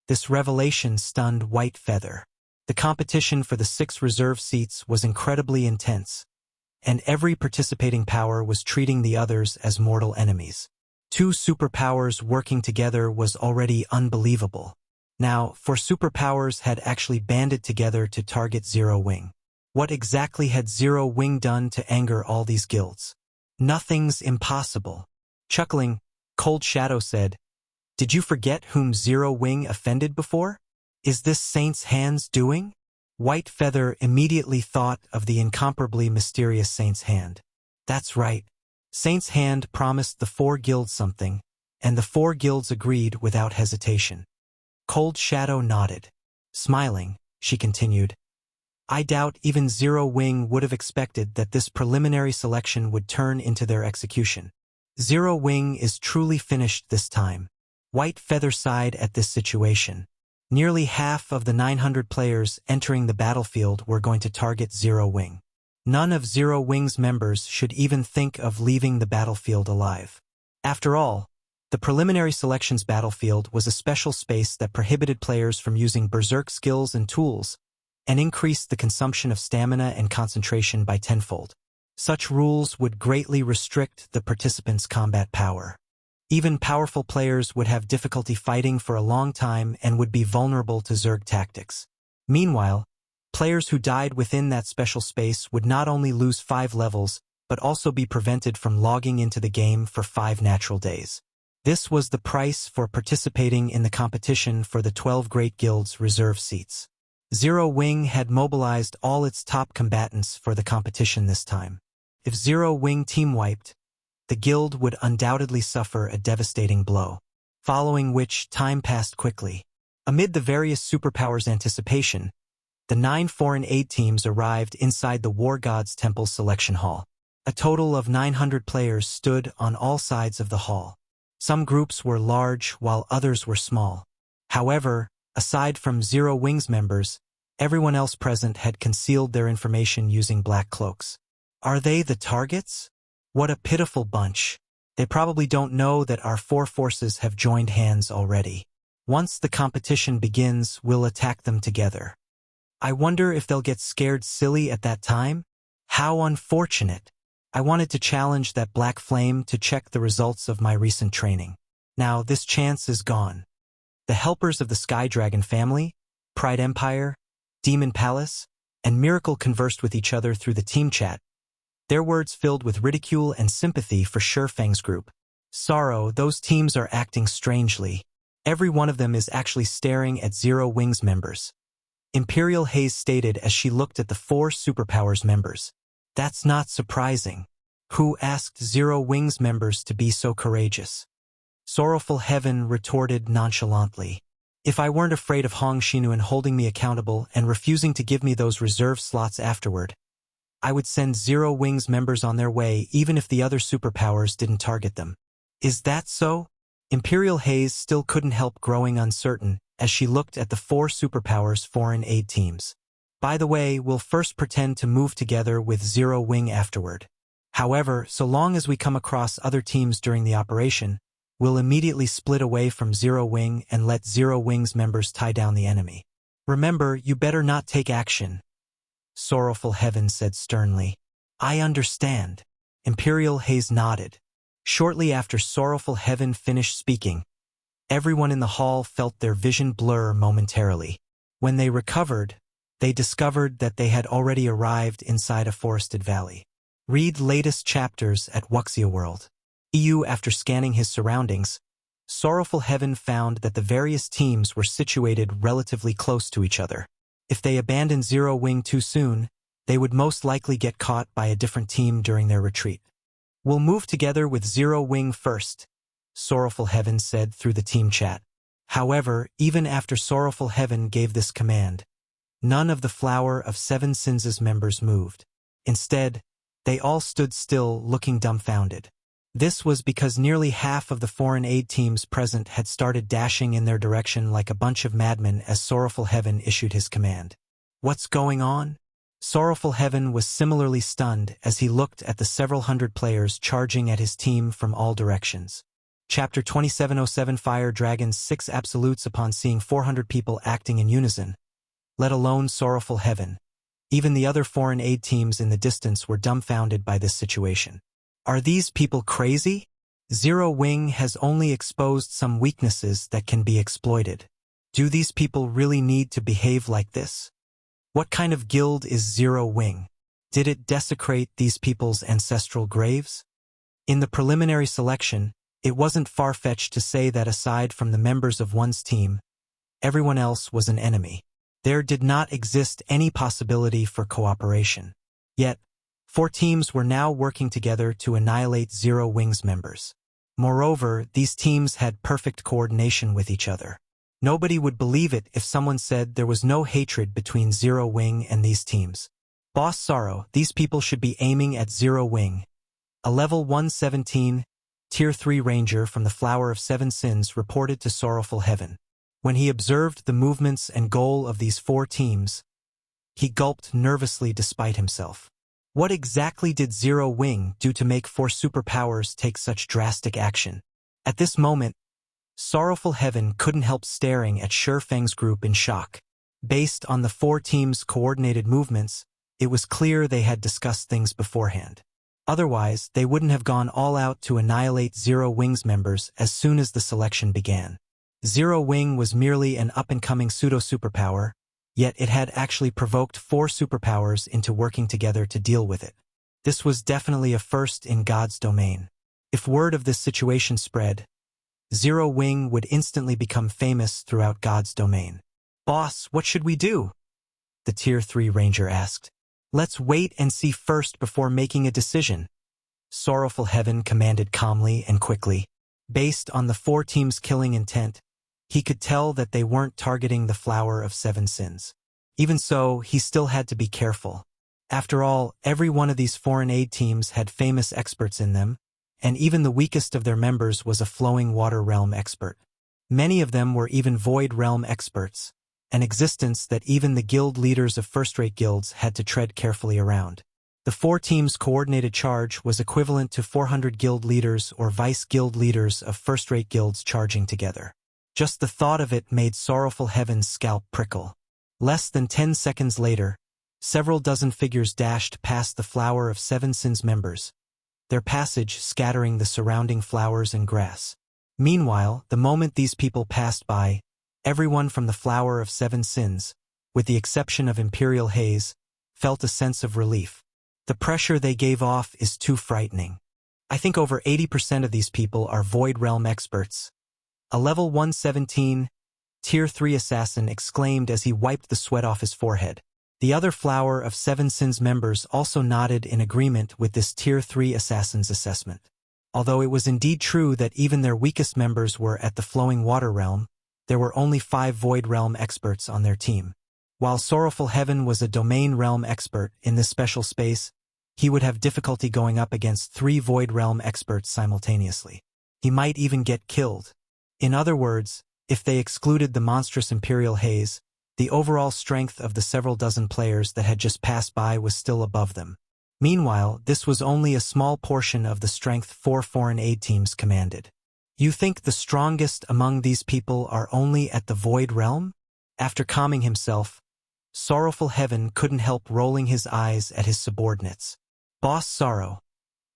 This revelation stunned White Feather. The competition for the 6 reserve seats was incredibly intense, and every participating power was treating the others as mortal enemies. 2 superpowers working together was already unbelievable. Now, 4 superpowers had actually banded together to target Zero Wing. What exactly had Zero Wing done to anger all these guilds? Nothing's impossible. Chuckling, Cold Shadow said, Did you forget whom Zero Wing offended before? Is this Saint's Hand's doing? White Feather immediately thought of the incomparably mysterious Saint's Hand. That's right. Saint's Hand promised the 4 guilds something, and the 4 guilds agreed without hesitation. Cold Shadow nodded. Smiling, she continued, I doubt even Zero Wing would have expected that this preliminary selection would turn into their execution. Zero Wing is truly finished this time. White Feather sighed at this situation. Nearly half of the 900 players entering the battlefield were going to target Zero Wing. None of Zero Wing's members should even think of leaving the battlefield alive. After all, the preliminary selections battlefield was a special space that prohibited players from using berserk skills and tools, and increased the consumption of stamina and concentration by tenfold. Such rules would greatly restrict the participants' combat power. Even powerful players would have difficulty fighting for a long time and would be vulnerable to Zerg tactics. Meanwhile, players who died within that special space would not only lose 5 levels, but also be prevented from logging into the game for 5 natural days. This was the price for participating in the competition for the 12 Great Guilds reserve seats. Zero Wing had mobilized all its top combatants for the competition this time. If Zero Wing team wiped, the guild would undoubtedly suffer a devastating blow, following which time passed quickly. Amid the various superpowers' anticipation, the 9 foreign aid teams arrived inside the War God's Temple Selection Hall. A total of 900 players stood on all sides of the hall. Some groups were large while others were small. However, aside from Zero Wing's members, everyone else present had concealed their information using black cloaks. Are they the targets? What a pitiful bunch. They probably don't know that our 4 forces have joined hands already. Once the competition begins, we'll attack them together. I wonder if they'll get scared silly at that time? How unfortunate. I wanted to challenge that black flame to check the results of my recent training. Now this chance is gone. The helpers of the Sky Dragon family, Pride Empire, Demon Palace, and Miracle conversed with each other through the team chat, their words filled with ridicule and sympathy for Shurfeng's group. Sorrow, those teams are acting strangely. Every one of them is actually staring at Zero Wing's members. Imperial Haze stated as she looked at the 4 superpowers members. That's not surprising. Who asked Zero Wing's members to be so courageous? Sorrowful Heaven retorted nonchalantly. If I weren't afraid of Hong Shinuen holding me accountable and refusing to give me those reserve slots afterward, I would send Zero Wing's members on their way even if the other superpowers didn't target them. Is that so? Imperial Haze still couldn't help growing uncertain as she looked at the 4 superpowers foreign aid teams. By the way, we'll first pretend to move together with Zero Wing afterward. However, so long as we come across other teams during the operation, we'll immediately split away from Zero Wing and let Zero Wing's members tie down the enemy. Remember, you better not take action. Sorrowful Heaven said sternly. I understand. Imperial Haze nodded. Shortly after Sorrowful Heaven finished speaking, everyone in the hall felt their vision blur momentarily. When they recovered, they discovered that they had already arrived inside a forested valley. Read latest chapters at Wuxia World. After scanning his surroundings, Sorrowful Heaven found that the various teams were situated relatively close to each other. If they abandoned Zero Wing too soon, they would most likely get caught by a different team during their retreat. "We'll move together with Zero Wing first," Sorrowful Heaven said through the team chat. However, even after Sorrowful Heaven gave this command, none of the Flower of Seven Sins' members moved. Instead, they all stood still, looking dumbfounded. This was because nearly half of the foreign aid teams present had started dashing in their direction like a bunch of madmen as Sorrowful Heaven issued his command. "What's going on?" Sorrowful Heaven was similarly stunned as he looked at the several hundred players charging at his team from all directions. Chapter 2707 Fire Dragon's 6 Absolutes. Upon seeing 400 people acting in unison, let alone Sorrowful Heaven, even the other foreign aid teams in the distance were dumbfounded by this situation. Are these people crazy? Zero Wing has only exposed some weaknesses that can be exploited. Do these people really need to behave like this? What kind of guild is Zero Wing? Did it desecrate these people's ancestral graves? In the preliminary selection, it wasn't far-fetched to say that aside from the members of one's team, everyone else was an enemy. There did not exist any possibility for cooperation. Yet, 4 teams were now working together to annihilate Zero Wing's members. Moreover, these teams had perfect coordination with each other. Nobody would believe it if someone said there was no hatred between Zero Wing and these teams. Boss Sorrow, these people should be aiming at Zero Wing. A level 117, Tier 3 Ranger from the Flower of Seven Sins reported to Sorrowful Heaven. When he observed the movements and goal of these 4 teams, he gulped nervously despite himself. What exactly did Zero Wing do to make 4 superpowers take such drastic action? At this moment, Sorrowful Heaven couldn't help staring at Shifeng's group in shock. Based on the 4 teams' coordinated movements, it was clear they had discussed things beforehand. Otherwise, they wouldn't have gone all out to annihilate Zero Wing's members as soon as the selection began. Zero Wing was merely an up-and-coming pseudo-superpower, yet it had actually provoked 4 superpowers into working together to deal with it. This was definitely a first in God's domain. If word of this situation spread, Zero Wing would instantly become famous throughout God's domain. "Boss, what should we do?" the Tier 3 Ranger asked. "Let's wait and see first before making a decision," Sorrowful Heaven commanded calmly and quickly. Based on the 4 teams' killing intent, he could tell that they weren't targeting the Flower of Seven Sins. Even so, he still had to be careful. After all, every one of these foreign aid teams had famous experts in them, and even the weakest of their members was a Flowing Water Realm expert. Many of them were even Void Realm experts, an existence that even the guild leaders of first-rate guilds had to tread carefully around. The 4 teams' coordinated charge was equivalent to 400 guild leaders or vice-guild leaders of first-rate guilds charging together. Just the thought of it made Sorrowful Heaven's scalp prickle. Less than 10 seconds later, several dozen figures dashed past the Flower of Seven Sins members, their passage scattering the surrounding flowers and grass. Meanwhile, the moment these people passed by, everyone from the Flower of Seven Sins, with the exception of Imperial Haze, felt a sense of relief. The pressure they gave off is too frightening. I think over 80% of these people are Void Realm experts. A level 117, Tier 3 assassin exclaimed as he wiped the sweat off his forehead. The other Flower of Seven Sins members also nodded in agreement with this Tier 3 assassin's assessment. Although it was indeed true that even their weakest members were at the Flowing Water Realm, there were only 5 Void Realm experts on their team. While Sorrowful Heaven was a Domain Realm expert in this special space, he would have difficulty going up against 3 Void Realm experts simultaneously. He might even get killed. In other words, if they excluded the monstrous Imperial Haze, the overall strength of the several dozen players that had just passed by was still above them. Meanwhile, this was only a small portion of the strength 4 foreign aid teams commanded. You think the strongest among these people are only at the Void Realm? After calming himself, Sorrowful Heaven couldn't help rolling his eyes at his subordinates. Boss Sorrow,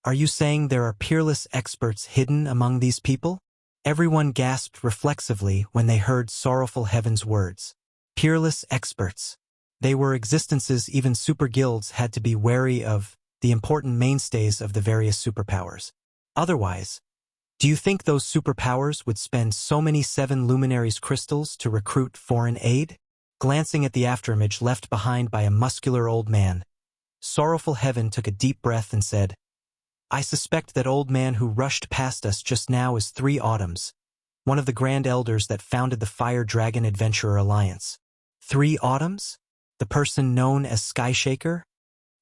are you saying there are peerless experts hidden among these people? Everyone gasped reflexively when they heard Sorrowful Heaven's words. Peerless experts. They were existences even super guilds had to be wary of, the important mainstays of the various superpowers. Otherwise, do you think those superpowers would spend so many 7 luminaries crystals to recruit foreign aid? Glancing at the afterimage left behind by a muscular old man, Sorrowful Heaven took a deep breath and said, I suspect that old man who rushed past us just now is 3 Autumns, one of the Grand Elders that founded the Fire Dragon Adventurer Alliance. 3 Autumns? The person known as Skyshaker?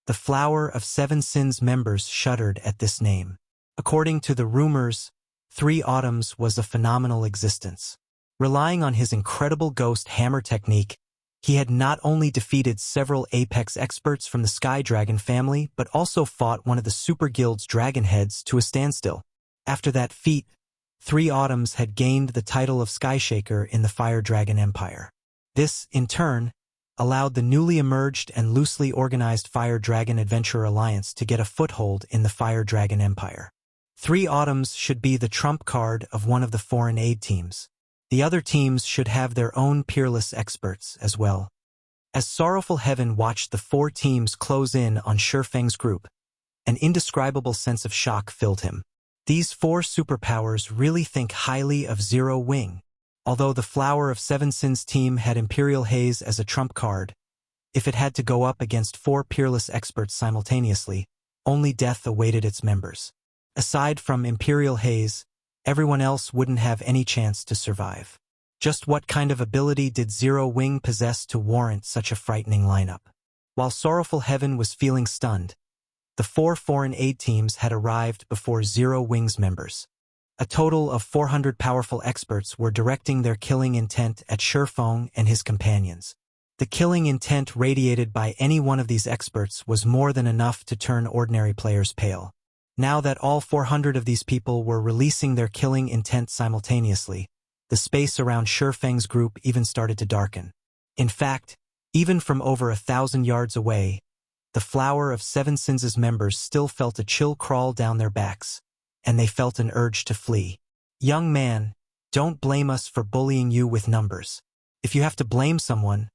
The Flower of 7 Sins members shuddered at this name. According to the rumors, 3 Autumns was a phenomenal existence. Relying on his incredible ghost hammer technique, he had not only defeated several Apex experts from the Sky Dragon family, but also fought one of the Super Guild's dragon heads to a standstill. After that feat, 3 Autumns had gained the title of Skyshaker in the Fire Dragon Empire. This, in turn, allowed the newly emerged and loosely organized Fire Dragon Adventurer Alliance to get a foothold in the Fire Dragon Empire. 3 Autumns should be the trump card of one of the foreign aid teams. The other teams should have their own peerless experts as well. As Sorrowful Heaven watched the 4 teams close in on Shifeng's group, an indescribable sense of shock filled him. These 4 superpowers really think highly of Zero Wing. Although the Flower of 7 Sins team had Imperial Haze as a trump card, if it had to go up against 4 peerless experts simultaneously, only death awaited its members. Aside from Imperial Haze, everyone else wouldn't have any chance to survive. Just what kind of ability did Zero Wing possess to warrant such a frightening lineup? While Sorrowful Heaven was feeling stunned, the 4 foreign aid teams had arrived before Zero Wing's members. A total of 400 powerful experts were directing their killing intent at Shifeng and his companions. The killing intent radiated by any one of these experts was more than enough to turn ordinary players pale. Now that all 400 of these people were releasing their killing intent simultaneously, the space around Shifeng's group even started to darken. In fact, even from over 1,000 yards away, the Flower of 7 Sins' members still felt a chill crawl down their backs, and they felt an urge to flee. Young man, don't blame us for bullying you with numbers. If you have to blame someone,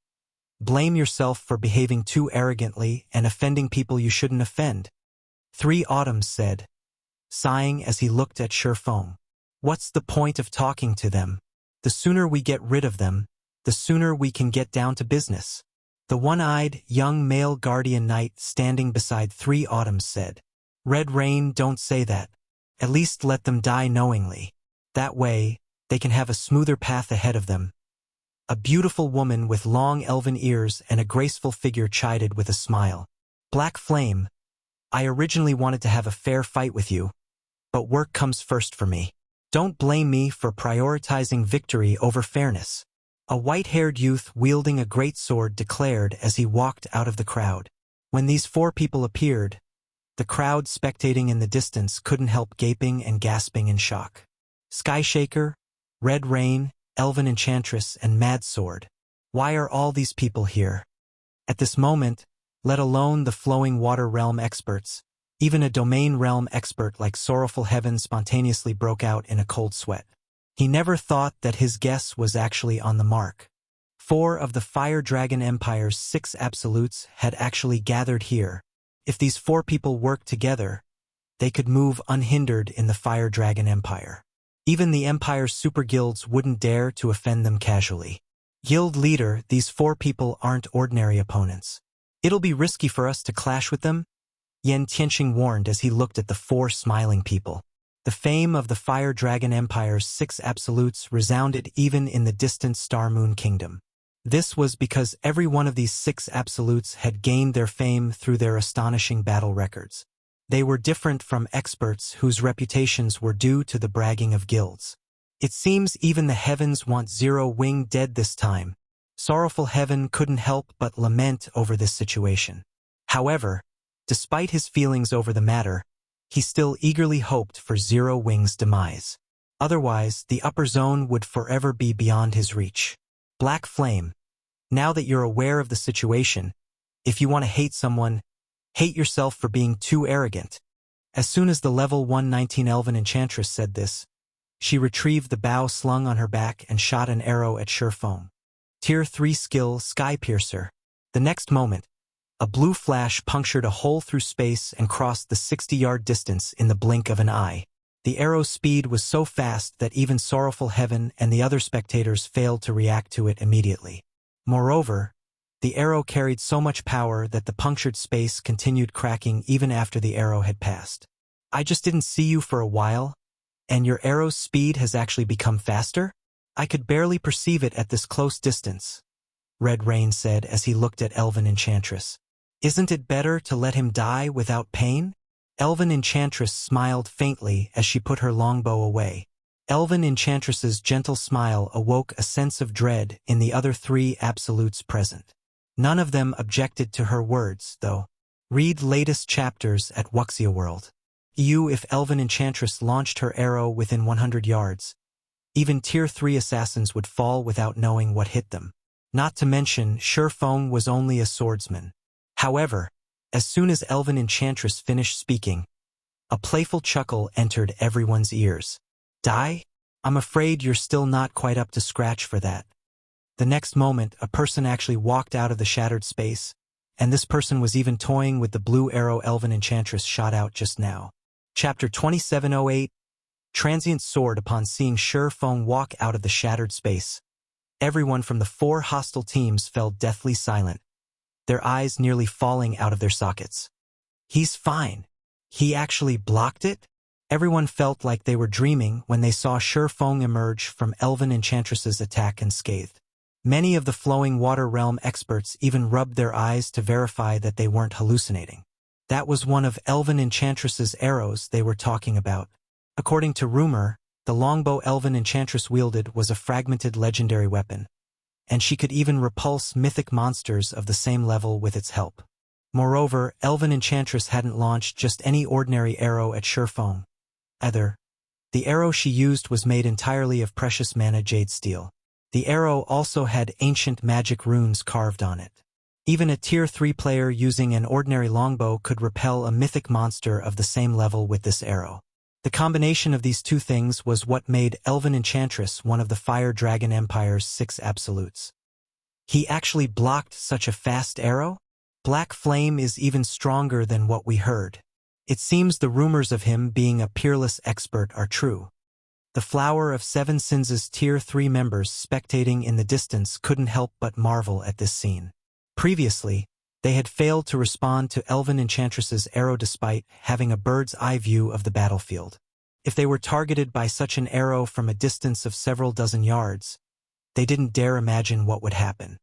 blame yourself for behaving too arrogantly and offending people you shouldn't offend. 3 Autumns said, sighing as he looked at Shifeng. What's the point of talking to them? The sooner we get rid of them, the sooner we can get down to business. The one-eyed, young male guardian knight standing beside 3 Autumns said, Red Rain, don't say that. At least let them die knowingly. That way, they can have a smoother path ahead of them. A beautiful woman with long elven ears and a graceful figure chided with a smile. Black Flame, I originally wanted to have a fair fight with you, but work comes first for me. Don't blame me for prioritizing victory over fairness. A white-haired youth wielding a great sword declared as he walked out of the crowd. When these 4 people appeared, the crowd spectating in the distance couldn't help gaping and gasping in shock. Skyshaker, Red Rain, Elven Enchantress, and Mad Sword. Why are all these people here? At this moment, let alone the Flowing Water Realm experts, even a Domain Realm expert like Sorrowful Heaven spontaneously broke out in a cold sweat. He never thought that his guess was actually on the mark. 4 of the Fire Dragon Empire's 6 absolutes had actually gathered here. If these 4 people worked together, they could move unhindered in the Fire Dragon Empire. Even the Empire's super guilds wouldn't dare to offend them casually. Guild leader, these 4 people aren't ordinary opponents. It'll be risky for us to clash with them, Yen Tianqing warned as he looked at the 4 smiling people. The fame of the Fire Dragon Empire's 6 absolutes resounded even in the distant Star Moon Kingdom. This was because every one of these 6 absolutes had gained their fame through their astonishing battle records. They were different from experts whose reputations were due to the bragging of guilds. It seems even the heavens want Zero Wing dead this time. Sorrowful Heaven couldn't help but lament over this situation. However, despite his feelings over the matter, he still eagerly hoped for Zero Wing's demise. Otherwise, the upper zone would forever be beyond his reach. Black Flame, now that you're aware of the situation, if you want to hate someone, hate yourself for being too arrogant. As soon as the level 119 Elven Enchantress said this, she retrieved the bow slung on her back and shot an arrow at Shifeng. Tier 3 skill, Sky Piercer. The next moment, a blue flash punctured a hole through space and crossed the 60-yard distance in the blink of an eye. The arrow's speed was so fast that even Sorrowful Heaven and the other spectators failed to react to it immediately. Moreover, the arrow carried so much power that the punctured space continued cracking even after the arrow had passed. I just didn't see you for a while, and your arrow's speed has actually become faster? I could barely perceive it at this close distance, Red Rain said as he looked at Elven Enchantress. Isn't it better to let him die without pain? Elven Enchantress smiled faintly as she put her longbow away. Elven Enchantress's gentle smile awoke a sense of dread in the other three absolutes present. None of them objected to her words, though. Read latest chapters at Wuxia World. If Elven Enchantress launched her arrow within 100 yards, even Tier 3 assassins would fall without knowing what hit them. Not to mention, Feng was only a swordsman. However, as soon as Elven Enchantress finished speaking, a playful chuckle entered everyone's ears. Die? I'm afraid you're still not quite up to scratch for that. The next moment, a person actually walked out of the shattered space, and this person was even toying with the blue arrow Elven Enchantress shot out just now. Chapter 2708. Transient soared upon seeing Feng walk out of the shattered space. Everyone from the 4 hostile teams fell deathly silent, their eyes nearly falling out of their sockets. He's fine. He actually blocked it? Everyone felt like they were dreaming when they saw Feng emerge from Elven Enchantress's attack unscathed. Many of the Flowing Water Realm experts even rubbed their eyes to verify that they weren't hallucinating. That was one of Elven Enchantress's arrows they were talking about. According to rumor, the longbow Elven Enchantress wielded was a fragmented legendary weapon, and she could even repulse mythic monsters of the same level with its help. Moreover, Elven Enchantress hadn't launched just any ordinary arrow at Feng. Either. The arrow she used was made entirely of precious mana jade steel. The arrow also had ancient magic runes carved on it. Even a Tier 3 player using an ordinary longbow could repel a mythic monster of the same level with this arrow. The combination of these two things was what made Elven Enchantress one of the Fire Dragon Empire's 6 absolutes. He actually blocked such a fast arrow? Black Flame is even stronger than what we heard. It seems the rumors of him being a peerless expert are true. The Flower of 7 Sins' Tier 3 members spectating in the distance couldn't help but marvel at this scene. Previously, they had failed to respond to Elven Enchantress's arrow despite having a bird's eye view of the battlefield. If they were targeted by such an arrow from a distance of several dozen yards, they didn't dare imagine what would happen.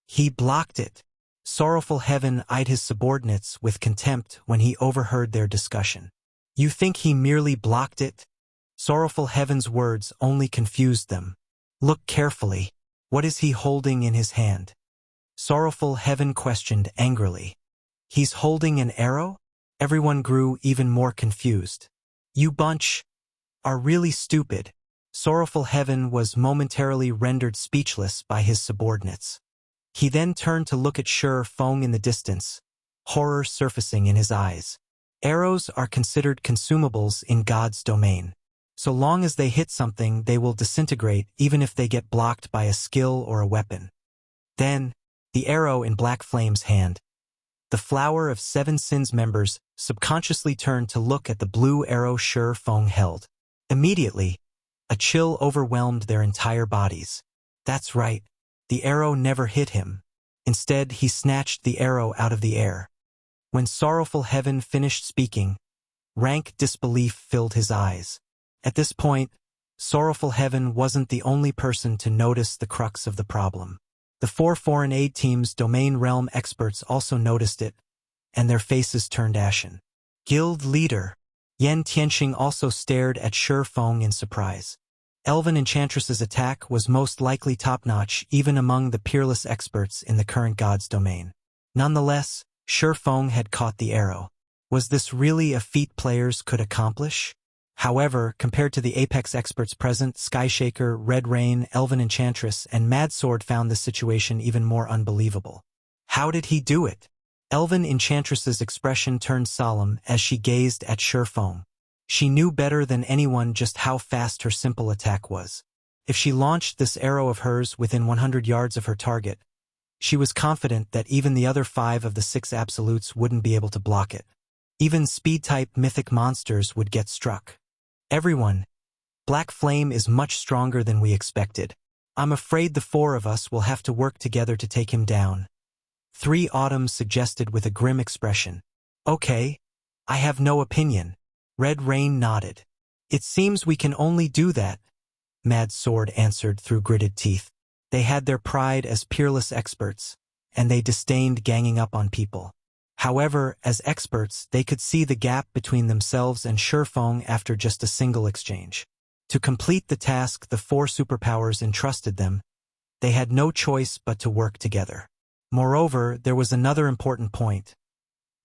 He blocked it. Sorrowful Heaven eyed his subordinates with contempt when he overheard their discussion. You think he merely blocked it? Sorrowful Heaven's words only confused them. Look carefully. What is he holding in his hand? Sorrowful Heaven questioned angrily. He's holding an arrow? Everyone grew even more confused. You bunch are really stupid. Sorrowful Heaven was momentarily rendered speechless by his subordinates. He then turned to look at Feng in the distance, horror surfacing in his eyes. Arrows are considered consumables in God's domain. So long as they hit something, they will disintegrate even if they get blocked by a skill or a weapon. Then, the arrow in Black Flame's hand. The Flower of 7 Sins members subconsciously turned to look at the blue arrow Feng held. Immediately, a chill overwhelmed their entire bodies. That's right, the arrow never hit him. Instead, he snatched the arrow out of the air. When Sorrowful Heaven finished speaking, rank disbelief filled his eyes. At this point, Sorrowful Heaven wasn't the only person to notice the crux of the problem. The 4 foreign aid team's domain realm experts also noticed it, and their faces turned ashen. Guild leader Yen Tianxing also stared at Feng in surprise. Elven Enchantress's attack was most likely top-notch even among the peerless experts in the current god's domain. Nonetheless, Feng had caught the arrow. Was this really a feat players could accomplish? However, compared to the Apex experts present, Skyshaker, Red Rain, Elven Enchantress, and Mad Sword found this situation even more unbelievable. How did he do it? Elven Enchantress's expression turned solemn as she gazed at Feng. She knew better than anyone just how fast her simple attack was. If she launched this arrow of hers within 100 yards of her target, She was confident that even the other 5 of the 6 absolutes wouldn't be able to block it. Even speed-type mythic monsters would get struck. Everyone, Black Flame is much stronger than we expected. I'm afraid the 4 of us will have to work together to take him down. 3 Autumns suggested with a grim expression. Okay, I have no opinion. Red Rain nodded. It seems we can only do that, Mad Sword answered through gritted teeth. They had their pride as peerless experts, and they disdained ganging up on people. However, as experts, they could see the gap between themselves and Surefeng after just a single exchange. To complete the task the 4 superpowers entrusted them, they had no choice but to work together. Moreover, there was another important point: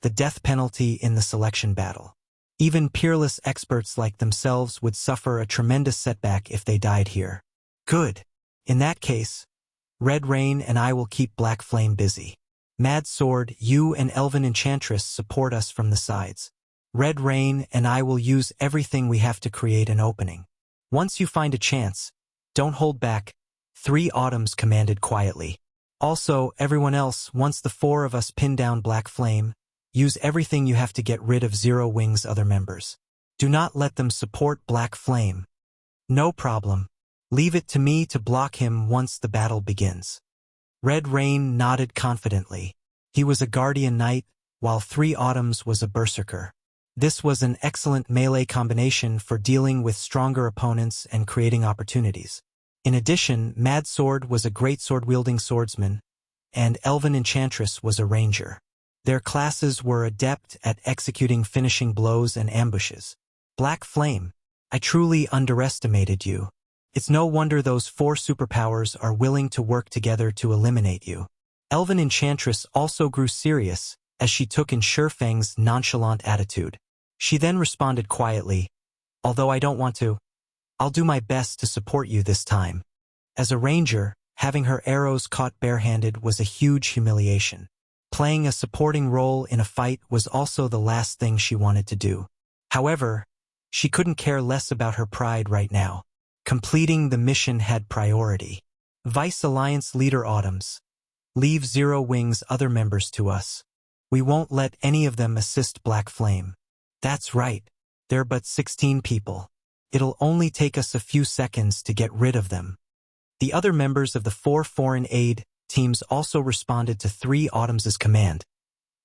the death penalty in the selection battle. Even peerless experts like themselves would suffer a tremendous setback if they died here. Good. In that case, Red Rain and I will keep Black Flame busy. Mad Sword, you and Elven Enchantress support us from the sides. Red Rain and I will use everything we have to create an opening. Once you find a chance, don't hold back, 3 Autumns commanded quietly. Also, everyone else, once the 4 of us pin down Black Flame, use everything you have to get rid of Zero Wing's other members. Do not let them support Black Flame. No problem. Leave it to me to block him once the battle begins. Red Rain nodded confidently. He was a Guardian Knight, while 3 Autumns was a Berserker. This was an excellent melee combination for dealing with stronger opponents and creating opportunities. In addition, Mad Sword was a great sword-wielding swordsman, and Elven Enchantress was a ranger. Their classes were adept at executing finishing blows and ambushes. Black Flame, I truly underestimated you. It's no wonder those 4 superpowers are willing to work together to eliminate you. Elven Enchantress also grew serious as she took in Surefeng's nonchalant attitude. She then responded quietly, although I don't want to, I'll do my best to support you this time. As a ranger, having her arrows caught barehanded was a huge humiliation. Playing a supporting role in a fight was also the last thing she wanted to do. However, she couldn't care less about her pride right now. Completing the mission had priority. Vice Alliance Leader Autumns, leave Zero Wing's other members to us. We won't let any of them assist Black Flame. That's right, they're but 16 people. It'll only take us a few seconds to get rid of them. The other members of the 4 foreign aid teams also responded to 3 Autumns' command,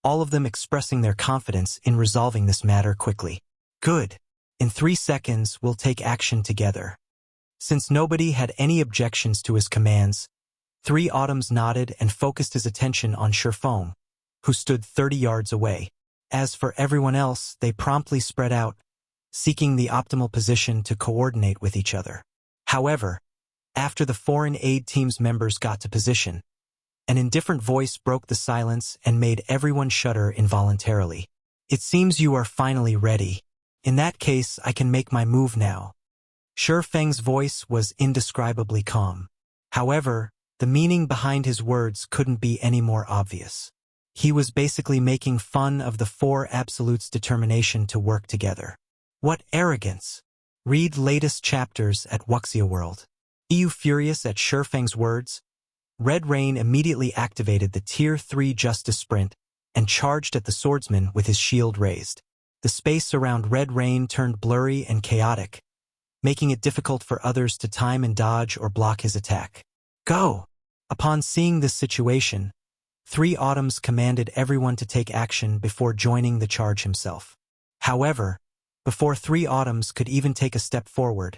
all of them expressing their confidence in resolving this matter quickly. Good. In 3 seconds, we'll take action together. Since nobody had any objections to his commands, 3 Autumns nodded and focused his attention on Surefeng, who stood 30 yards away. As for everyone else, they promptly spread out, seeking the optimal position to coordinate with each other. However, after the foreign aid team's members got to position, an indifferent voice broke the silence and made everyone shudder involuntarily. It seems you are finally ready. In that case, I can make my move now. Surefeng's voice was indescribably calm. However, the meaning behind his words couldn't be any more obvious. He was basically making fun of the 4 Absolutes' determination to work together. What arrogance! Read latest chapters at Wuxia World. EU furious at Surefeng's words, Red Rain immediately activated the Tier 3 Justice Sprint and charged at the swordsman with his shield raised. The space around Red Rain turned blurry and chaotic, making it difficult for others to time and dodge or block his attack. Go! Upon seeing this situation, 3 Autumns commanded everyone to take action before joining the charge himself. However, before 3 Autumns could even take a step forward,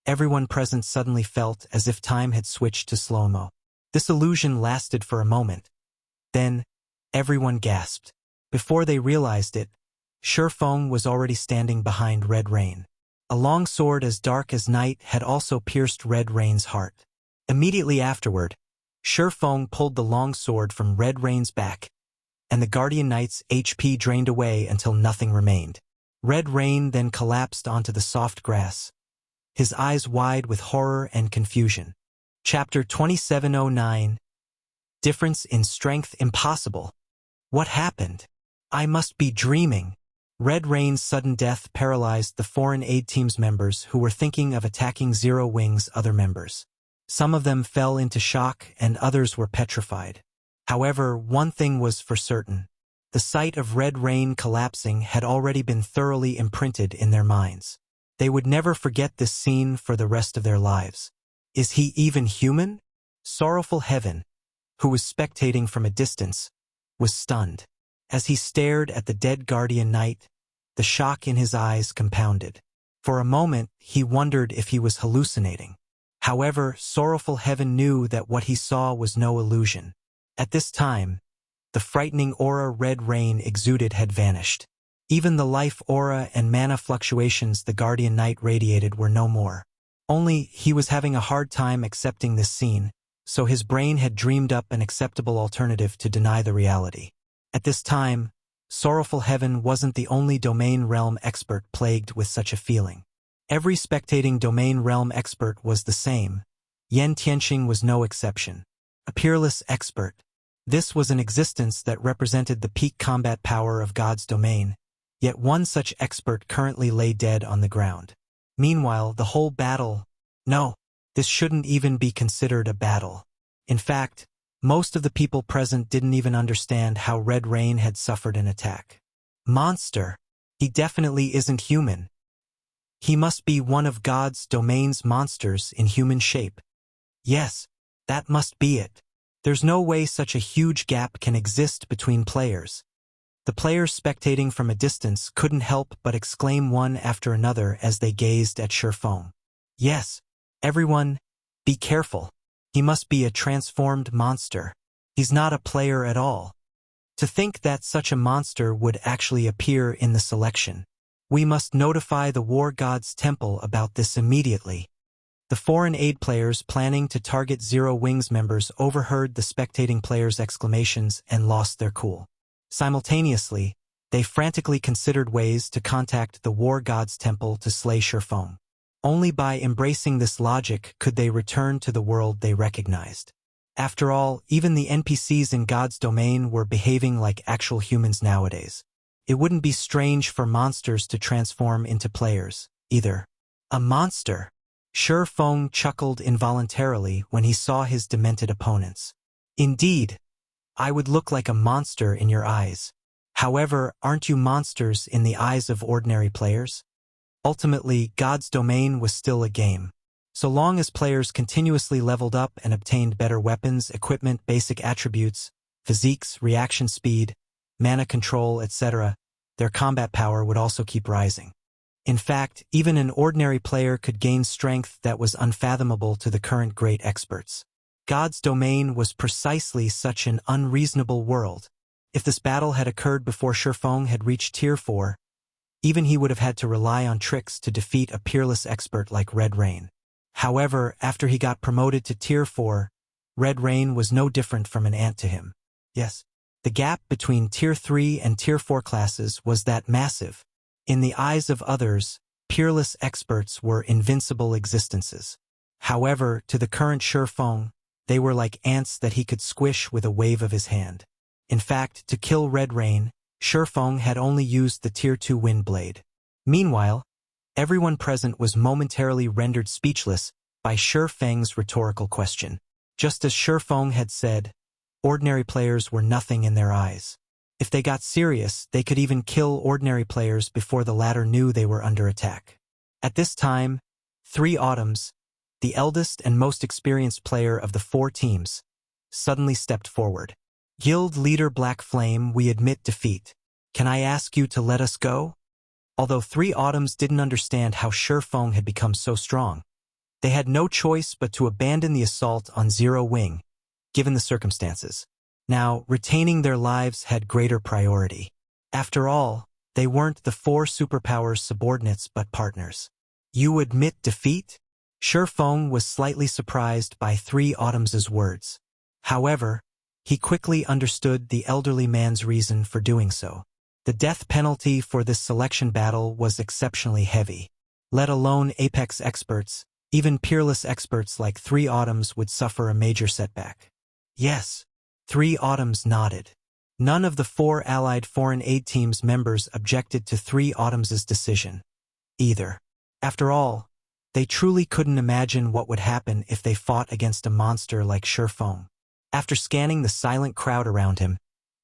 everyone present suddenly felt as if time had switched to slow-mo. This illusion lasted for a moment. Then, everyone gasped. Before they realized it, Surefeng was already standing behind Red Rain. A long sword as dark as night had also pierced Red Rain's heart. Immediately afterward, Surefeng pulled the long sword from Red Rain's back, and the Guardian Knight's HP drained away until nothing remained. Red Rain then collapsed onto the soft grass, his eyes wide with horror and confusion. Chapter 2709. Difference in strength impossible. What happened? I must be dreaming. Red Rain's sudden death paralyzed the foreign aid team's members who were thinking of attacking Zero Wing's other members. Some of them fell into shock and others were petrified. However, one thing was for certain. The sight of Red Rain collapsing had already been thoroughly imprinted in their minds. They would never forget this scene for the rest of their lives. Is he even human? Sorrowful Heaven, who was spectating from a distance, was stunned. As he stared at the dead guardian knight, the shock in his eyes compounded. For a moment, he wondered if he was hallucinating. However, Sorrowful Heaven knew that what he saw was no illusion. At this time, the frightening aura Red Rain exuded had vanished. Even the life aura and mana fluctuations the guardian knight radiated were no more. Only, he was having a hard time accepting this scene, so his brain had dreamed up an acceptable alternative to deny the reality. At this time, Sorrowful Heaven wasn't the only domain realm expert plagued with such a feeling. Every spectating domain realm expert was the same. Yen Tianxing was no exception. A peerless expert. This was an existence that represented the peak combat power of God's domain, yet one such expert currently lay dead on the ground. Meanwhile, the whole battle— no, this shouldn't even be considered a battle. In fact, most of the people present didn't even understand how Red Rain had suffered an attack. Monster! He definitely isn't human. He must be one of God's domain's monsters in human shape. Yes, that must be it. There's no way such a huge gap can exist between players. The players spectating from a distance couldn't help but exclaim one after another as they gazed at Surefeng. Yes, everyone, be careful. He must be a transformed monster. He's not a player at all. To think that such a monster would actually appear in the selection. We must notify the War God's Temple about this immediately. The foreign aid players planning to target Zero Wings members overheard the spectating players' exclamations and lost their cool. Simultaneously, they frantically considered ways to contact the War God's Temple to slay Surefeng. Only by embracing this logic could they return to the world they recognized. After all, even the NPCs in God's domain were behaving like actual humans nowadays. It wouldn't be strange for monsters to transform into players, either. A monster! Surefeng chuckled involuntarily when he saw his demented opponents. Indeed, I would look like a monster in your eyes. However, aren't you monsters in the eyes of ordinary players? Ultimately, God's domain was still a game. So long as players continuously leveled up and obtained better weapons, equipment, basic attributes, physiques, reaction speed, mana control, etc., their combat power would also keep rising. In fact, even an ordinary player could gain strength that was unfathomable to the current great experts. God's domain was precisely such an unreasonable world. If this battle had occurred before Surefeng had reached Tier 4, even he would have had to rely on tricks to defeat a peerless expert like Red Rain. However, after he got promoted to Tier 4, Red Rain was no different from an ant to him. Yes, the gap between Tier 3 and Tier 4 classes was that massive. In the eyes of others, peerless experts were invincible existences. However, to the current Surefeng, they were like ants that he could squish with a wave of his hand. In fact, to kill Red Rain, Surefeng had only used the Tier 2 Wind Blade. Meanwhile, everyone present was momentarily rendered speechless by Surefeng's rhetorical question. Just as Surefeng had said, ordinary players were nothing in their eyes. If they got serious, they could even kill ordinary players before the latter knew they were under attack. At this time, 3 Autumns, the eldest and most experienced player of the 4 teams, suddenly stepped forward. Guild leader Black Flame, we admit defeat. Can I ask you to let us go? Although 3 Autumns didn't understand how Surefeng had become so strong, they had no choice but to abandon the assault on Zero Wing, given the circumstances. Now, retaining their lives had greater priority. After all, they weren't the 4 superpowers' subordinates but partners. You admit defeat? Surefeng was slightly surprised by 3 Autumns' words. However, he quickly understood the elderly man's reason for doing so. The death penalty for this selection battle was exceptionally heavy. Let alone apex experts, even peerless experts like 3 Autumns would suffer a major setback. Yes. 3 Autumns nodded. None of the 4 allied foreign aid team's members objected to 3 Autumns' decision, either. After all, they truly couldn't imagine what would happen if they fought against a monster like Surefeng. After scanning the silent crowd around him,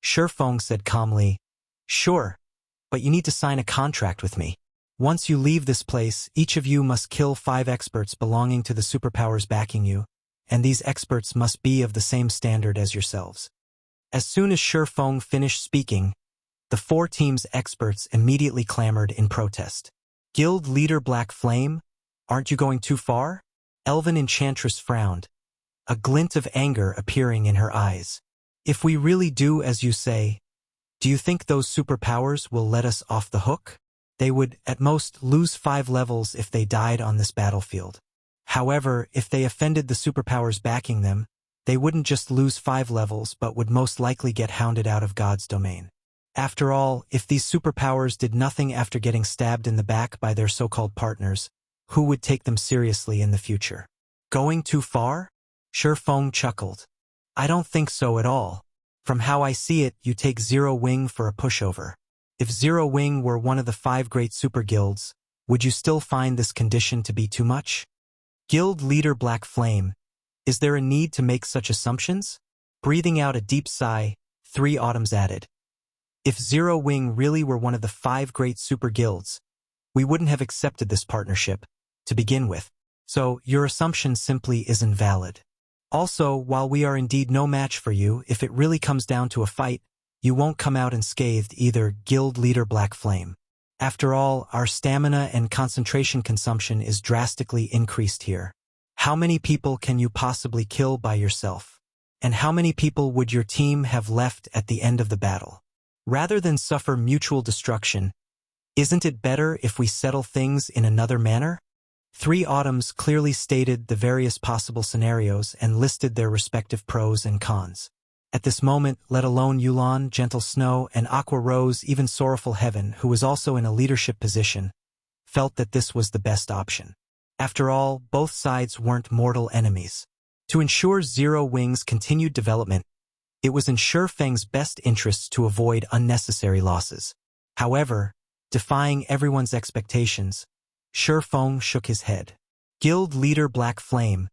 Shurfeng said calmly, "Sure, but you need to sign a contract with me. Once you leave this place, each of you must kill 5 experts belonging to the superpowers backing you, and these experts must be of the same standard as yourselves." As soon as Shurfeng finished speaking, the 4 teams' experts immediately clamored in protest. Guild leader Black Flame, aren't you going too far? Elven Enchantress frowned, a glint of anger appearing in her eyes. If we really do as you say, do you think those superpowers will let us off the hook? They would, at most, lose 5 levels if they died on this battlefield. However, if they offended the superpowers backing them, they wouldn't just lose 5 levels but would most likely get hounded out of God's domain. After all, if these superpowers did nothing after getting stabbed in the back by their so-called partners, who would take them seriously in the future? Going too far? Shurfeng chuckled. I don't think so at all. From how I see it, you take Zero Wing for a pushover. If Zero Wing were one of the 5 great super guilds, would you still find this condition to be too much? Guild leader Black Flame, is there a need to make such assumptions? Breathing out a deep sigh, 3 Autumns added. If Zero Wing really were one of the 5 great super guilds, we wouldn't have accepted this partnership, to begin with. So, your assumption simply isn't valid. Also, while we are indeed no match for you, if it really comes down to a fight, you won't come out unscathed either, Guild leader Black Flame. After all, our stamina and concentration consumption is drastically increased here. How many people can you possibly kill by yourself? And how many people would your team have left at the end of the battle? Rather than suffer mutual destruction, isn't it better if we settle things in another manner? 3 Autumns clearly stated the various possible scenarios and listed their respective pros and cons. At this moment, let alone Yulan, Gentle Snow, and Aqua Rose, even Sorrowful Heaven, who was also in a leadership position, felt that this was the best option. After all, both sides weren't mortal enemies. To ensure Zero Wing's continued development, it was in Shurfeng's best interests to avoid unnecessary losses. However, defying everyone's expectations, Shurfeng shook his head. Guild leader Black Flame,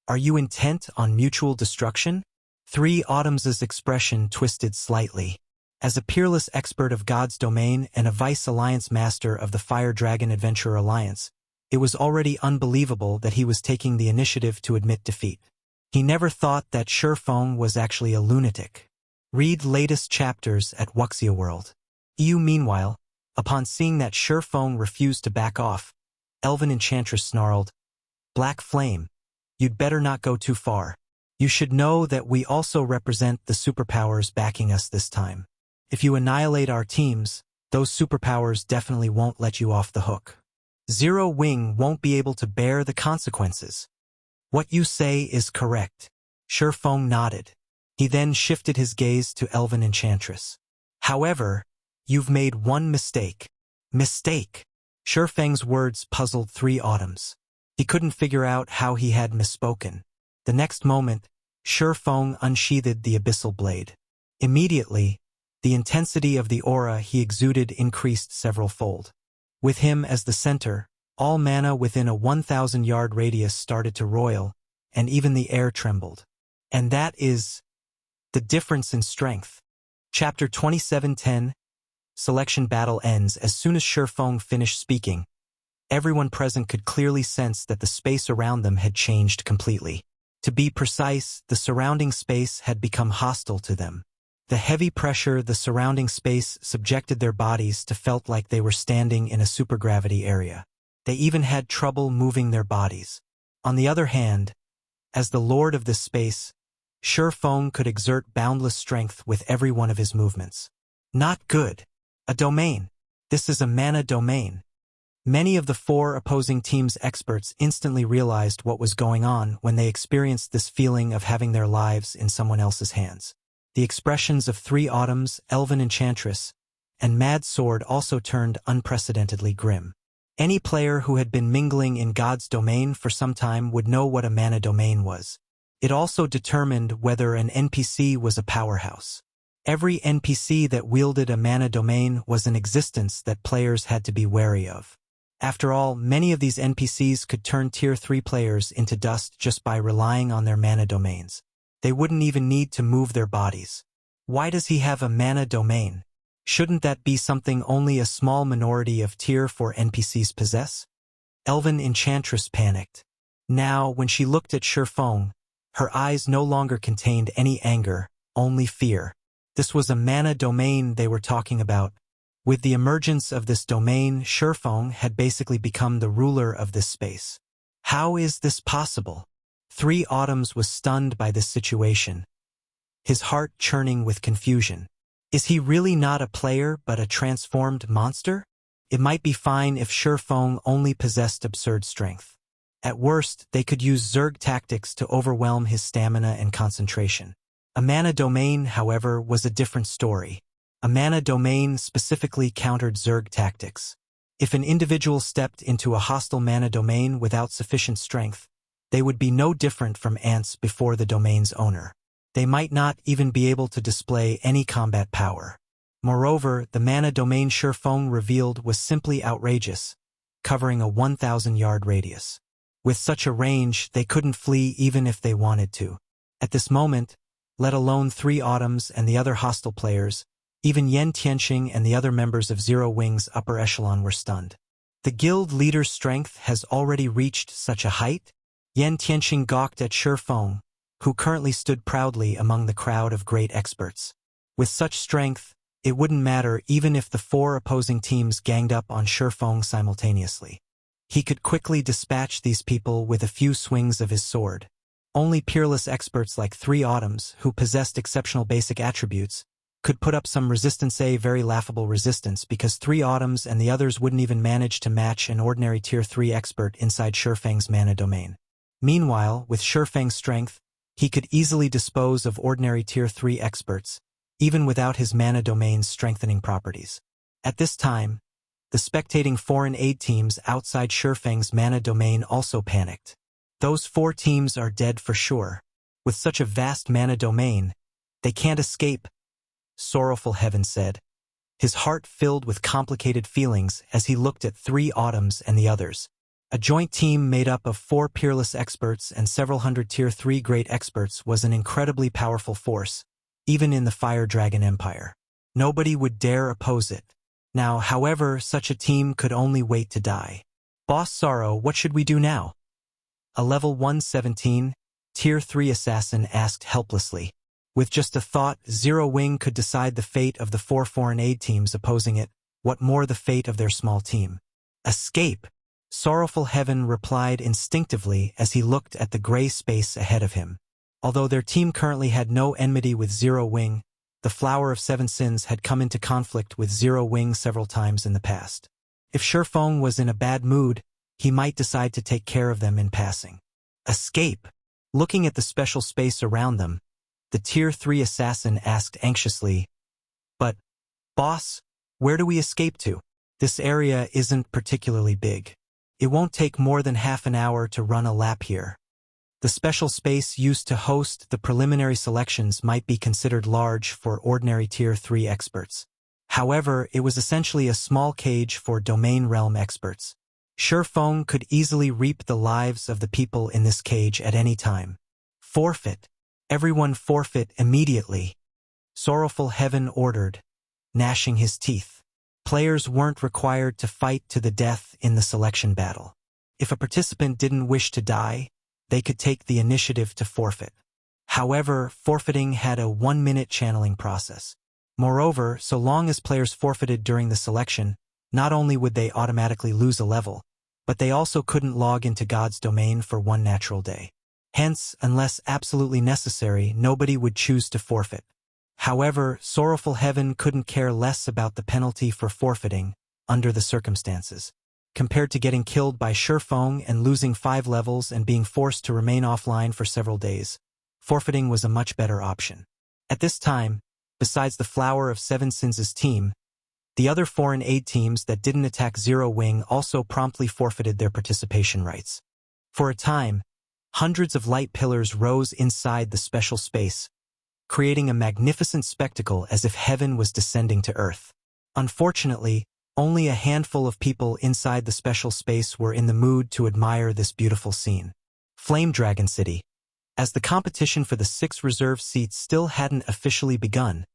are you intent on mutual destruction? 3 Autumns' expression twisted slightly. As a peerless expert of God's domain and a Vice Alliance master of the Fire Dragon Adventurer Alliance, it was already unbelievable that he was taking the initiative to admit defeat. He never thought that Shurfeng was actually a lunatic. Read latest chapters at Wuxia World. EU meanwhile, upon seeing that Shurfeng refused to back off, Elven Enchantress snarled, Black Flame, you'd better not go too far. You should know that we also represent the superpowers backing us this time. If you annihilate our teams, those superpowers definitely won't let you off the hook. Zero Wing won't be able to bear the consequences. What you say is correct. Shurfeng nodded. He then shifted his gaze to Elven Enchantress. However, you've made one mistake. Mistake? Shurfeng's words puzzled 3 Autumns. He couldn't figure out how he had misspoken. The next moment, Shurfeng unsheathed the abyssal blade. Immediately, the intensity of the aura he exuded increased several-fold. With him as the center, all mana within a 1,000-yard radius started to roil, and even the air trembled. And that is the difference in strength. Chapter 27:10. Selection battle ends. As soon as Shurfeng finished speaking, everyone present could clearly sense that the space around them had changed completely. To be precise, the surrounding space had become hostile to them. The heavy pressure the surrounding space subjected their bodies to felt like they were standing in a supergravity area. They even had trouble moving their bodies. On the other hand, as the lord of this space, Shurfeng could exert boundless strength with every one of his movements. Not good. A domain. This is a mana domain. Many of the 4 opposing teams' experts instantly realized what was going on when they experienced this feeling of having their lives in someone else's hands. The expressions of 3 Autumns, Elven Enchantress, and Mad Sword also turned unprecedentedly grim. Any player who had been mingling in God's domain for some time would know what a mana domain was. It also determined whether an NPC was a powerhouse. Every NPC that wielded a mana domain was an existence that players had to be wary of. After all, many of these NPCs could turn Tier 3 players into dust just by relying on their mana domains. They wouldn't even need to move their bodies. Why does he have a mana domain? Shouldn't that be something only a small minority of Tier 4 NPCs possess? Elven Enchantress panicked. Now, when she looked at Shifeng, her eyes no longer contained any anger, only fear. This was a mana domain they were talking about. With the emergence of this domain, Shifeng had basically become the ruler of this space. How is this possible? 3 Autumns was stunned by this situation, his heart churning with confusion. Is he really not a player but a transformed monster? It might be fine if Shifeng only possessed absurd strength. At worst, they could use Zerg tactics to overwhelm his stamina and concentration. A mana domain, however, was a different story. A mana domain specifically countered Zerg tactics. If an individual stepped into a hostile mana domain without sufficient strength, they would be no different from ants before the domain's owner. They might not even be able to display any combat power. Moreover, the mana domain Shifeng revealed was simply outrageous, covering a 1,000-yard radius. With such a range, they couldn't flee even if they wanted to. At this moment, let alone 3 Autumns and the other hostile players, even Yen Tianxing and the other members of Zero Wing's upper echelon were stunned. The guild leader's strength has already reached such a height? Yen Tianxing gawked at Shifeng, who currently stood proudly among the crowd of great experts. With such strength, it wouldn't matter even if the 4 opposing teams ganged up on Shifeng simultaneously. He could quickly dispatch these people with a few swings of his sword. Only peerless experts like 3 Autumns, who possessed exceptional basic attributes, could put up some resistance, a very laughable resistance, because 3 Autumns and the others wouldn't even manage to match an ordinary Tier 3 expert inside Shifeng's mana domain. Meanwhile, with Shifeng's strength, he could easily dispose of ordinary Tier 3 experts, even without his mana domain's strengthening properties. At this time, the spectating foreign aid teams outside Shifeng's mana domain also panicked. Those 4 teams are dead for sure. With such a vast mana domain, they can't escape, Sorrowful Heaven said. His heart filled with complicated feelings as he looked at 3 Autumns and the others. A joint team made up of 4 peerless experts and several hundred Tier 3 great experts was an incredibly powerful force, even in the Fire Dragon Empire. Nobody would dare oppose it. Now, however, such a team could only wait to die. Boss Sorrow, what should we do now? A level 117, Tier 3 assassin asked helplessly. With just a thought, Zero Wing could decide the fate of the 4 foreign aid teams opposing it, what more the fate of their small team. Escape! Sorrowful Heaven replied instinctively as he looked at the gray space ahead of him. Although their team currently had no enmity with Zero Wing, the Flower of 7 Sins had come into conflict with Zero Wing several times in the past. If Shifeng was in a bad mood, he might decide to take care of them in passing. Escape! Looking at the special space around them, the Tier 3 assassin asked anxiously, "But, boss, where do we escape to? This area isn't particularly big. It won't take more than half an hour to run a lap here." The special space used to host the preliminary selections might be considered large for ordinary Tier 3 experts. However, it was essentially a small cage for domain realm experts. Shifeng could easily reap the lives of the people in this cage at any time. Forfeit! Everyone forfeit immediately! Sorrowful Heaven ordered, gnashing his teeth. Players weren't required to fight to the death in the selection battle. If a participant didn't wish to die, they could take the initiative to forfeit. However, forfeiting had a 1-minute channeling process. Moreover, so long as players forfeited during the selection, not only would they automatically lose a level, but they also couldn't log into God's domain for 1 natural day. Hence, unless absolutely necessary, nobody would choose to forfeit. However, Sorrowful Heaven couldn't care less about the penalty for forfeiting, under the circumstances. Compared to getting killed by Shifeng and losing 5 levels and being forced to remain offline for several days, forfeiting was a much better option. At this time, besides the Flower of 7 Sins' team, the other foreign aid teams that didn't attack Zero Wing also promptly forfeited their participation rights. For a time, hundreds of light pillars rose inside the special space, creating a magnificent spectacle as if heaven was descending to earth. Unfortunately, only a handful of people inside the special space were in the mood to admire this beautiful scene. Flame Dragon City. As the competition for the 6 reserve seats still hadn't officially begun,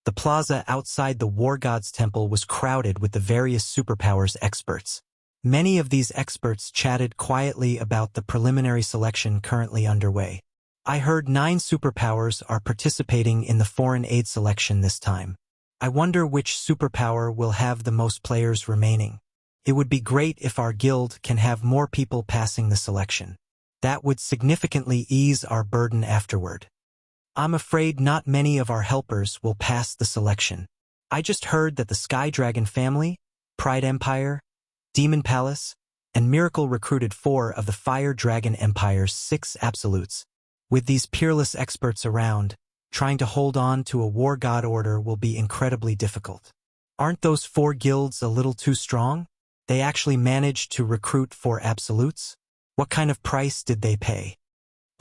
the plaza outside the War God's Temple was crowded with the various superpowers experts. Many of these experts chatted quietly about the preliminary selection currently underway. I heard 9 superpowers are participating in the foreign aid selection this time. I wonder which superpower will have the most players remaining. It would be great if our guild can have more people passing the selection. That would significantly ease our burden afterward. I'm afraid not many of our helpers will pass the selection. I just heard that the Sky Dragon family, Pride Empire, Demon Palace, and Miracle recruited 4 of the Fire Dragon Empire's 6 absolutes. With these peerless experts around, trying to hold on to a war god order will be incredibly difficult. Aren't those 4 guilds a little too strong? They actually managed to recruit 4 absolutes? What kind of price did they pay?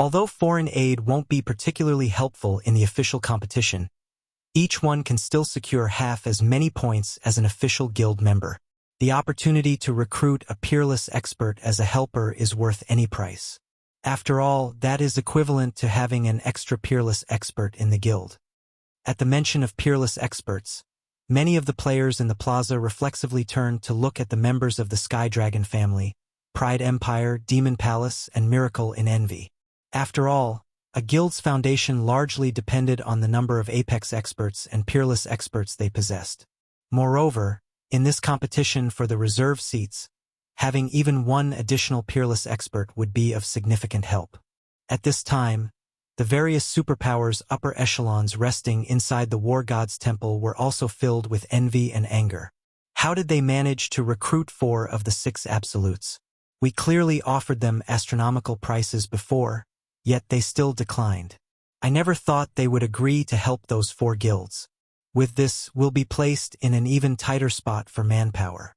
Although foreign aid won't be particularly helpful in the official competition, each one can still secure half as many points as an official guild member. The opportunity to recruit a peerless expert as a helper is worth any price. After all, that is equivalent to having an extra peerless expert in the guild. At the mention of peerless experts, many of the players in the plaza reflexively turned to look at the members of the Sky Dragon family, Pride Empire, Demon Palace, and Miracle in envy. After all, a guild's foundation largely depended on the number of apex experts and peerless experts they possessed. Moreover, in this competition for the reserve seats, having even one additional peerless expert would be of significant help. At this time, the various superpowers' upper echelons resting inside the War God's Temple were also filled with envy and anger. How did they manage to recruit 4 of the 6 absolutes? We clearly offered them astronomical prices before, yet they still declined. I never thought they would agree to help those 4 guilds. With this, we'll be placed in an even tighter spot for manpower.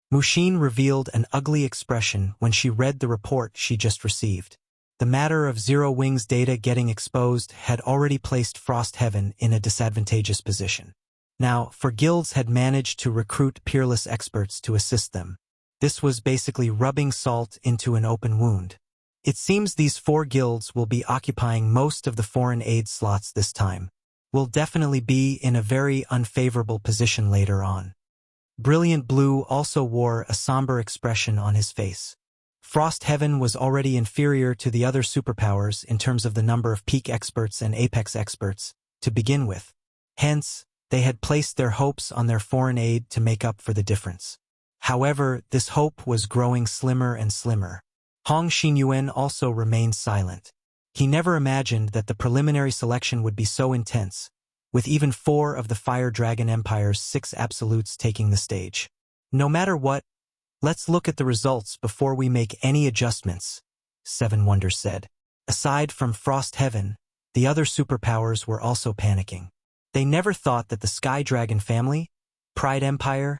Mushin revealed an ugly expression when she read the report she just received. The matter of Zero Wing's data getting exposed had already placed Frostheaven in a disadvantageous position. Now, for guilds had managed to recruit peerless experts to assist them. This was basically rubbing salt into an open wound. It seems these 4 guilds will be occupying most of the foreign aid slots this time. We'll definitely be in a very unfavorable position later on. Brilliant Blue also wore a somber expression on his face. Frostheaven was already inferior to the other superpowers in terms of the number of peak experts and apex experts, to begin with. Hence, they had placed their hopes on their foreign aid to make up for the difference. However, this hope was growing slimmer and slimmer. Hong Xinyuan also remained silent. He never imagined that the preliminary selection would be so intense, with even 4 of the Fire Dragon Empire's 6 absolutes taking the stage. No matter what, let's look at the results before we make any adjustments, Seven Wonders said. Aside from Frostheaven, the other superpowers were also panicking. They never thought that the Sky Dragon family, Pride Empire,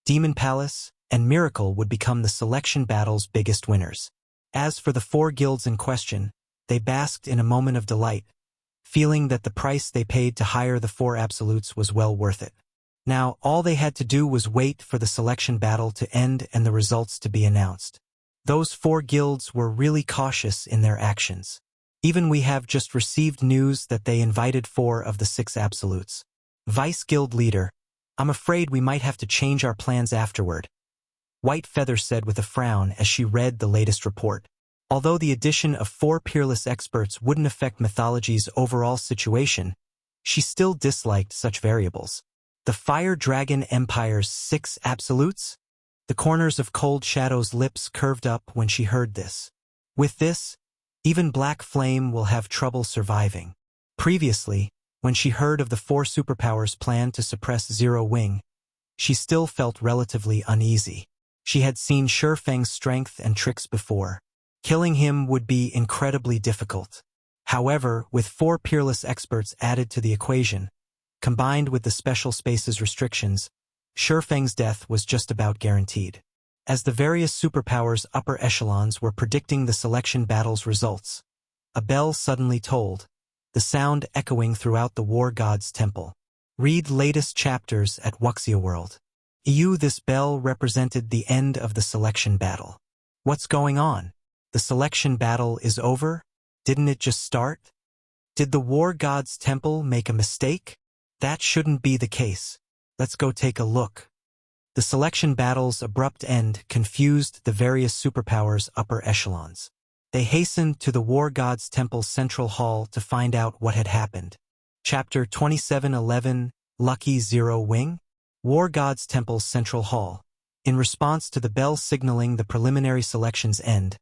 Demon Palace, and Miracle would become the selection battle's biggest winners. As for the 4 guilds in question, they basked in a moment of delight, feeling that the price they paid to hire the 4 absolutes was well worth it. Now, all they had to do was wait for the selection battle to end and the results to be announced. Those 4 guilds were really cautious in their actions. Even we have just received news that they invited 4 of the 6 absolutes. Vice Guild Leader, I'm afraid we might have to change our plans afterward, White Feather said with a frown as she read the latest report. Although the addition of 4 peerless experts wouldn't affect Mythology's overall situation, she still disliked such variables. The Fire Dragon Empire's 6 absolutes? The corners of Cold Shadow's lips curved up when she heard this. With this, even Black Flame will have trouble surviving. Previously, when she heard of the 4 superpowers' plan to suppress Zero Wing, she still felt relatively uneasy. She had seen Shurfeng's strength and tricks before. Killing him would be incredibly difficult. However, with 4 peerless experts added to the equation, combined with the special spaces restrictions, Shurfeng's death was just about guaranteed. As the various superpowers' upper echelons were predicting the selection battle's results, a bell suddenly tolled, the sound echoing throughout the War God's Temple. Read latest chapters at Wuxia World. This bell represented the end of the selection battle. What's going on? The selection battle is over? Didn't it just start? Did the War God's temple make a mistake? That shouldn't be the case. Let's go take a look. The selection battle's abrupt end confused the various superpowers' upper echelons. They hastened to the War God's temple's central hall to find out what had happened. Chapter 2711, Lucky Zero Wing? War God's temple's central hall. In response to the bell signaling the preliminary selection's end,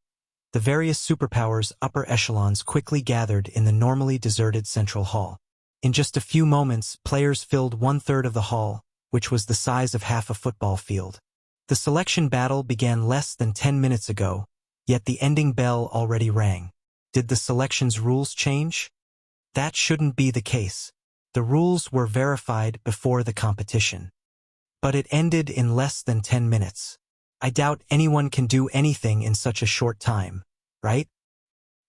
the various superpowers' upper echelons quickly gathered in the normally deserted central hall. In just a few moments, players filled 1/3 of the hall, which was the size of half a football field. The selection battle began less than 10 minutes ago, yet the ending bell already rang. Did the selection's rules change? That shouldn't be the case. The rules were verified before the competition. But it ended in less than 10 minutes. I doubt anyone can do anything in such a short time, right?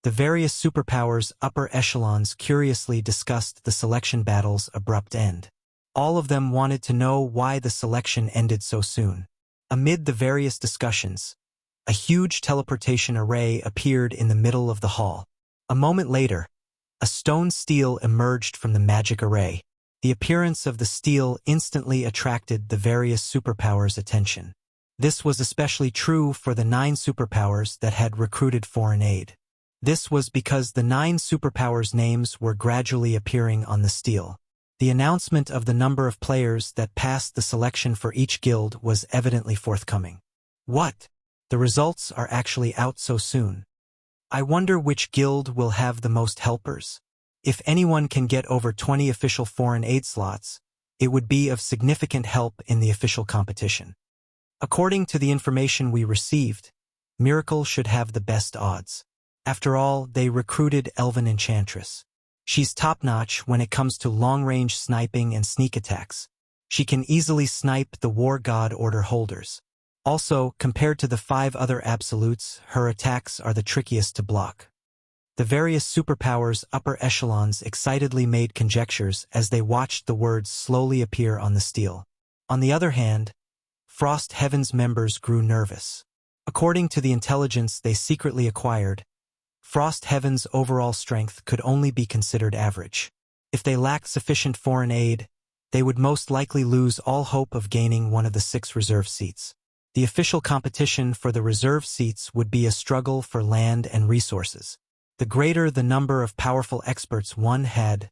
The various superpowers' upper echelons curiously discussed the selection battle's abrupt end. All of them wanted to know why the selection ended so soon. Amid the various discussions, a huge teleportation array appeared in the middle of the hall. A moment later, a stone steel emerged from the magic array. The appearance of the steel instantly attracted the various superpowers' attention. This was especially true for the 9 superpowers that had recruited foreign aid. This was because the 9 superpowers' names were gradually appearing on the steel. The announcement of the number of players that passed the selection for each guild was evidently forthcoming. What? The results are actually out so soon. I wonder which guild will have the most helpers. If anyone can get over 20 official foreign aid slots, it would be of significant help in the official competition. According to the information we received, Miracle should have the best odds. After all, they recruited Elven Enchantress. She's top-notch when it comes to long-range sniping and sneak attacks. She can easily snipe the War God Order holders. Also, compared to the 5 other absolutes, her attacks are the trickiest to block. The various superpowers' upper echelons excitedly made conjectures as they watched the words slowly appear on the steel. On the other hand, Frost Heaven's members grew nervous. According to the intelligence they secretly acquired, Frost Heaven's overall strength could only be considered average. If they lacked sufficient foreign aid, they would most likely lose all hope of gaining one of the 6 reserve seats. The official competition for the reserve seats would be a struggle for land and resources. The greater the number of powerful experts one had,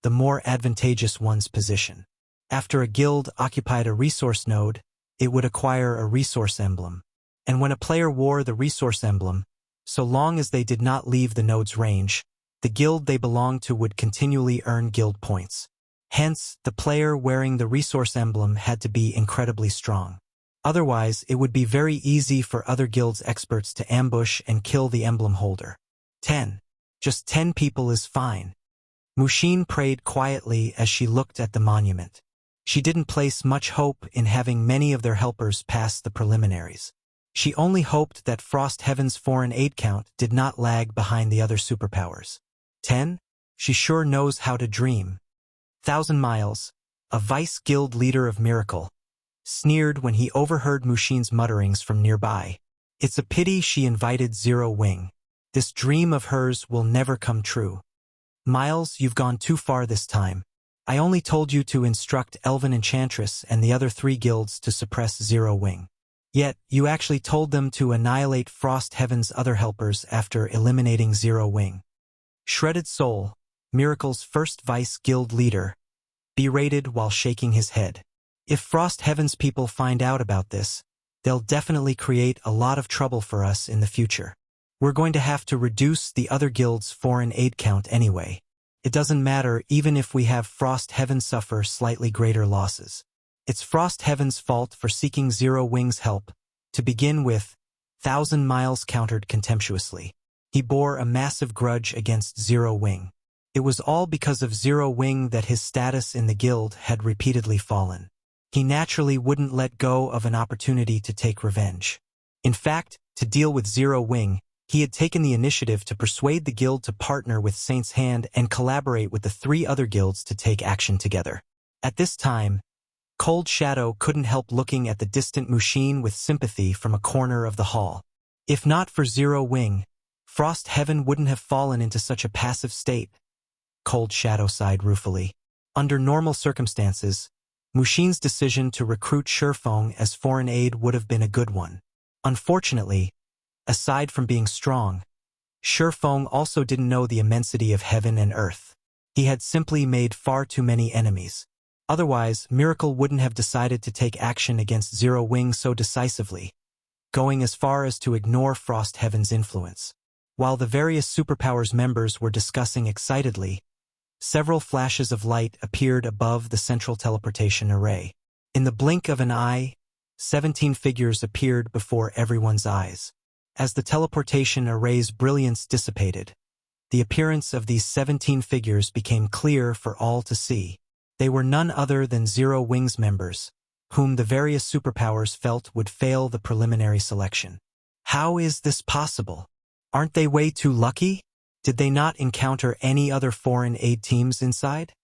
the more advantageous one's position. After a guild occupied a resource node, it would acquire a resource emblem. And when a player wore the resource emblem, so long as they did not leave the node's range, the guild they belonged to would continually earn guild points. Hence, the player wearing the resource emblem had to be incredibly strong. Otherwise, it would be very easy for other guilds' experts to ambush and kill the emblem holder. 10. Just 10 people is fine. Mushin prayed quietly as she looked at the monument. She didn't place much hope in having many of their helpers pass the preliminaries. She only hoped that Frost Heaven's foreign aid count did not lag behind the other superpowers. 10? She sure knows how to dream. 1,000 Miles, a vice guild leader of Miracle, sneered when he overheard Mushin's mutterings from nearby. It's a pity she invited Zero Wing. This dream of hers will never come true. Miles, you've gone too far this time. I only told you to instruct Elven Enchantress and the other 3 guilds to suppress Zero Wing. Yet, you actually told them to annihilate Frost Heaven's other helpers after eliminating Zero Wing. Shredded Soul, Miracle's first vice guild leader, berated while shaking his head. If Frost Heaven's people find out about this, they'll definitely create a lot of trouble for us in the future. We're going to have to reduce the other guilds' foreign aid count anyway. It doesn't matter even if we have Frost Heaven suffer slightly greater losses. It's Frost Heaven's fault for seeking Zero Wing's help. To begin with, 1,000 Miles countered contemptuously. He bore a massive grudge against Zero Wing. It was all because of Zero Wing that his status in the guild had repeatedly fallen. He naturally wouldn't let go of an opportunity to take revenge. In fact, to deal with Zero Wing, he had taken the initiative to persuade the guild to partner with Saint's Hand and collaborate with the 3 other guilds to take action together. At this time, Cold Shadow couldn't help looking at the distant Mushin with sympathy from a corner of the hall. If not for Zero Wing, Frost Heaven wouldn't have fallen into such a passive state. Cold Shadow sighed ruefully. Under normal circumstances, Mushin's decision to recruit Shifeng as foreign aid would have been a good one. Unfortunately, aside from being strong, Shifeng also didn't know the immensity of heaven and earth. He had simply made far too many enemies. Otherwise, Miracle wouldn't have decided to take action against Zero Wing so decisively, going as far as to ignore Frost Heaven's influence. While the various superpowers members were discussing excitedly, several flashes of light appeared above the central teleportation array. In the blink of an eye, 17 figures appeared before everyone's eyes. As the teleportation array's brilliance dissipated, the appearance of these 17 figures became clear for all to see. They were none other than Zero Wing's members, whom the various superpowers felt would fail the preliminary selection. How is this possible? Aren't they way too lucky? Did they not encounter any other foreign aid teams inside?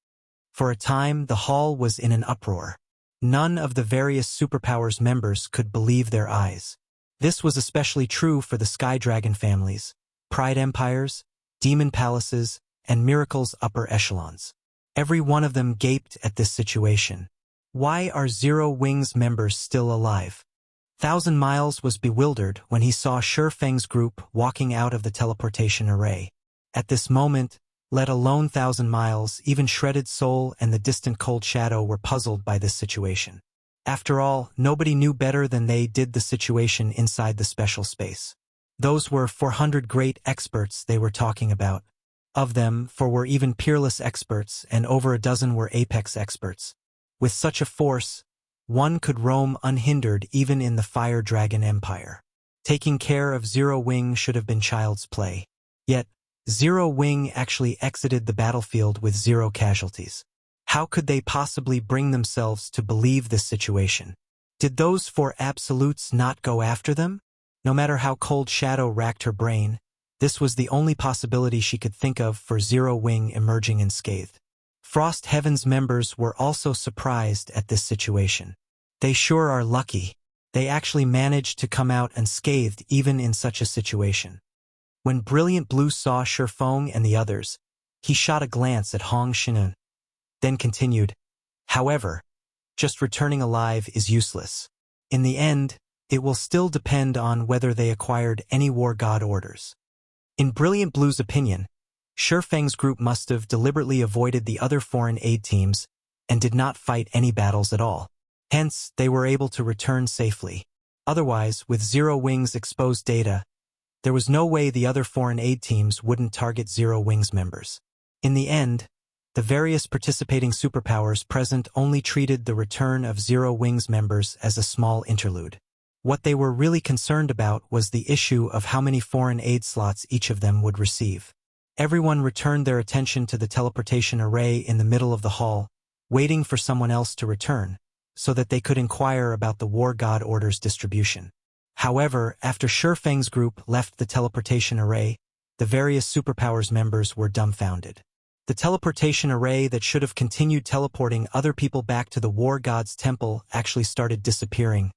For a time, the hall was in an uproar. None of the various superpowers members could believe their eyes. This was especially true for the Sky Dragon families, Pride Empires, Demon Palaces, and Miracle's upper echelons. Every one of them gaped at this situation. Why are Zero Wing's members still alive? Thousand Miles was bewildered when he saw Shifeng's group walking out of the teleportation array. At this moment, let alone Thousand Miles, even Shredded Soul and the distant Cold Shadow were puzzled by this situation. After all, nobody knew better than they did the situation inside the special space. Those were 400 great experts they were talking about. Of them, 4 were even peerless experts, and over a dozen were apex experts. With such a force, one could roam unhindered even in the Fire Dragon Empire. Taking care of Zero Wing should have been child's play. Yet, Zero Wing actually exited the battlefield with 0 casualties. How could they possibly bring themselves to believe this situation? Did those 4 absolutes not go after them? No matter how Cold Shadow racked her brain, this was the only possibility she could think of for Zero Wing emerging unscathed. Frost Heaven's members were also surprised at this situation. They sure are lucky. They actually managed to come out unscathed even in such a situation. When Brilliant Blue saw Shifeng and the others, he shot a glance at Hong Shinun, then continued, "However, just returning alive is useless. In the end, it will still depend on whether they acquired any War God orders." In Brilliant Blue's opinion, Shifeng's group must have deliberately avoided the other foreign aid teams and did not fight any battles at all. Hence, they were able to return safely. Otherwise, with Zero Wing's exposed data, there was no way the other foreign aid teams wouldn't target Zero Wing's members. In the end, the various participating superpowers present only treated the return of Zero Wing's members as a small interlude. What they were really concerned about was the issue of how many foreign aid slots each of them would receive. Everyone returned their attention to the teleportation array in the middle of the hall, waiting for someone else to return, so that they could inquire about the War God Order's distribution. However, after Shifeng's group left the teleportation array, the various superpowers members were dumbfounded. The teleportation array that should have continued teleporting other people back to the War God's temple actually started disappearing.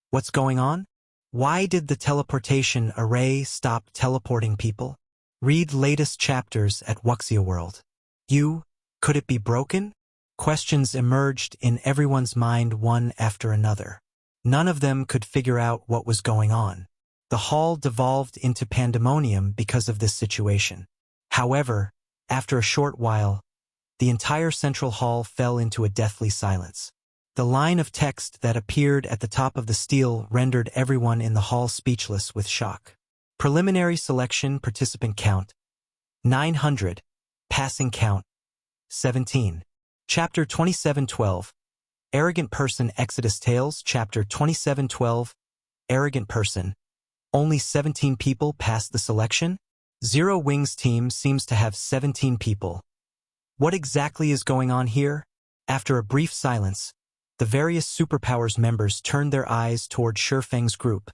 What's going on? Why did the teleportation array stop teleporting people? Read latest chapters at Wuxia World. Could it be broken? Questions emerged in everyone's mind one after another. None of them could figure out what was going on. The hall devolved into pandemonium because of this situation. However, after a short while, the entire central hall fell into a deathly silence. The line of text that appeared at the top of the stele rendered everyone in the hall speechless with shock. Preliminary selection participant count 900. Passing count 17. Chapter 2712. Arrogant Person Exodus Tales. Chapter 2712. Arrogant Person. Only 17 people passed the selection? Zero Wing's team seems to have 17 people. What exactly is going on here? After a brief silence, the various superpowers members turned their eyes toward Shifeng's group,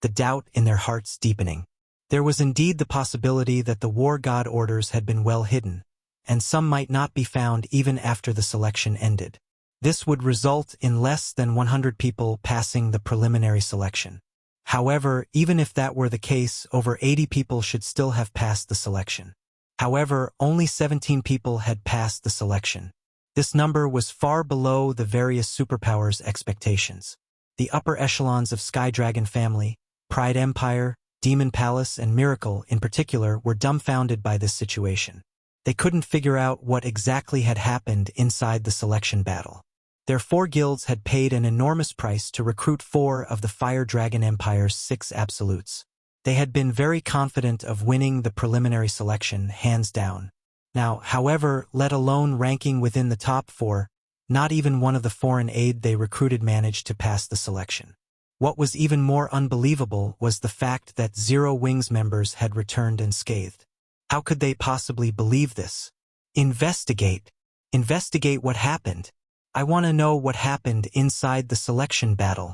the doubt in their hearts deepening. There was indeed the possibility that the War God orders had been well hidden, and some might not be found even after the selection ended. This would result in less than 100 people passing the preliminary selection. However, even if that were the case, over 80 people should still have passed the selection. However, only 17 people had passed the selection. This number was far below the various superpowers' expectations. The upper echelons of Sky Dragon family, Pride Empire, Demon Palace, and Miracle in particular were dumbfounded by this situation. They couldn't figure out what exactly had happened inside the selection battle. Their 4 guilds had paid an enormous price to recruit 4 of the Fire Dragon Empire's 6 absolutes. They had been very confident of winning the preliminary selection, hands down. Now, however, let alone ranking within the top 4, not even one of the foreign aid they recruited managed to pass the selection. What was even more unbelievable was the fact that Zero Wings members had returned unscathed. How could they possibly believe this? Investigate. Investigate what happened. I want to know what happened inside the selection battle.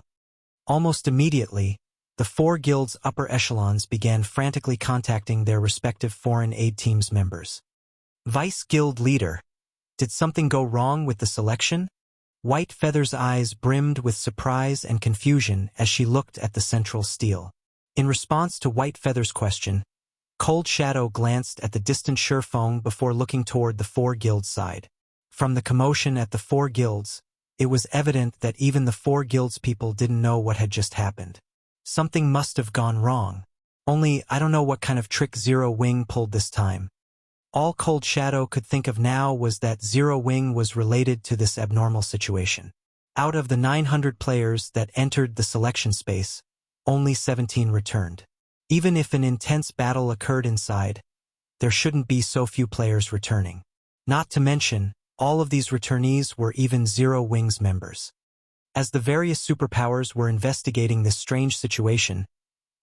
Almost immediately, the 4 guilds' upper echelons began frantically contacting their respective foreign aid team's members. Vice Guild Leader. Did something go wrong with the selection? White Feather's eyes brimmed with surprise and confusion as she looked at the central steel. In response to White Feather's question, Cold Shadow glanced at the distant Surefeng before looking toward the 4 guilds' side. From the commotion at the 4 guilds, it was evident that even the 4 guilds people didn't know what had just happened. Something must have gone wrong. Only I don't know what kind of trick Zero Wing pulled this time. All Cold Shadow could think of now was that Zero Wing was related to this abnormal situation. Out of the 900 players that entered the selection space, only 17 returned. Even if an intense battle occurred inside, there shouldn't be so few players returning. Not to mention, all of these returnees were even Zero Wings members. As the various superpowers were investigating this strange situation,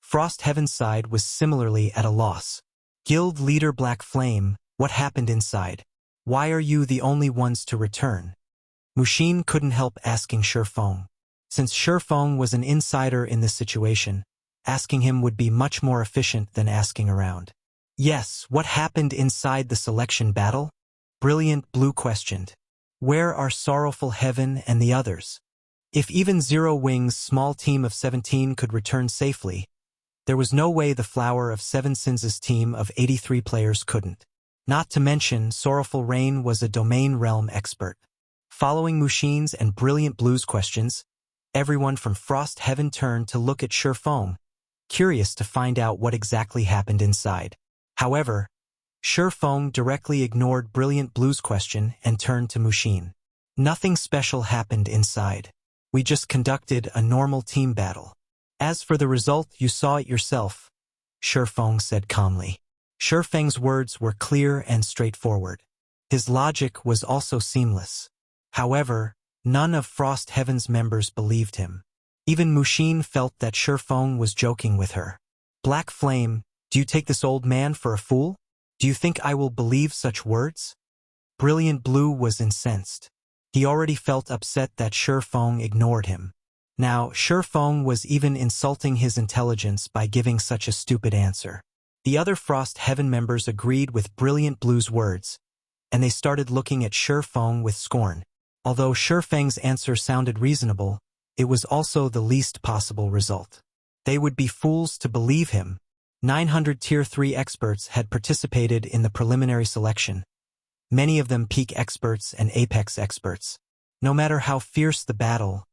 Frost Heaven's side was similarly at a loss. Guild Leader Black Flame, what happened inside? Why are you the only ones to return? Mushin couldn't help asking Surefeng. Since Surefeng was an insider in this situation, asking him would be much more efficient than asking around. Yes, what happened inside the selection battle? Brilliant Blue questioned. Where are Sorrowful Heaven and the others? If even Zero Wing's small team of 17 could return safely, there was no way the Flower of Seven Sins' team of 83 players couldn't. Not to mention, Sorrowful Rain was a domain realm expert. Following Mushin's and Brilliant Blue's questions, everyone from Frost Heaven turned to look at Surefeng, curious to find out what exactly happened inside. However, Surefeng directly ignored Brilliant Blue's question and turned to Mushin. Nothing special happened inside. We just conducted a normal team battle. As for the result, you saw it yourself, Surefeng said calmly. Surefeng's words were clear and straightforward. His logic was also seamless. However, none of Frost Heaven's members believed him. Even Mushin felt that Surefeng was joking with her. Black Flame, do you take this old man for a fool? Do you think I will believe such words? Brilliant Blue was incensed. He already felt upset that Surefeng ignored him. Now, Surefeng was even insulting his intelligence by giving such a stupid answer. The other Frost Heaven members agreed with Brilliant Blue's words, and they started looking at Surefeng with scorn. Although Surefeng's answer sounded reasonable, it was also the least possible result. They would be fools to believe him. 900 Tier 3 experts had participated in the preliminary selection, many of them peak experts and apex experts. No matter how fierce the battle,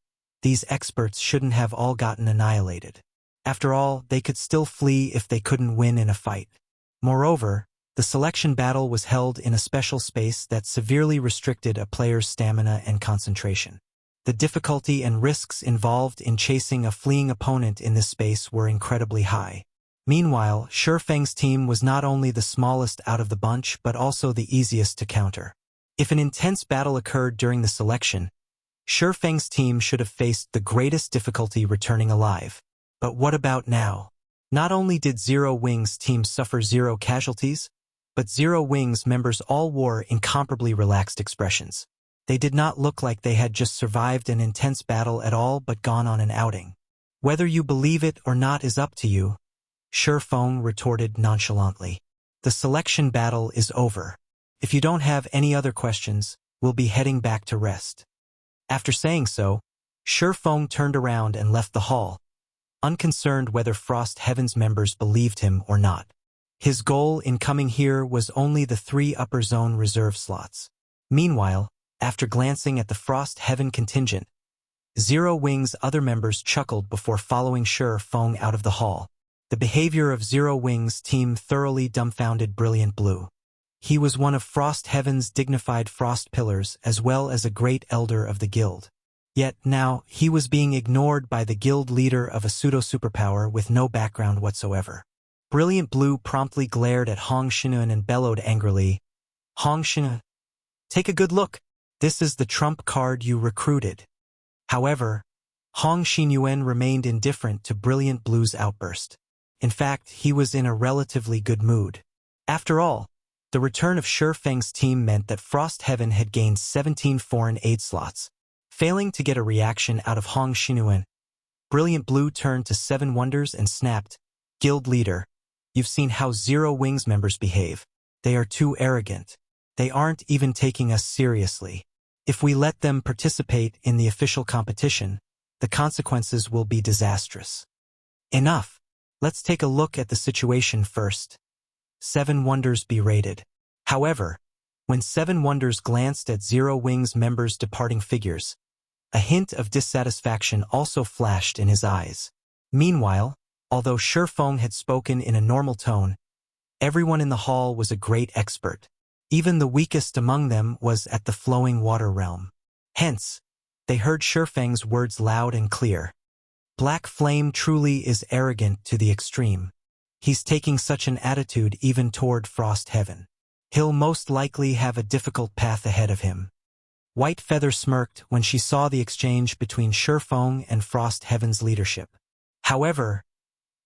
these experts shouldn't have all gotten annihilated. After all, they could still flee if they couldn't win in a fight. Moreover, the selection battle was held in a special space that severely restricted a player's stamina and concentration. The difficulty and risks involved in chasing a fleeing opponent in this space were incredibly high. Meanwhile, Surefeng's team was not only the smallest out of the bunch but also the easiest to counter. If an intense battle occurred during the selection, Surefeng's team should have faced the greatest difficulty returning alive. But what about now? Not only did Zero Wing's team suffer 0 casualties, but Zero Wing's members all wore incomparably relaxed expressions. They did not look like they had just survived an intense battle at all but gone on an outing. Whether you believe it or not is up to you, Surefeng retorted nonchalantly. The selection battle is over. If you don't have any other questions, we'll be heading back to rest. After saying so, Surefeng turned around and left the hall, unconcerned whether Frost Heaven's members believed him or not. His goal in coming here was only the 3 upper zone reserve slots. Meanwhile, after glancing at the Frost Heaven contingent, Zero Wing's other members chuckled before following Sure Fong out of the hall. The behavior of Zero Wing's team thoroughly dumbfounded Brilliant Blue. He was one of Frost Heaven's dignified Frost Pillars as well as a great elder of the guild. Yet now, he was being ignored by the guild leader of a pseudo-superpower with no background whatsoever. Brilliant Blue promptly glared at Hong Xinyuan and bellowed angrily, "Hong Xinyuan, take a good look. This is the trump card you recruited." However, Hong Xinyuan remained indifferent to Brilliant Blue's outburst. In fact, he was in a relatively good mood. After all, the return of Sure Feng's team meant that Frost Heaven had gained 17 foreign aid slots. Failing to get a reaction out of Hong Xinyuan, Brilliant Blue turned to Seven Wonders and snapped, "Guild leader, you've seen how Zero Wing's members behave. They are too arrogant. They aren't even taking us seriously. If we let them participate in the official competition, the consequences will be disastrous." "Enough. Let's take a look at the situation first." Seven Wonders berated. However, when Seven Wonders glanced at Zero Wing's members' departing figures, a hint of dissatisfaction also flashed in his eyes. Meanwhile, although Sure Fong had spoken in a normal tone, everyone in the hall was a great expert. Even the weakest among them was at the flowing water realm. Hence, they heard Sure Feng's words loud and clear. Black Flame truly is arrogant to the extreme. He's taking such an attitude even toward Frost Heaven. He'll most likely have a difficult path ahead of him. White Feather smirked when she saw the exchange between Sure Fong and Frost Heaven's leadership. However,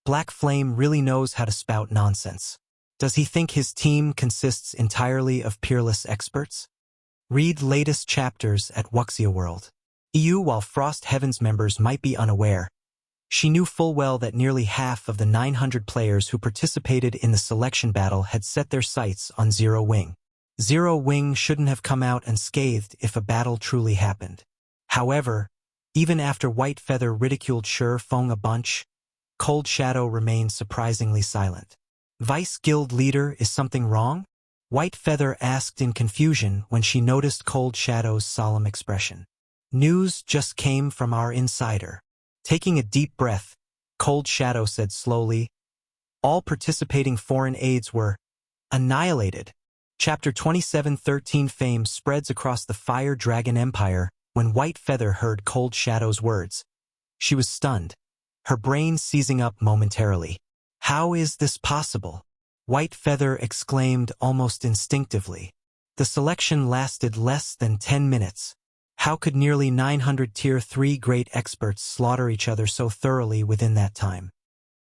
Black Flame really knows how to spout nonsense. Does he think his team consists entirely of peerless experts? Read latest chapters at Wuxia World. While Frost Heaven's members might be unaware, she knew full well that nearly half of the 900 players who participated in the selection battle had set their sights on Zero Wing. Zero Wing shouldn't have come out unscathed if a battle truly happened. However, even after White Feather ridiculed Sure Fong a bunch, Cold Shadow remained surprisingly silent. "Vice Guild Leader, is something wrong?" White Feather asked in confusion when she noticed Cold Shadow's solemn expression. "News just came from our insider." Taking a deep breath, Cold Shadow said slowly, "All participating foreign aides were annihilated." Chapter 27:13 Fame spreads across the Fire Dragon Empire. When White Feather heard Cold Shadow's words, she was stunned, her brain seizing up momentarily. "How is this possible?" White Feather exclaimed almost instinctively. The selection lasted less than 10 minutes. How could nearly 900 Tier 3 great experts slaughter each other so thoroughly within that time?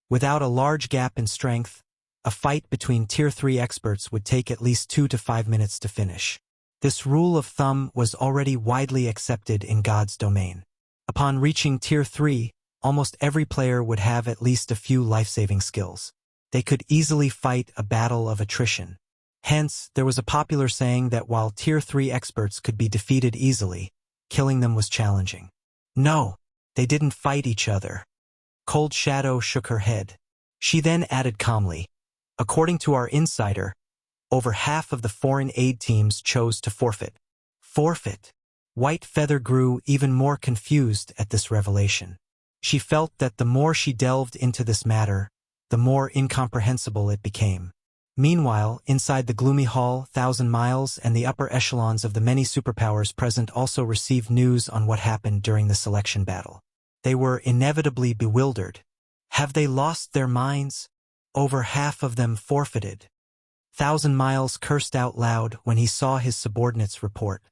Without a large gap in strength, a fight between Tier 3 experts would take at least 2 to 5 minutes to finish. This rule of thumb was already widely accepted in God's domain. Upon reaching Tier 3, almost every player would have at least a few life-saving skills. They could easily fight a battle of attrition. Hence, there was a popular saying that while Tier 3 experts could be defeated easily, killing them was challenging. No, they didn't fight each other. Cold Shadow shook her head. She then added calmly, "According to our insider, over half of the foreign aid teams chose to forfeit." Forfeit? White Feather grew even more confused at this revelation. She felt that the more she delved into this matter, the more incomprehensible it became. Meanwhile, inside the gloomy hall, 1,000 Miles and the upper echelons of the many superpowers present also received news on what happened during the selection battle. They were inevitably bewildered. Have they lost their minds? Over half of them forfeited. 1,000 Miles cursed out loud when he saw his subordinates report.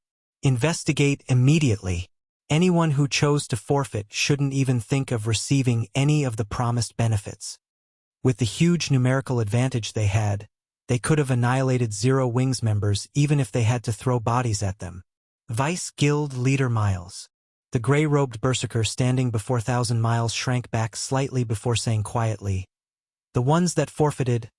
Investigate immediately. Anyone who chose to forfeit shouldn't even think of receiving any of the promised benefits. With the huge numerical advantage they had, they could have annihilated Zero Wing's members even if they had to throw bodies at them. Vice Guild Leader Miles. The gray-robed berserker standing before 1,000 Miles shrank back slightly before saying quietly, "The ones that forfeited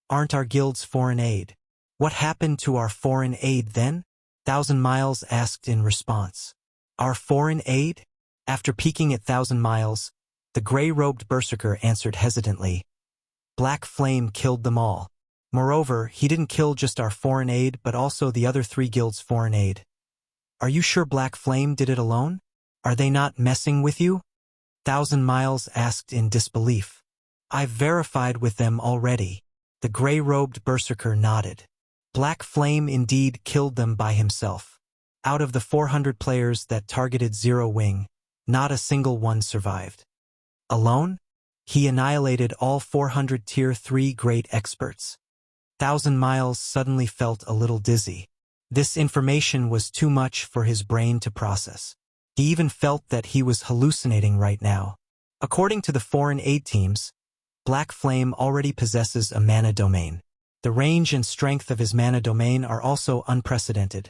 aren't our guild's foreign aid." "What happened to our foreign aid then?" 1,000 Miles asked in response. "Our foreign aid?" After peeking at 1,000 Miles, The gray-robed berserker answered hesitantly. Black Flame killed them all. Moreover, he didn't kill just our foreign aid but also the other 3 guilds' foreign aid. Are you sure Black Flame did it alone? Are they not messing with you? 1,000 Miles asked in disbelief. I've verified with them already. The gray-robed berserker nodded. Black Flame indeed killed them by himself. Out of the 400 players that targeted Zero Wing, not a single one survived. Alone? He annihilated all 400 Tier 3 great experts. 1,000 Miles suddenly felt a little dizzy. This information was too much for his brain to process. He even felt that he was hallucinating right now. According to the foreign aid teams, Black Flame already possesses a mana domain. The range and strength of his mana domain are also unprecedented.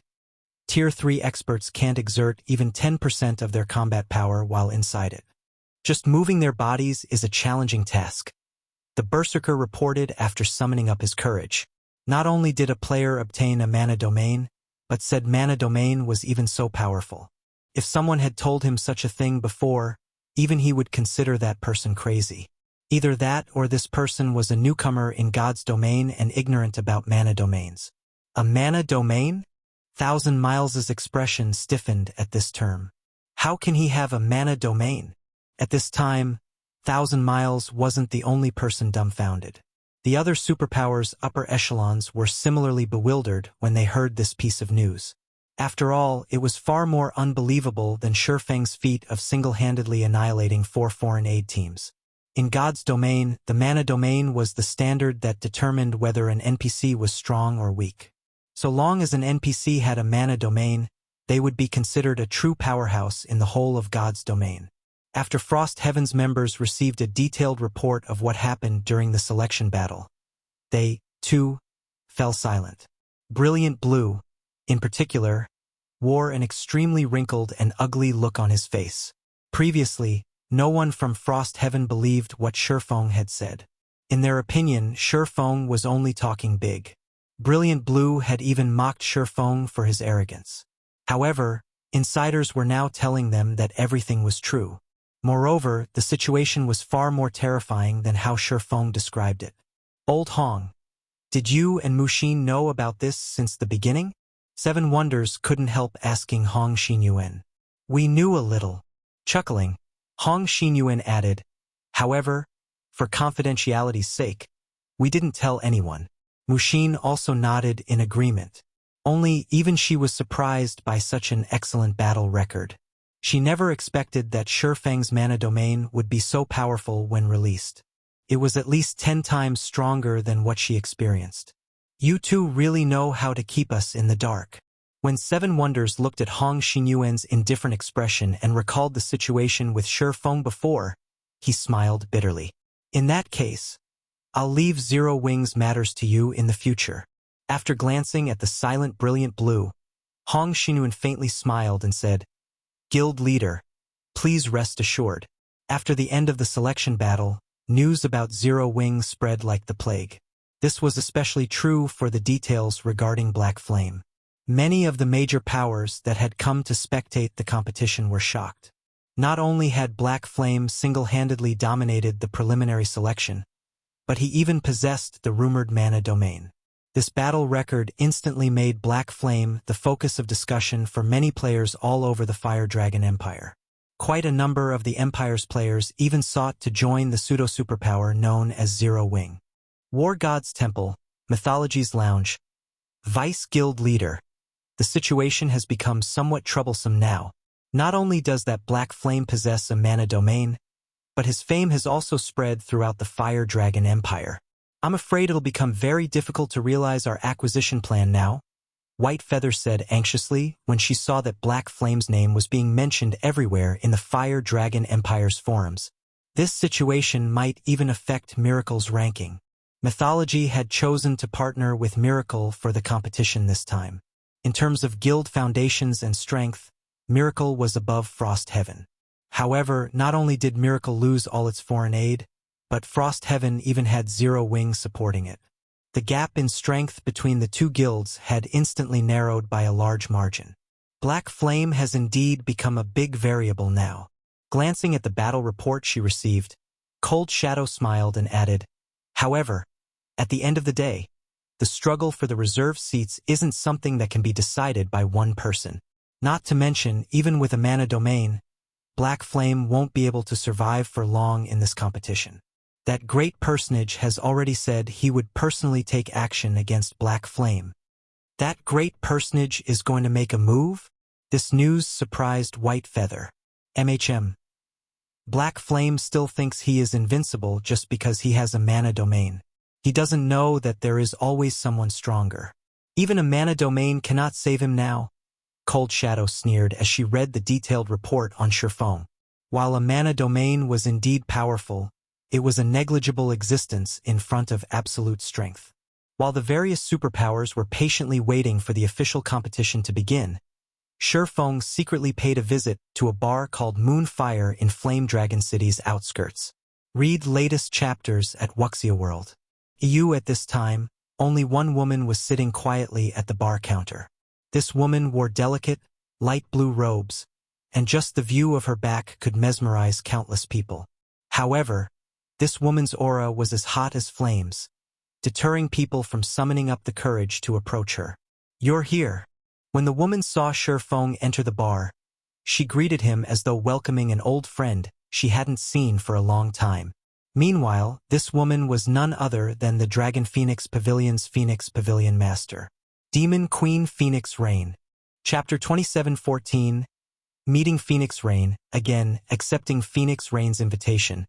Tier 3 experts can't exert even 10% of their combat power while inside it. Just moving their bodies is a challenging task. The berserker reported after summoning up his courage. Not only did a player obtain a mana domain, but said mana domain was even so powerful. If someone had told him such a thing before, even he would consider that person crazy. Either that or this person was a newcomer in God's domain and ignorant about mana domains. A mana domain? 1,000 Miles' expression stiffened at this term. How can he have a mana domain? At this time, 1,000 Miles wasn't the only person dumbfounded. The other superpowers' upper echelons were similarly bewildered when they heard this piece of news. After all, it was far more unbelievable than Shurfeng's feat of single-handedly annihilating 4 foreign aid teams. In God's domain, the mana domain was the standard that determined whether an NPC was strong or weak. So long as an NPC had a mana domain, they would be considered a true powerhouse in the whole of God's domain. After Frost Heaven's members received a detailed report of what happened during the selection battle, they, too, fell silent. Brilliant Blue, in particular, wore an extremely wrinkled and ugly look on his face. Previously, no one from Frost Heaven believed what Shurfeng had said. In their opinion, Shurfeng was only talking big. Brilliant Blue had even mocked Shurfeng for his arrogance. However, insiders were now telling them that everything was true. Moreover, the situation was far more terrifying than how Shurfeng described it. Old Hong, did you and Mushin know about this since the beginning? 7 Wonders couldn't help asking Hong Xinyuan. We knew a little. Chuckling, Hong Xinyuan added, however, for confidentiality's sake, we didn't tell anyone. Mushin also nodded in agreement. Only even she was surprised by such an excellent battle record. She never expected that Shurfeng's mana domain would be so powerful when released. It was at least 10 times stronger than what she experienced. You two really know how to keep us in the dark. When 7 Wonders looked at Hong Xinyuan's indifferent expression and recalled the situation with Shurfeng before, he smiled bitterly. In that case, I'll leave Zero Wing's matters to you in the future. After glancing at the silent Brilliant Blue, Hong Xinyuan faintly smiled and said, Guild leader, please rest assured. After the end of the selection battle, news about Zero Wing spread like the plague. This was especially true for the details regarding Black Flame. Many of the major powers that had come to spectate the competition were shocked. Not only had Black Flame single-handedly dominated the preliminary selection, but he even possessed the rumored mana domain. This battle record instantly made Black Flame the focus of discussion for many players all over the Fire Dragon Empire. Quite a number of the Empire's players even sought to join the pseudo-superpower known as Zero Wing. War God's Temple, Mythology's Lounge, Vice Guild Leader. The situation has become somewhat troublesome now. Not only does that Black Flame possess a mana domain, but his fame has also spread throughout the Fire Dragon Empire. I'm afraid it'll become very difficult to realize our acquisition plan now, White Feather said anxiously when she saw that Black Flame's name was being mentioned everywhere in the Fire Dragon Empire's forums. This situation might even affect Miracle's ranking. Mythology had chosen to partner with Miracle for the competition this time. In terms of guild foundations and strength, Miracle was above Frost Heaven. However, not only did Miracle lose all its foreign aid, but Frost Heaven even had Zero Wing supporting it. The gap in strength between the two guilds had instantly narrowed by a large margin. Black Flame has indeed become a big variable now. Glancing at the battle report she received, Cold Shadow smiled and added, "However, at the end of the day, the struggle for the reserve seats isn't something that can be decided by one person. Not to mention, even with a mana domain, Black Flame won't be able to survive for long in this competition. That great personage has already said he would personally take action against Black Flame." "That great personage is going to make a move?" This news surprised White Feather. MHM. Black Flame still thinks he is invincible just because he has a mana domain. He doesn't know that there is always someone stronger. Even a mana domain cannot save him now. Cold Shadow sneered as she read the detailed report on Surefeng. While a mana domain was indeed powerful, it was a negligible existence in front of absolute strength. While the various superpowers were patiently waiting for the official competition to begin, Surefeng secretly paid a visit to a bar called Moonfire in Flame Dragon City's outskirts. Read latest chapters at Wuxia World. EU. At this time, only one woman was sitting quietly at the bar counter. This woman wore delicate, light blue robes, and just the view of her back could mesmerize countless people. However, this woman's aura was as hot as flames, deterring people from summoning up the courage to approach her. "You're here." When the woman saw Surefeng enter the bar, she greeted him as though welcoming an old friend she hadn't seen for a long time. Meanwhile, this woman was none other than the Dragon Phoenix Pavilion's Phoenix Pavilion Master. Demon Queen Phoenix Rain. Chapter 27:14. Meeting Phoenix Rain, again accepting Phoenix Rain's invitation.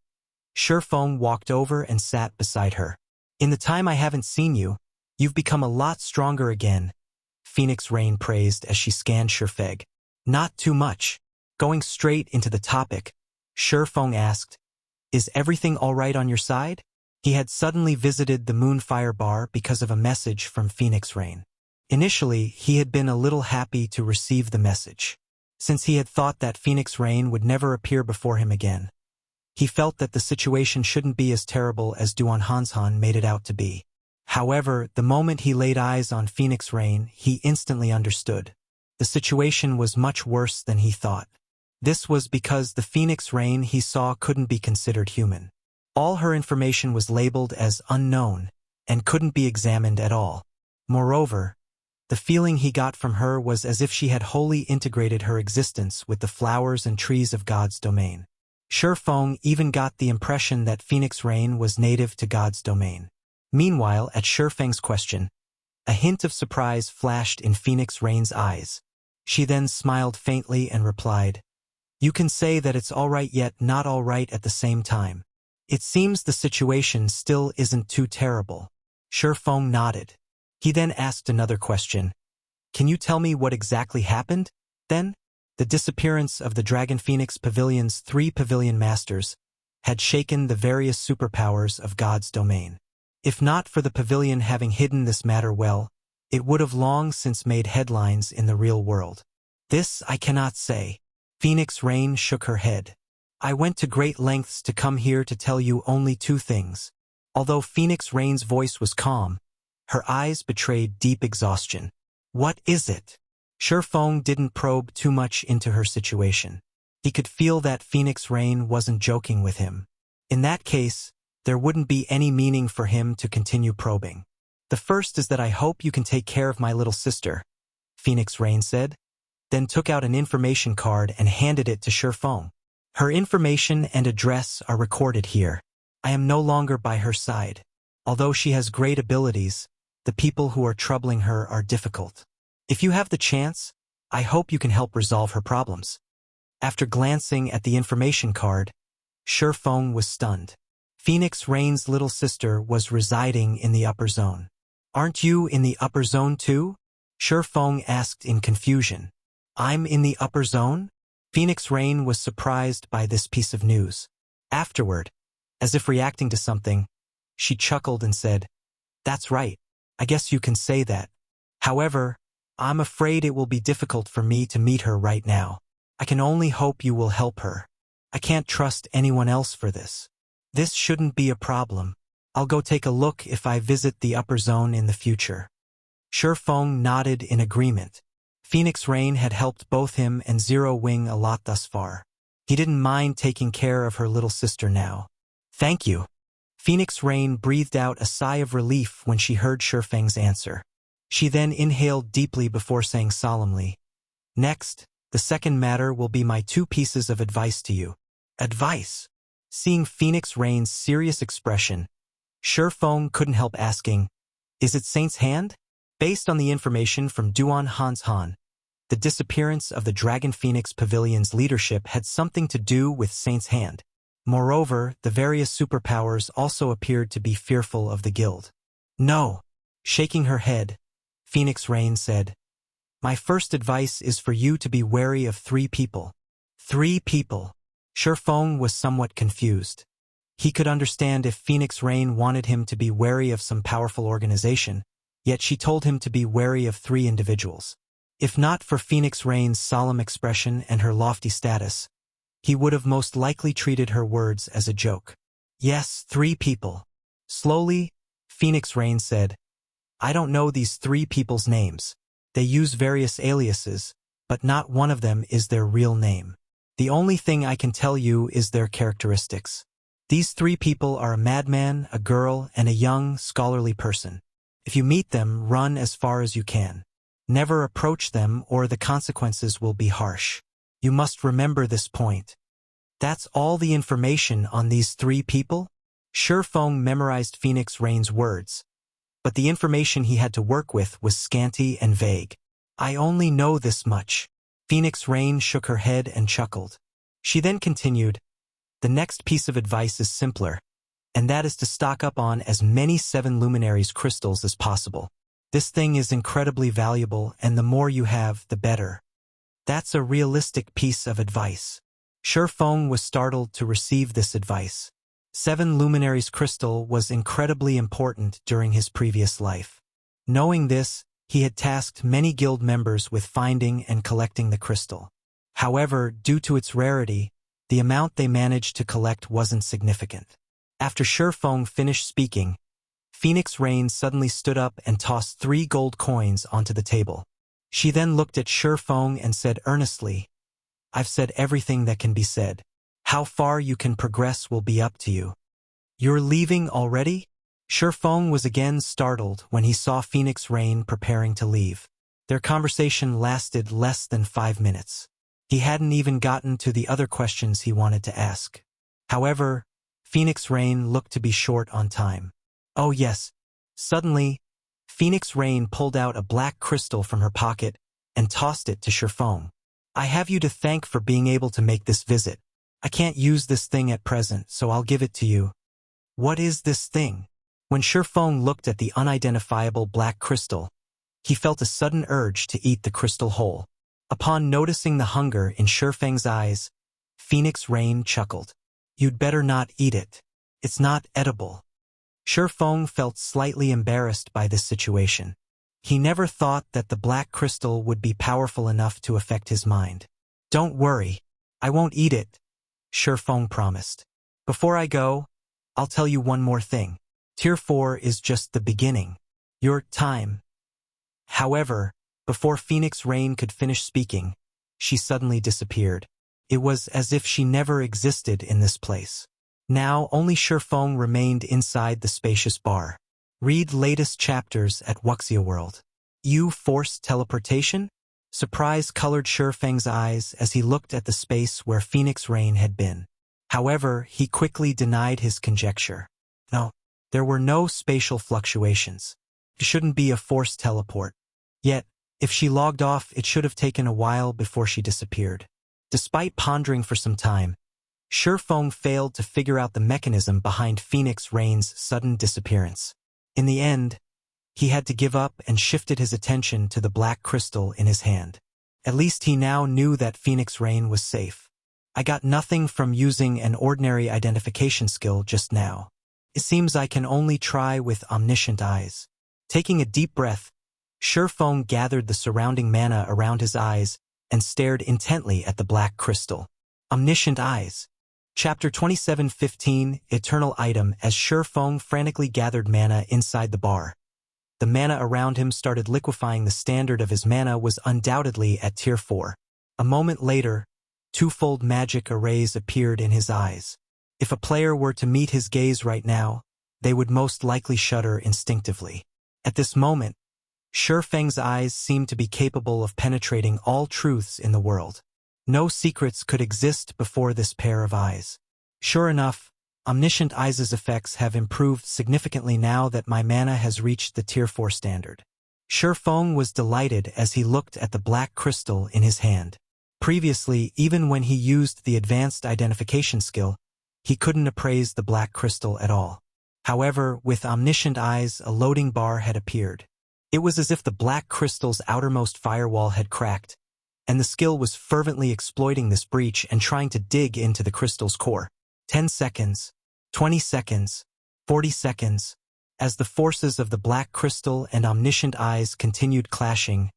Surefeng walked over and sat beside her. "In the time I haven't seen you, you've become a lot stronger again," Phoenix Rain praised as she scanned Surefeng. "Not too much." Going straight into the topic, Surefeng asked, "Is everything all right on your side?" He had suddenly visited the Moonfire Bar because of a message from Phoenix Rain. Initially, he had been a little happy to receive the message, since he had thought that Phoenix Rain would never appear before him again. He felt that the situation shouldn't be as terrible as Duan Hanshan made it out to be. However, the moment he laid eyes on Phoenix Rain, he instantly understood. The situation was much worse than he thought. This was because the Phoenix Rain he saw couldn't be considered human. All her information was labeled as unknown and couldn't be examined at all. Moreover, the feeling he got from her was as if she had wholly integrated her existence with the flowers and trees of God's domain. Surefeng even got the impression that Phoenix Rain was native to God's domain. Meanwhile, at Surefeng's question, a hint of surprise flashed in Phoenix Rain's eyes. She then smiled faintly and replied, "You can say that it's all right yet not all right at the same time. It seems the situation still isn't too terrible." Surefeng nodded. He then asked another question. "Can you tell me what exactly happened, then?" The disappearance of the Dragon Phoenix Pavilion's 3 Pavilion Masters had shaken the various superpowers of God's domain. If not for the Pavilion having hidden this matter well, it would have long since made headlines in the real world. "This I cannot say." Phoenix Rain shook her head. "I went to great lengths to come here to tell you only 2 things. Although Phoenix Rain's voice was calm, her eyes betrayed deep exhaustion. "What is it?" Surefeng didn't probe too much into her situation. He could feel that Phoenix Rain wasn't joking with him. In that case, there wouldn't be any meaning for him to continue probing. "The first is that I hope you can take care of my little sister," Phoenix Rain said, then took out an information card and handed it to Surefeng. "Her information and address are recorded here. I am no longer by her side. Although she has great abilities, the people who are troubling her are difficult. If you have the chance, I hope you can help resolve her problems." After glancing at the information card, Surefeng was stunned. Phoenix Rain's little sister was residing in the upper zone. "Aren't you in the upper zone too?" Surefeng asked in confusion. "I'm in the upper zone?" Phoenix Rain was surprised by this piece of news. Afterward, as if reacting to something, she chuckled and said, "That's right. I guess you can say that. However, I'm afraid it will be difficult for me to meet her right now. I can only hope you will help her. I can't trust anyone else for this." "This shouldn't be a problem. I'll go take a look if I visit the upper zone in the future." Surefeng nodded in agreement. Phoenix Rain had helped both him and Zero Wing a lot thus far. He didn't mind taking care of her little sister now. Thank you. Phoenix Rain breathed out a sigh of relief when she heard Shifeng's answer. She then inhaled deeply before saying solemnly, "Next, the second matter will be my 2 pieces of advice to you." Advice? Seeing Phoenix Rain's serious expression, Shifeng couldn't help asking, "Is it Saint's hand?" Based on the information from Duan Han's Han, the disappearance of the Dragon Phoenix Pavilion's leadership had something to do with Saint's hand. Moreover, the various superpowers also appeared to be fearful of the guild. "No." Shaking her head, Phoenix Rain said, "My first advice is for you to be wary of 3 people. 3 people. Shifeng was somewhat confused. He could understand if Phoenix Rain wanted him to be wary of some powerful organization, yet she told him to be wary of 3 individuals. If not for Phoenix Rain's solemn expression and her lofty status, he would have most likely treated her words as a joke. "Yes, 3 people." Slowly, Phoenix Rain said, "I don't know these 3 people's names. They use various aliases, but not one of them is their real name. The only thing I can tell you is their characteristics. These 3 people are a madman, a girl, and a young, scholarly person. If you meet them, run as far as you can. Never approach them or the consequences will be harsh. You must remember this point." That's all the information on these 3 people? Shifeng memorized Phoenix Rain's words, but the information he had to work with was scanty and vague. "I only know this much." Phoenix Rain shook her head and chuckled. She then continued, "The next piece of advice is simpler, and that is to stock up on as many 7 luminaries crystals as possible. This thing is incredibly valuable, and the more you have, the better." That's a realistic piece of advice. Shifeng was startled to receive this advice. 7 luminaries crystal was incredibly important during his previous life. Knowing this, he had tasked many guild members with finding and collecting the crystal. However, due to its rarity, the amount they managed to collect wasn't significant. After Shifeng finished speaking, Phoenix Rain suddenly stood up and tossed 3 gold coins onto the table. She then looked at Shifeng and said earnestly, "I've said everything that can be said. How far you can progress will be up to you." "You're leaving already?" Shifeng was again startled when he saw Phoenix Rain preparing to leave. Their conversation lasted less than 5 minutes. He hadn't even gotten to the other questions he wanted to ask. However, Phoenix Rain looked to be short on time. "Oh yes." Suddenly, Phoenix Rain pulled out a black crystal from her pocket and tossed it to Shifeng. "I have you to thank for being able to make this visit. I can't use this thing at present, so I'll give it to you." "What is this thing?" When Shifeng looked at the unidentifiable black crystal, he felt a sudden urge to eat the crystal whole. Upon noticing the hunger in Shifeng's eyes, Phoenix Rain chuckled. "You'd better not eat it. It's not edible." Shifeng felt slightly embarrassed by this situation. He never thought that the black crystal would be powerful enough to affect his mind. "Don't worry, I won't eat it," Shifeng promised. "Before I go, I'll tell you one more thing. Tier 4 is just the beginning. Your time." However, before Phoenix Rain could finish speaking, she suddenly disappeared. It was as if she never existed in this place. Now only Shifeng remained inside the spacious bar. Read latest chapters at Wuxia World. You forced teleportation? Surprise colored Shifeng's eyes as he looked at the space where Phoenix Rain had been. However, he quickly denied his conjecture. No, there were no spatial fluctuations. It shouldn't be a forced teleport. Yet, if she logged off, it should have taken a while before she disappeared. Despite pondering for some time, Shifeng failed to figure out the mechanism behind Phoenix Rain's sudden disappearance. In the end, he had to give up and shifted his attention to the black crystal in his hand. At least he now knew that Phoenix Rain was safe. "I got nothing from using an ordinary identification skill just now. It seems I can only try with omniscient eyes." Taking a deep breath, Shifeng gathered the surrounding mana around his eyes and stared intently at the black crystal. Omniscient eyes. Chapter 27:15, Eternal Item. As Shifeng frantically gathered mana inside the bar, the mana around him started liquefying. The standard of his mana was undoubtedly at Tier 4. A moment later, twofold magic arrays appeared in his eyes. If a player were to meet his gaze right now, they would most likely shudder instinctively. At this moment, Shifeng's eyes seemed to be capable of penetrating all truths in the world. No secrets could exist before this pair of eyes. Sure enough, Omniscient Eyes' effects have improved significantly now that my mana has reached the Tier 4 standard. Shifeng was delighted as he looked at the black crystal in his hand. Previously, even when he used the advanced identification skill, he couldn't appraise the black crystal at all. However, with Omniscient Eyes, a loading bar had appeared. It was as if the black crystal's outermost firewall had cracked, and the skill was fervently exploiting this breach and trying to dig into the crystal's core. 10 seconds, 20 seconds, 40 seconds. As the forces of the black crystal and Omniscient Eyes continued clashing,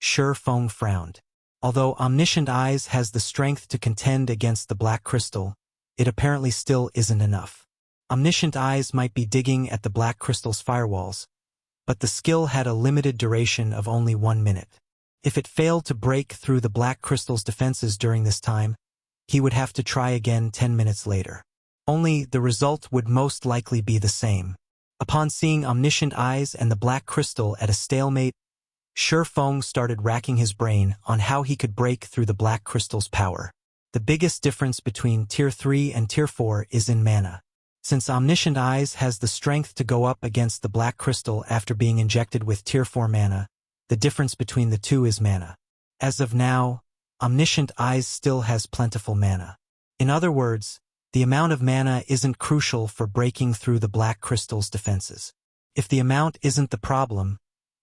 Shifeng frowned. Although Omniscient Eyes has the strength to contend against the black crystal, it apparently still isn't enough. Omniscient Eyes might be digging at the black crystal's firewalls, but the skill had a limited duration of only 1 minute. If it failed to break through the black crystal's defenses during this time, he would have to try again 10 minutes later. Only the result would most likely be the same. Upon seeing Omniscient Eyes and the black crystal at a stalemate, Shifeng started racking his brain on how he could break through the black crystal's power. The biggest difference between Tier 3 and Tier 4 is in mana. Since Omniscient Eyes has the strength to go up against the black crystal after being injected with Tier 4 mana, the difference between the two is mana. As of now, Omniscient Eyes still has plentiful mana. In other words, the amount of mana isn't crucial for breaking through the black crystal's defenses. If the amount isn't the problem,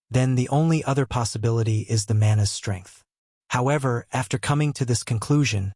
then the only other possibility is the mana's strength. However, after coming to this conclusion,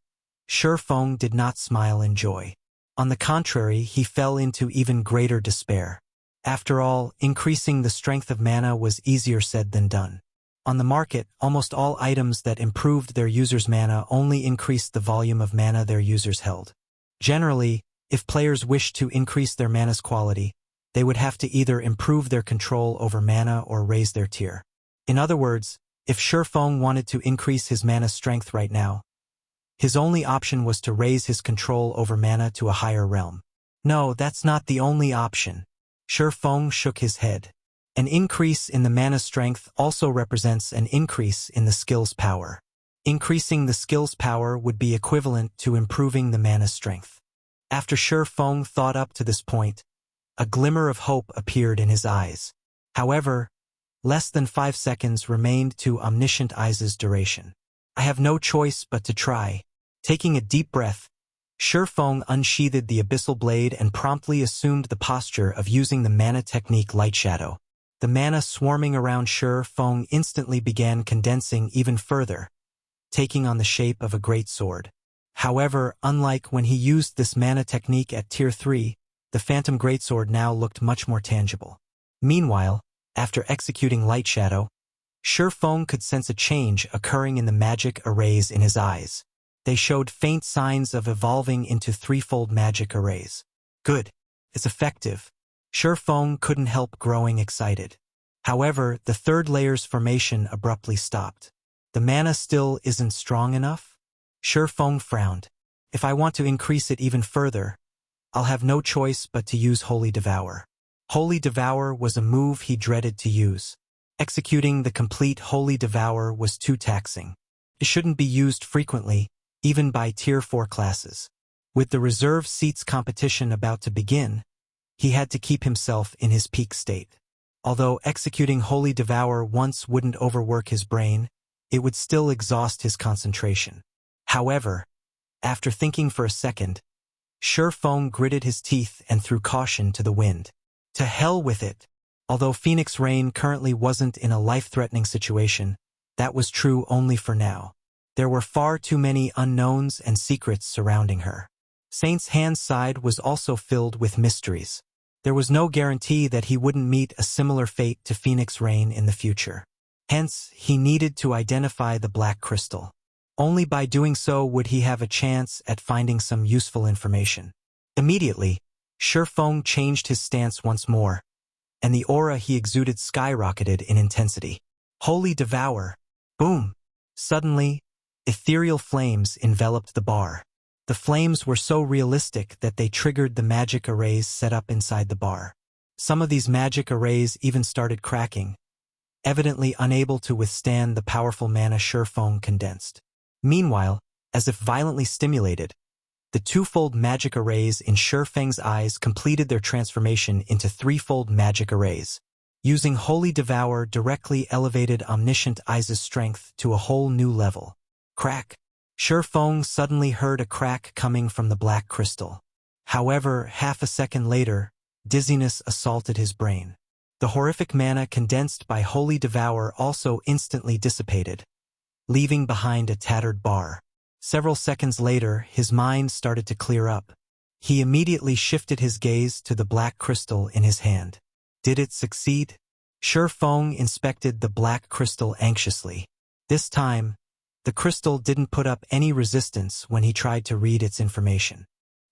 Shifeng did not smile in joy. On the contrary, he fell into even greater despair. After all, increasing the strength of mana was easier said than done. On the market, almost all items that improved their users' mana only increased the volume of mana their users held. Generally, if players wished to increase their mana's quality, they would have to either improve their control over mana or raise their tier. In other words, if Shifeng wanted to increase his mana strength right now, his only option was to raise his control over mana to a higher realm. No, that's not the only option. Shifeng shook his head. An increase in the mana strength also represents an increase in the skill's power. Increasing the skill's power would be equivalent to improving the mana strength. After Shifeng thought up to this point, a glimmer of hope appeared in his eyes. However, less than 5 seconds remained to Omniscient Eyes' duration. I have no choice but to try. Taking a deep breath, Shifeng unsheathed the abyssal blade and promptly assumed the posture of using the mana technique Light Shadow. The mana swarming around Shifeng instantly began condensing even further, taking on the shape of a great sword. However, unlike when he used this mana technique at Tier 3, the Phantom Greatsword now looked much more tangible. Meanwhile, after executing Light Shadow, Shifeng could sense a change occurring in the magic arrays in his eyes. They showed faint signs of evolving into threefold magic arrays. Good. It's effective. Shifeng couldn't help growing excited. However, the third layer's formation abruptly stopped. The mana still isn't strong enough? Shifeng frowned. If I want to increase it even further, I'll have no choice but to use Holy Devour. Holy Devour was a move he dreaded to use. Executing the complete Holy Devour was too taxing. It shouldn't be used frequently, even by Tier 4 classes. With the reserve seats competition about to begin, he had to keep himself in his peak state. Although executing Holy Devour once wouldn't overwork his brain, it would still exhaust his concentration. However, after thinking for a second, Shifeng gritted his teeth and threw caution to the wind. To hell with it! Although Phoenix Rain currently wasn't in a life-threatening situation, that was true only for now. There were far too many unknowns and secrets surrounding her. Saint's Hand's side was also filled with mysteries. There was no guarantee that he wouldn't meet a similar fate to Phoenix Rain in the future. Hence, he needed to identify the black crystal. Only by doing so would he have a chance at finding some useful information. Immediately, Shifeng changed his stance once more, and the aura he exuded skyrocketed in intensity. Holy Devour! Boom! Suddenly, Ethereal flames enveloped the bar. The flames were so realistic that they triggered the magic arrays set up inside the bar. Some of these magic arrays even started cracking, evidently unable to withstand the powerful mana Surefeng condensed. Meanwhile, as if violently stimulated, the twofold magic arrays in Surefeng's eyes completed their transformation into threefold magic arrays. Using Holy Devour directly elevated Omniscient Eyes' strength to a whole new level. Crack! Surefeng suddenly heard a crack coming from the black crystal. However, half a second later, dizziness assaulted his brain. The horrific mana condensed by Holy Devour also instantly dissipated, leaving behind a tattered bar. Several seconds later, his mind started to clear up. He immediately shifted his gaze to the black crystal in his hand. Did it succeed? Surefeng inspected the black crystal anxiously. This time, the crystal didn't put up any resistance when he tried to read its information.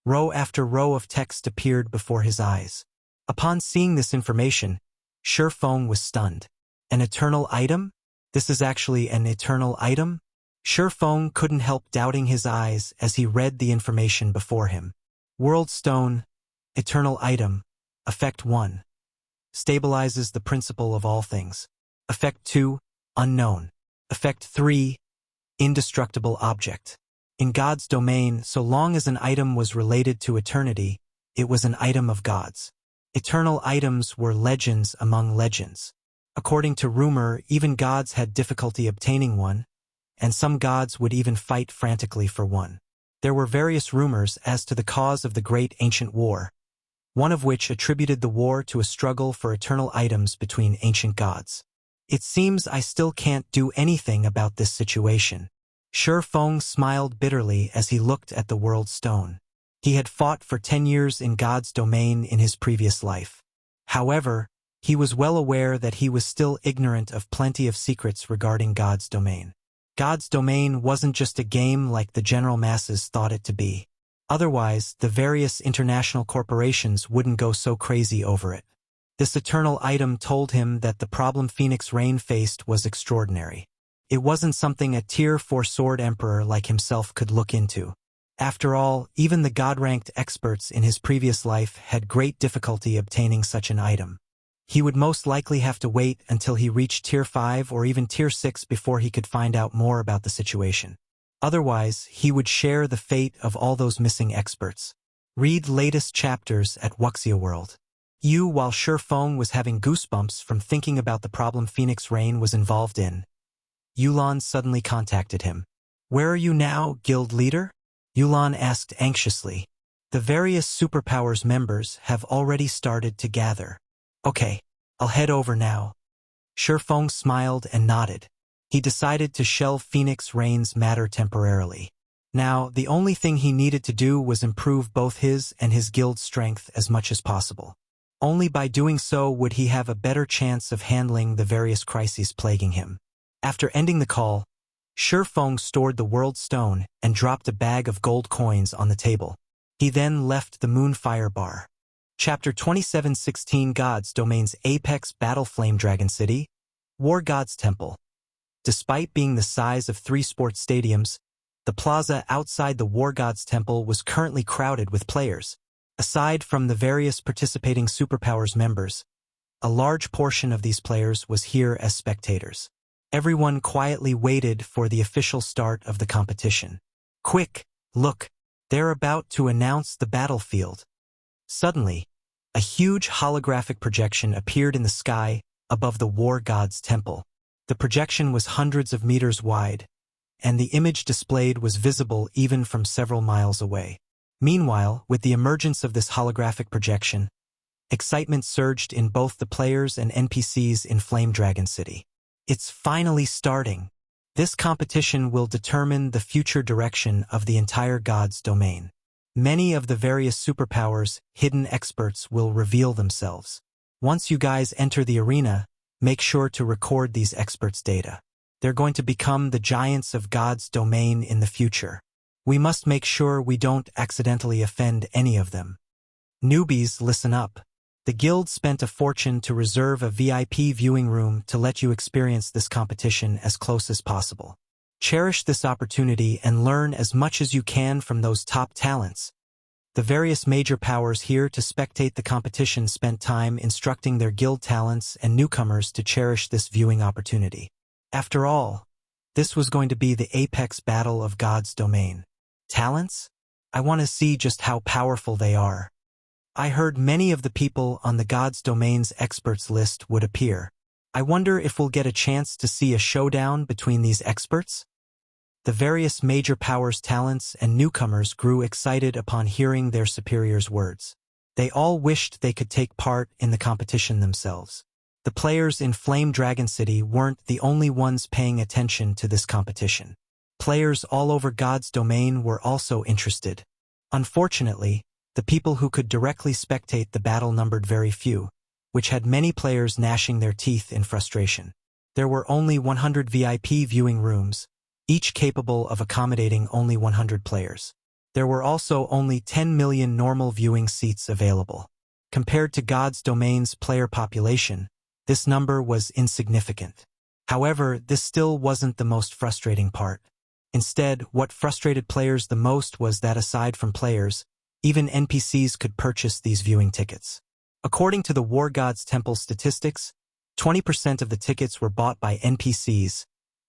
Row after row of text appeared before his eyes. Upon seeing this information, Surefeng was stunned. An eternal item? This is actually an eternal item? Surefeng couldn't help doubting his eyes as he read the information before him. World Stone, eternal item, Effect 1. Stabilizes the principle of all things. Effect 2, unknown. Effect 3, indestructible object. In God's domain, so long as an item was related to eternity, it was an item of God's. Eternal items were legends among legends. According to rumor, even gods had difficulty obtaining one, and some gods would even fight frantically for one. There were various rumors as to the cause of the Great Ancient War, one of which attributed the war to a struggle for eternal items between ancient gods. It seems I still can't do anything about this situation. Surefeng smiled bitterly as he looked at the World Stone. He had fought for 10 years in God's domain in his previous life. However, he was well aware that he was still ignorant of plenty of secrets regarding God's domain. God's domain wasn't just a game like the general masses thought it to be. Otherwise, the various international corporations wouldn't go so crazy over it. This eternal item told him that the problem Phoenix Rain faced was extraordinary. It wasn't something a Tier 4 Sword Emperor like himself could look into. After all, even the God-ranked experts in his previous life had great difficulty obtaining such an item. He would most likely have to wait until he reached Tier 5 or even Tier 6 before he could find out more about the situation. Otherwise, he would share the fate of all those missing experts. Read latest chapters at Wuxia World. While Surefeng was having goosebumps from thinking about the problem Phoenix Rain was involved in, Yulan suddenly contacted him. "Where are you now, guild leader?" Yulan asked anxiously. "The various superpowers members have already started to gather." "Okay, I'll head over now." Surefeng smiled and nodded. He decided to shelve Phoenix Rain's matter temporarily. Now, the only thing he needed to do was improve both his and his guild's strength as much as possible. Only by doing so would he have a better chance of handling the various crises plaguing him. After ending the call, Surefeng stored the World Stone and dropped a bag of gold coins on the table. He then left the Moonfire Bar. Chapter 27:16 God's Domain's Apex Battle Flame Dragon City, War God's Temple. Despite being the size of 3 sports stadiums, the plaza outside the War God's Temple was currently crowded with players. Aside from the various participating superpowers members, a large portion of these players was here as spectators. Everyone quietly waited for the official start of the competition. "Quick, look, they're about to announce the battlefield." Suddenly, a huge holographic projection appeared in the sky above the War God's Temple. The projection was hundreds of meters wide, and the image displayed was visible even from several miles away. Meanwhile, with the emergence of this holographic projection, excitement surged in both the players and NPCs in Flame Dragon City. It's finally starting. This competition will determine the future direction of the entire God's domain. Many of the various superpowers, hidden experts will reveal themselves. Once you guys enter the arena, make sure to record these experts' data. They're going to become the giants of God's domain in the future. We must make sure we don't accidentally offend any of them. Newbies, listen up. The guild spent a fortune to reserve a VIP viewing room to let you experience this competition as close as possible. Cherish this opportunity and learn as much as you can from those top talents. The various major powers here to spectate the competition spent time instructing their guild talents and newcomers to cherish this viewing opportunity. After all, this was going to be the apex battle of God's domain. Talents? I want to see just how powerful they are. I heard many of the people on the God's Domain's experts list would appear. I wonder if we'll get a chance to see a showdown between these experts? The various major powers' talents and newcomers grew excited upon hearing their superiors' words. They all wished they could take part in the competition themselves. The players in Flame Dragon City weren't the only ones paying attention to this competition. Players all over God's Domain were also interested. Unfortunately, the people who could directly spectate the battle numbered very few, which had many players gnashing their teeth in frustration. There were only 100 VIP viewing rooms, each capable of accommodating only 100 players. There were also only 10 million normal viewing seats available. Compared to God's Domain's player population, this number was insignificant. However, this still wasn't the most frustrating part. Instead, what frustrated players the most was that aside from players, even NPCs could purchase these viewing tickets. According to the War God's Temple statistics, 20% of the tickets were bought by NPCs,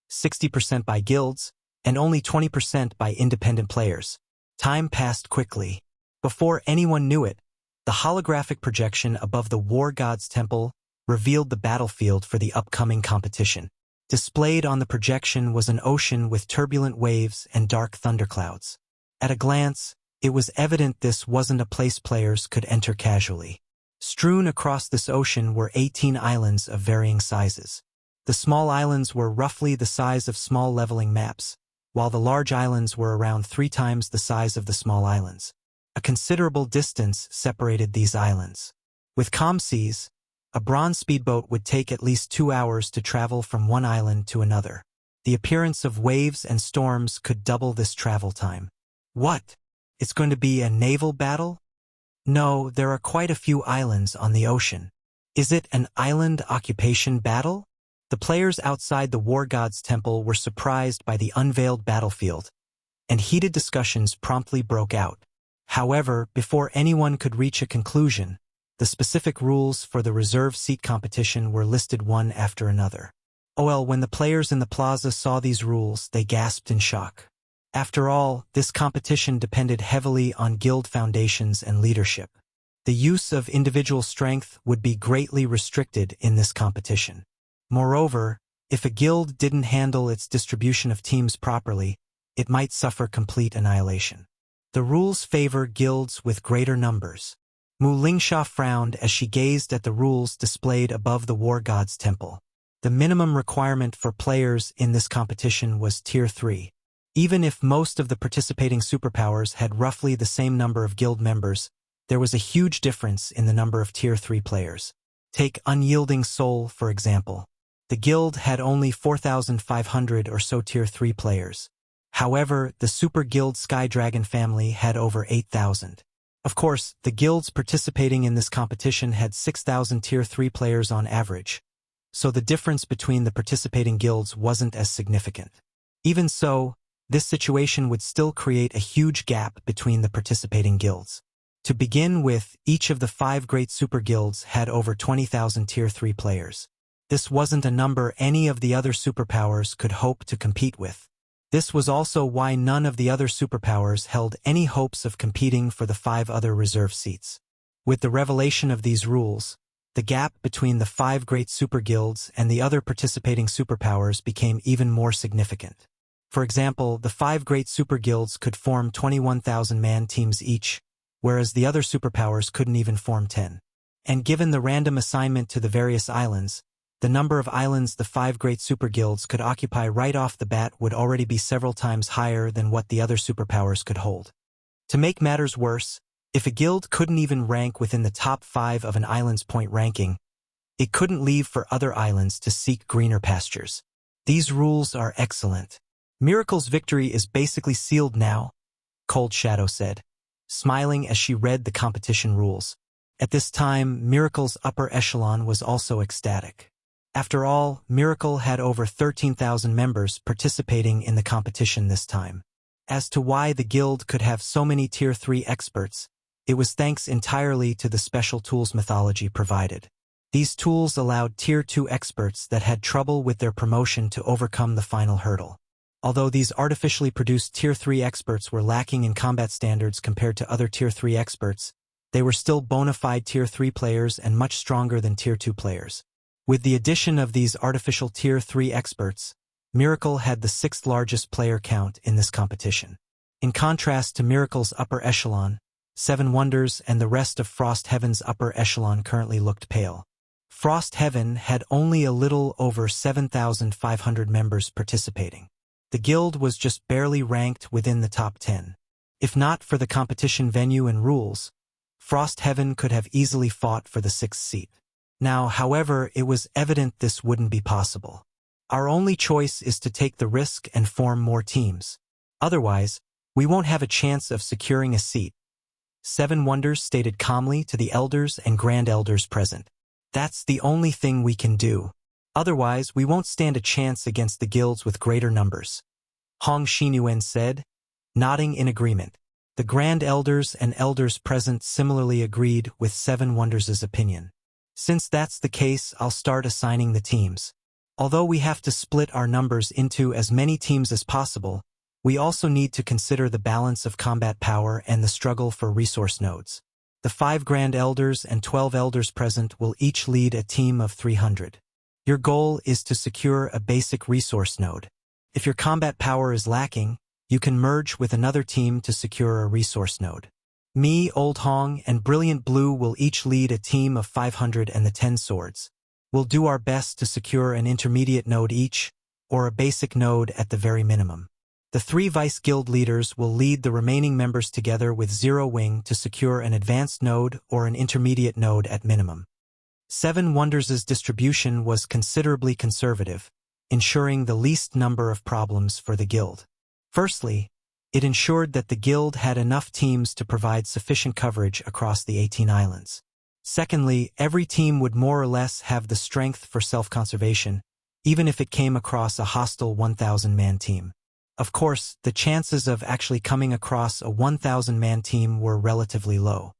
60% by guilds, and only 20% by independent players. Time passed quickly. Before anyone knew it, the holographic projection above the War God's Temple revealed the battlefield for the upcoming competition. Displayed on the projection was an ocean with turbulent waves and dark thunderclouds. At a glance, it was evident this wasn't a place players could enter casually. Strewn across this ocean were 18 islands of varying sizes. The small islands were roughly the size of small leveling maps, while the large islands were around 3 times the size of the small islands. A considerable distance separated these islands. With calm seas, a bronze speedboat would take at least 2 hours to travel from one island to another. The appearance of waves and storms could double this travel time. What? It's going to be a naval battle? No, there are quite a few islands on the ocean. Is it an island occupation battle? The players outside the War God's Temple were surprised by the unveiled battlefield, and heated discussions promptly broke out. However, before anyone could reach a conclusion, the specific rules for the reserve seat competition were listed one after another. When the players in the plaza saw these rules, they gasped in shock. After all, this competition depended heavily on guild foundations and leadership. The use of individual strength would be greatly restricted in this competition. Moreover, if a guild didn't handle its distribution of teams properly, it might suffer complete annihilation. The rules favor guilds with greater numbers. Mu Lingsha frowned as she gazed at the rules displayed above the War God's Temple. The minimum requirement for players in this competition was Tier 3. Even if most of the participating superpowers had roughly the same number of guild members, there was a huge difference in the number of Tier 3 players. Take Unyielding Soul, for example. The guild had only 4,500 or so Tier 3 players. However, the Super Guild Sky Dragon family had over 8,000. Of course, the guilds participating in this competition had 6,000 Tier 3 players on average, so the difference between the participating guilds wasn't as significant. Even so, this situation would still create a huge gap between the participating guilds. To begin with, each of the 5 great super guilds had over 20,000 Tier 3 players. This wasn't a number any of the other superpowers could hope to compete with. This was also why none of the other superpowers held any hopes of competing for the 5 other reserve seats. With the revelation of these rules, the gap between the 5 great super guilds and the other participating superpowers became even more significant. For example, the 5 great super guilds could form 21,000-man teams each, whereas the other superpowers couldn't even form 10. And given the random assignment to the various islands, the number of islands the 5 great super guilds could occupy right off the bat would already be several times higher than what the other superpowers could hold. To make matters worse, if a guild couldn't even rank within the top 5 of an island's point ranking, it couldn't leave for other islands to seek greener pastures. These rules are excellent. Miracle's victory is basically sealed now, Cold Shadow said, smiling as she read the competition rules. At this time, Miracle's upper echelon was also ecstatic. After all, Miracle had over 13,000 members participating in the competition this time. As to why the guild could have so many Tier 3 experts, it was thanks entirely to the special tools mythology provided. These tools allowed Tier 2 experts that had trouble with their promotion to overcome the final hurdle. Although these artificially produced Tier 3 experts were lacking in combat standards compared to other Tier 3 experts, they were still bona fide Tier 3 players and much stronger than Tier 2 players. With the addition of these artificial Tier 3 experts, Miracle had the 6th largest player count in this competition. In contrast to Miracle's upper echelon, 7 Wonders and the rest of Frost Heaven's upper echelon currently looked pale. Frost Heaven had only a little over 7,500 members participating. The guild was just barely ranked within the top 10. If not for the competition venue and rules, Frost Heaven could have easily fought for the 6th seat. Now, however, it was evident this wouldn't be possible. Our only choice is to take the risk and form more teams. Otherwise, we won't have a chance of securing a seat. 7 Wonders stated calmly to the elders and grand elders present. That's the only thing we can do. Otherwise, we won't stand a chance against the guilds with greater numbers. Hong Xinyuan said, nodding in agreement. The grand elders and elders present similarly agreed with 7 Wonders' opinion. Since that's the case, I'll start assigning the teams. Although we have to split our numbers into as many teams as possible, we also need to consider the balance of combat power and the struggle for resource nodes. The 5 grand elders and 12 elders present will each lead a team of 300. Your goal is to secure a basic resource node. If your combat power is lacking, you can merge with another team to secure a resource node. Me, Old Hong, and Brilliant Blue will each lead a team of 500 and the 10 swords. We'll do our best to secure an intermediate node each, or a basic node at the very minimum. The 3 Vice Guild leaders will lead the remaining members together with Zero Wing to secure an advanced node or an intermediate node at minimum. 7 Wonders' distribution was considerably conservative, ensuring the least number of problems for the guild. Firstly, it ensured that the guild had enough teams to provide sufficient coverage across the 18 islands. Secondly, every team would more or less have the strength for self-conservation, even if it came across a hostile 1,000-man team. Of course, the chances of actually coming across a 1,000-man team were relatively low.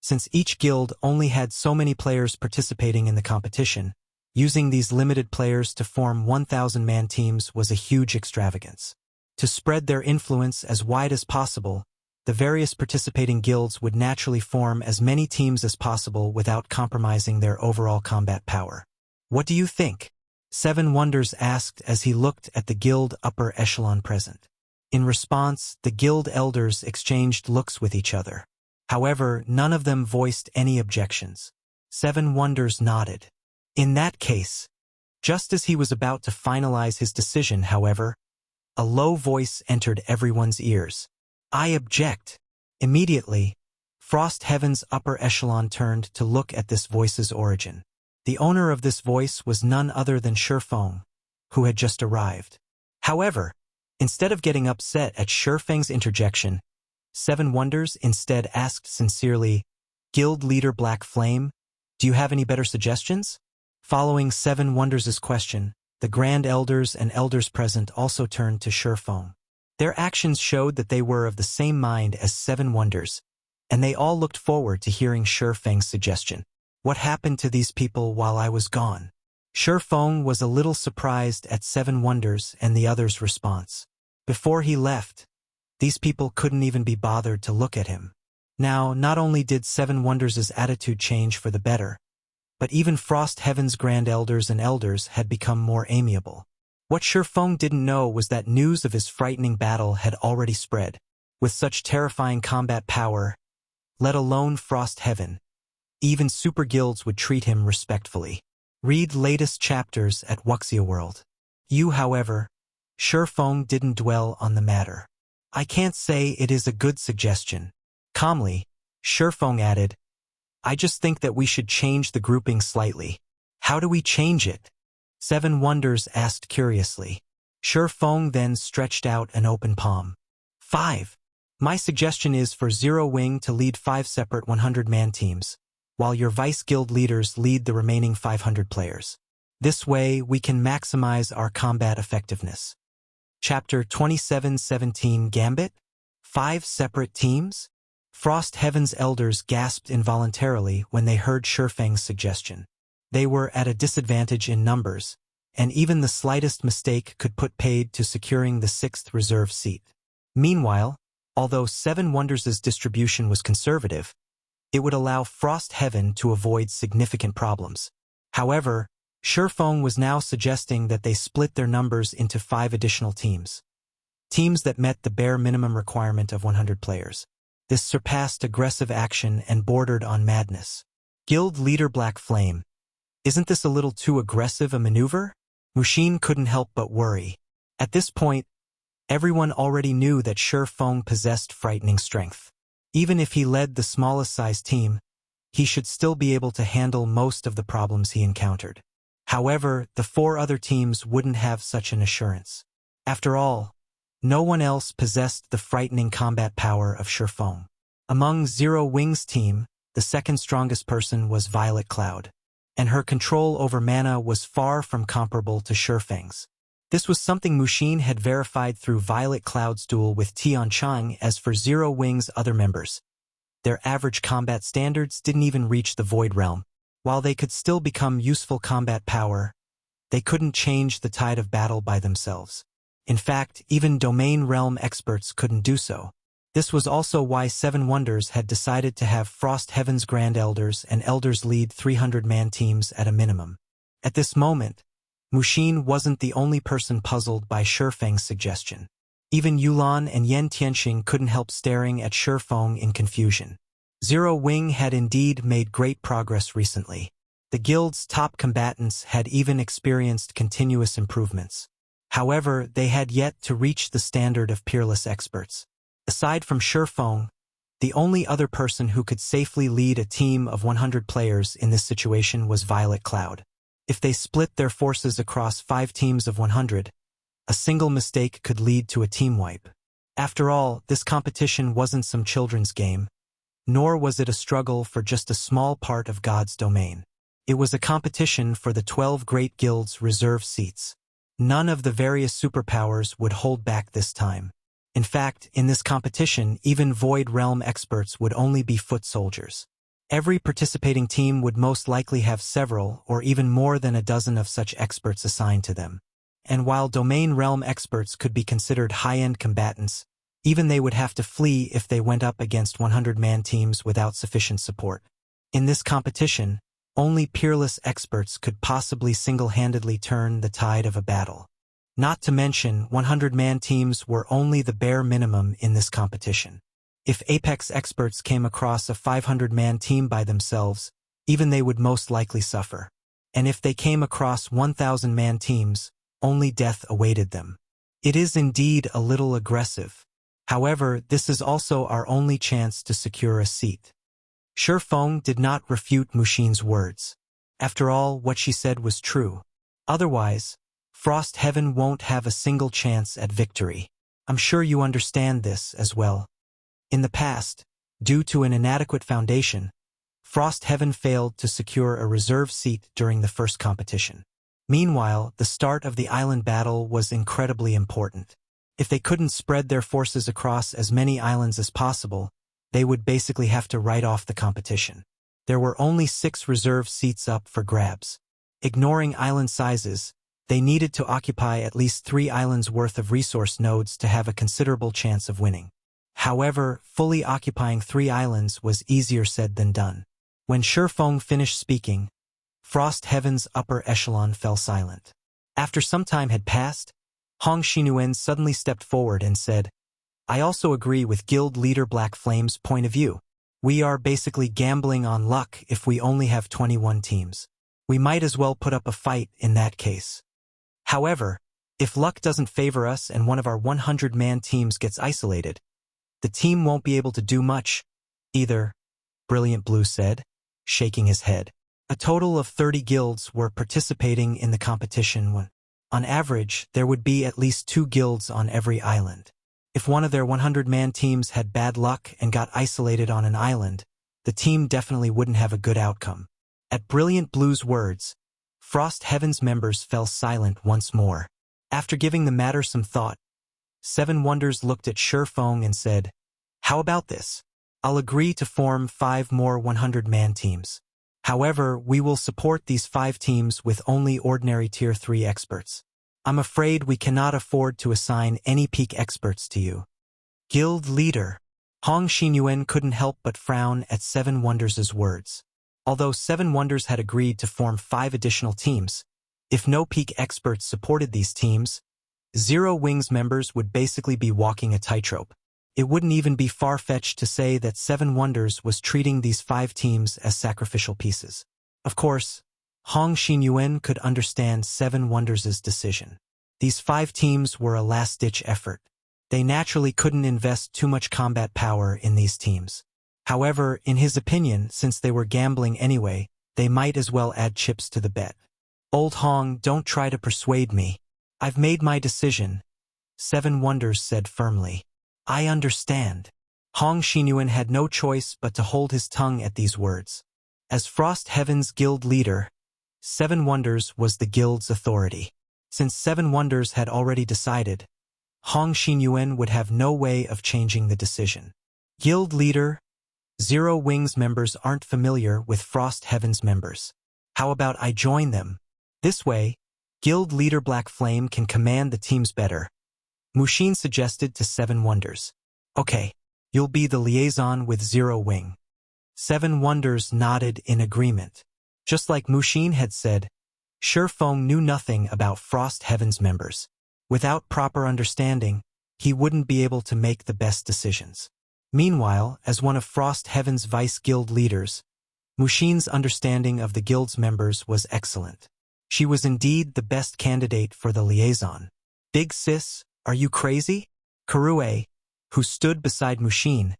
Since each guild only had so many players participating in the competition, using these limited players to form 1,000-man teams was a huge extravagance. To spread their influence as wide as possible, the various participating guilds would naturally form as many teams as possible without compromising their overall combat power. What do you think? 7 Wonders asked as he looked at the guild upper echelon present. In response, the guild elders exchanged looks with each other. However, none of them voiced any objections. 7 Wonders nodded. In that case, just as he was about to finalize his decision, however, a low voice entered everyone's ears. I object. Immediately, Frost Heaven's upper echelon turned to look at this voice's origin. The owner of this voice was none other than Shifeng, who had just arrived. However, instead of getting upset at Shifeng's interjection, 7 Wonders instead asked sincerely, Guild Leader Black Flame, do you have any better suggestions? Following 7 Wonders' question, the Grand Elders and Elders present also turned to Shifeng. Their actions showed that they were of the same mind as 7 Wonders, and they all looked forward to hearing Shifeng's suggestion. What happened to these people while I was gone? Shifeng was a little surprised at 7 Wonders and the others' response. Before he left, these people couldn't even be bothered to look at him. Now, not only did 7 Wonders' attitude change for the better, but even Frost Heaven's Grand Elders and Elders had become more amiable. What Shifeng didn't know was that news of his frightening battle had already spread. With such terrifying combat power, let alone Frost Heaven, even super guilds would treat him respectfully. Read latest chapters at Wuxia World. However, Shifeng didn't dwell on the matter. I can't say it is a good suggestion. Calmly, Shifeng added, I just think that we should change the grouping slightly. How do we change it? 7 Wonders asked curiously. Shifeng then stretched out an open palm. 5. My suggestion is for Zero Wing to lead 5 separate 100-man teams, while your Vice Guild leaders lead the remaining 500 players. This way, we can maximize our combat effectiveness. Chapter 2717 Gambit? 5 separate teams? Frost Heaven's elders gasped involuntarily when they heard Shifeng's suggestion. They were at a disadvantage in numbers, and even the slightest mistake could put paid to securing the 6th reserve seat. Meanwhile, although Seven Wonders' distribution was conservative, it would allow Frost Heaven to avoid significant problems. However, Shifeng was now suggesting that they split their numbers into 5 additional teams. Teams that met the bare minimum requirement of 100 players. This surpassed aggressive action and bordered on madness. Guild leader Black Flame. Isn't this a little too aggressive a maneuver? Mushin couldn't help but worry. At this point, everyone already knew that Shifeng possessed frightening strength. Even if he led the smallest sized team, he should still be able to handle most of the problems he encountered. However, the 4 other teams wouldn't have such an assurance. After all, no one else possessed the frightening combat power of Shifeng. Among Zero Wing's team, the second strongest person was Violet Cloud, and her control over mana was far from comparable to Shifeng's. This was something Mushin had verified through Violet Cloud's duel with Tianchang. As for Zero Wing's other members, their average combat standards didn't even reach the Void Realm. While they could still become useful combat power, they couldn't change the tide of battle by themselves. In fact, even Domain Realm experts couldn't do so. This was also why Seven Wonders had decided to have Frost Heaven's Grand Elders and Elders lead 300-man teams at a minimum. At this moment, Mushin wasn't the only person puzzled by Shifeng's suggestion. Even Yulan and Yen Tianxing couldn't help staring at Shifeng in confusion. Zero Wing had indeed made great progress recently. The guild's top combatants had even experienced continuous improvements. However, they had yet to reach the standard of peerless experts. Aside from Shifeng, the only other person who could safely lead a team of 100 players in this situation was Violet Cloud. If they split their forces across 5 teams of 100, a single mistake could lead to a team wipe. After all, this competition wasn't some children's game, nor was it a struggle for just a small part of God's domain. It was a competition for the 12 great guilds' reserve seats. None of the various superpowers would hold back this time. In fact, in this competition, even Void Realm experts would only be foot soldiers. Every participating team would most likely have several or even more than a dozen of such experts assigned to them. And while Domain Realm experts could be considered high-end combatants, even they would have to flee if they went up against 100-man teams without sufficient support. In this competition, only peerless experts could possibly single-handedly turn the tide of a battle. Not to mention, 100-man teams were only the bare minimum in this competition. If Apex experts came across a 500-man team by themselves, even they would most likely suffer. And if they came across 1,000-man teams, only death awaited them. It is indeed a little aggressive. However, this is also our only chance to secure a seat. Shifeng did not refute Mushin's words. After all, what she said was true. Otherwise, Frost Heaven won't have a single chance at victory. I'm sure you understand this as well. In the past, due to an inadequate foundation, Frost Heaven failed to secure a reserve seat during the first competition. Meanwhile, the start of the island battle was incredibly important. If they couldn't spread their forces across as many islands as possible, they would basically have to write off the competition. There were only 6 reserve seats up for grabs. Ignoring island sizes, they needed to occupy at least 3 islands worth of resource nodes to have a considerable chance of winning. However, fully occupying 3 islands was easier said than done. When Shifeng finished speaking, Frost Heaven's upper echelon fell silent. After some time had passed, Hong Xinuan suddenly stepped forward and said, "I also agree with Guild Leader Black Flame's point of view. We are basically gambling on luck if we only have 21 teams. We might as well put up a fight in that case. However, if luck doesn't favor us and one of our 100-man teams gets isolated, the team won't be able to do much either," Brilliant Blue said, shaking his head. A total of 30 guilds were participating in the competition. On average, there would be at least 2 guilds on every island. If one of their 100-man teams had bad luck and got isolated on an island, the team definitely wouldn't have a good outcome. At Brilliant Blue's words, Frost Heaven's members fell silent once more. After giving the matter some thought, Seven Wonders looked at Feng and said, "How about this? I'll agree to form 5 more 100-man teams. However, we will support these 5 teams with only ordinary Tier 3 experts. I'm afraid we cannot afford to assign any peak experts to you." Guild leader Hong Xinyuan couldn't help but frown at Seven Wonders' words. Although Seven Wonders had agreed to form 5 additional teams, if no peak experts supported these teams, Zero Wings members would basically be walking a tightrope. It wouldn't even be far-fetched to say that Seven Wonders was treating these 5 teams as sacrificial pieces. Of course, Hong Xinyuan could understand Seven Wonders' decision. These 5 teams were a last-ditch effort. They naturally couldn't invest too much combat power in these teams. However, in his opinion, since they were gambling anyway, they might as well add chips to the bet. "Old Hong, don't try to persuade me. I've made my decision," Seven Wonders said firmly. "I understand." Hong Xinyuan had no choice but to hold his tongue at these words. As Frost Heaven's guild leader, Seven Wonders was the guild's authority. Since Seven Wonders had already decided, Hong Xinyuan would have no way of changing the decision. Guild leader, Zero Wings members aren't familiar with Frost Heaven's members. How about I join them? This way, guild leader Black Flame can command the teams better, Mushin suggested to Seven Wonders. "Okay, you'll be the liaison with Zero Wing." Seven Wonders nodded in agreement. Just like Mushin had said, Feng knew nothing about Frost Heaven's members. Without proper understanding, he wouldn't be able to make the best decisions. Meanwhile, as one of Frost Heaven's vice-guild leaders, Mushin's understanding of the guild's members was excellent. She was indeed the best candidate for the liaison. "Big sis, are you crazy?" Karue, who stood beside Mushin,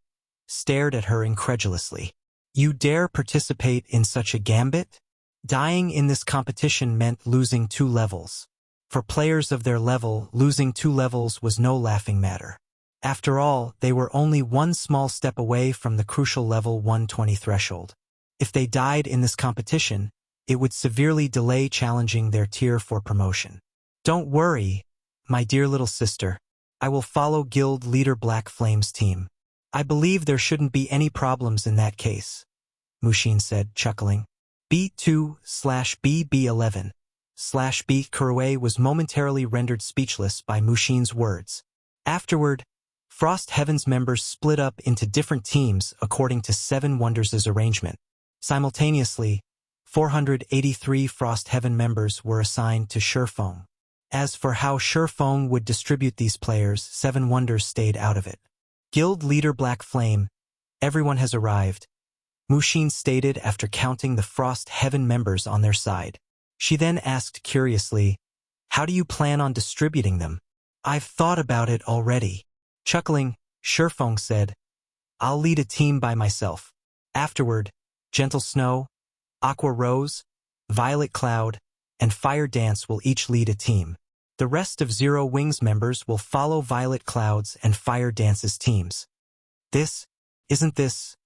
stared at her incredulously. "You dare participate in such a gambit?" Dying in this competition meant losing 2 levels. For players of their level, losing 2 levels was no laughing matter. After all, they were only one small step away from the crucial level 120 threshold. If they died in this competition, it would severely delay challenging their tier for promotion. "Don't worry, my dear little sister. I will follow Guild Leader Black Flame's team. I believe there shouldn't be any problems in that case," Mushin said, chuckling. B2/BB11/B Kurue was momentarily rendered speechless by Mushin's words. Afterward, Frost Heaven's members split up into different teams according to Seven Wonders' arrangement. Simultaneously, 483 Frost Heaven members were assigned to Feng. As for how Feng would distribute these players, Seven Wonders stayed out of it. "Guild Leader Black Flame, everyone has arrived," Mushin stated after counting the Frost Heaven members on their side. She then asked curiously, "How do you plan on distributing them?" "I've thought about it already." Chuckling, Feng said, "I'll lead a team by myself. Afterward, Gentle Snow, Aqua Rose, Violet Cloud, and Fire Dance will each lead a team. The rest of Zero Wings members will follow Violet Cloud's and Fire Dance's teams." Isn't this?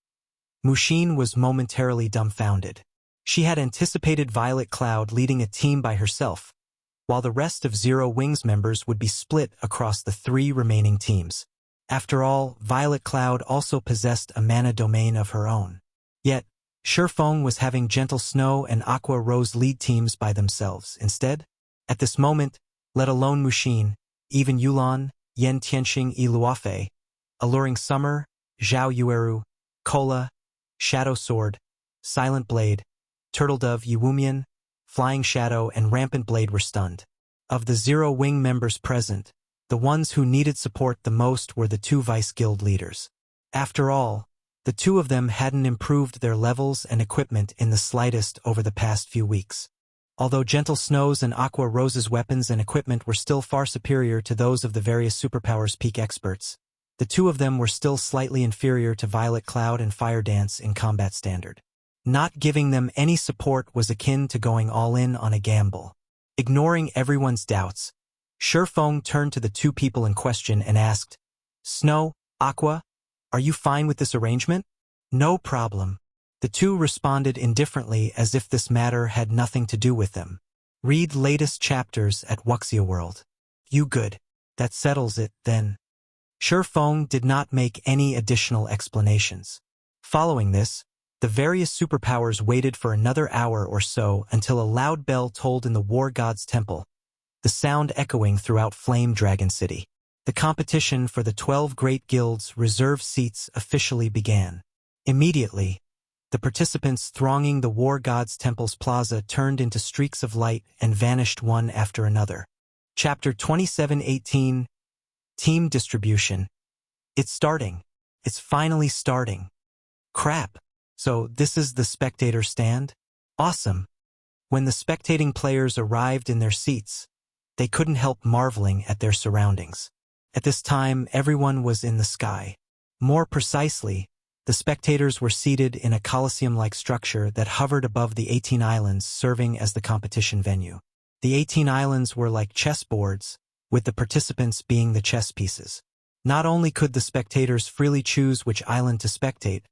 Mushin was momentarily dumbfounded. She had anticipated Violet Cloud leading a team by herself, while the rest of Zero Wings members would be split across the 3 remaining teams. After all, Violet Cloud also possessed a mana domain of her own. Yet, Feng was having Gentle Snow and Aqua Rose lead teams by themselves instead. At this moment, let alone Mushin, even Yulan, Yen Tianxing y Luofei, Alluring Summer, Zhao Yueru, Kola, Shadow Sword, Silent Blade, Turtledove Yuwumian, Flying Shadow, and Rampant Blade were stunned. Of the Zero Wing members present, the ones who needed support the most were the 2 vice-guild leaders. After all, the 2 of them hadn't improved their levels and equipment in the slightest over the past few weeks. Although Gentle Snow's and Aqua Rose's weapons and equipment were still far superior to those of the various superpowers peak experts, the 2 of them were still slightly inferior to Violet Cloud and Fire Dance in combat standard. Not giving them any support was akin to going all in on a gamble. Ignoring everyone's doubts, Feng turned to the 2 people in question and asked, "Snow, Aqua, are you fine with this arrangement?" "No problem." The 2 responded indifferently as if this matter had nothing to do with them. Read latest chapters at Wuxia World. You good. That settles it, then. Feng did not make any additional explanations. Following this, the various superpowers waited for another hour or so until a loud bell tolled in the War God's Temple, the sound echoing throughout Flame Dragon City. The competition for the 12 Great Guilds' reserve seats officially began. Immediately, the participants thronging the War God's Temple's plaza turned into streaks of light and vanished one after another. Chapter 2718, Team Distribution. It's starting. It's finally starting. Crap. So this is the spectator stand? Awesome. When the spectating players arrived in their seats, they couldn't help marveling at their surroundings. At this time, everyone was in the sky. More precisely, the spectators were seated in a coliseum-like structure that hovered above the 18 islands serving as the competition venue. The 18 islands were like chessboards, with the participants being the chess pieces. Not only could the spectators freely choose which island to spectate,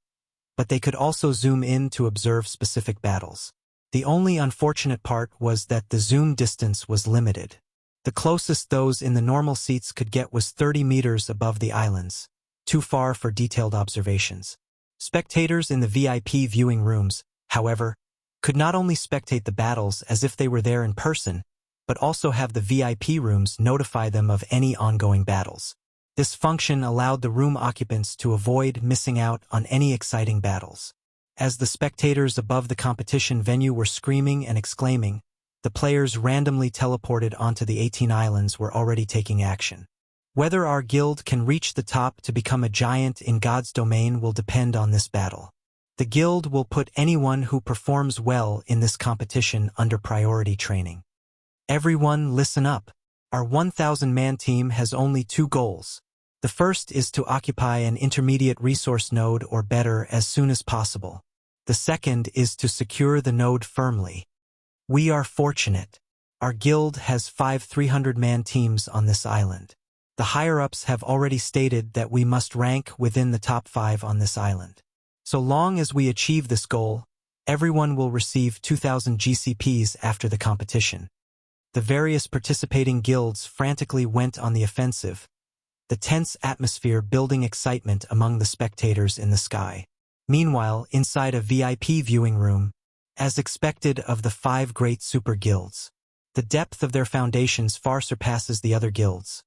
but they could also zoom in to observe specific battles. The only unfortunate part was that the zoom distance was limited. The closest those in the normal seats could get was 30 meters above the islands, too far for detailed observations. Spectators in the VIP viewing rooms, however, could not only spectate the battles as if they were there in person, but also have the VIP rooms notify them of any ongoing battles. This function allowed the room occupants to avoid missing out on any exciting battles. As the spectators above the competition venue were screaming and exclaiming, the players randomly teleported onto the 18 islands were already taking action. Whether our guild can reach the top to become a giant in God's domain will depend on this battle. The guild will put anyone who performs well in this competition under priority training. Everyone listen up. Our 1,000-man team has only 2 goals. The first is to occupy an intermediate resource node or better as soon as possible. The second is to secure the node firmly. We are fortunate. Our guild has 5 300-man teams on this island. The higher-ups have already stated that we must rank within the top 5 on this island. So long as we achieve this goal, everyone will receive 2,000 GCPs after the competition. The various participating guilds frantically went on the offensive, the tense atmosphere building excitement among the spectators in the sky. Meanwhile, inside a VIP viewing room, as expected of the 5 great super guilds, the depth of their foundations far surpasses the other guilds.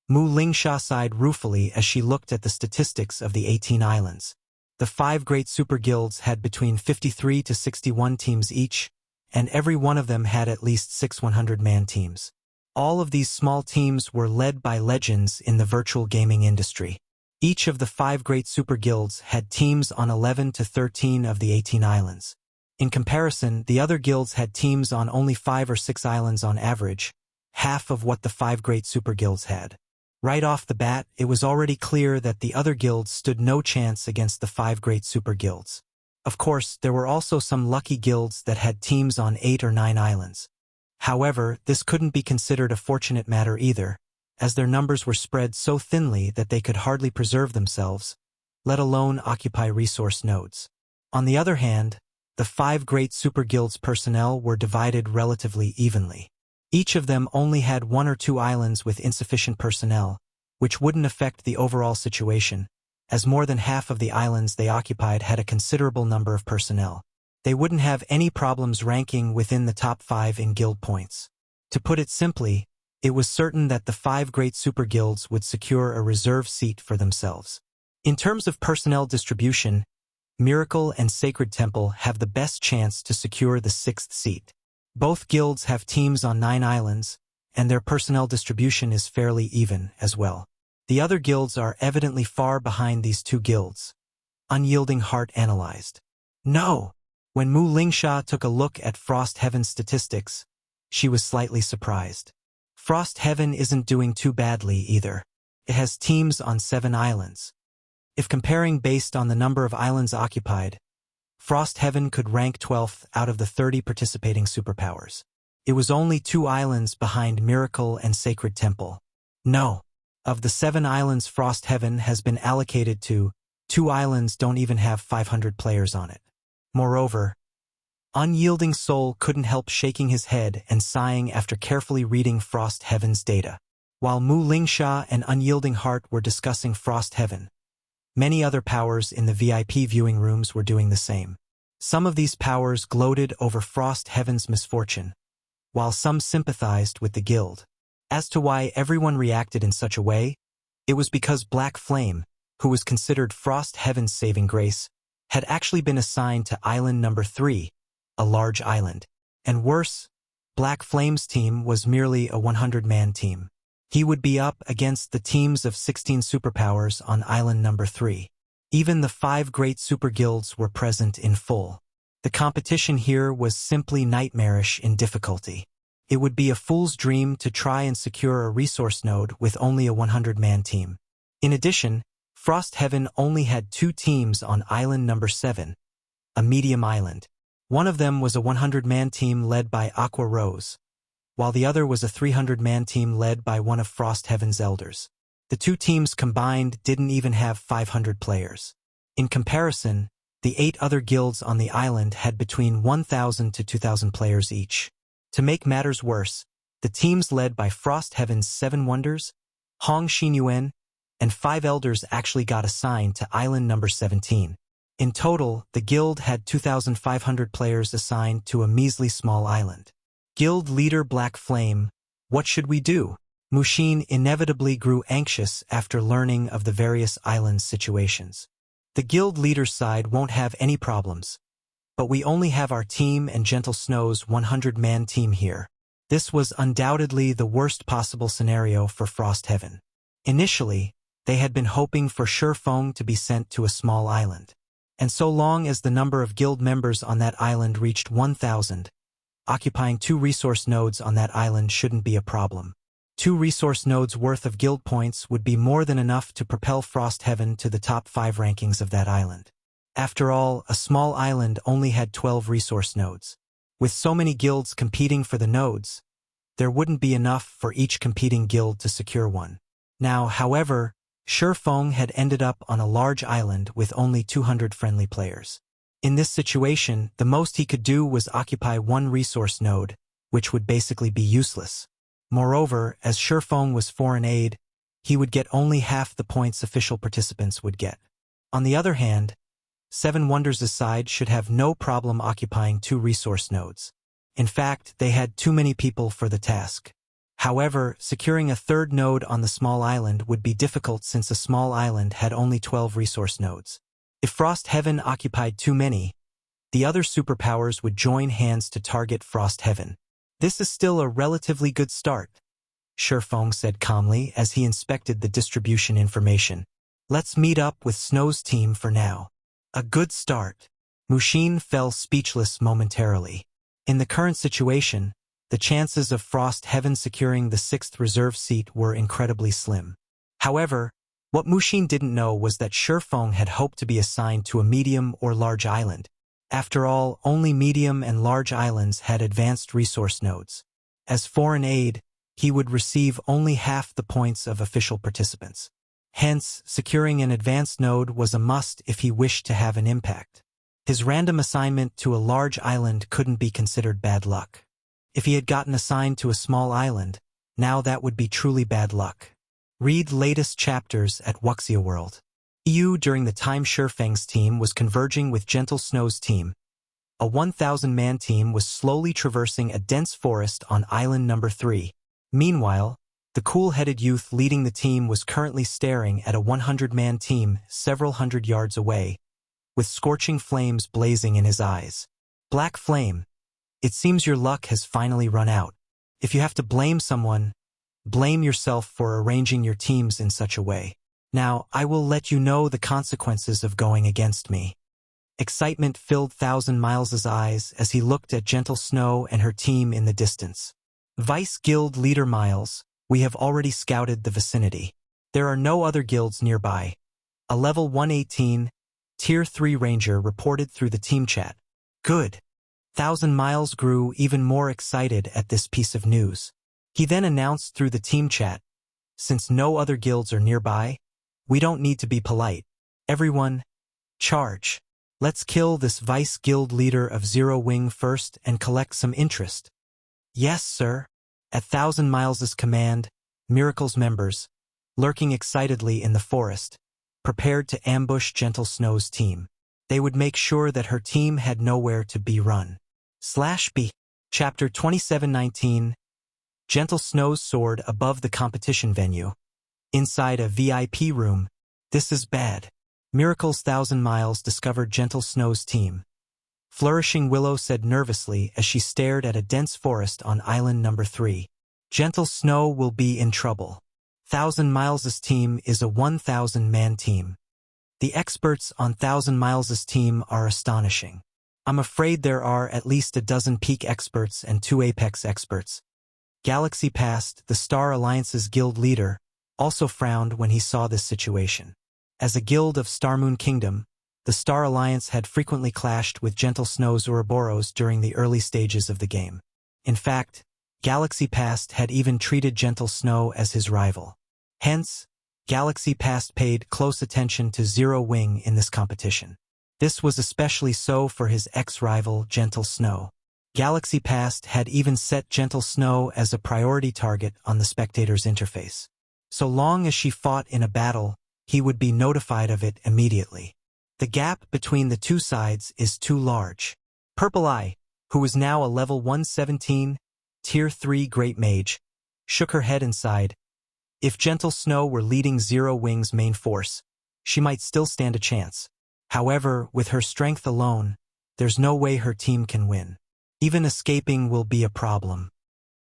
Mu Lingsha sighed ruefully as she looked at the statistics of the 18 islands. The 5 great super guilds had between 53 to 61 teams each, and every one of them had at least 6 100-man teams. All of these small teams were led by legends in the virtual gaming industry. Each of the 5 great super guilds had teams on 11 to 13 of the 18 islands. In comparison, the other guilds had teams on only 5 or 6 islands on average, half of what the 5 great super guilds had. Right off the bat, it was already clear that the other guilds stood no chance against the 5 great super guilds. Of course, there were also some lucky guilds that had teams on 8 or 9 islands. However, this couldn't be considered a fortunate matter either, as their numbers were spread so thinly that they could hardly preserve themselves, let alone occupy resource nodes. On the other hand, the 5 great super guilds' personnel were divided relatively evenly. Each of them only had 1 or 2 islands with insufficient personnel, which wouldn't affect the overall situation, as more than half of the islands they occupied had a considerable number of personnel. They wouldn't have any problems ranking within the top 5 in guild points. To put it simply, it was certain that the 5 great super guilds would secure a reserve seat for themselves. In terms of personnel distribution, Miracle and Sacred Temple have the best chance to secure the 6th seat. Both guilds have teams on 9 islands, and their personnel distribution is fairly even as well. The other guilds are evidently far behind these 2 guilds. Unyielding Heart analyzed. No! When Mu Lingsha took a look at Frost Heaven's statistics, she was slightly surprised. Frost Heaven isn't doing too badly either. It has teams on 7 islands. If comparing based on the number of islands occupied, Frost Heaven could rank 12th out of the 30 participating superpowers. It was only 2 islands behind Miracle and Sacred Temple. No. Of the 7 islands Frost Heaven has been allocated to, 2 islands don't even have 500 players on it. Moreover, Unyielding Soul couldn't help shaking his head and sighing after carefully reading Frost Heaven's data. While Mu Lingsha and Unyielding Heart were discussing Frost Heaven, many other powers in the VIP viewing rooms were doing the same. Some of these powers gloated over Frost Heaven's misfortune, while some sympathized with the guild. As to why everyone reacted in such a way, it was because Black Flame, who was considered Frost Heaven's saving grace, had actually been assigned to Island Number 3, a large island. And worse, Black Flame's team was merely a 100-man team. He would be up against the teams of 16 superpowers on Island Number 3. Even the 5 great super guilds were present in full. The competition here was simply nightmarish in difficulty. It would be a fool's dream to try and secure a resource node with only a 100-man team. In addition, Frost Heaven only had 2 teams on Island Number 7, a medium island. One of them was a 100-man team led by Aqua Rose, while the other was a 300-man team led by one of Frost Heaven's elders. The 2 teams combined didn't even have 500 players. In comparison, the 8 other guilds on the island had between 1,000 to 2,000 players each. To make matters worse, the teams led by Frost Heaven's 7 Wonders, Hong Xinyuan, and 5 elders actually got assigned to Island Number 17. In total, the guild had 2,500 players assigned to a measly small island. Guild leader Black Flame, what should we do? Mushin inevitably grew anxious after learning of the various island situations. The guild leader's side won't have any problems, but we only have our team and Gentle Snow's 100-man team here. This was undoubtedly the worst possible scenario for Frost Heaven. Initially, they had been hoping for Shurfeng to be sent to a small island. And so long as the number of guild members on that island reached 1,000, occupying 2 resource nodes on that island shouldn't be a problem. 2 resource nodes worth of guild points would be more than enough to propel Frost Heaven to the top 5 rankings of that island. After all, a small island only had 12 resource nodes. With so many guilds competing for the nodes, there wouldn't be enough for each competing guild to secure one. Now, however, Shurfeng had ended up on a large island with only 200 friendly players. In this situation, the most he could do was occupy 1 resource node, which would basically be useless. Moreover, as Shurfeng was foreign aid, he would get only half the points official participants would get. On the other hand, 7 Wonders' side should have no problem occupying 2 resource nodes. In fact, they had too many people for the task. However, securing a 3rd node on the small island would be difficult since a small island had only 12 resource nodes. If Frost Heaven occupied too many, the other superpowers would join hands to target Frost Heaven. This is still a relatively good start, Shurfeng said calmly as he inspected the distribution information. Let's meet up with Snow's team for now. A good start. Mushin fell speechless momentarily. In the current situation, the chances of Frost Heaven securing the 6th reserve seat were incredibly slim. However, what Mushin didn't know was that Shurfeng had hoped to be assigned to a medium or large island. After all, only medium and large islands had advanced resource nodes. As foreign aid, he would receive only half the points of official participants. Hence, securing an advanced node was a must if he wished to have an impact. His random assignment to a large island couldn't be considered bad luck. If he had gotten assigned to a small island, now that would be truly bad luck. Read latest chapters at Wuxia World. During the time Shurfeng's team was converging with Gentle Snow's team, a 1,000-man team was slowly traversing a dense forest on Island Number 3. Meanwhile, the cool-headed youth leading the team was currently staring at a 100-man team several hundred yards away, with scorching flames blazing in his eyes. Black Flame, it seems your luck has finally run out. If you have to blame someone, blame yourself for arranging your teams in such a way. Now, I will let you know the consequences of going against me. Excitement filled Thousand Miles' eyes as he looked at Gentle Snow and her team in the distance. Vice Guild Leader Miles, we have already scouted the vicinity. There are no other guilds nearby. A level 118, Tier 3 Ranger reported through the team chat. Good. Thousand Miles grew even more excited at this piece of news. He then announced through the team chat, since no other guilds are nearby, we don't need to be polite. Everyone, charge. Let's kill this vice guild leader of Zero Wing first and collect some interest. Yes, sir. At 1,000 Miles' command, Miracle's members, lurking excitedly in the forest, prepared to ambush Gentle Snow's team. They would make sure that her team had nowhere to be run. /B. Chapter 2719. Gentle Snow's soared above the competition venue. Inside a VIP room. This is bad. Miracle's 1,000 Miles discovered Gentle Snow's team. Flourishing Willow said nervously as she stared at a dense forest on island number 3. Gentle Snow will be in trouble. 1,000 Miles' team is a 1,000-man team. The experts on 1,000 Miles' team are astonishing. I'm afraid there are at least a dozen peak experts and 2 apex experts. Galaxy Past, the Star Alliance's guild leader, also frowned when he saw this situation. As a guild of Starmoon Kingdom, the Star Alliance had frequently clashed with Gentle Snow's Ouroboros during the early stages of the game. In fact, Galaxy Past had even treated Gentle Snow as his rival. Hence, Galaxy Past paid close attention to Zero Wing in this competition. This was especially so for his ex-rival, Gentle Snow. Galaxy Past had even set Gentle Snow as a priority target on the spectator's interface. So long as she fought in a battle, he would be notified of it immediately. The gap between the two sides is too large. Purple Eye, who was now a level 117, Tier 3 Great Mage, shook her head and sighed. If Gentle Snow were leading Zero Wing's main force, she might still stand a chance. However, with her strength alone, there's no way her team can win. Even escaping will be a problem.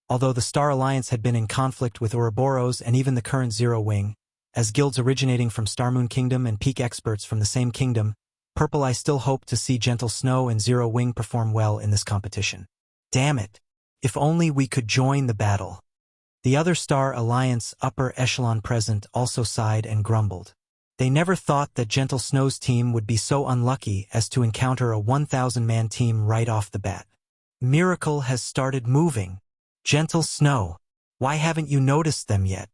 Although the Star Alliance had been in conflict with Ouroboros and even the current Zero Wing, as guilds originating from Starmoon Kingdom and peak experts from the same kingdom, Purple Eye still hoped to see Gentle Snow and Zero Wing perform well in this competition. Damn it! If only we could join the battle. The other Star Alliance upper echelon present also sighed and grumbled. They never thought that Gentle Snow's team would be so unlucky as to encounter a 1,000-man team right off the bat. Miracle has started moving. Gentle Snow, why haven't you noticed them yet?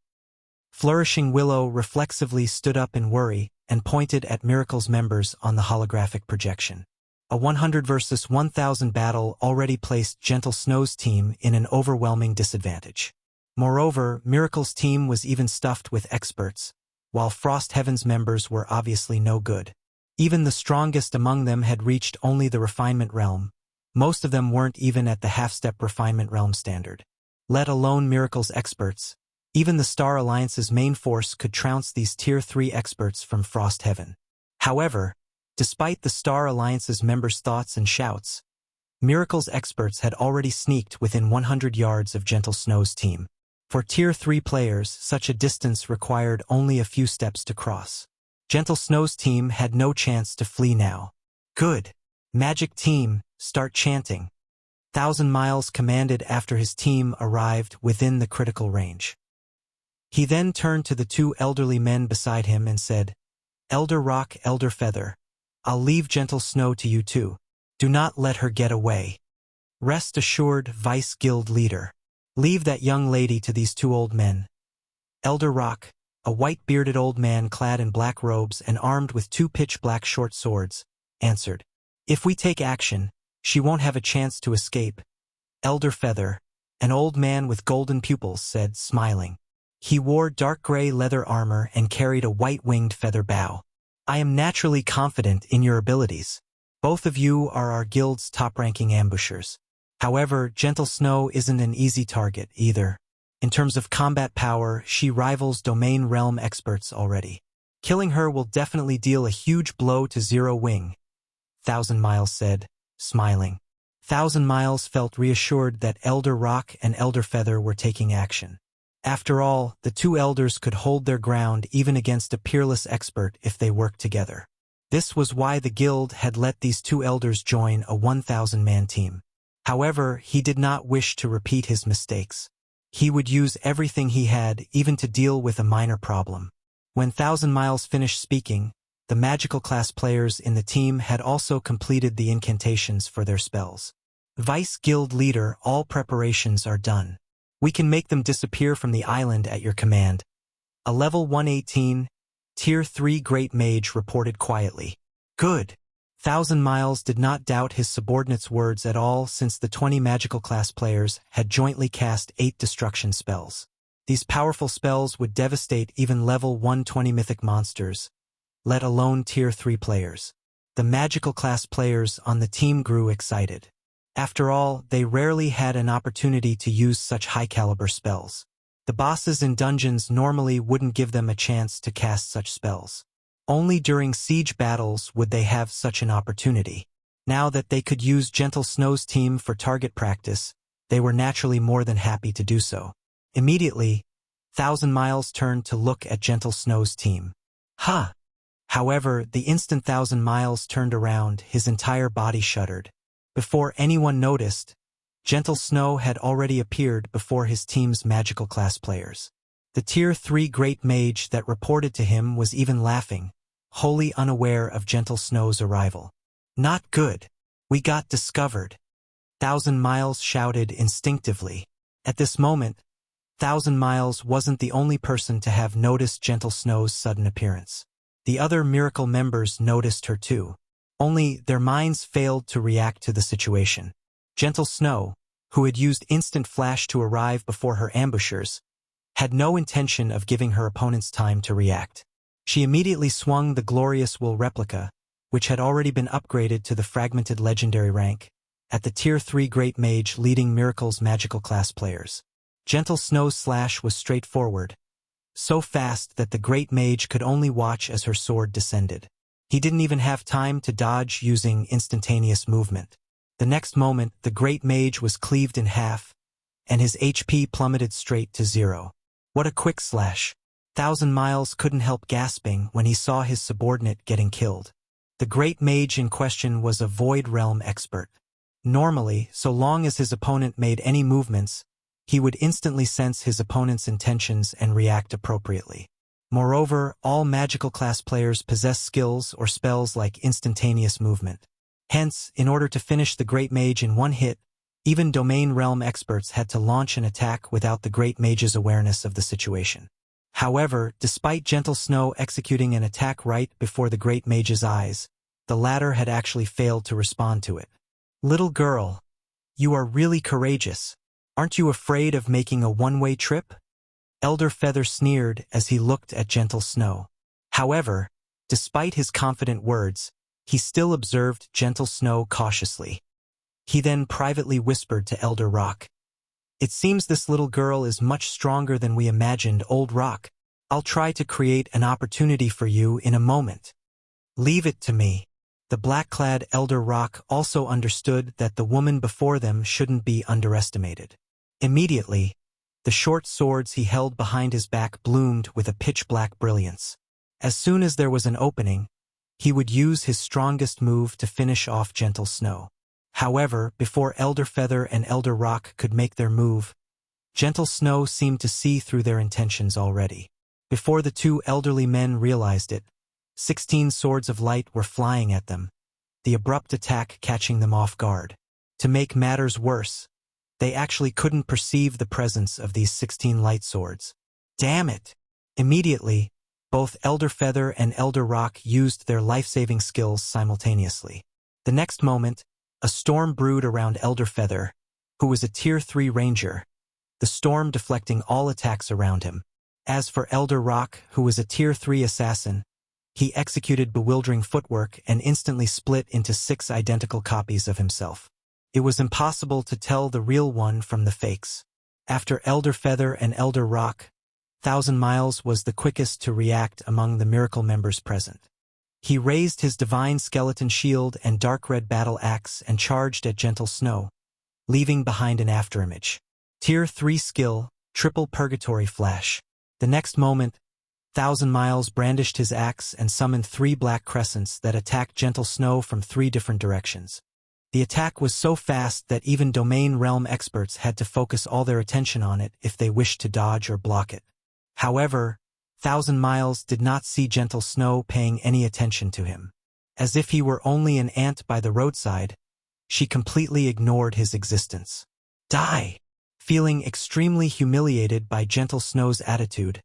Flourishing Willow reflexively stood up in worry and pointed at Miracle's members on the holographic projection. A 100 versus 1,000 battle already placed Gentle Snow's team in an overwhelming disadvantage. Moreover, Miracle's team was even stuffed with experts, while Frost Heaven's members were obviously no good. Even the strongest among them had reached only the refinement realm. Most of them weren't even at the half-step refinement realm standard. Let alone Miracle's experts. Even the Star Alliance's main force could trounce these Tier 3 experts from Frost Heaven. However, despite the Star Alliance's members' thoughts and shouts, Miracle's experts had already sneaked within 100 yards of Gentle Snow's team. For Tier 3 players, such a distance required only a few steps to cross. Gentle Snow's team had no chance to flee now. Good. Magic Team, start chanting. 1,000 Miles commanded after his team arrived within the critical range. He then turned to the 2 elderly men beside him and said, Elder Rock, Elder Feather, I'll leave Gentle Snow to you too. Do not let her get away. Rest assured, Vice Guild Leader. Leave that young lady to these 2 old men. Elder Rock, a white-bearded old man clad in black robes and armed with 2 pitch-black short swords, answered, If we take action, she won't have a chance to escape. Elder Feather, an old man with golden pupils, said, smiling. He wore dark gray leather armor and carried a white-winged feather bow. I am naturally confident in your abilities. Both of you are our guild's top-ranking ambushers. However, Gentle Snow isn't an easy target either. In terms of combat power, she rivals domain realm experts already. Killing her will definitely deal a huge blow to Zero Wing, 1,000 Miles said, smiling. 1,000 Miles felt reassured that Elder Rock and Elder Feather were taking action. After all, the 2 elders could hold their ground even against a peerless expert if they worked together. This was why the guild had let these 2 elders join a 1,000-man team. However, he did not wish to repeat his mistakes. He would use everything he had, even to deal with a minor problem. When 1,000 Miles finished speaking, the magical class players in the team had also completed the incantations for their spells. Vice Guild Leader, all preparations are done. We can make them disappear from the island at your command. A level 118, Tier 3 Great Mage reported quietly. Good. Thousand Miles did not doubt his subordinate's words at all since the 20 magical class players had jointly cast 8 destruction spells. These powerful spells would devastate even level 120 mythic monsters, let alone tier 3 players. The magical class players on the team grew excited. After all, they rarely had an opportunity to use such high-caliber spells. The bosses in dungeons normally wouldn't give them a chance to cast such spells. Only during siege battles would they have such an opportunity. Now that they could use Gentle Snow's team for target practice, they were naturally more than happy to do so. Immediately, Thousand Miles turned to look at Gentle Snow's team. Huh! However, the instant Thousand Miles turned around, his entire body shuddered. Before anyone noticed, Gentle Snow had already appeared before his team's magical class players. The tier 3 great mage that reported to him was even laughing, wholly unaware of Gentle Snow's arrival. Not good. We got discovered. Thousand Miles shouted instinctively. At this moment, Thousand Miles wasn't the only person to have noticed Gentle Snow's sudden appearance. The other Miracle members noticed her too. Only their minds failed to react to the situation. Gentle Snow, who had used Instant Flash to arrive before her ambushers, had no intention of giving her opponents time to react. She immediately swung the Glorious Wool replica, which had already been upgraded to the Fragmented Legendary rank, at the Tier 3 Great Mage leading Miracle's magical class players. Gentle Snow's slash was straightforward, so fast that the Great Mage could only watch as her sword descended. He didn't even have time to dodge using instantaneous movement. The next moment, the Great Mage was cleaved in half, and his HP plummeted straight to 0. What a quick slash! Thousand Miles couldn't help gasping when he saw his subordinate getting killed. The Great Mage in question was a Void Realm expert. Normally, so long as his opponent made any movements, he would instantly sense his opponent's intentions and react appropriately. Moreover, all magical class players possess skills or spells like instantaneous movement. Hence, in order to finish the Great Mage in one hit, even Domain Realm experts had to launch an attack without the Great Mage's awareness of the situation. However, despite Gentle Snow executing an attack right before the Great Mage's eyes, the latter had actually failed to respond to it. Little girl, you are really courageous. Aren't you afraid of making a one-way trip? Elder Feather sneered as he looked at Gentle Snow. However, despite his confident words, he still observed Gentle Snow cautiously. He then privately whispered to Elder Rock. It seems this little girl is much stronger than we imagined, Old Rock. I'll try to create an opportunity for you in a moment. Leave it to me. The black-clad Elder Rock also understood that the woman before them shouldn't be underestimated. Immediately, the short swords he held behind his back bloomed with a pitch-black brilliance. As soon as there was an opening, he would use his strongest move to finish off Gentle Snow. However, before Elder Feather and Elder Rock could make their move, Gentle Snow seemed to see through their intentions already. Before the two elderly men realized it, 16 swords of light were flying at them, the abrupt attack catching them off guard. To make matters worse, they actually couldn't perceive the presence of these 16 light swords. Damn it! Immediately, both Elder Feather and Elder Rock used their life-saving skills simultaneously. The next moment, a storm brewed around Elder Feather, who was a Tier 3 ranger, the storm deflecting all attacks around him. As for Elder Rock, who was a Tier 3 assassin, he executed bewildering footwork and instantly split into 6 identical copies of himself. It was impossible to tell the real one from the fakes. After Elder Feather and Elder Rock, Thousand Miles was the quickest to react among the Miracle members present. He raised his Divine Skeleton Shield and Dark Red Battle Axe and charged at Gentle Snow, leaving behind an afterimage. Tier 3 skill, Triple Purgatory Flash. The next moment, Thousand Miles brandished his axe and summoned 3 black crescents that attacked Gentle Snow from 3 different directions. The attack was so fast that even Domain Realm experts had to focus all their attention on it if they wished to dodge or block it. However, Thousand Miles did not see Gentle Snow paying any attention to him. As if he were only an ant by the roadside, she completely ignored his existence. Die! Feeling extremely humiliated by Gentle Snow's attitude,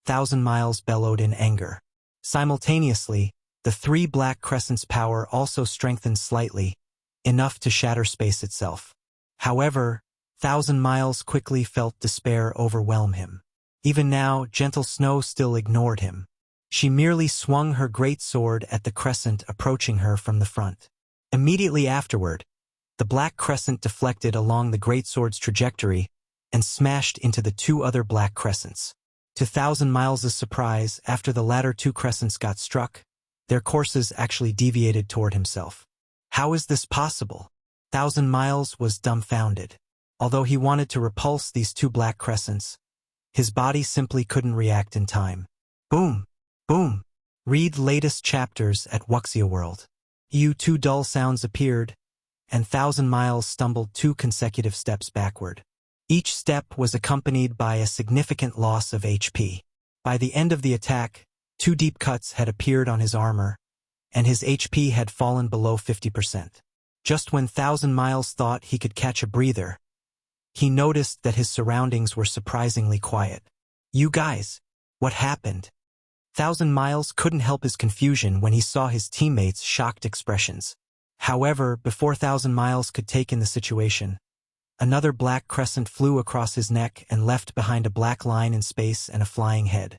Thousand Miles bellowed in anger. Simultaneously, The 3 black crescents' power also strengthened slightly, enough to shatter space itself. However, 1,000 Miles quickly felt despair overwhelm him. Even now, Gentle Snow still ignored him. She merely swung her great sword at the crescent approaching her from the front. Immediately afterward, the black crescent deflected along the greatsword's trajectory and smashed into the 2 other black crescents. To 1,000 Miles' surprise, after the latter 2 crescents got struck, their courses actually deviated toward himself. How is this possible? 1,000 Miles was dumbfounded. Although he wanted to repulse these 2 black crescents, his body simply couldn't react in time. Boom! Boom! Read latest chapters at Wuxia World. 2 dull sounds appeared, and 1,000 Miles stumbled 2 consecutive steps backward. Each step was accompanied by a significant loss of HP. By the end of the attack, 2 deep cuts had appeared on his armor, and his HP had fallen below 50%. Just when 1,000 Miles thought he could catch a breather, he noticed that his surroundings were surprisingly quiet. You guys, what happened? 1,000 Miles couldn't help his confusion when he saw his teammates' shocked expressions. However, before 1,000 Miles could take in the situation, another black crescent flew across his neck and left behind a black line in space and a flying head.